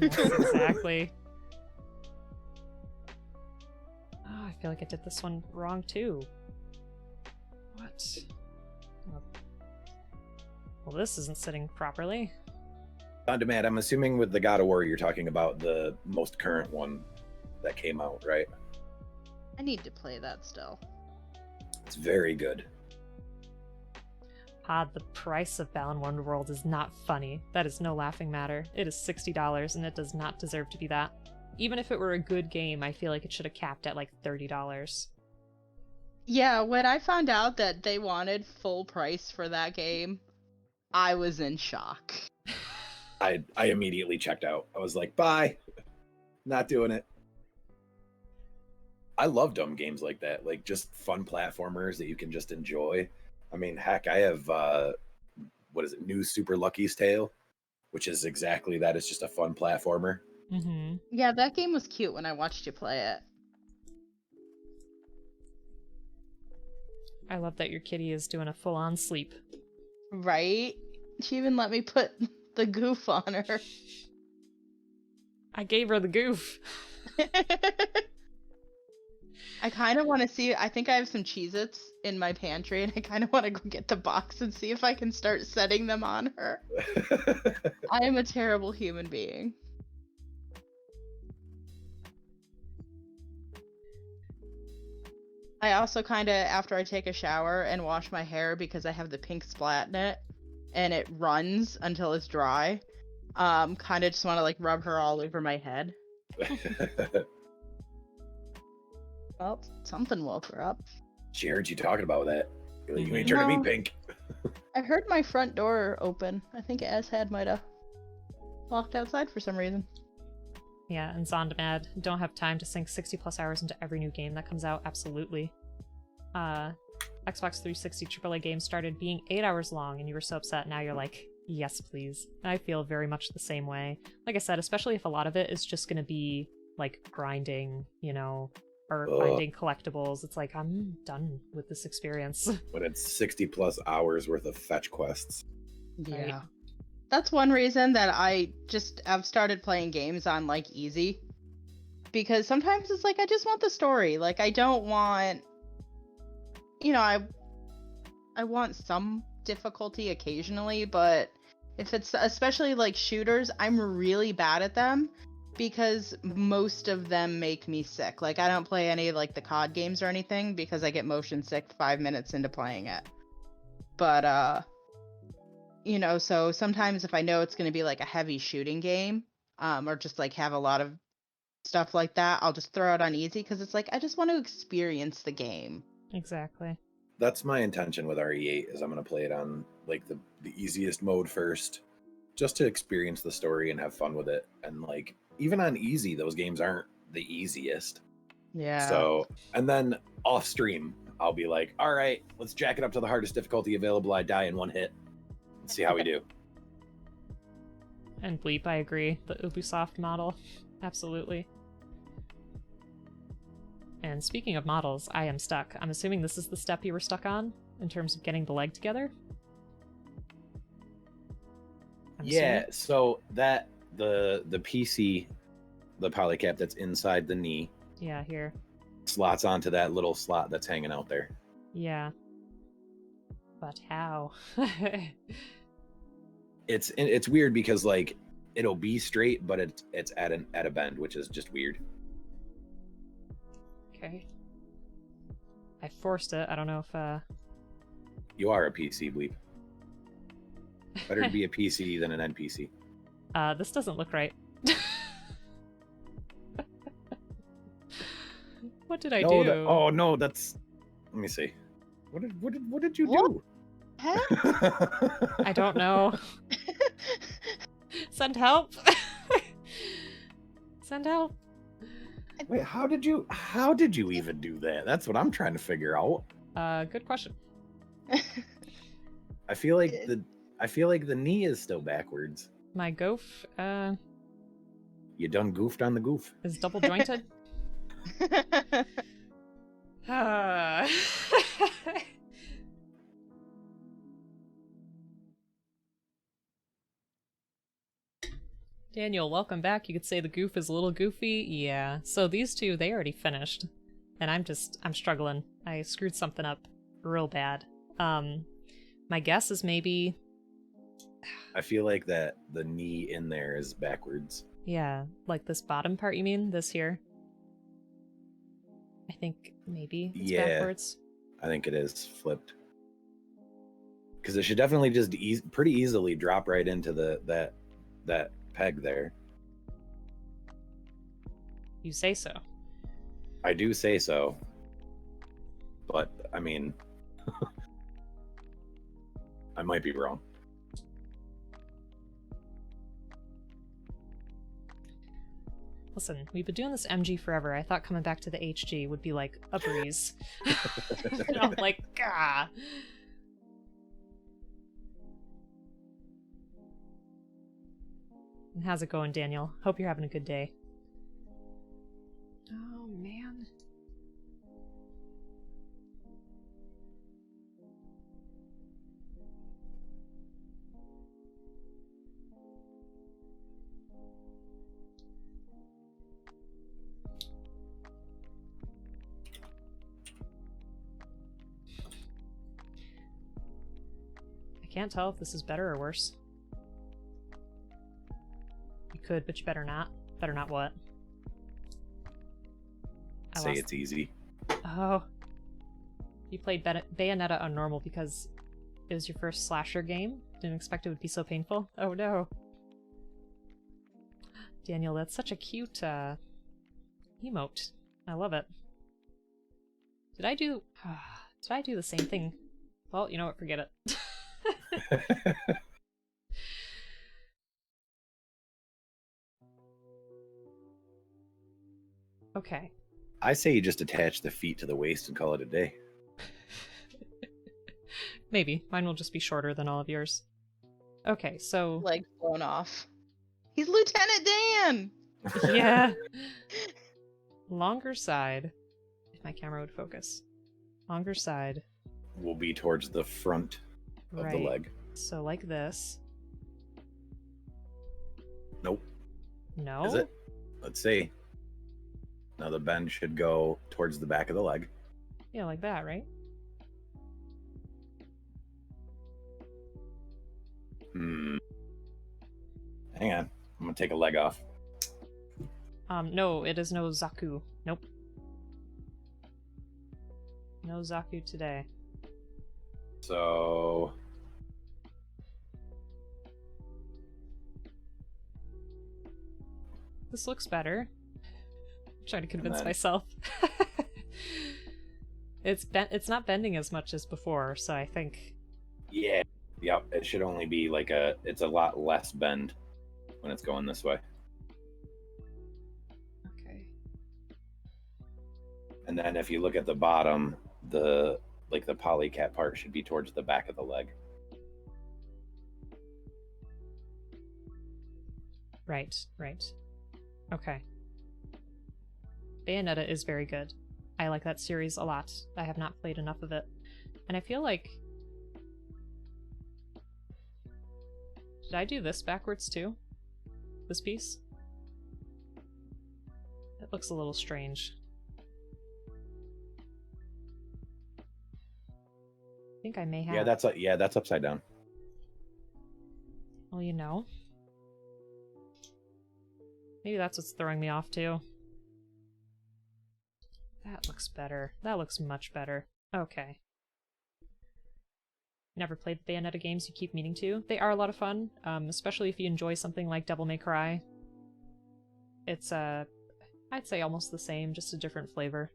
Yes, exactly. Oh, I feel like I did this one wrong too. What? Oh. Well, this isn't sitting properly. On demand, I'm assuming with the God of War, you're talking about the most current one that came out, right? I need to play that still. It's very good. The price of Balan Wonderworld is not funny. That is no laughing matter. It is $60, and it does not deserve to be that. Even if it were a good game, I feel like it should have capped at like $30. Yeah, when I found out that they wanted full price for that game, I was in shock. I immediately checked out. I was like, bye. Not doing it. I love dumb games like that, like just fun platformers that you can just enjoy. I mean, heck, I have, what is it, New Super Lucky's Tale, which is exactly that. It's just a fun platformer. Mm-hmm. Yeah, that game was cute when I watched you play it. I love that your kitty is doing a full-on sleep. Right? She even let me put the goof on her. I gave her the goof. I kind of want to see. I think I have some Cheez-Its in my pantry, and I kind of want to go get the box and see if I can start setting them on her. I am a terrible human being. I also kind of, after I take a shower and wash my hair because I have the pink splat in it, and it runs until it's dry, kind of just want to like rub her all over my head. Well, something woke her up. She heard you talking about that. You're like, you ain't turning me No. pink. I heard my front door open. I think Azhead might have walked outside for some reason. Yeah, and Zondamad, don't have time to sink 60 plus hours into every new game that comes out, absolutely. Xbox 360 AAA games started being 8 hours long and you were so upset, now you're like, yes please. I feel very much the same way. Like I said, especially if a lot of it is just gonna be, like, grinding, you know, or finding collectibles, it's like, I'm done with this experience. But it's 60 plus hours worth of fetch quests. Yeah. Right. That's one reason that I've started playing games on like easy. Because sometimes it's like I just want the story. Like I don't want, you know, I want some difficulty occasionally, but if it's especially like shooters, I'm really bad at them because most of them make me sick. Like I don't play any of like the COD games or anything because I get motion sick 5 minutes into playing it. But you know, so sometimes if I know it's going to be like a heavy shooting game, or just like have a lot of stuff like that, I'll just throw it on easy because it's like I just want to experience the game. Exactly. That's my intention with RE8 is I'm going to play it on like the easiest mode first, just to experience the story and have fun with it. And like even on easy, those games aren't the easiest. Yeah. So, and then off stream, I'll be like, all right, let's jack it up to the hardest difficulty available. I die in one hit. Let's see how we do. And Bleep, I agree. The Ubisoft model. Absolutely. And speaking of models, I am stuck. I'm assuming this is the step you were stuck on in terms of getting the leg together? Yeah, so that the PC, the polycap that's inside the knee, Yeah, here. slots onto that little slot that's hanging out there. Yeah. But how? It's weird because like it'll be straight, but it's at a bend, which is just weird. Okay. I forced it. I don't know if You are a PC, Bleep. Better to be a PC than an NPC. this doesn't look right. What did I do? Oh no, that's. Let me see. What did you do? I don't know. Send help. Send help. Wait, how did you even do that? That's what I'm trying to figure out. Good question. I feel like the knee is still backwards. My Gouf You done goofed on the goof. is double jointed. Daniel, welcome back. You could say the goof is a little goofy. Yeah. So these two, they already finished. And I'm struggling. I screwed something up real bad. My guess is maybe... I feel like that the knee in there is backwards. Yeah, like this bottom part, you mean? This here? I think maybe it's backwards. I think it is flipped. Because it should definitely just pretty easily drop right into that peg there. You say so. I do say so. But, I mean... I might be wrong. Listen, we've been doing this MG forever. I thought coming back to the HG would be like a breeze. And I'm like, gah. And how's it going, Daniel? Hope you're having a good day. Oh, man. can't tell if this is better or worse. You could, but you better not. Better not what? Say it's easy. Oh. You played Bayonetta on normal because it was your first slasher game? Didn't expect it would be so painful? Oh no. Daniel, that's such a cute, emote. I love it. Did I do the same thing? Well, you know what, forget it. Okay. I say you just attach the feet to the waist and call it a day. Maybe. Mine will just be shorter than all of yours. Okay, so... Legs blown off. He's Lieutenant Dan! Yeah. Longer side. If my camera would focus. Longer side. Will be towards the front of the leg. So like this. Nope. No? Is it? Let's see. Now the bend should go towards the back of the leg. Yeah, like that, right? Hang on. I'm gonna take a leg off. No, it is no Zaku. Nope. No Zaku today. So... This looks better. I'm trying to convince then- myself. It's not bending as much as before, so I think... Yeah. Yep. It should only be like it's a lot less bend when it's going this way. Okay. And then if you look at the bottom, the polycat part should be towards the back of the leg. Right. Okay. Bayonetta is very good. I like that series a lot. I have not played enough of it. And I feel like... Did I do this backwards too? This piece? It looks a little strange. I think I may have. Yeah, that's upside down. Well, you know. Maybe that's what's throwing me off too. That looks better. That looks much better. Okay. Never played the Bayonetta games, you keep meaning to. They are a lot of fun, especially if you enjoy something like Devil May Cry. It's, I'd say almost the same, just a different flavor.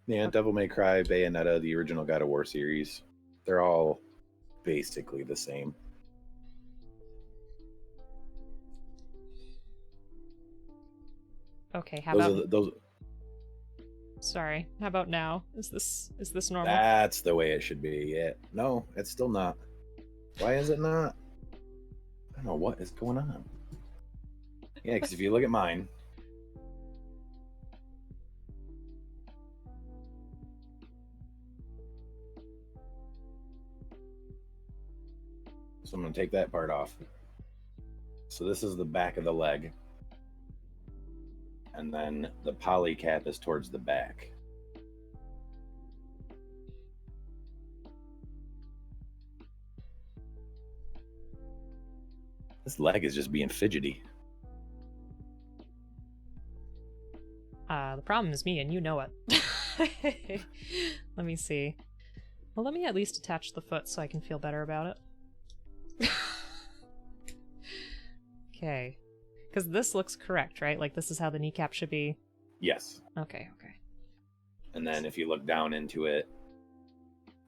Yeah, Devil May Cry, Bayonetta, the original God of War series. They're all basically the same. Okay, how about... Those Sorry, how about now? Is this normal? That's the way it should be. Yeah. No, it's still not. Why is it not? I don't know what is going on. Yeah, because if you look at mine. So I'm going to take that part off. So this is the back of the leg. And then the poly cap is towards the back. This leg is just being fidgety. The problem is me, and you know it. Let me see. Well, let me at least attach the foot so I can feel better about it. Okay. Because this looks correct, right? Like, this is how the kneecap should be. Yes. Okay. And then if you look down into it,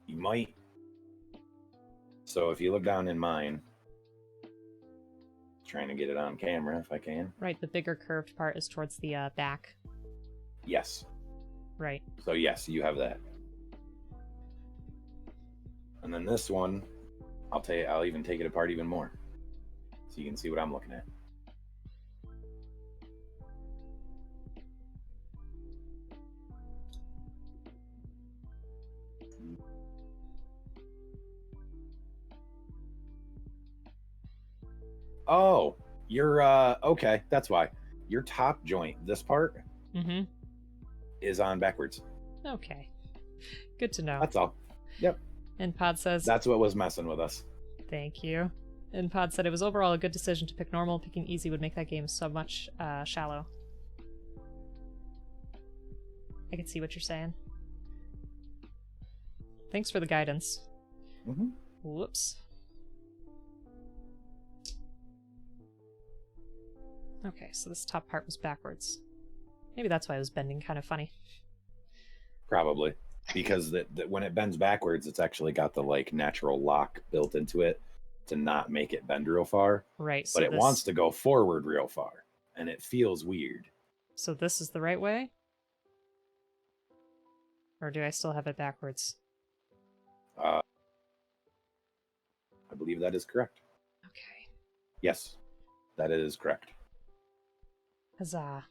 you might. So if you look down in mine, trying to get it on camera if I can. Right, the bigger curved part is towards the back. Yes. Right. So yes, you have that. And then this one, I'll even take it apart even more, so you can see what I'm looking at. Oh, you're okay. That's why your top joint, this part, is on backwards. Okay. Good to know. That's all. Yep. And Pod says, That's what was messing with us. thank you. And Pod said it was overall a good decision to pick normal. Picking easy would make that game so much shallow. I can see what you're saying. Thanks for the guidance. Mm-hmm. Whoops. Okay, so this top part was backwards. Maybe that's why it was bending kind of funny. Probably. Because when it bends backwards, it's actually got the like natural lock built into it to not make it bend real far. Right, so But it wants to go forward real far. And it feels weird. So this is the right way? Or do I still have it backwards? I believe that is correct. Okay. Yes, that is correct. Huzzah.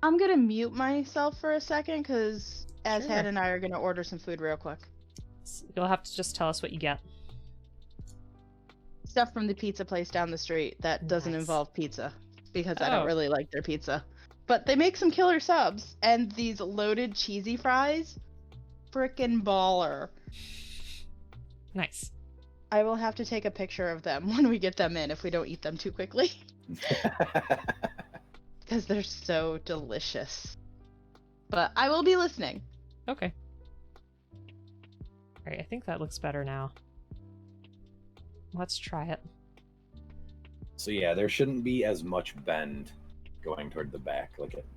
I'm gonna mute myself for a second because Sure. Azhead and I are gonna order some food real quick. You'll have to just tell us what you get. Stuff from the pizza place down the street that doesn't Nice. involve pizza because I Oh. don't really like their pizza. But they make some killer subs and these loaded cheesy fries. Frickin' baller. Nice. I will have to take a picture of them when we get them in if we don't eat them too quickly. Because they're so delicious. But I will be listening. Okay. Alright, I think that looks better now. Let's try it. So yeah, there shouldn't be as much bend going toward the back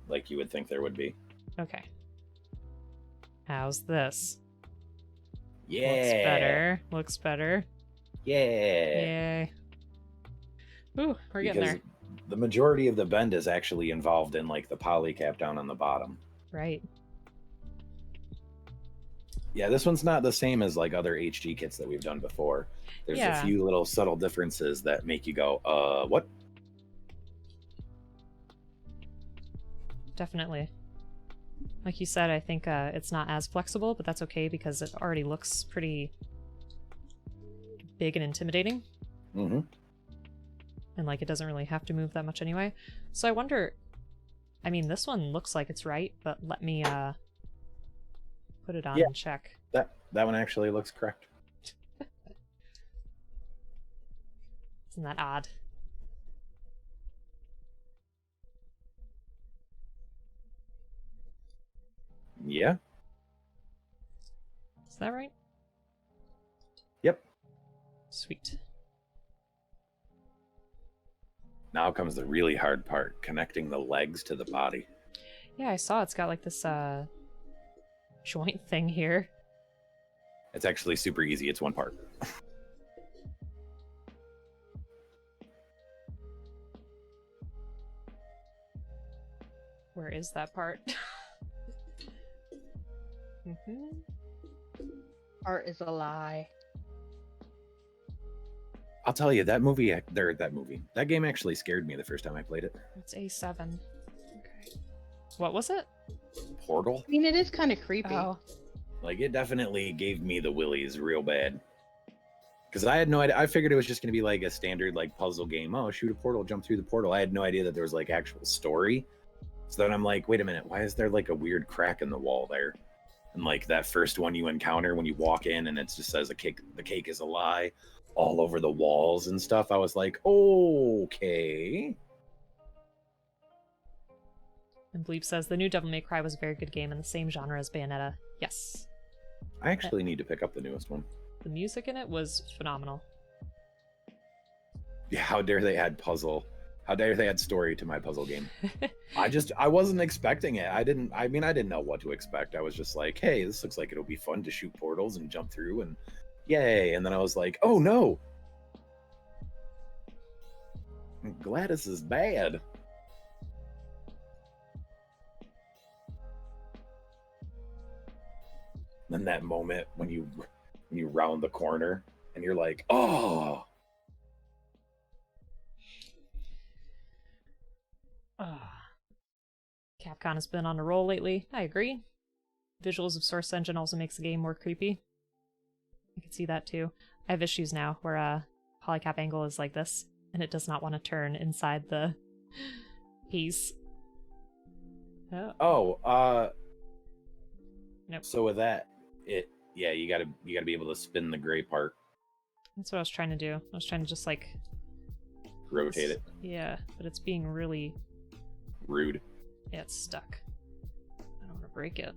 like you would think there would be. Okay. How's this? Yeah. Looks better. Looks better. Yeah. Yay. Ooh, we're getting Because there. the majority of the bend is actually involved in like the poly cap down on the bottom. Right. Yeah, this one's not the same as like other HG kits that we've done before. There's Yeah. a few little subtle differences that make you go, what? Definitely. Like you said, I think it's not as flexible, but that's okay because it already looks pretty big and intimidating. Mm-hmm. And like it doesn't really have to move that much anyway. So I wonder, I mean, this one looks like it's right, but let me put it on Yeah. and check. That one actually looks correct. Isn't that odd? Yeah. Is that right? Yep. Sweet. Now comes the really hard part, connecting the legs to the body. Yeah, I saw it's got like this joint thing here. It's actually super easy. It's one part. Where is that part? Mm-hmm. Art is a lie. I'll tell you, that game actually scared me the first time I played it. It's A7. Okay. What was it? Portal? I mean, it is kind of creepy. Oh. Like, it definitely gave me the willies real bad. Because I had no idea. I figured it was just going to be like a standard like puzzle game. Oh, shoot a portal, jump through the portal. I had no idea that there was like actual story. So then I'm like, wait a minute, why is there like a weird crack in the wall there? And like that first one you encounter when you walk in and it just says the cake is a lie all over the walls and stuff. I was like, okay. And Bleep says the new Devil May Cry was a very good game in the same genre as Bayonetta. Yes. I actually need to pick up the newest one. The music in it was phenomenal. Yeah, how dare they add puzzle? How dare they add story to my puzzle game? I wasn't expecting it. I didn't know what to expect. I was just like, hey, this looks like it'll be fun to shoot portals and jump through and yay. And then I was like, oh no. Gladys is bad. Then that moment when you round the corner and you're like, oh. Capcom has been on a roll lately. I agree. Visuals of Source Engine also makes the game more creepy. I can see that too. I have issues now where polycap angle is like this, and it does not want to turn inside the Peace. Oh. Nope. So with that, you gotta be able to spin the gray part, That's what I was trying to do. I was trying to just like rotate it. Yeah, but it's being really Rude. Yeah, it's stuck. I don't want to break it.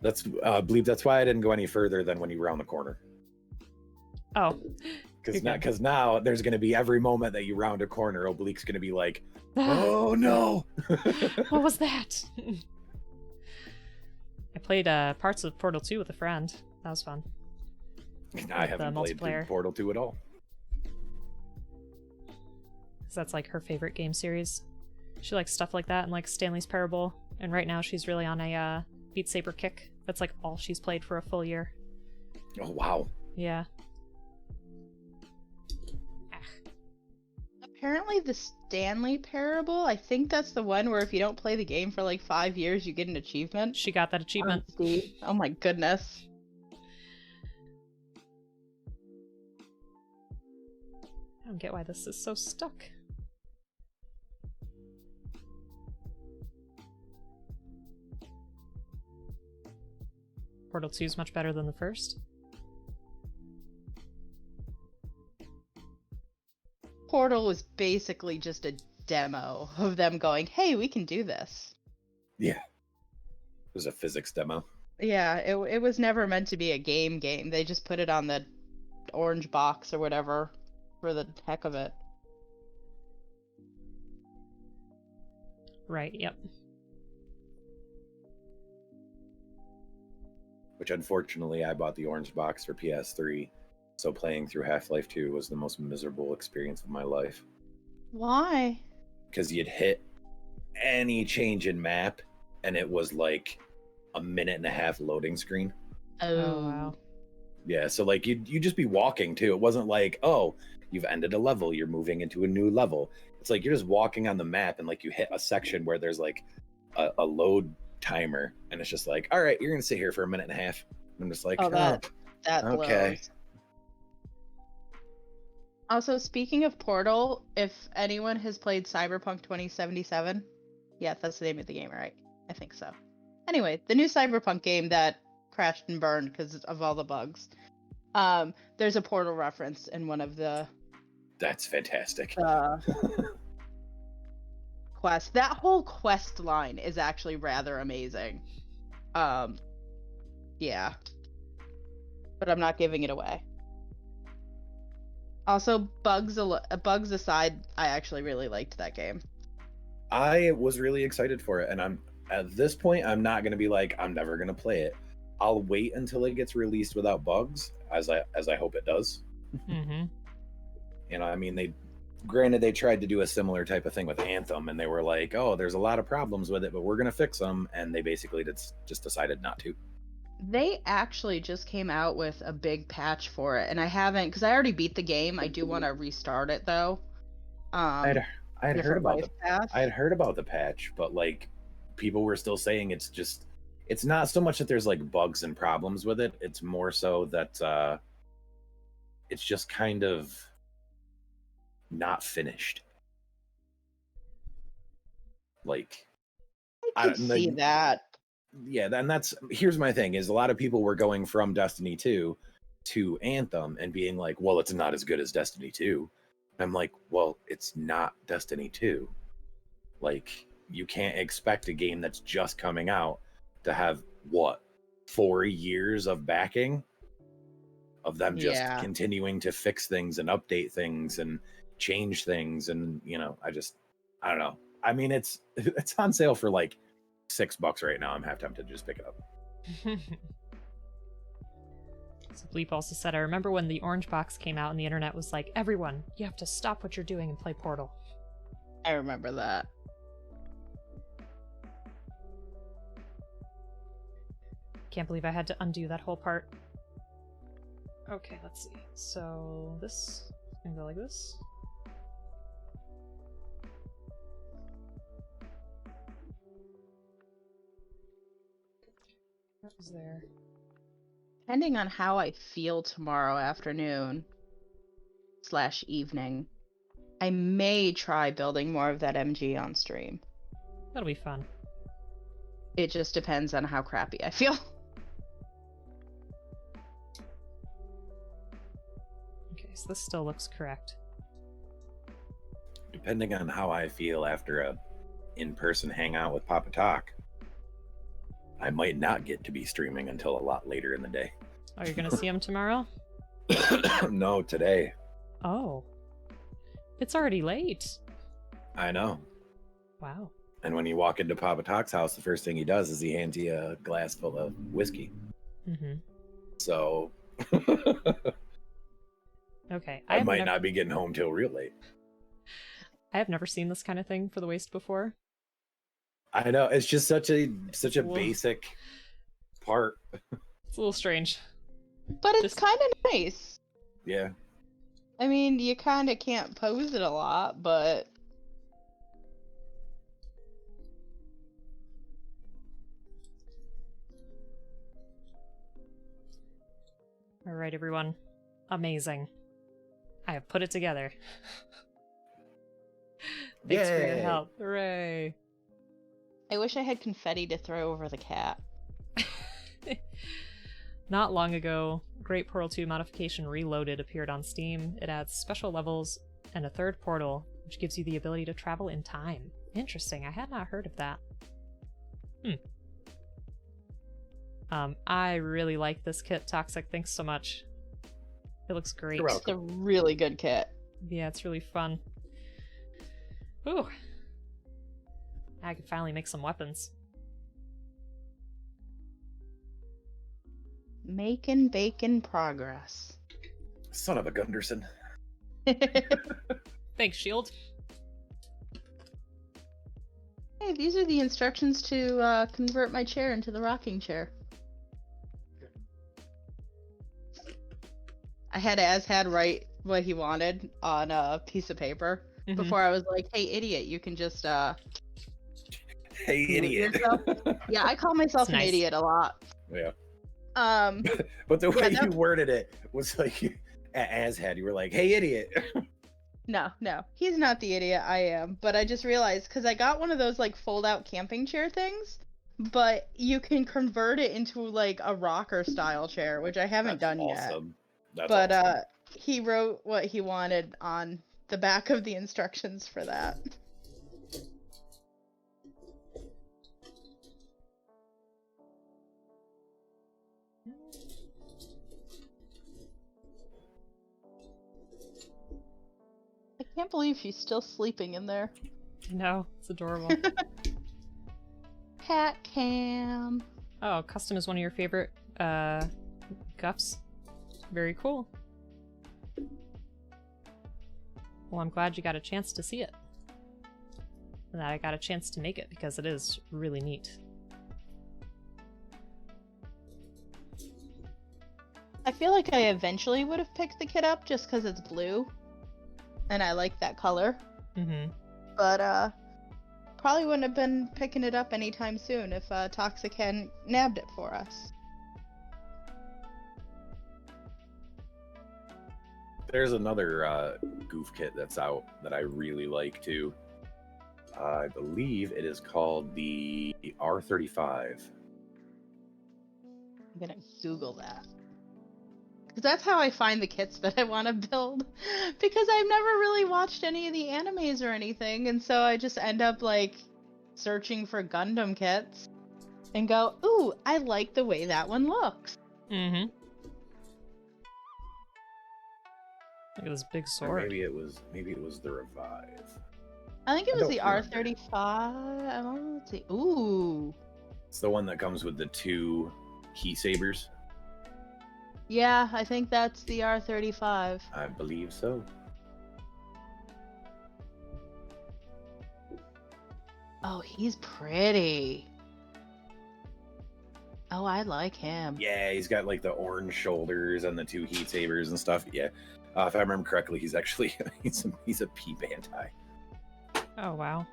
That's I believe that's why I didn't go any further than when you round the corner. Oh. Because now there's going to be every moment that you round a corner, Oblique's going to be like, oh no! What was that? I played parts of Portal 2 with a friend. That was fun. I haven't played through Portal 2 at all. Because that's like her favorite game series. She likes stuff like that and like Stanley's Parable. And right now she's really on a Beat Saber kick. That's like all she's played for a full year. Oh, wow. Yeah. Apparently the Stanley Parable, I think that's the one where if you don't play the game for like 5 years, you get an achievement. She got that achievement. Oh my goodness. I don't get why this is so stuck. Portal 2 is much better than the first. Portal was basically just a demo of them going, hey, we can do this. Yeah. It was a physics demo. Yeah, it was never meant to be a game. They just put it on the orange box or whatever for the heck of it. Right, yep. Which unfortunately I bought the orange box for PS3, so playing through Half-Life 2 was the most miserable experience of my life. Why? Because you'd hit any change in map, and it was like a 1.5 minute loading screen. Oh, wow. Yeah, so like you'd just be walking too. It wasn't like, oh, you've ended a level, you're moving into a new level. It's like you're just walking on the map, and like you hit a section where there's like a load timer, and it's just like, all right, you're gonna sit here for 1.5 minutes. And I'm just like, that okay. blows. Also, speaking of Portal, if anyone has played Cyberpunk 2077, yeah, that's the name of the game, right? I think so. Anyway, the new Cyberpunk game that crashed and burned because of all the bugs. There's a Portal reference in one of the That's fantastic. quest. That whole quest line is actually rather amazing. Yeah. But I'm not giving it away. Also, bugs aside, I actually really liked that game. I was really excited for it, and I'm at this point I'm not going to be like, I'm never going to play it. I'll wait until it gets released without bugs, as I hope it does. Mm-hmm. You know, I mean, they tried to do a similar type of thing with Anthem, and they were like, oh, there's a lot of problems with it, but we're going to fix them, and they basically just decided not to. They actually just came out with a big patch for it, and I haven't, because I already beat the game. I do want to restart it though. I had heard about I had heard about the patch, but like people were still saying it's not so much that there's like bugs and problems with it. It's more so that it's just kind of not finished. Like I can see that. Yeah, and here's my thing is a lot of people were going from Destiny 2 to Anthem and being like, well, it's not as good as Destiny 2. I'm like, well, it's not Destiny 2. Like, you can't expect a game that's just coming out to have, 4 years of backing of them just continuing to fix things and update things and change things. And, you know, I don't know. I mean, it's on sale for like $6 right now. I'm half tempted to just pick it up. So Bleep also said, I remember when the orange box came out and the internet was like, everyone, you have to stop what you're doing and play Portal. I remember that. Can't believe I had to undo that whole part. Okay, let's see. So this is gonna go like this. That was there. Depending on how I feel tomorrow afternoon, evening, I may try building more of that MG on stream. That'll be fun. It just depends on how crappy I feel. Okay, so this still looks correct. Depending on how I feel after a in-person hangout with Papa Talk, I might not get to be streaming until a lot later in the day. Oh, you're gonna see him tomorrow? No, today. Oh. It's already late. I know. Wow. And when you walk into Papa Talk's house, the first thing he does is he hands you a glass full of whiskey. Mm-hmm. So Okay. I might not be getting home till real late. I have never seen this kind of thing for the waste before. I know, it's just such a Whoa. basic part. It's a little strange. But it's Just- kind of nice. Yeah. I mean, you kind of can't pose it a lot, but All right, everyone. Amazing. I have put it together. Thanks for your Yay. help. Hooray. I wish I had confetti to throw over the cat. Not long ago, Great Portal 2 Modification Reloaded appeared on Steam. It adds special levels and a third portal, which gives you the ability to travel in time. Interesting, I had not heard of that. I really like this kit, Toxic. Thanks so much. It looks great. You're welcome. It's a really good kit. Yeah, it's really fun. Ooh. I could finally make some weapons. Making bacon progress. Son of a Gunderson. Thanks, Shield. Hey, these are the instructions to convert my chair into the rocking chair. I had Azhad write what he wanted on a piece of paper Mhm. before I was like, "Hey, idiot, you can just Hey, idiot. yourself." Yeah, I call myself It's an nice. idiot a lot. Yeah. But But the way that- you worded it was like, as had you were like, "Hey, idiot." no, he's not the idiot. I am. But I just realized because I got one of those like fold-out camping chair things, but you can convert it into like a rocker style chair, which I haven't That's done yet. awesome. That's But awesome. he wrote what he wanted on the back of the instructions for that. I can't believe she's still sleeping in there. No, it's adorable. Cat cam. Oh, custom is one of your favorite Goufs. Very cool. Well, I'm glad you got a chance to see it. And that I got a chance to make it because it is really neat. I feel like I eventually would have picked the kit up just because it's blue. And I like that color. Mm-hmm. But probably wouldn't have been picking it up anytime soon if Toxic hadn't nabbed it for us. There's another Gouf kit that's out that I really like too. I believe it is called the R35. I'm gonna Google that. Because that's how I find the kits that I want to build. Because I've never really watched any of the animes or anything, and so I just end up like searching for Gundam kits and go, ooh, I like the way that one looks. Mm-hmm. Look at this big Or sword. maybe it was the Revive. I think it I was the don't remember. R35. Let's see. Ooh. It's the one that comes with the 2 heat sabers. Yeah, I think that's the R35. I believe so. Oh, he's pretty. Oh, I like him. Yeah, he's got like the orange shoulders and the 2 heat sabers and stuff. Yeah, if I remember correctly, he's actually he's a P-Bantai. Oh, wow.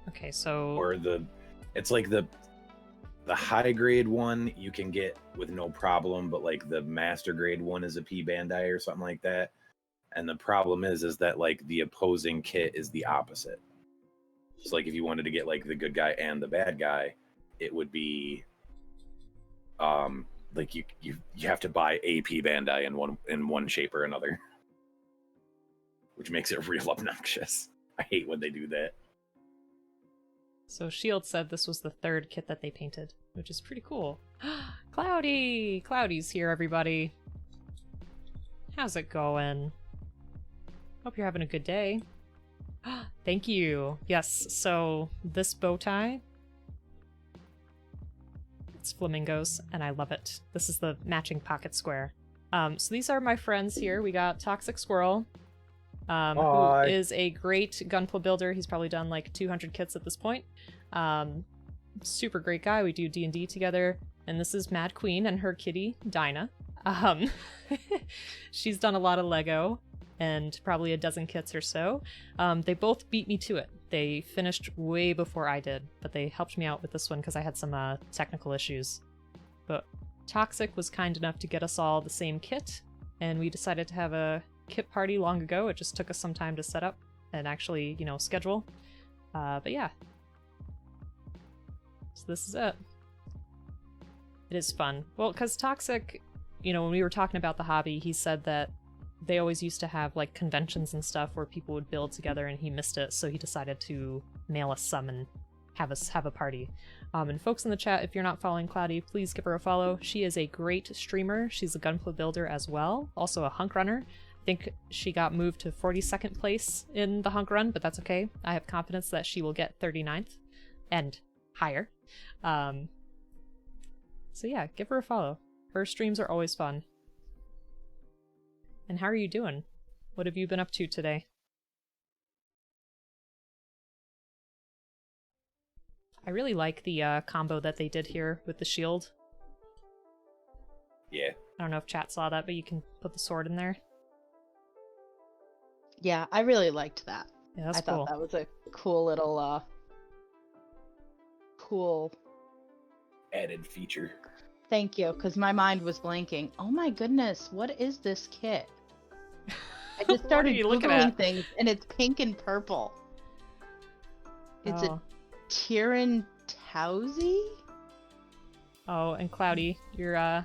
Okay, so... Or it's like the the high grade one you can get with no problem, but like the master grade one is a P Bandai or something like that. And the problem is that like the opposing kit is the opposite. So like if you wanted to get like the good guy and the bad guy, it would be like you have to buy AP Bandai in one shape or another, which makes it real obnoxious. I hate when they do that. So Shield said this was the third kit that they painted, which is pretty cool. Cloudy! Cloudy's here, everybody. How's it going? Hope you're having a good day. Thank you. Yes, so this bow tie, it's flamingos, and I love it. This is the matching pocket square. So these are my friends here. We got Toxic Squirrel, who is a great Gunpla builder. He's probably done like 200 kits at this point. Super great guy. We do D&D together. And this is Mad Queen and her kitty, Dinah. She's done a lot of Lego and probably a dozen kits or so. They both beat me to it. They finished way before I did, but they helped me out with this one because I had some technical issues. But Toxic was kind enough to get us all the same kit, and we decided to have a kit party long ago. It just took us some time to set up and actually, you know, schedule. But yeah. So this is it. It is fun. Well, because Toxic, you know, when we were talking about the hobby, he said that they always used to have like conventions and stuff where people would build together, and he missed it, so he decided to mail us some and have us have a party. And folks in the chat, if you're not following Cloudy, please give her a follow. She is a great streamer. She's a Gunpla builder as well, also a hunk runner. I think she got moved to 42nd place in the hunk run, but that's okay. I have confidence that she will get 39th and higher. So yeah, give her a follow. Her streams are always fun. And how are you doing? What have you been up to today? I really like the combo that they did here with the shield. Yeah. I don't know if chat saw that, but you can put the sword in there. Yeah, I really liked that. Yeah, that's I cool. thought that was a cool little, cool... Added feature. Thank you, because my mind was blanking. Oh my goodness, what is this kit? I just What are started you looking Googling at? things, and it's pink and purple. It's Oh. a Tyran Tausi? Oh, and Cloudy, you're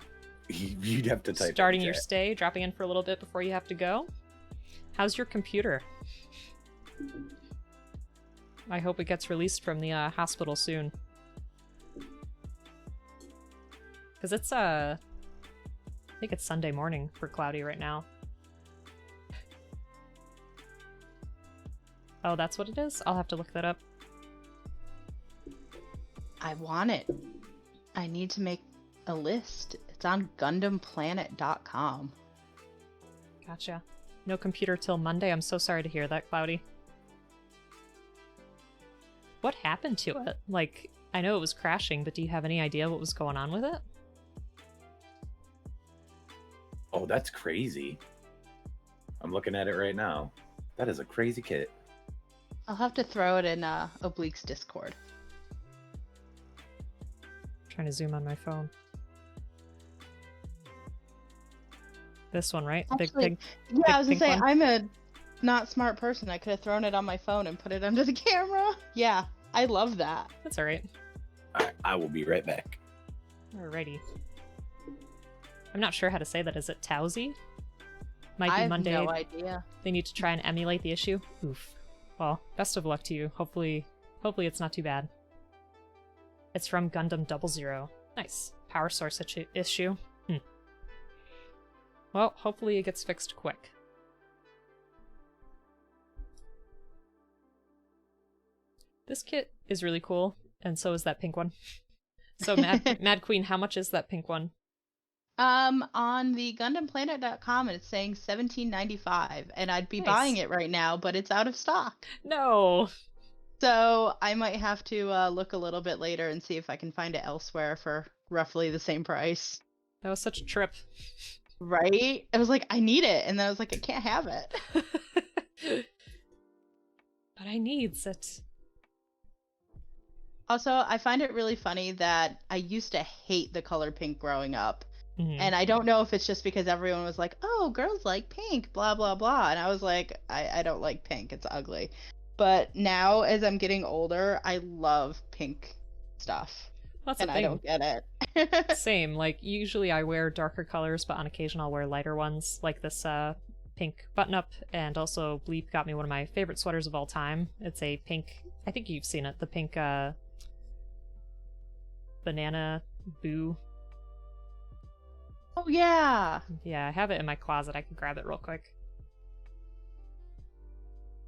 You'd have to type starting in your chat. stay, dropping in for a little bit before you have to go. How's your computer? I hope it gets released from the hospital soon. Because it's, I think it's Sunday morning for Cloudy right now. Oh, that's what it is? I'll have to look that up. I want it. I need to make a list. It's on GundamPlanet.com. Gotcha. No computer till Monday. I'm so sorry to hear that, Cloudy. What happened to it? Like, I know it was crashing, but do you have any idea what was going on with it? Oh, that's crazy. I'm looking at it right now. That is a crazy kit. I'll have to throw it in Oblique's Discord. Trying to zoom on my phone. This one, right? Actually, yeah, I was gonna say, I'm a not smart person. I could have thrown it on my phone and put it under the camera. Yeah, I love that. That's alright. Alright, I will be right back. Alrighty. I'm not sure how to say that. Is it Tausi? Might be I have Monday. no idea. They need to try and emulate the issue. Oof. Well, best of luck to you. Hopefully it's not too bad. It's from Gundam 00. Nice. Power source issue. Well, hopefully it gets fixed quick. This kit is really cool, and so is that pink one. So Mad Queen, how much is that pink one? On the GundamPlanet.com, it's saying $17.95, and I'd be Nice. buying it right now, but it's out of stock. No! So I might have to look a little bit later and see if I can find it elsewhere for roughly the same price. That was such a trip. Right? I was like, I need it, and then I was like, I can't have it. But I needs it. Also, I find it really funny that I used to hate the color pink growing up. Mhm. And I don't know if it's just because everyone was like, oh, girls like pink, blah, blah, blah. And I was like, I don't like pink. It's ugly. But now, as I'm getting older, I love pink stuff. That's And the I thing. don't get it. Same. Like, usually I wear darker colors, but on occasion I'll wear lighter ones, like this pink button-up, and also Bleep got me one of my favorite sweaters of all time. It's a pink, I think you've seen it, the pink banana boo. Oh, yeah. Yeah, I have it in my closet. I could grab it real quick.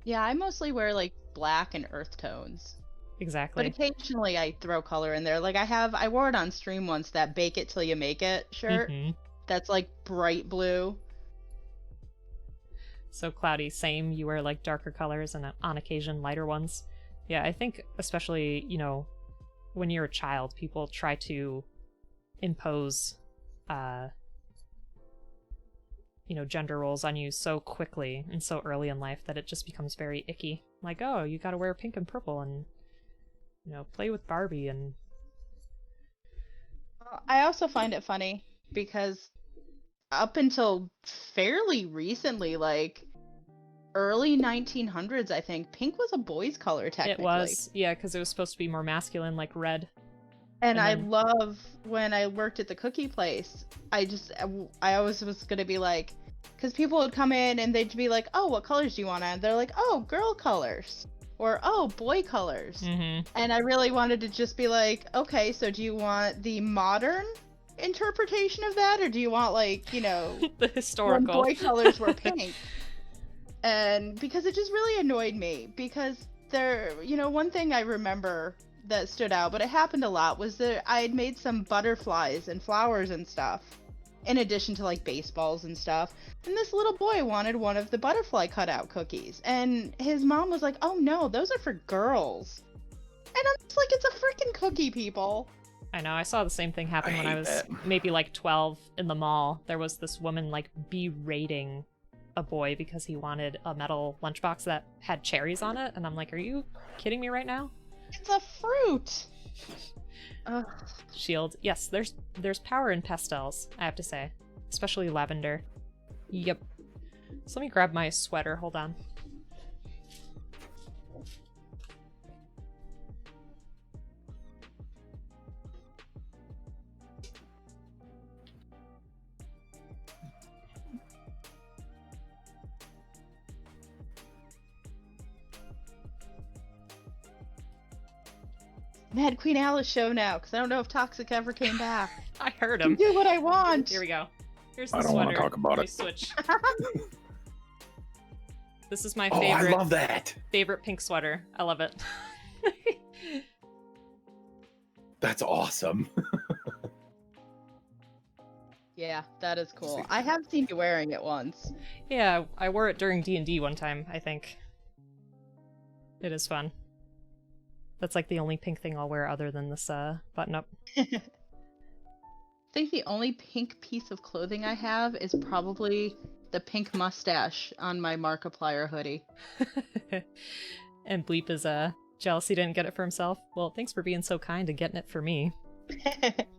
Yeah, I mostly wear like black and earth tones. But Exactly. occasionally I throw color in there. Like I wore it on stream once, that bake it till you make it shirt. Mhm. That's like bright blue. So Cloudy, same. You wear like darker colors and on occasion lighter ones. Yeah, I think especially, you know, when you're a child, people try to impose you know, gender roles on you so quickly and so early in life that it just becomes very icky. Like, oh, you gotta wear pink and purple and, you know, play with Barbie and... I also find it funny because up until fairly recently, like early 1900s, I think, pink was a boy's color technically. It was, yeah, because it was supposed to be more masculine, like red. And And I then- love when I worked at the cookie place, I always was going to be like, because people would come in and they'd be like, oh, what colors do you want? And they're like, oh, girl colors. Or, oh, boy colors. Mm-hmm. And I really wanted to just be like, okay, so do you want the modern interpretation of that? Or do you want, like, you know, The when historical. boy colors were pink? And because it just really annoyed me. Because there, you know, one thing I remember that stood out, but it happened a lot, was that I had made some butterflies and flowers and stuff, in addition to like baseballs and stuff. And this little boy wanted one of the butterfly cutout cookies, and his mom was like, "Oh no, those are for girls." And I'm just like, "It's a freaking cookie, people." I know, I saw the same thing happen I when I hate was that. maybe like 12 in the mall. There was this woman like berating a boy because he wanted a metal lunchbox that had cherries on it, and I'm like, are you kidding me right now? It's a fruit. Ugh. Shield. Yes, there's power in pastels, I have to say. Especially lavender. Yep. So let me grab my sweater, hold on. MadQueenAlys show now, because I don't know if Toxic ever came back. I heard I him. do what I want. Here we go. Here's the I don't sweater. wanna talk about Let me it. switch. This is my Oh, I favorite love that. favorite pink sweater. I love it. That's awesome. Yeah, that is cool. See. I have seen you wearing it once. Yeah, I wore it during D&D one time, I think. It is fun. That's like the only pink thing I'll wear other than this button-up. I think the only pink piece of clothing I have is probably the pink mustache on my Markiplier hoodie. And Bleep is jealous he didn't get it for himself. Well, thanks for being so kind and getting it for me.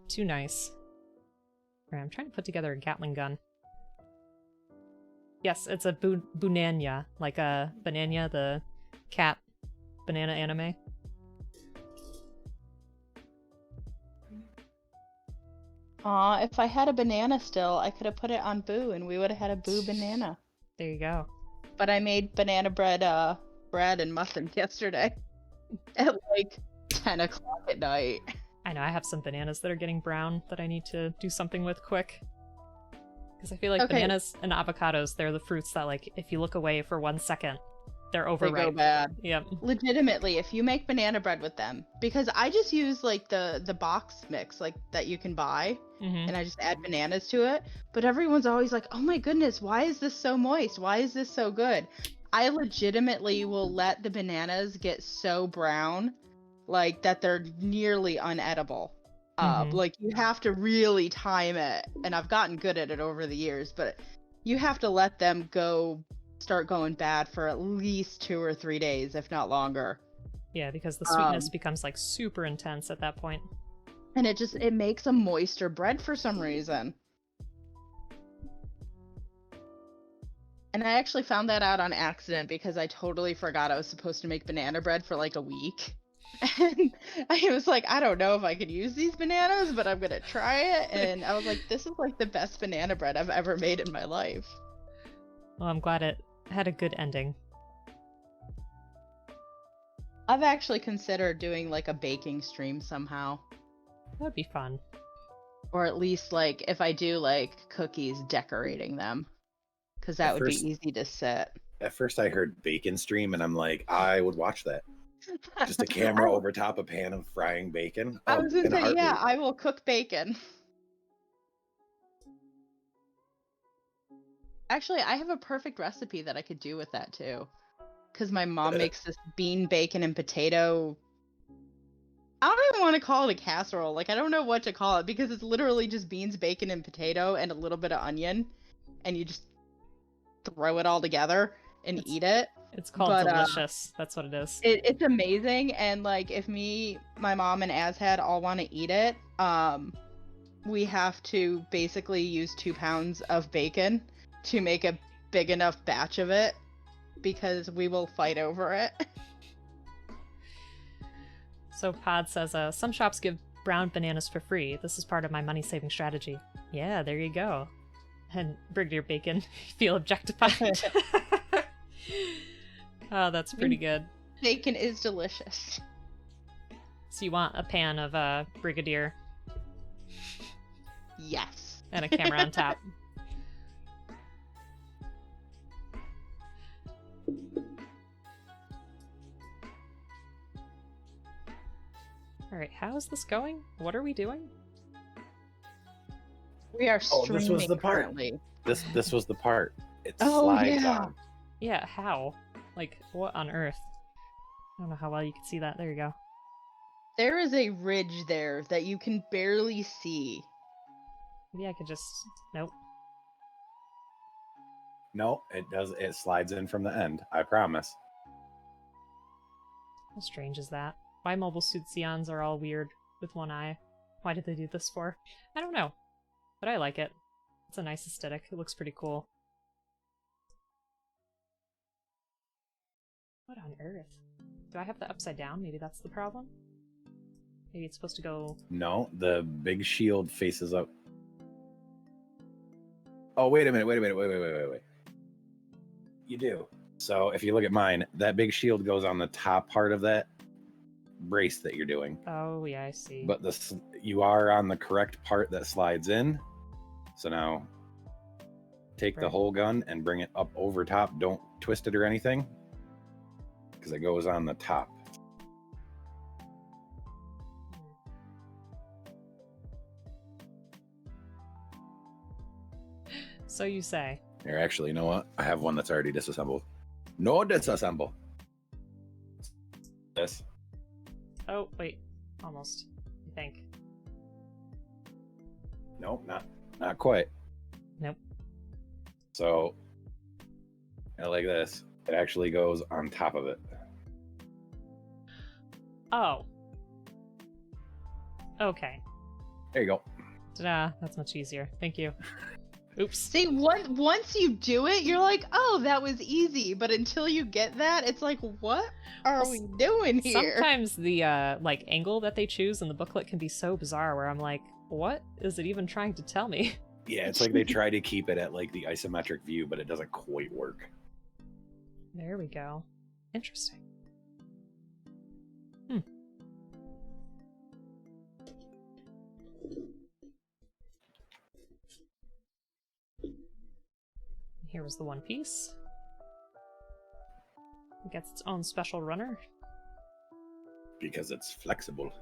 Too nice. Right, I'm trying to put together a Gatling gun. Yes, it's a Bunanya, like a Banana, the cat banana anime. Aw, if I had a banana still, I could have put it on Boo and we would have had a Boo banana. There you go. But I made banana bread and muffins yesterday at like 10 o'clock at night. I know, I have some bananas that are getting brown that I need to do something with quick. Because I feel like Okay. bananas and avocados, they're the fruits that, like, if you look away for 1 second, they're They overripe. go bad. Yep. Legitimately, if you make banana bread with them, because I just use like the box mix like that you can buy, Hmm. and I just add bananas to it. But everyone's always like, "Oh my goodness, why is this so moist? Why is this so good?" I legitimately will let the bananas get so brown, like that they're nearly unedible. Mhm. Like you have to really time it, and I've gotten good at it over the years. But you have to let them start going bad for at least 2 or 3 days, if not longer. Yeah, because the sweetness becomes like super intense at that point. And it makes a moister bread for some reason. And I actually found that out on accident because I totally forgot I was supposed to make banana bread for like a week. And I was like, I don't know if I could use these bananas, but I'm gonna try it. And I was like, this is like the best banana bread I've ever made in my life. Well, I'm glad it had a good ending. I've actually considered doing like a baking stream somehow. That would be fun. Or at least like if I do like cookies, decorating them. Because that would be easy to set. At first I heard bacon stream and I'm like, I would watch that. Just a camera over top a pan of frying bacon. I was gonna say, yeah, I will cook bacon. Actually, I have a perfect recipe that I could do with that too. Because my mom makes this bean, bacon, and potato. I don't even want to call it a casserole. Like, I don't know what to call it because it's literally just beans, bacon, and potato and a little bit of onion. And you just throw it all together and eat it. It's called delicious. That's what it is. It's amazing. And like, if me, my mom, and Azhead all want to eat it, we have to basically use 2 pounds of bacon to make a big enough batch of it because we will fight over it. So Pod says, some shops give brown bananas for free. This is part of my money-saving strategy. Yeah, there you go. And Brigadier Bacon, feel objectified. Oh, that's pretty good. Bacon is delicious. So you want a pan of Brigadier. Yes. And a camera on top. Alright, how is this going? What are we doing? We are streaming this was the part. currently. This was the part. It slides on. Yeah, how? Like, what on earth? I don't know how well you can see that. There you go. There is a ridge there that you can barely see. Maybe I could just... Nope. No, it does. It slides in from the end. I promise. How strange is that? Why Mobile Suit Zeons are all weird with one eye? Why did they do this for? I don't know. But I like it. It's a nice aesthetic. It looks pretty cool. What on earth? Do I have that upside down? Maybe that's the problem? Maybe it's supposed to go... No, the big shield faces up. Oh, wait a minute. Wait. You do. So if you look at mine, that big shield goes on the top part of that brace that you're doing. Oh, yeah, I see. But you are on the correct part that slides in. So now take the whole gun and bring it up over top. Don't twist it or anything, because it goes on the top. So you say. Here, actually, you know what? I have one that's already disassembled. No disassemble. This. Oh, wait. Almost, I think. Nope, not quite. Nope. So, like this. It actually goes on top of it. Oh. Okay. There you go. Ta-da. That's much easier. Thank you. Oops. See, once you do it, you're like, oh, that was easy. But until you get that, it's like, what are we doing here? Sometimes the like angle that they choose in the booklet can be so bizarre where I'm like, what is it even trying to tell me? Yeah, it's like they try to keep it at like the isometric view, but it doesn't quite work. There we go. Interesting. Here was the one piece. It gets its own special runner. Because it's flexible.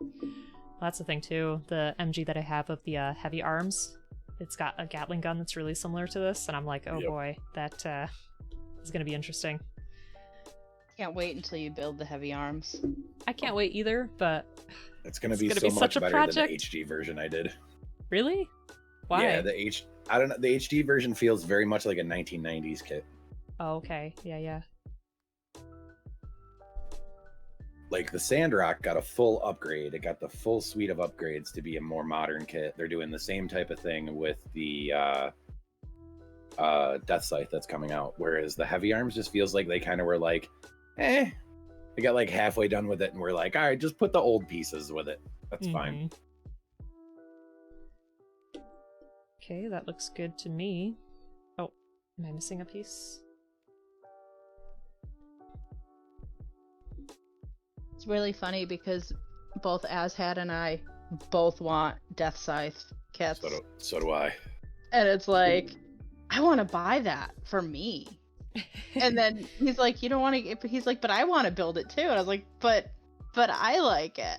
Well, that's the thing too. The MG that I have of the heavy arms, it's got a Gatling gun that's really similar to this, and I'm like, oh boy, that is going to be interesting. Can't wait until you build the heavy arms. I can't wait either, but it's going to be so much such a better project. than the HD version I did. Really? Why? Yeah, I don't know. The HD version feels very much like a 1990s kit. Oh, okay. Yeah. like the Sandrock got a full upgrade. It got the full suite of upgrades to be a more modern kit. They're doing the same type of thing with the Death Scythe that's coming out. Whereas the Heavy Arms just feels like they kind of were like, eh. They got like halfway done with it and we're like, all right, just put the old pieces with it. That's fine. Okay, that looks good to me. Oh, am I missing a piece? It's really funny because both Azhad and I both want Death Scythe kits. So do I. And it's like, I want to buy that for me. And then he's like, you don't want to, he's like, but I want to build it too. And I was like, but I like it.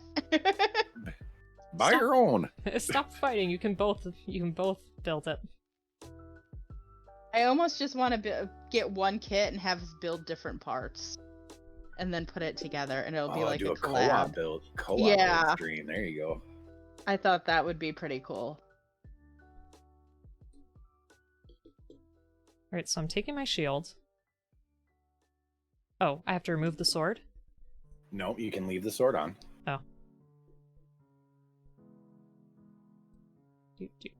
Buy your own. Stop fighting. You can both build it. I almost just want to get one kit and have us build different parts. And then put it together, and it'll be like do a collab. co-op build. Yeah. Stream. There you go. I thought that would be pretty cool. Alright, so I'm taking my shield. Oh, I have to remove the sword? No, you can leave the sword on. Oh.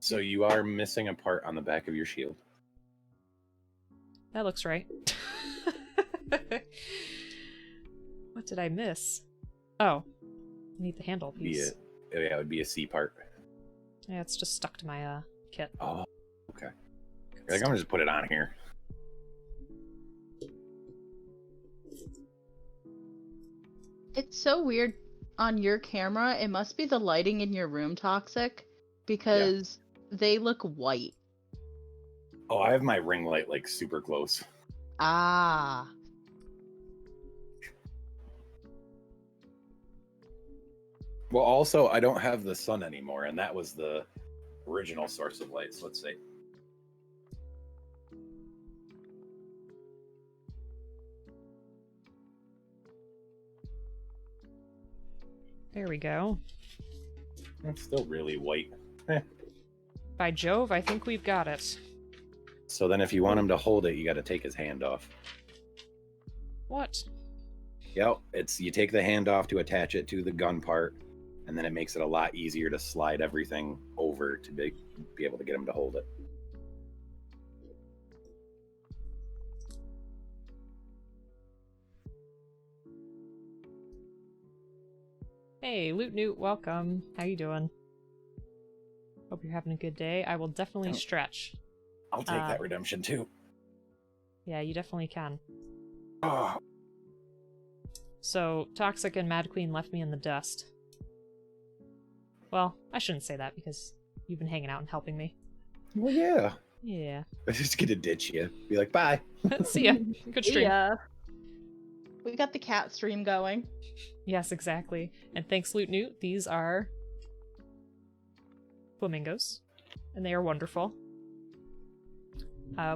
So you are missing a part on the back of your shield. That looks right. What did I miss? Oh. I need the handle piece. Yeah, it would be a C part. Yeah, it's just stuck to my kit. Oh, okay. I think I'm gonna just put it on here. It's so weird on your camera. It must be the lighting in your room, Toxic, because they look white. Oh, I have my ring light like super close. Ah. Well, also, I don't have the sun anymore, and that was the original source of light. So let's see. There we go. It's still really white. By Jove, I think we've got it. So then if you want him to hold it, you got to take his hand off. What? Yep, you take the hand off to attach it to the gun part, and then it makes it a lot easier to slide everything over to be able to get him to hold it. Hey, Loot Newt, welcome. How you doing? Hope you're having a good day. I will definitely stretch. I'll take that redemption too. Yeah, you definitely can. Oh. So, Toxic and Mad Queen left me in the dust. Well, I shouldn't say that because you've been hanging out and helping me. Well, yeah. Yeah. I'm just gonna ditch you. Be like, bye. See ya. Good stream. Yeah. We got the cat stream going. Yes, exactly. And thanks, Loot Newt. These are flamingos, and they are wonderful.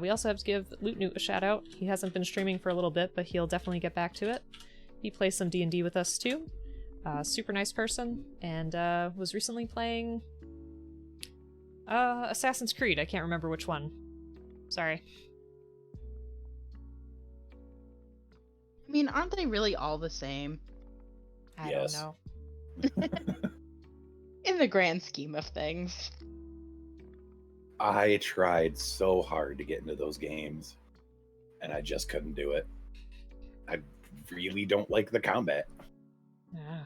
We also have to give Loot Newt a shout out. He hasn't been streaming for a little bit, but he'll definitely get back to it. He plays some D&D with us too. Super nice person, and was recently playing Assassin's Creed. I can't remember which one. Sorry. I mean, aren't they really all the same? I Yes. don't know. In the grand scheme of things. I tried so hard to get into those games, and I just couldn't do it. I really don't like the combat. Yeah.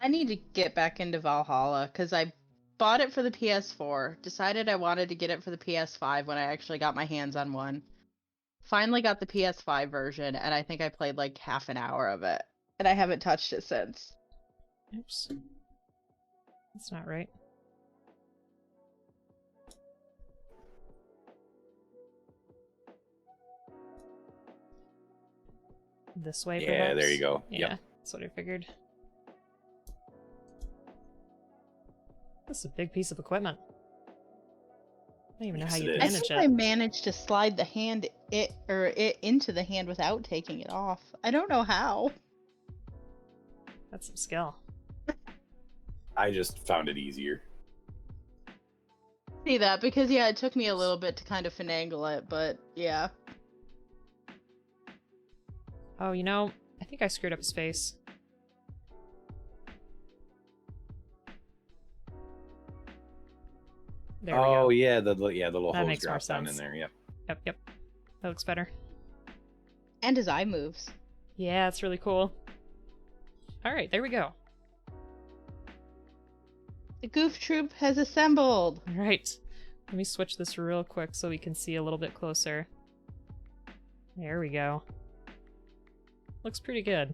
I need to get back into Valhalla because I bought it for the PS4, decided I wanted to get it for the PS5 when I actually got my hands on one. Finally got the PS5 version, and I think I played like half an hour of it, and I haven't touched it since. Oops. That's not right. This way, Yeah, perhaps? there you go. Yeah, Yep. that's what I figured. This is a big piece of equipment. I don't even know Yes, how it you is. I manage think I it. managed to slide the hand it into the hand without taking it off. I don't know how. That's some skill. I just found it easier. See that because yeah, it took me a little bit to kind of finagle it, but yeah. Oh, you know, I think I screwed up his face. There we go. Oh yeah, the little That hose makes more drops down in sense. there. Yep. Yep. That looks better. And his eye moves. Yeah, it's really cool. Alright, there we go. The Gouf troop has assembled. Alright. Let me switch this real quick so we can see a little bit closer. There we go. Looks pretty good.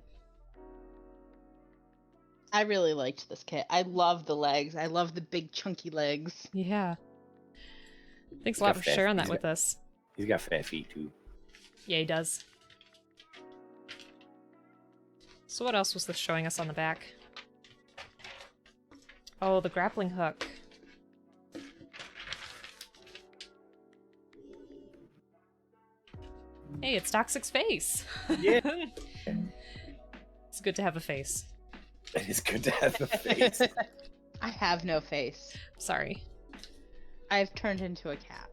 I really liked this kit. I love the legs. I love the big chunky legs. Yeah. Thanks He's a lot got for fat- sharing that he's with got- us. He's got fat feet too. Yeah, he does. So what else was this showing us on the back? Oh, the grappling hook. Hey, it's Toxic's face! Yeah. It's good to have a face. It is good to have a face. I have no face. Sorry. I've turned into a cat.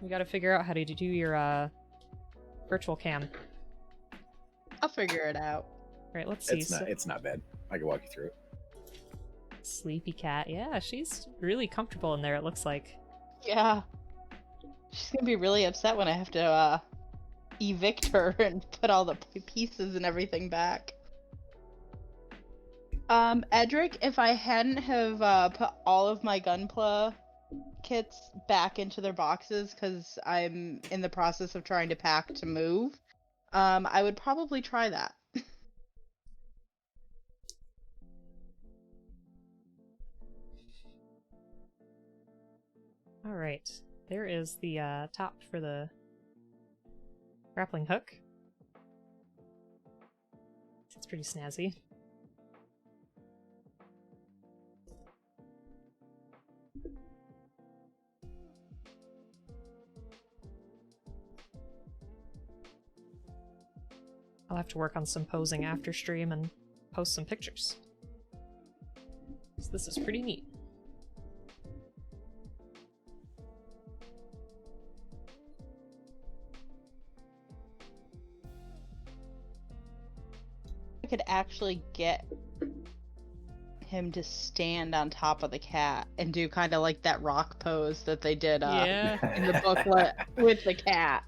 We gotta figure out how to do your, virtual cam. I'll figure it out. Right, let's see. It's not bad. I can walk you through it. Sleepy cat. Yeah, she's really comfortable in there, it looks like. Yeah. She's gonna be really upset when I have to evict her and put all the pieces and everything back. Edric, if I hadn't have put all of my Gunpla kits back into their boxes because I'm in the process of trying to pack to move, I would probably try that. Alright, there is the top for the grappling hook. It's pretty snazzy. I'll have to work on some posing after stream and post some pictures. So this is pretty neat. I could actually get him to stand on top of the cat and do kind of like that rock pose that they did Yeah. in the booklet with the cat.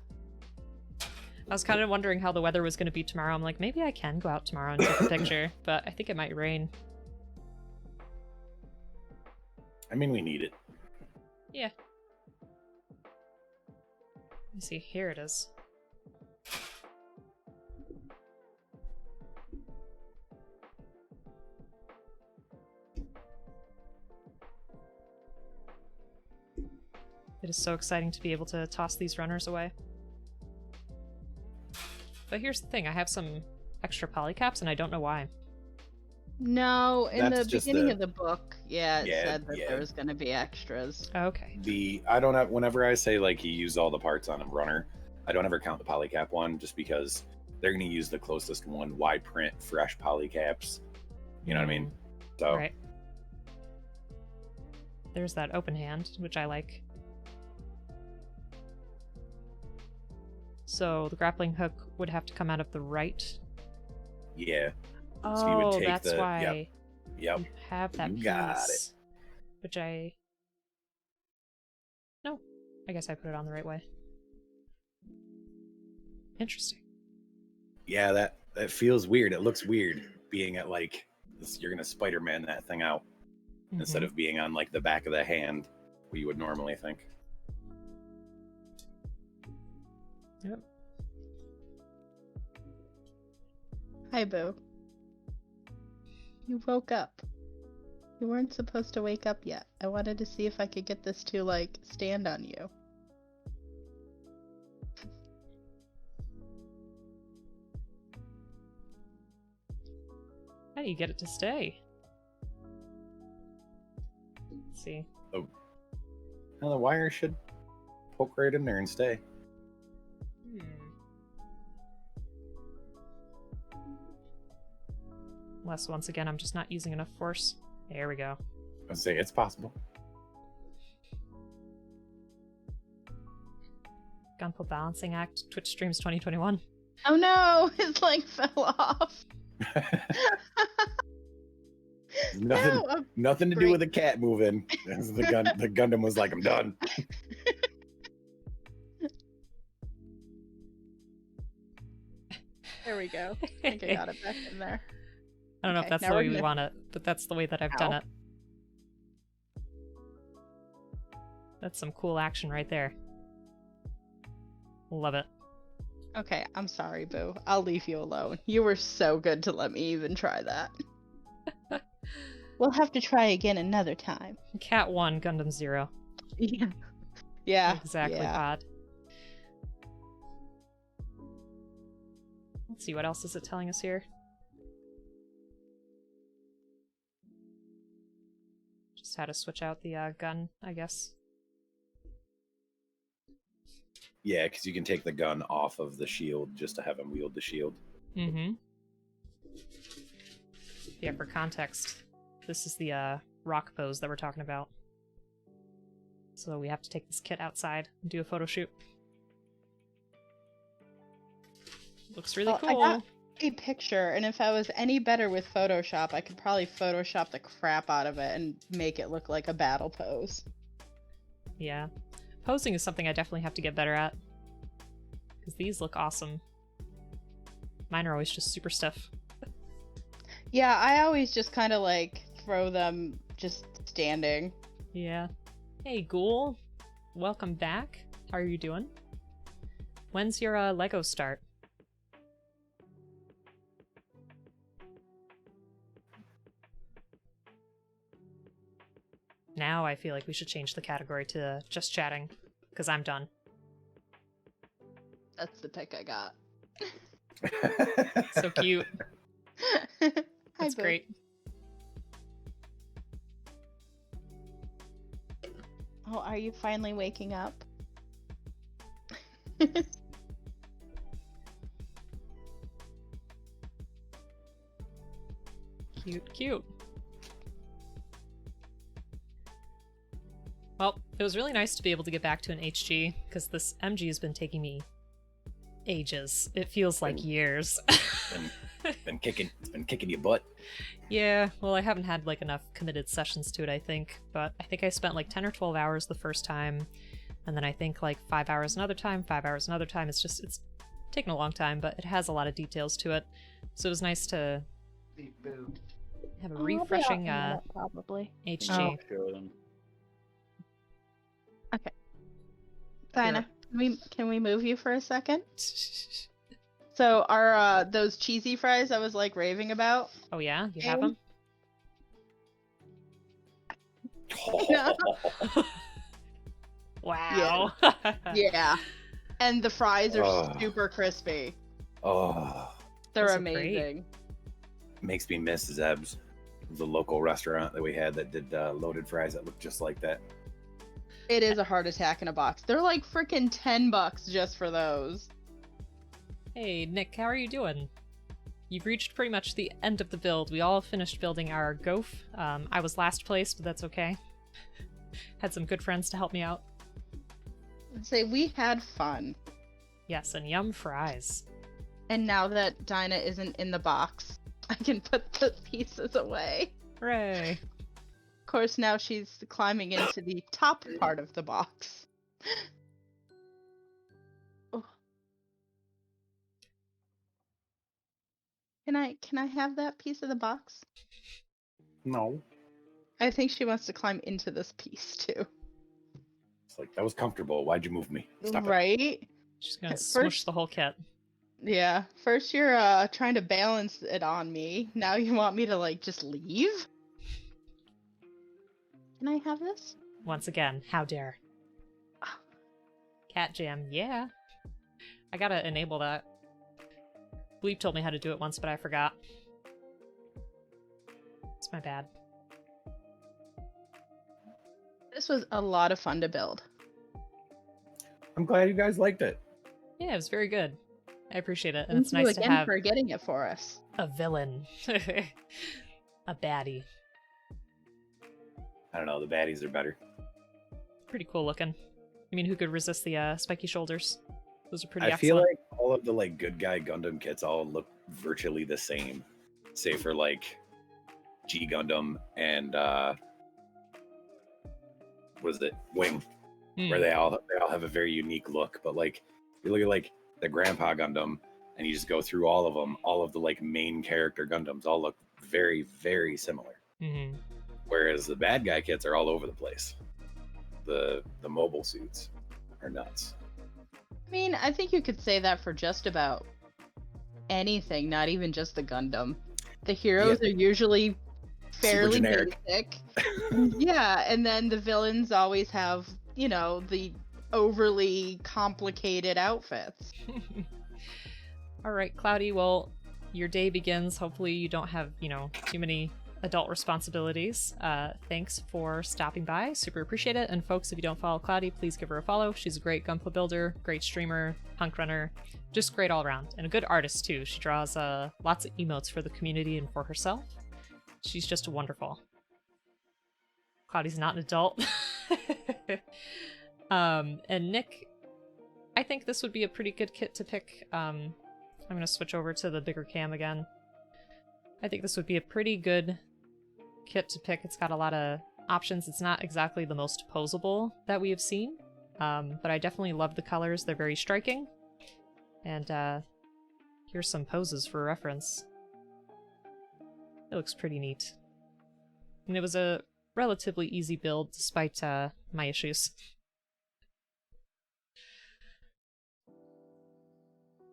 I was kind of wondering how the weather was going to be tomorrow. I'm like, maybe I can go out tomorrow and take a picture, but I think it might rain. I mean, we need it. Yeah. Let me see. Here it is. It is so exciting to be able to toss these runners away. But here's the thing, I have some extra polycaps and I don't know why. No, in That's the just beginning the- of the book, it said that yeah. there was going to be extras. Okay. I don't have, whenever I say like he used all the parts on a runner, I don't ever count the polycap one just because they're going to use the closest one, wide print, fresh polycaps. You know what I mean? So Right. There's that open hand, which I like. So the grappling hook would have to come out of the right. yeah, Oh, So you would take that's the- why yep. you have that You piece. got it. Which No, I guess I put it on the right way. Interesting. Yeah, that feels weird. It looks weird being at like this, you're gonna Spider-Man that thing out instead Mhm. of being on like the back of the hand, what you would normally think. Yep. Hi, Boo. You woke up. You weren't supposed to wake up yet. I wanted to see if I could get this to, like, stand on you. How do you get it to stay? Let's see. Now the wire should poke right in there and stay. Unless, once again, I'm just not using enough force. There we go. I'd say it's possible. Gunpla Balancing Act, Twitch Streams 2021. Oh no, his leg fell off. Nothing, No, oh, nothing to do great. with the cat moving. The Gundam was like, I'm done. There we go. I think I got it back in there. I don't know if Okay, that's now the we're way we gonna- want it, but that's the way that I've done Ow. it. That's some cool action right there. Love it. Okay, I'm sorry, Boo. I'll leave you alone. You were so good to let me even try that. We'll have to try again another time. Cat 1, Gundam 0. Yeah. Yeah. Exactly, yeah. Pod. Let's see, what else is it telling us here? Just how to switch out the gun, I guess. Yeah, because you can take the gun off of the shield just to have him wield the shield. Mm-hmm. Yeah, for context, this is the rock pose that we're talking about. So we have to take this kit outside and do a photo shoot. Looks really Well, I cool. got a picture, and if I was any better with Photoshop, I could probably Photoshop the crap out of it and make it look like a battle pose. Yeah. Posing is something I definitely have to get better at. Because these look awesome. Mine are always just super stiff. Yeah, I always just kind of like throw them just standing. Yeah. Hey, Ghoul. Welcome back. How are you doing? When's your Lego start? Now I feel like we should change the category to just chatting, because I'm done. That's the pic I got. So cute. Hi, That's Boo. great. Oh, are you finally waking up? Cute, cute. Well, it was really nice to be able to get back to an HG, because this MG has been taking me ages. It feels like years. It's been kicking your butt. Yeah, well, I haven't had like enough committed sessions to it, I think, but I think I spent like 10 or 12 hours the first time, and then I think like 5 hours another time, 5 hours another time. It's taken a long time, but it has a lot of details to it, so it was nice to Beep boo. have a I'll be out refreshing in a minute, probably. HG. Show them. Dinah, can we move you for a second? So are those cheesy fries I was like raving about? Oh yeah, you have them? No. Wow. Yeah. And the fries are Oh. super crispy. Oh, They're Those are great. amazing. makes me miss Zeb's, the local restaurant that we had that did loaded fries that looked just like that. It is a heart attack in a box. They're like freaking $10 just for those. Hey, Nick, how are you doing? You've reached pretty much the end of the build. We all finished building our Gouf. I was last place, but that's okay. Had some good friends to help me out. I'd say we had fun. Yes, and yum fries. And now that Dinah isn't in the box, I can put the pieces away. Hooray! Of course, now she's climbing into the top part of the box. Oh. Can I have that piece of the box? No, I think she wants to climb into this piece too. it's like that was comfortable. Why'd you move me? Stop it. Right? She's gonna First- smush the whole kit. Yeah. First you're trying to balance it on me. Now you want me to like just leave? Can I have this? Once again, how dare. Cat jam, yeah. I gotta enable that. Bleep told me how to do it once, but I forgot. It's my bad. This was a lot of fun to build. I'm glad you guys liked it. Yeah, it was very good. I appreciate it, and Thank it's you nice to again have for getting it for us. a villain. A baddie. I don't know. The baddies are better. Pretty cool looking. I mean, who could resist the spiky shoulders? Those are pretty I feel excellent. like all of the like good guy Gundam kits all look virtually the same, save for like G Gundam and what is it, Wing, where they all have a very unique look. But like you look at like the Grandpa Gundam, and you just go through all of them, all of the like main character Gundams all look very, very similar. Mm-hmm. Whereas the bad guy kits are all over the place. The mobile suits are nuts. I mean, I think you could say that for just about anything, not even just the Gundam. The heroes are usually fairly generic. basic. Yeah, and then the villains always have, you know, the overly complicated outfits. All right, Cloudy, well, your day begins. Hopefully you don't have, too many adult responsibilities. Thanks for stopping by. Super appreciate it. And folks, if you don't follow Cloudy, please give her a follow. She's a great Gunpla builder, great streamer, punk runner, just great all around. And a good artist, too. She draws lots of emotes for the community and for herself. She's just wonderful. Cloudy's not an adult. And Nick, I think this would be a pretty good kit to pick. I'm going to switch over to the bigger cam again. I think this would be a pretty good kit to pick. It's got a lot of options. It's not exactly the most posable that we have seen, but I definitely love the colors. They're very striking. And here's some poses for reference. It looks pretty neat. And it was a relatively easy build despite my issues.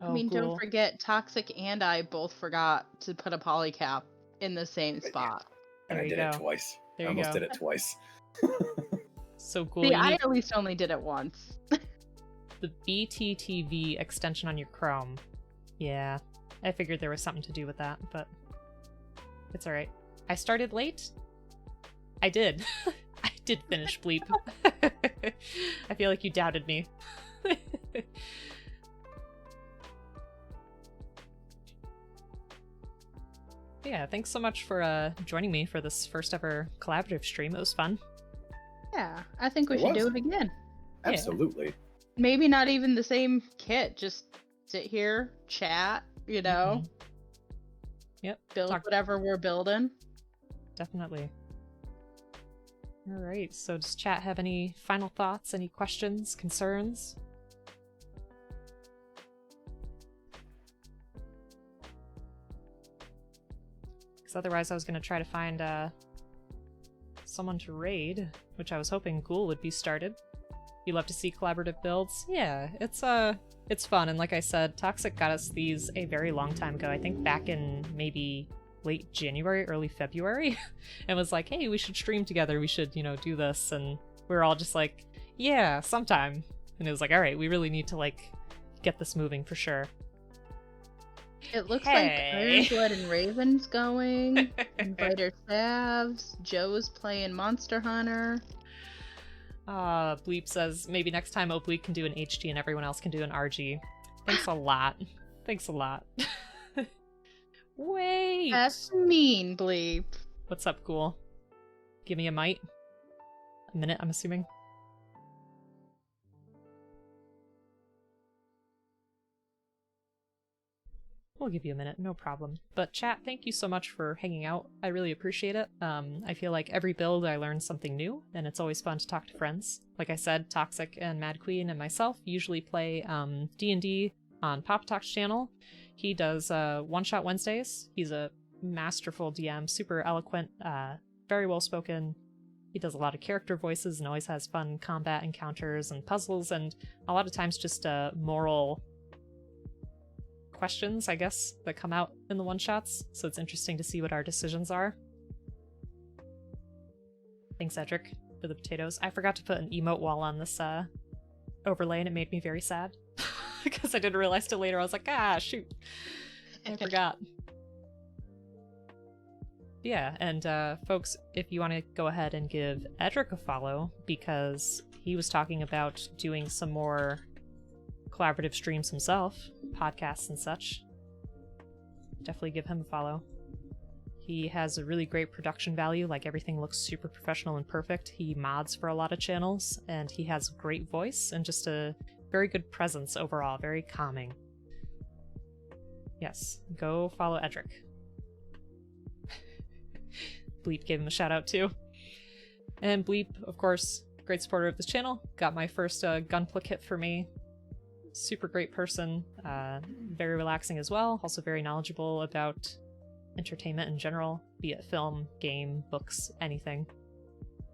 I mean, don't forget, Toxic and I both forgot to put a polycap in the same spot. And I did it twice. I almost did it twice. So cool. See, I at least only did it once. The BTTV extension on your Chrome. Yeah, I figured there was something to do with that, but it's alright. I started late? I did. I did finish Bleep. I feel like you doubted me. Yeah, thanks so much for joining me for this first ever collaborative stream. It was fun. Yeah, I think we should do it again. Absolutely. Yeah. Maybe not even the same kit. Just sit here, chat, Mm-hmm. Yep. Build whatever we're building. Definitely. All right, so does chat have any final thoughts, any questions, concerns? Otherwise I was going to try to find someone to raid, which I was hoping Ghoul would be started. You love to see collaborative builds? Yeah, it's fun, and like I said, Toxic got us these a very long time ago, I think back in maybe late January, early February, and was like, hey, we should stream together, we should, do this, and we were all just like, yeah, sometime. And it was like, alright, we really need to, like, get this moving for sure. It looks like Ironblood and Raven's going. Invider Savs. Joe's playing Monster Hunter. Bleep says maybe next time Oblique can do an HG and everyone else can do an RG. Thanks a lot. Thanks a lot. Wait. That's mean, Bleep. What's up, Ghoul? Give me a mite. A minute, I'm assuming. We'll give you a minute, no problem. But chat, thank you so much for hanging out. I really appreciate it. I feel like every build I learn something new, and it's always fun to talk to friends. Like I said, Toxic and MadQueen and myself usually play D&D on Papa Talk's channel. He does One-Shot Wednesdays. He's a masterful DM, super eloquent, very well-spoken. He does a lot of character voices and always has fun combat encounters and puzzles, and a lot of times just moral questions, I guess, that come out in the one-shots, so it's interesting to see what our decisions are. Thanks, Edric, for the potatoes. I forgot to put an emote wall on this overlay, and it made me very sad, because I didn't realize till later. I was like, ah, shoot, I forgot. Yeah, and folks, if you want to go ahead and give Edric a follow, because he was talking about doing some more collaborative streams himself, podcasts and such, definitely give him a follow. He has a really great production value, like everything looks super professional and perfect. He mods for a lot of channels, and he has a great voice and just a very good presence overall, very calming. Yes, go follow Edric. Bleep gave him a shout out too. And Bleep, of course, great supporter of this channel. Got my first Gunpla kit for me. Super great person. Very relaxing as well. Also very knowledgeable about entertainment in general, be it film, game, books, anything.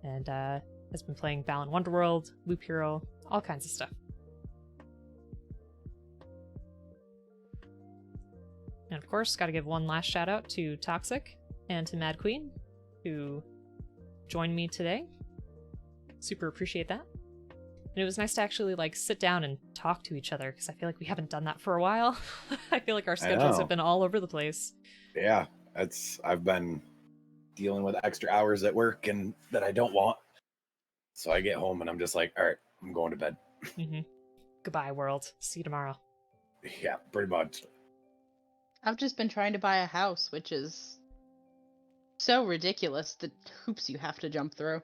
And has been playing Balan Wonderworld, Loop Hero, all kinds of stuff. And of course, gotta give one last shout out to Toxic and to Mad Queen, who joined me today. Super appreciate that. And it was nice to actually like sit down and talk to each other, because I feel like we haven't done that for a while. I feel like our schedules have been all over the place. Yeah, I've been dealing with extra hours at work and that I don't want. So I get home and I'm just like, all right, I'm going to bed. Goodbye, world. See you tomorrow. Yeah, pretty much. I've just been trying to buy a house, which is so ridiculous, the hoops you have to jump through.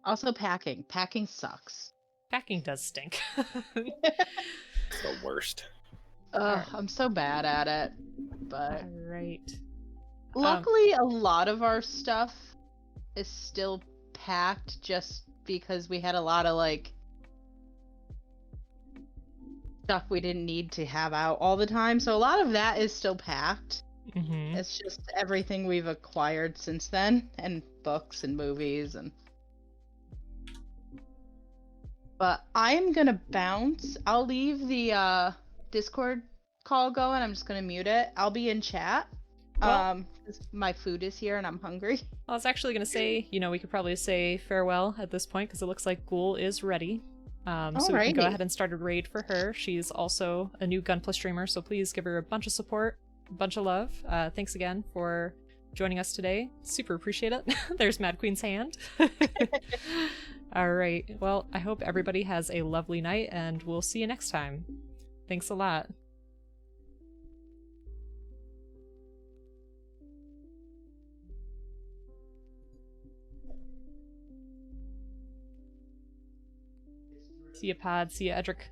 Also packing. Packing sucks. Packing does stink. It's the worst. Ugh, I'm so bad at it. But Alright. luckily, a lot of our stuff is still packed just because we had a lot of, like, stuff we didn't need to have out all the time. So a lot of that is still packed. It's just everything we've acquired since then, and books and movies and... But I'm gonna bounce. I'll leave the Discord call going. I'm just gonna mute it. I'll be in chat. Well, 'cause my food is here and I'm hungry. I was actually going to say, we could probably say farewell at this point, because it looks like Ghoul is ready. So we can go ahead and start a raid for her. She's also a new Gunpla streamer, so please give her a bunch of support, a bunch of love. Thanks again for joining us today. Super appreciate it. There's Mad Queen's hand. All right. Well, I hope everybody has a lovely night, and we'll see you next time. Thanks a lot. See ya, Pod. See ya, Edric.